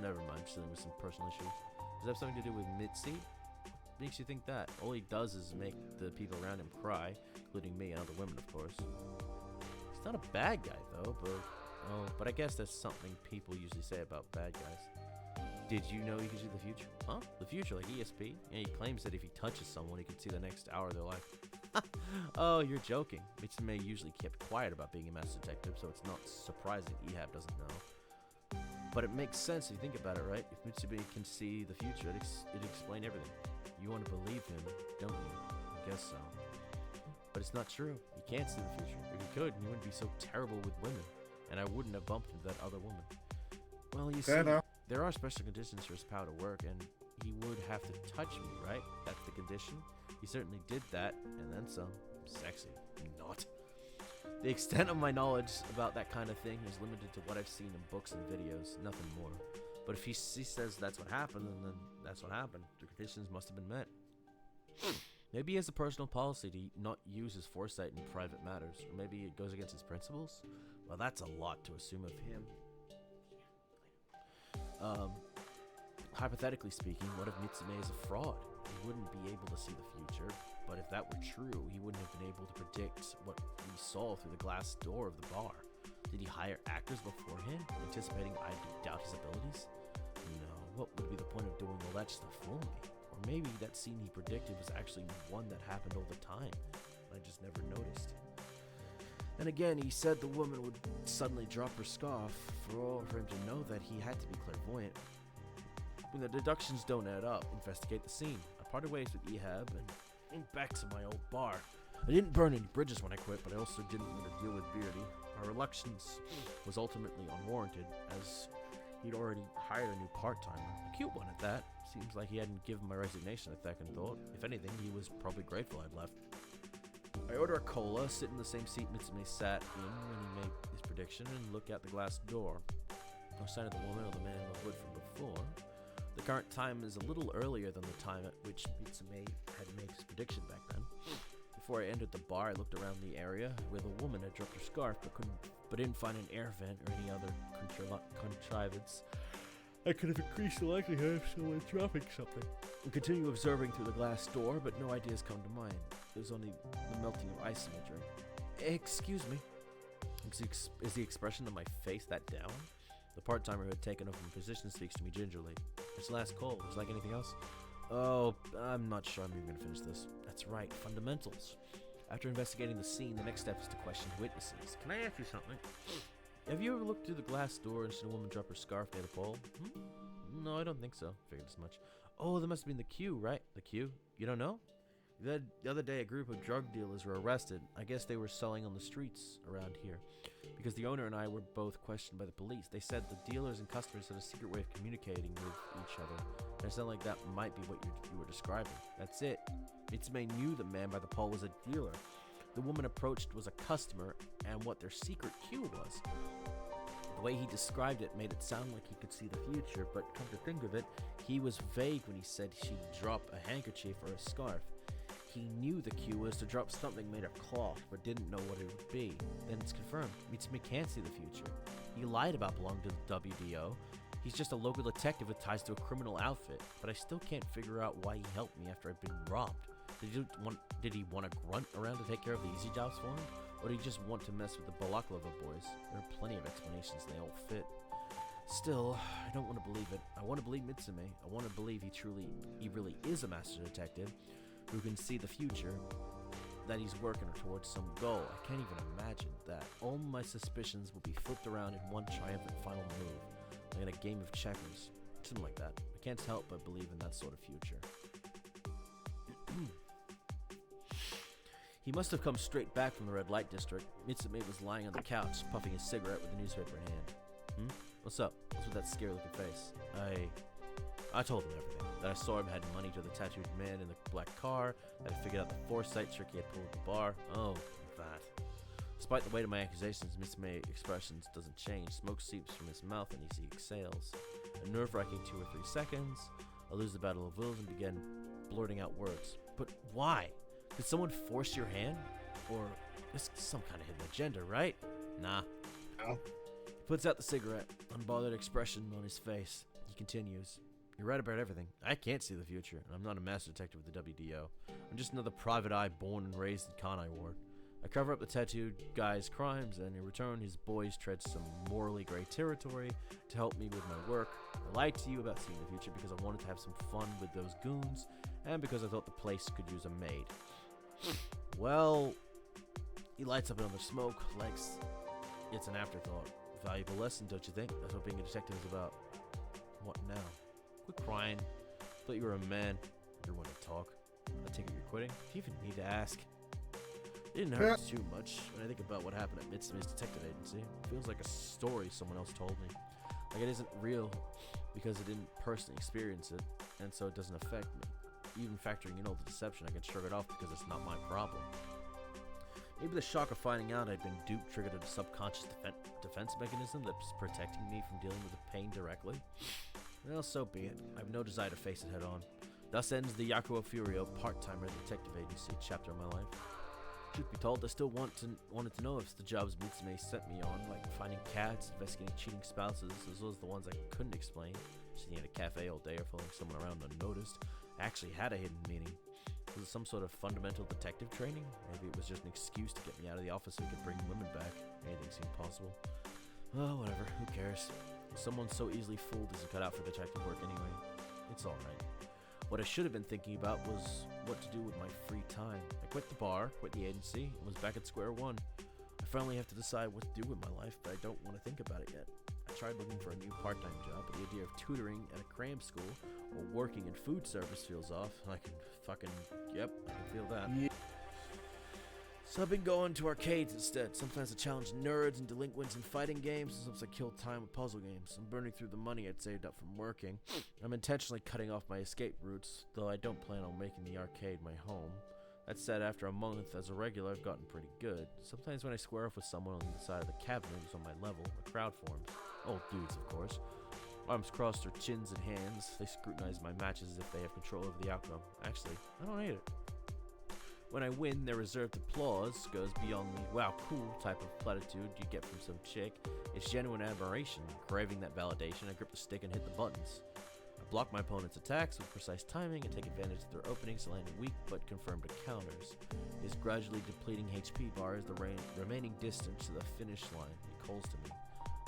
never mind. She's dealing with some personal issues. Does that have something to do with Mitzi? Makes you think that? All he does is make the people around him cry, including me and other women, of course. He's not a bad guy, though, but I guess that's something people usually say about bad guys. Did you know he could see the future? Huh? The future, like ESP? And he claims that if he touches someone, he could see the next hour of their life. Oh, you're joking. Mitsume usually kept quiet about being a master detective, so it's not surprising Ehab doesn't know. But it makes sense if you think about it, right? If Mitsume can see the future, it'd explain everything. You want to believe him, don't you? I guess so. But it's not true. He can't see the future. If he could, he wouldn't be so terrible with women. And I wouldn't have bumped into that other woman. Well, you see, there are special conditions for his power to work, and he would have to touch me, right? That's the condition. He certainly did that, and then some. Sexy. Not. The extent of my knowledge about that kind of thing is limited to what I've seen in books and videos, nothing more. But if he says that's what happened, then that's what happened. The conditions must have been met. Maybe he has a personal policy to not use his foresight in private matters, or maybe it goes against his principles? Well, that's a lot to assume of him. Hypothetically speaking, what if Mitsume is a fraud? He wouldn't be able to see the future, but if that were true, he wouldn't have been able to predict what we saw through the glass door of the bar. Did he hire actors beforehand, anticipating I'd doubt his abilities? No, what would be the point of doing all that just to fool me? Or maybe that scene he predicted was actually one that happened all the time, and I just never noticed. And again, he said the woman would suddenly drop her scarf for him to know that he had to be clairvoyant. When the deductions don't add up, investigate the scene. I parted ways with Ehab and went back to my old bar. I didn't burn any bridges when I quit, but I also didn't want to deal with Beardy. My reluctance was ultimately unwarranted, as he'd already hired a new part-timer. A cute one at that. Seems like he hadn't given my resignation a second thought. If anything, he was probably grateful I'd left. I order a cola, sit in the same seat Mitsume sat in when he made his prediction, and look out the glass door. No sign of the woman or the man in the hood from before. The current time is a little earlier than the time at which Mitsume had made his prediction back then. Before I entered the bar, I looked around the area where the woman had dropped her scarf, but didn't find an air vent or any other contrivance. I could have increased the likelihood of someone dropping something. I continue observing through the glass door, but no ideas come to mind. There's only the melting of ice in my drink. Excuse me. Is the expression on my face that down? The part-timer who had taken over my position speaks to me gingerly. It's last call. Would you like anything else? Oh, I'm not sure I'm even going to finish this. That's right, fundamentals. After investigating the scene, the next step is to question witnesses. Can I ask you something? Have you ever looked through the glass door and seen a woman drop her scarf near the pole? No, I don't think so. Figured as much. Oh, that must have been the queue, right? The queue? You don't know? The other day, a group of drug dealers were arrested. I guess they were selling on the streets around here. Because the owner and I were both questioned by the police. They said the dealers and customers had a secret way of communicating with each other. And it sounded like that might be what you were describing. That's it. Mitsume knew the man by the pole was a dealer. The woman approached was a customer, and what their secret cue was. The way he described it made it sound like he could see the future, but come to think of it, he was vague when he said she'd drop a handkerchief or a scarf. He knew the cue was to drop something made of cloth, but didn't know what it would be. Then it's confirmed. Mitsume can't see the future. He lied about belonging to the WDO. He's just a local detective with ties to a criminal outfit, but I still can't figure out why he helped me after I'd been robbed. Did he want to grunt around to take care of the easy jobs for him? Or did he just want to mess with the Balaklava boys? There are plenty of explanations, they all fit. Still, I don't want to believe it. I want to believe Mitsume. I want to believe he really is a master detective who can see the future, that he's working towards some goal. I can't even imagine that. All my suspicions will be flipped around in one triumphant final move, like in a game of checkers. Something like that. I can't help but believe in that sort of future. He must have come straight back from the red light district. Mitsume was lying on the couch, puffing his cigarette with a newspaper in hand. What's up? What's with that scary looking face? I told him everything. That I saw him had money to the tattooed man in the black car, that I figured out the foresight trick he had pulled at the bar. Oh, that. Despite the weight of my accusations, Mitsume's expressions doesn't change. Smoke seeps from his mouth and he exhales. A nerve-wracking 2 or 3 seconds, I lose the battle of wills and begin blurting out words. But why? Did someone force your hand? Or there's some kind of hidden agenda, right? Nah. No. He puts out the cigarette, unbothered expression on his face. He continues. You're right about everything. I can't see the future, and I'm not a master detective with the WDO. I'm just another private eye born and raised in Kanai Ward. I cover up the tattooed guy's crimes, and in return, his boys tread some morally gray territory to help me with my work. I lied to you about seeing the future because I wanted to have some fun with those goons, and because I thought the place could use a maid. Well, he lights up another smoke, likes it's an afterthought. Valuable lesson, don't you think? That's what being a detective is about. What now? Quit crying. Thought you were a man. You're one to talk. I take it you're quitting? Do you even need to ask? It didn't hurt too much when I think about what happened at Mitsume's detective agency. It feels like a story someone else told me. Like it isn't real because I didn't personally experience it, and so it doesn't affect me. Even factoring in all the deception, I can shrug it off because it's not my problem. Maybe the shock of finding out I'd been duped triggered a subconscious defense mechanism that's protecting me from dealing with the pain directly. Well, so be it. I have no desire to face it head on. Thus ends the Yakuo Furio part-timer detective agency chapter of my life. Truth be told, I still wanted to know if the jobs Mitsume sent me on, like finding cats, investigating cheating spouses, as well as the ones I couldn't explain, sitting at a cafe all day or following someone around unnoticed, actually had a hidden meaning. Was it some sort of fundamental detective training? Maybe it was just an excuse to get me out of the office so we could bring women back. Anything seemed possible. Well, whatever, who cares? Someone so easily fooled isn't cut out for detective work anyway. It's alright. What I should have been thinking about was what to do with my free time. I quit the bar, quit the agency, and was back at square one. I finally have to decide what to do with my life, but I don't want to think about it yet. I tried looking for a new part-time job, but the idea of tutoring at a cram school or working in food service feels off. I can fucking, yep, I can feel that. Yeah. So I've been going to arcades instead. Sometimes I challenge nerds and delinquents in fighting games, and sometimes I kill time with puzzle games. I'm burning through the money I'd saved up from working. I'm intentionally cutting off my escape routes, though I don't plan on making the arcade my home. That said, after a month as a regular, I've gotten pretty good. Sometimes when I square off with someone on the side of the cabinet who's on my level, a crowd forms. Old dudes, of course. Arms crossed, their chins and hands. They scrutinize my matches as if they have control over the outcome. Actually, I don't hate it. When I win, their reserved applause goes beyond the wow, cool type of platitude you get from some chick. It's genuine admiration, craving that validation. I grip the stick and hit the buttons. I block my opponent's attacks with precise timing and take advantage of their openings to land weak but confirmed counters. His gradually depleting HP bar is the remaining distance to the finish line. He calls to me.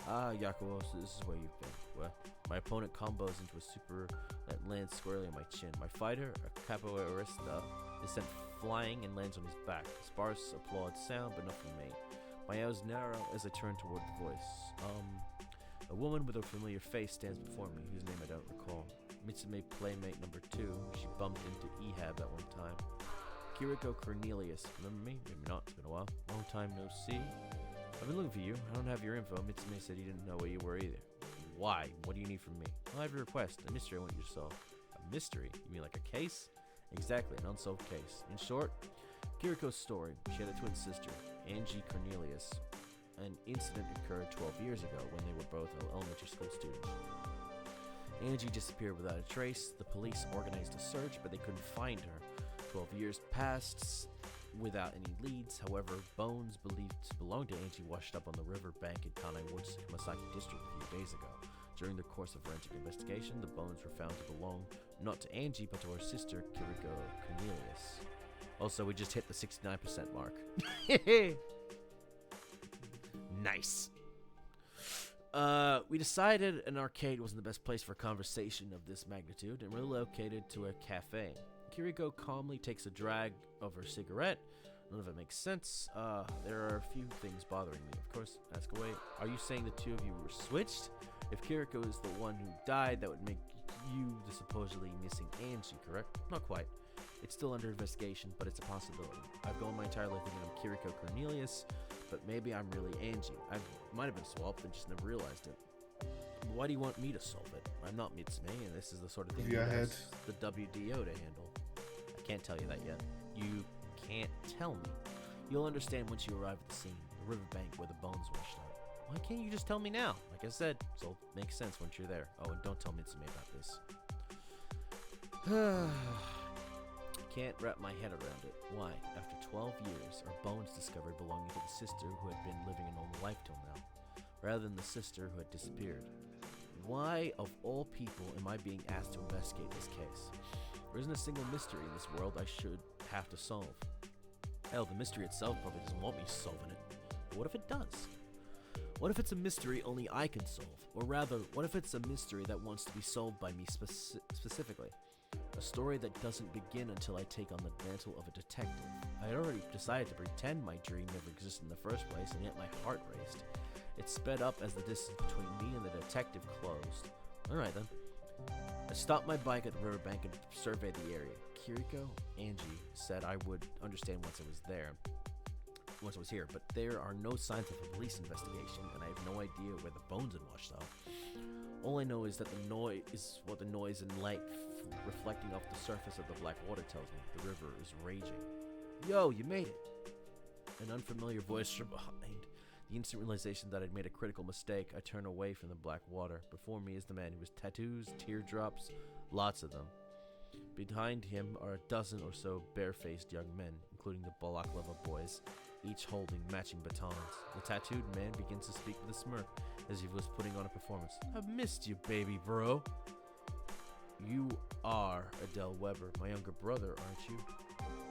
Ah, Yakuo, so this is where you've been. Well, my opponent combos into a super that lands squarely on my chin. My fighter, a capoeirista, is sent flying and lands on his back. Sparse applauds sound, but nothing me. My eyes narrow as I turn toward the voice. A woman with a familiar face stands before me, whose name I don't recall. Mitsume playmate number 2. She bumped into Ehab at one time. Kiriko Cornelius. Remember me? Maybe not. It's been a while. Long time no see. I've been looking for you. I don't have your info. Mitsume said he didn't know where you were either. Why? What do you need from me? Well, I have a request. A mystery I want you to solve. A mystery? You mean like a case? Exactly, an unsolved case. In short, Kiriko's story. She had a twin sister, Angie Cornelius. An incident occurred 12 years ago when they were both elementary school students. Angie disappeared without a trace. The police organized a search, but they couldn't find her. 12 years passed without any leads. However, bones believed to belong to Angie washed up on the river bank in Kanai Woods, Masaki District a few days ago. During the course of forensic investigation, the bones were found to belong not to Angie, but to her sister, Kiriko Cornelius. Also, we just hit the 69% mark. Nice. We decided an arcade wasn't the best place for a conversation of this magnitude and relocated to a cafe. Kiriko calmly takes a drag of her cigarette. None of it makes sense. There are a few things bothering me. Of course, ask away. Are you saying the two of you were switched? If Kiriko is the one who died, that would make you the supposedly missing Angie, correct? Not quite. It's still under investigation, but it's a possibility. I've gone my entire life thinking I'm Kiriko Cornelius, but maybe I'm really Angie. I might have been swapped and just never realized it. Why do you want me to solve it? I'm not Mitsume, and this is the sort of thing that has the WDO to handle. I can't tell you that yet. You can't tell me. You'll understand once you arrive at the scene, the riverbank where the bones washed up. Why can't you just tell me now? Like I said, so it'll make sense once you're there. Oh, and don't tell Mitsume about this. Can't wrap my head around it. Why, after 12 years, are bones discovered belonging to the sister who had been living a normal life till now, rather than the sister who had disappeared? Why, of all people, am I being asked to investigate this case? There isn't a single mystery in this world I should have to solve. Hell, the mystery itself probably doesn't want me solving it. But what if it does? What if it's a mystery only I can solve? Or rather, what if it's a mystery that wants to be solved by me specifically? A story that doesn't begin until I take on the mantle of a detective. I had already decided to pretend my dream never existed in the first place, and yet my heart raced. It sped up as the distance between me and the detective closed. Alright then. I stopped my bike at the riverbank and surveyed the area. Kiriko, Angie, said I would understand once I was here, but there are no signs of a police investigation, and I have no idea where the bones had washed up. All I know is that the noise is what the noise and light reflecting off the surface of the black water tells me. The river is raging. Yo, you made it! An unfamiliar voice from behind. The instant realization that I'd made a critical mistake, I turn away from the black water. Before me is the man who has tattoos, teardrops, lots of them. Behind him are a dozen or so barefaced young men, including the Balaklava boys, each holding matching batons. The tattooed man begins to speak with a smirk, as if he was putting on a performance. I've missed you, baby bro. You are Adele Weber, my younger brother, aren't you?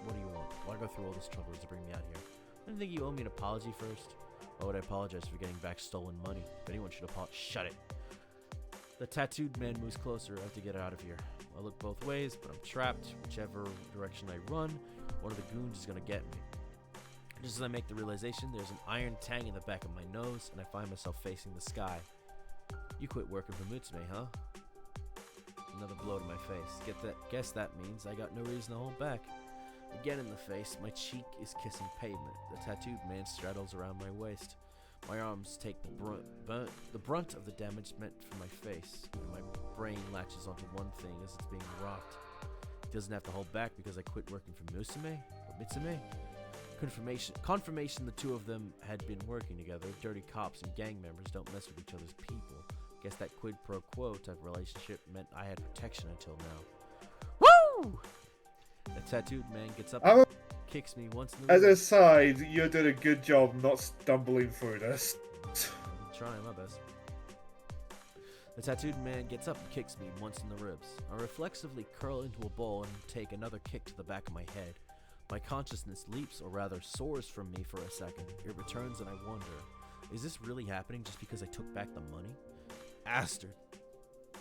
What do you want? Why go through all this trouble to bring me out here? I didn't think you owe me an apology first. Why would I apologize for getting back stolen money? If anyone should apologize, shut it. The tattooed man moves closer. I have to get out of here. I look both ways, but I'm trapped. Whichever direction I run, one of the goons is gonna get me. Just as I make the realization, there's an iron tang in the back of my nose, and I find myself facing the sky. You quit working for Mutsume, huh? Another blow to my face. Guess that means I got no reason to hold back. Again in the face, my cheek is kissing pavement. The tattooed man straddles around my waist. My arms take the brunt of the damage meant for my face, and my brain latches onto one thing as it's being rocked. He doesn't have to hold back because I quit working for Mutsume? Confirmation the two of them had been working together. Dirty cops and gang members don't mess with each other's people. Guess that quid pro quo type of relationship meant I had protection until now. Woo! The tattooed man gets up and kicks me once in the As ribs. a side, you're doing a good job not stumbling through this. I'm trying my best. The tattooed man gets up and kicks me once in the ribs. I reflexively curl into a ball and take another kick to the back of my head. My consciousness leaps, or rather soars from me for a second. It returns and I wonder, is this really happening just because I took back the money? Astard.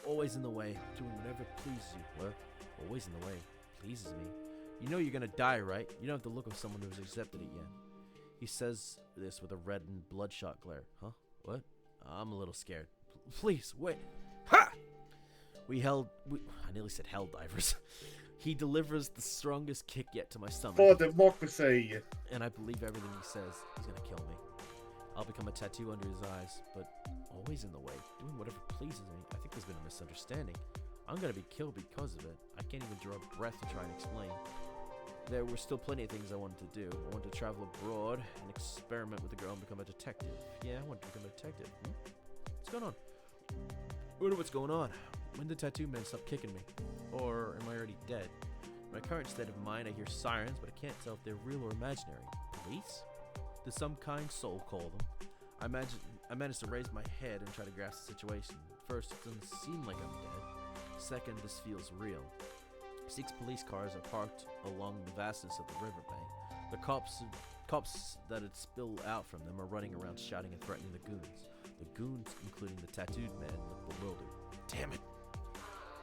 Always in the way, doing whatever pleases you. What? Always in the way. Pleases me. You know you're gonna die, right? You don't have the look of someone who's accepted it yet. He says this with a red and bloodshot glare. Huh? What? I'm a little scared. Please, wait. Ha! I nearly said Helldivers. He delivers the strongest kick yet to my stomach. For democracy! And I believe everything he says. He's gonna kill me. I'll become a tattoo under his eyes, but always in the way, doing whatever pleases me. I think there's been a misunderstanding. I'm gonna be killed because of it. I can't even draw a breath to try and explain. There were still plenty of things I wanted to do. I wanted to travel abroad and experiment with a girl and become a detective. Yeah, I wanted to become a detective. What's going on? I wonder what's going on. When did Tattoo Man stop kicking me? Or am I already dead? In my current state of mind, I hear sirens, but I can't tell if they're real or imaginary. Police? Does some kind soul call them? I managed to raise my head and try to grasp the situation. First, it doesn't seem like I'm dead. Second, this feels real. 6 police cars are parked along the vastness of the riverbank. The cops that had spilled out from them are running around shouting and threatening the goons. The goons, including the tattooed man, look bewildered. Damn it.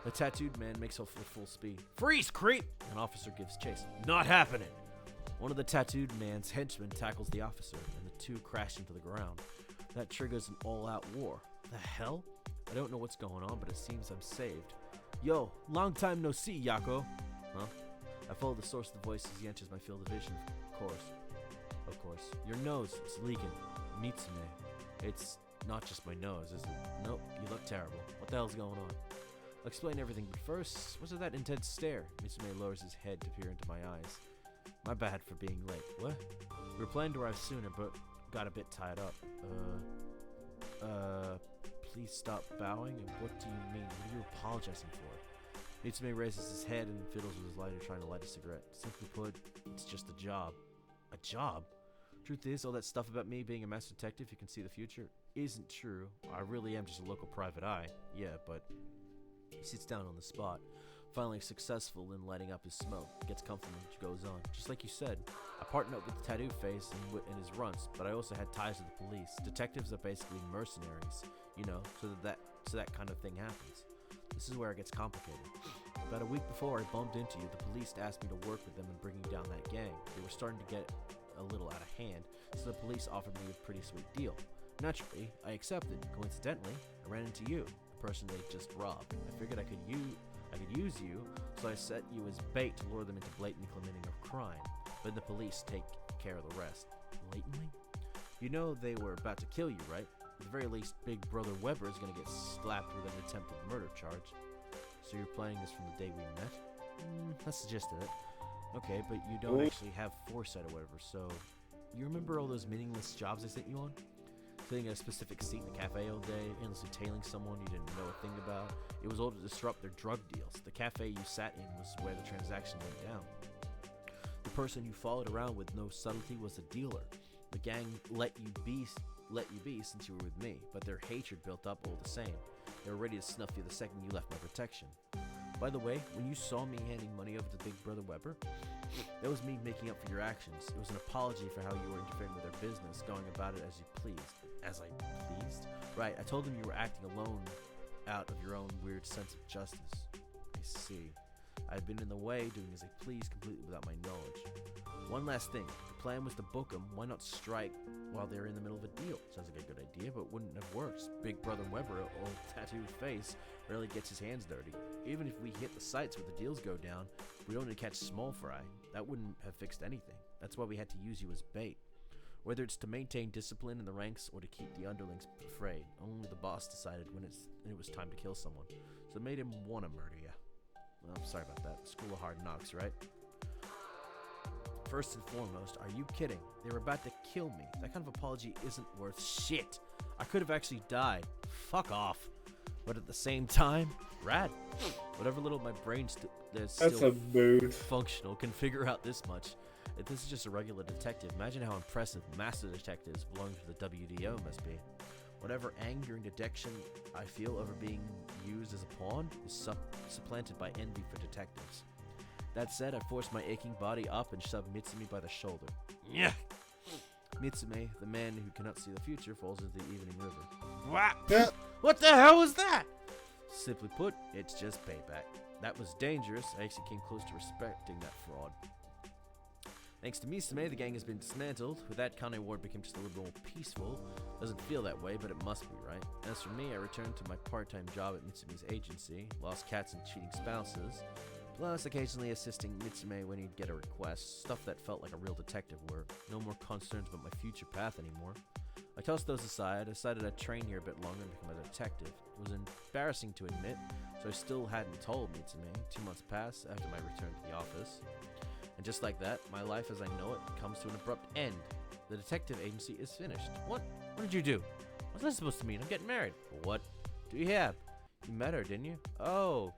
The tattooed man makes off at full speed. Freeze, creep! An officer gives chase. Not happening! One of the tattooed man's henchmen tackles the officer, and the two crash into the ground. That triggers an all-out war. The hell? I don't know what's going on, but it seems I'm saved. Yo, long time no see, Yako. Huh? I follow the source of the voice as he enters my field of vision. Of course. Your nose, it's leaking. Mitsume. It's not just my nose, is it? Nope, you look terrible. What the hell's going on? I'll explain everything, but first, what's with that intense stare? Mitsume lowers his head to peer into my eyes. My bad for being late. What? We were planning to arrive sooner, but got a bit tied up. Please stop bowing, and what do you mean? What are you apologizing for? Mitsume raises his head and fiddles with his lighter, trying to light a cigarette. Simply put, it's just a job. A job? Truth is, all that stuff about me being a master detective who can see the future isn't true. I really am just a local private eye. Yeah, but... He sits down on the spot, finally successful in lighting up his smoke. Gets comfortable and goes on. Just like you said, I partnered up with the Tattoo Face in his runs, but I also had ties to the police. Detectives are basically mercenaries, you know, so that kind of thing happens. This is where it gets complicated. About a week before I bumped into you, the police asked me to work with them in bringing down that gang. They were starting to get a little out of hand, so the police offered me a pretty sweet deal. Naturally, I accepted. Coincidentally, I ran into you, the person they just robbed. I figured I could use you, so I set you as bait to lure them into blatantly committing a crime. But the police take care of the rest. Blatantly? You know they were about to kill you, right? At the very least, Big Brother Weber is gonna get slapped with an attempted murder charge. So you're planning this from the day we met? That's the gist of it. Okay, but you don't actually have foresight or whatever, so... You remember all those meaningless jobs I sent you on? Sitting at a specific seat in the cafe all day, endlessly tailing someone you didn't know a thing about. It was all to disrupt their drug deals. The cafe you sat in was where the transaction went down. The person you followed around with no subtlety was a dealer. The gang let you be since you were with me, but their hatred built up all the same. They were ready to snuff you the second you left my protection. By the way, when you saw me handing money over to Big Brother Weber, that was me making up for your actions. It was an apology for how you were interfering with their business, going about it as you pleased. As I pleased? Right, I told them you were acting alone out of your own weird sense of justice. I see. I've been in the way, doing as I please completely without my knowledge. One last thing. The plan was to book them, why not strike while they're in the middle of a deal? Sounds like a good idea, but wouldn't have worked. Big Brother Weber, old tattooed face, rarely gets his hands dirty. Even if we hit the sites where the deals go down, we'd only catch small fry. That wouldn't have fixed anything. That's why we had to use you as bait. Whether it's to maintain discipline in the ranks or to keep the underlings afraid, only the boss decided when it was time to kill someone. So it made him want to murder you. Well, I'm sorry about that. School of Hard Knocks, right? First and foremost, are you kidding? They were about to kill me. That kind of apology isn't worth shit. I could have actually died. Fuck off. But at the same time, rad. Whatever little my brain that's still a mood. Functional can figure out this much. If this is just a regular detective, imagine how impressive master detectives belonging to the WDO must be. Whatever anger and dejection I feel over being used as a pawn is supplanted by envy for detectives. That said, I forced my aching body up and shoved Mitsume by the shoulder. Yeah. Mitsume, the man who cannot see the future, falls into the evening river. What? What the hell was that? Simply put, it's just payback. That was dangerous. I actually came close to respecting that fraud. Thanks to Mitsume, the gang has been dismantled. With that, Kane Ward became just a little more peaceful. Doesn't feel that way, but it must be, right? As for me, I returned to my part-time job at Mitsume's agency, lost cats and cheating spouses, plus occasionally assisting Mitsume when he'd get a request, stuff that felt like a real detective work. No more concerns about my future path anymore. I tossed those aside, I decided I'd train here a bit longer and become a detective. It was embarrassing to admit, so I still hadn't told Mitsume. 2 months passed after my return to the office. And just like that, my life as I know it comes to an abrupt end. The detective agency is finished. What? What did you do? What's that supposed to mean? I'm getting married. What do you have? You met her, didn't you? Oh,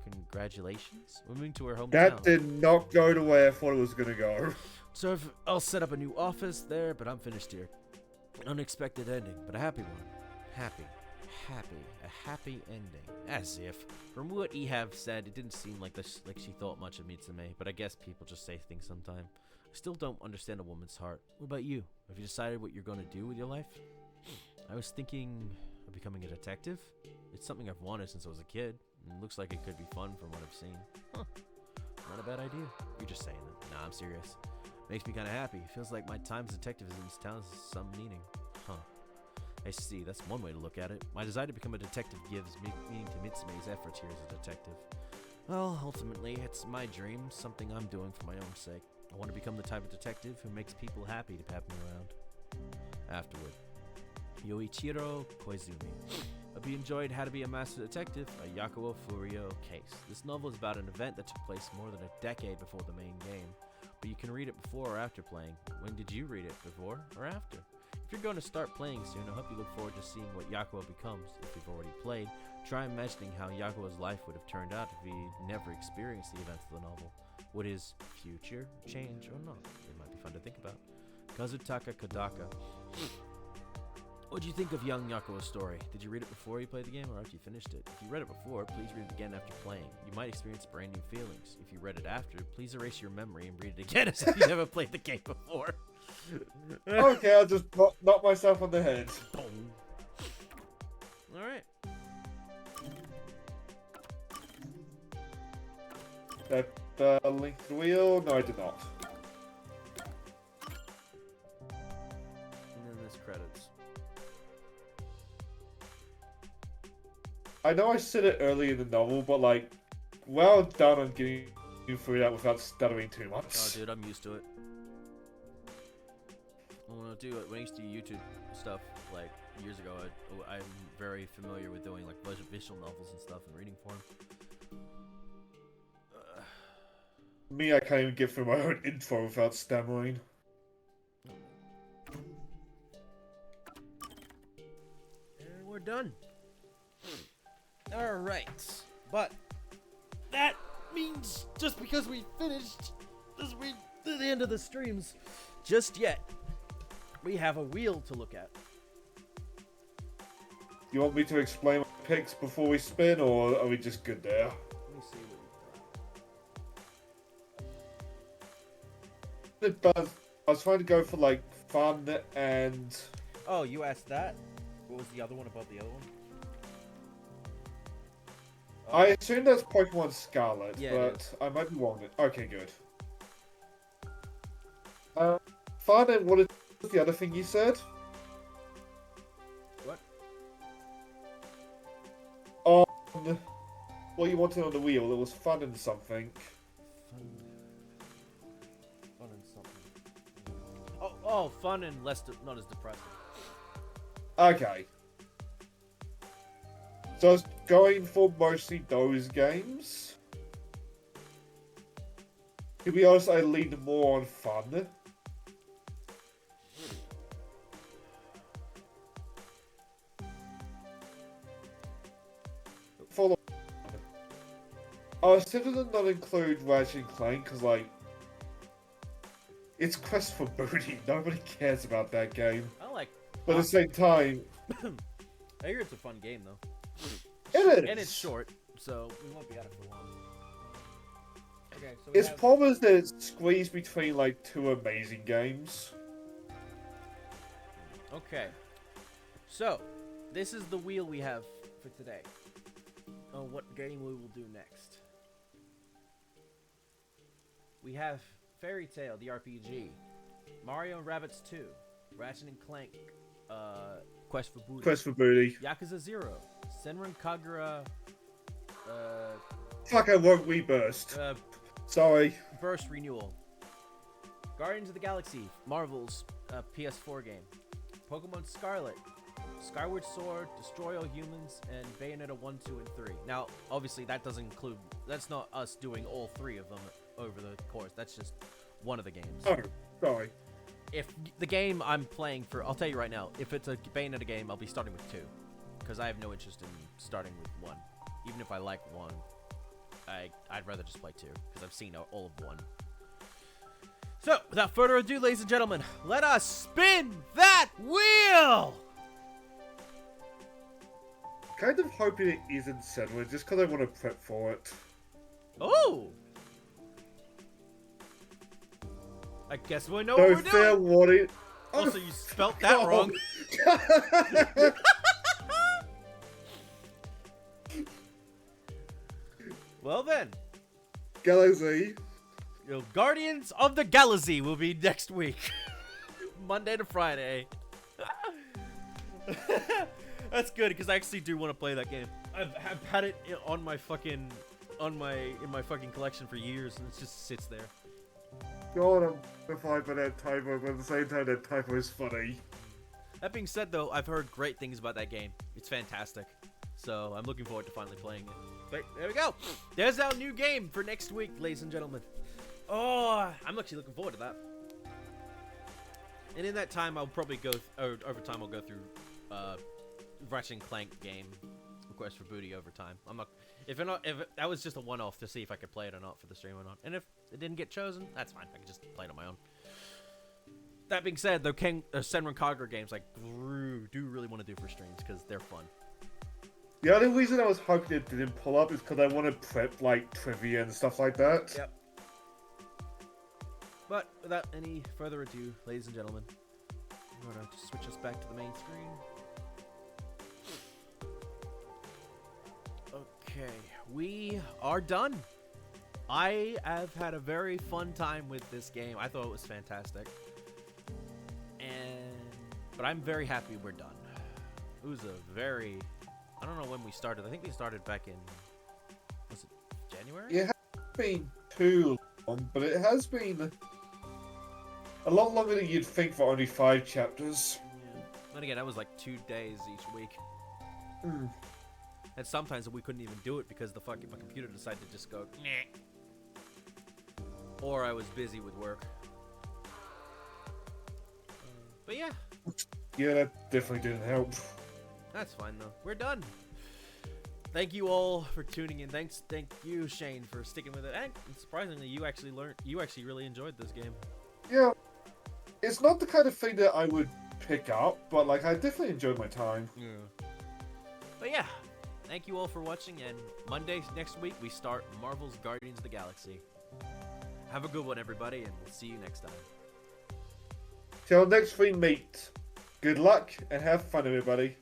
congratulations. We're moving to her hometown. That did not go the way I thought it was gonna go. So I'll set up a new office there, but I'm finished here. An unexpected ending, but a happy one. Happy. A happy ending. As if. From what Ehab said, it didn't seem like she thought much of Mitsume, but I guess people just say things sometimes. I still don't understand a woman's heart. What about you? Have you decided what you're going to do with your life? I was thinking of becoming a detective. It's something I've wanted since I was a kid, and it looks like it could be fun from what I've seen. Huh. Not a bad idea. You're just saying that. Nah, I'm serious. Makes me kind of happy. Feels like my time as a detective in this town has some meaning. Huh. I see, that's one way to look at it. My desire to become a detective gives meaning to Mitsume's efforts here as a detective. Well, ultimately, it's my dream, something I'm doing for my own sake. I want to become the type of detective who makes people happy to pat me around. Afterward. Yoichiro Koizumi. Hope you enjoyed How to Be a Master Detective, a Yakuo Furio case. This novel is about an event that took place more than a decade before the main game, but you can read it before or after playing. When did you read it, before or after? If you're going to start playing soon, I hope you look forward to seeing what Yakuo becomes. If you've already played, try imagining how Yakuo's life would have turned out if he never experienced the events of the novel. Would his future change or not? It might be fun to think about. Kazutaka Kodaka. What do you think of young Yakuo's story? Did you read it before you played the game or after you finished it? If you read it before, please read it again after playing. You might experience brand new feelings. If you read it after, please erase your memory and read it again as if you never played the game before. Okay, I'll just knock myself on the head. Alright. Link to the wheel? No, I did not. And then there's credits. I know I said it early in the novel, but like, well done on getting through that without stuttering too much. Oh, dude, I'm used to it. When I used to do YouTube stuff like years ago, I'm very familiar with doing like visual novels and stuff and reading for them. Me, I can't even get through my own intro without stammering. And we're done. Alright. But that means just because we finished doesn't mean the end of the streams just yet. We have a wheel to look at. You want me to explain my picks before we spin, or are we just good there? Let me see what It does. I was trying to go for like fun and. Oh, you asked that? What was the other one above the other one? I assume that's Pokemon Scarlet, Yeah, but I might be wrong. Okay, good. fun, and what is the other thing you said? What? On what you wanted on the wheel, it was fun and something. Fun and something. Oh, fun and not as depressing. Okay. So I was going for mostly those games. To be honest, I leaned more on fun. For I was tempted to not include Ratchet and Clank because, like, it's Quest for Booty. Nobody cares about that game. I like. But at the same time, I hear it's a fun game though. it is. And it's short, so we won't be at it for long. Okay, so Its problem is that it's squeezed between like two amazing games. Okay. So, this is the wheel we have for today. On what game we will do next. We have Fairy Tail, the RPG, Mario and Rabbids 2, Ratchet and Clank, Quest for Booty, Yakuza 0, Senran Kagura, Fuck, I won't reburst. Sorry. Burst Renewal, Guardians of the Galaxy, Marvel's PS4 game, Pokemon Scarlet, Skyward Sword, Destroy All Humans, and Bayonetta 1, 2, and 3. Now, obviously, that doesn't include... That's not us doing all three of them over the course. That's just one of the games. Oh, sorry. If the game I'm playing for... I'll tell you right now, if it's a Bayonetta game, I'll be starting with 2. Because I have no interest in starting with 1. Even if I like 1, I'd rather just play 2. Because I've seen all of 1. So, without further ado, ladies and gentlemen, let us spin that wheel! Kind of hoping it isn't Senran, just because I want to prep for it. Oh! I guess we know No what we're fair doing! warning. Also, you spelt that wrong. Well then. Galaxy. Guardians of the Galaxy will be next week. Monday to Friday. That's good because I actually do want to play that game. I've had it on my fucking in my fucking collection for years, and it just sits there. God, I'm terrified by that typo, but at the same time, that typo is funny. That being said, though, I've heard great things about that game. It's fantastic, so I'm looking forward to finally playing it. But there we go. There's our new game for next week, ladies and gentlemen. Oh, I'm actually looking forward to that. And in that time, I'll probably go over time. I'll go through Ratchet and Clank game, Quest for Booty over time. I'm not if that was just a one-off to see if I could play it or not for the stream or not. And if it didn't get chosen, that's fine. I can just play it on my own. That being said, the Senran Kagura games I do really want to do for streams because they're fun. The only reason I was hoping it didn't pull up is because I want to prep like trivia and stuff like that. Yep. But without any further ado, ladies and gentlemen, I'm going to switch us back to the main screen. Okay, we are done. I have had a very fun time with this game. I thought it was fantastic. But I'm very happy we're done. It was a very... I don't know when we started. I think we started back in... Was it January? It hasn't been too long, but it has been a lot longer than you'd think for only 5 chapters. Yeah. And again, that was like 2 days each week. Mm. And sometimes we couldn't even do it because my computer decided to just go... Meh. Or I was busy with work. But yeah. Yeah, that definitely didn't help. That's fine though. We're done. Thank you all for tuning in. Thank you, Shane, for sticking with it. And surprisingly, you actually really enjoyed this game. Yeah. It's not the kind of thing that I would pick up, but like I definitely enjoyed my time. Yeah. But yeah, thank you all for watching, and Monday next week we start Marvel's Guardians of the Galaxy. Have a good one, everybody, and we'll see you next time. Till next we meet. Good luck and have fun, everybody.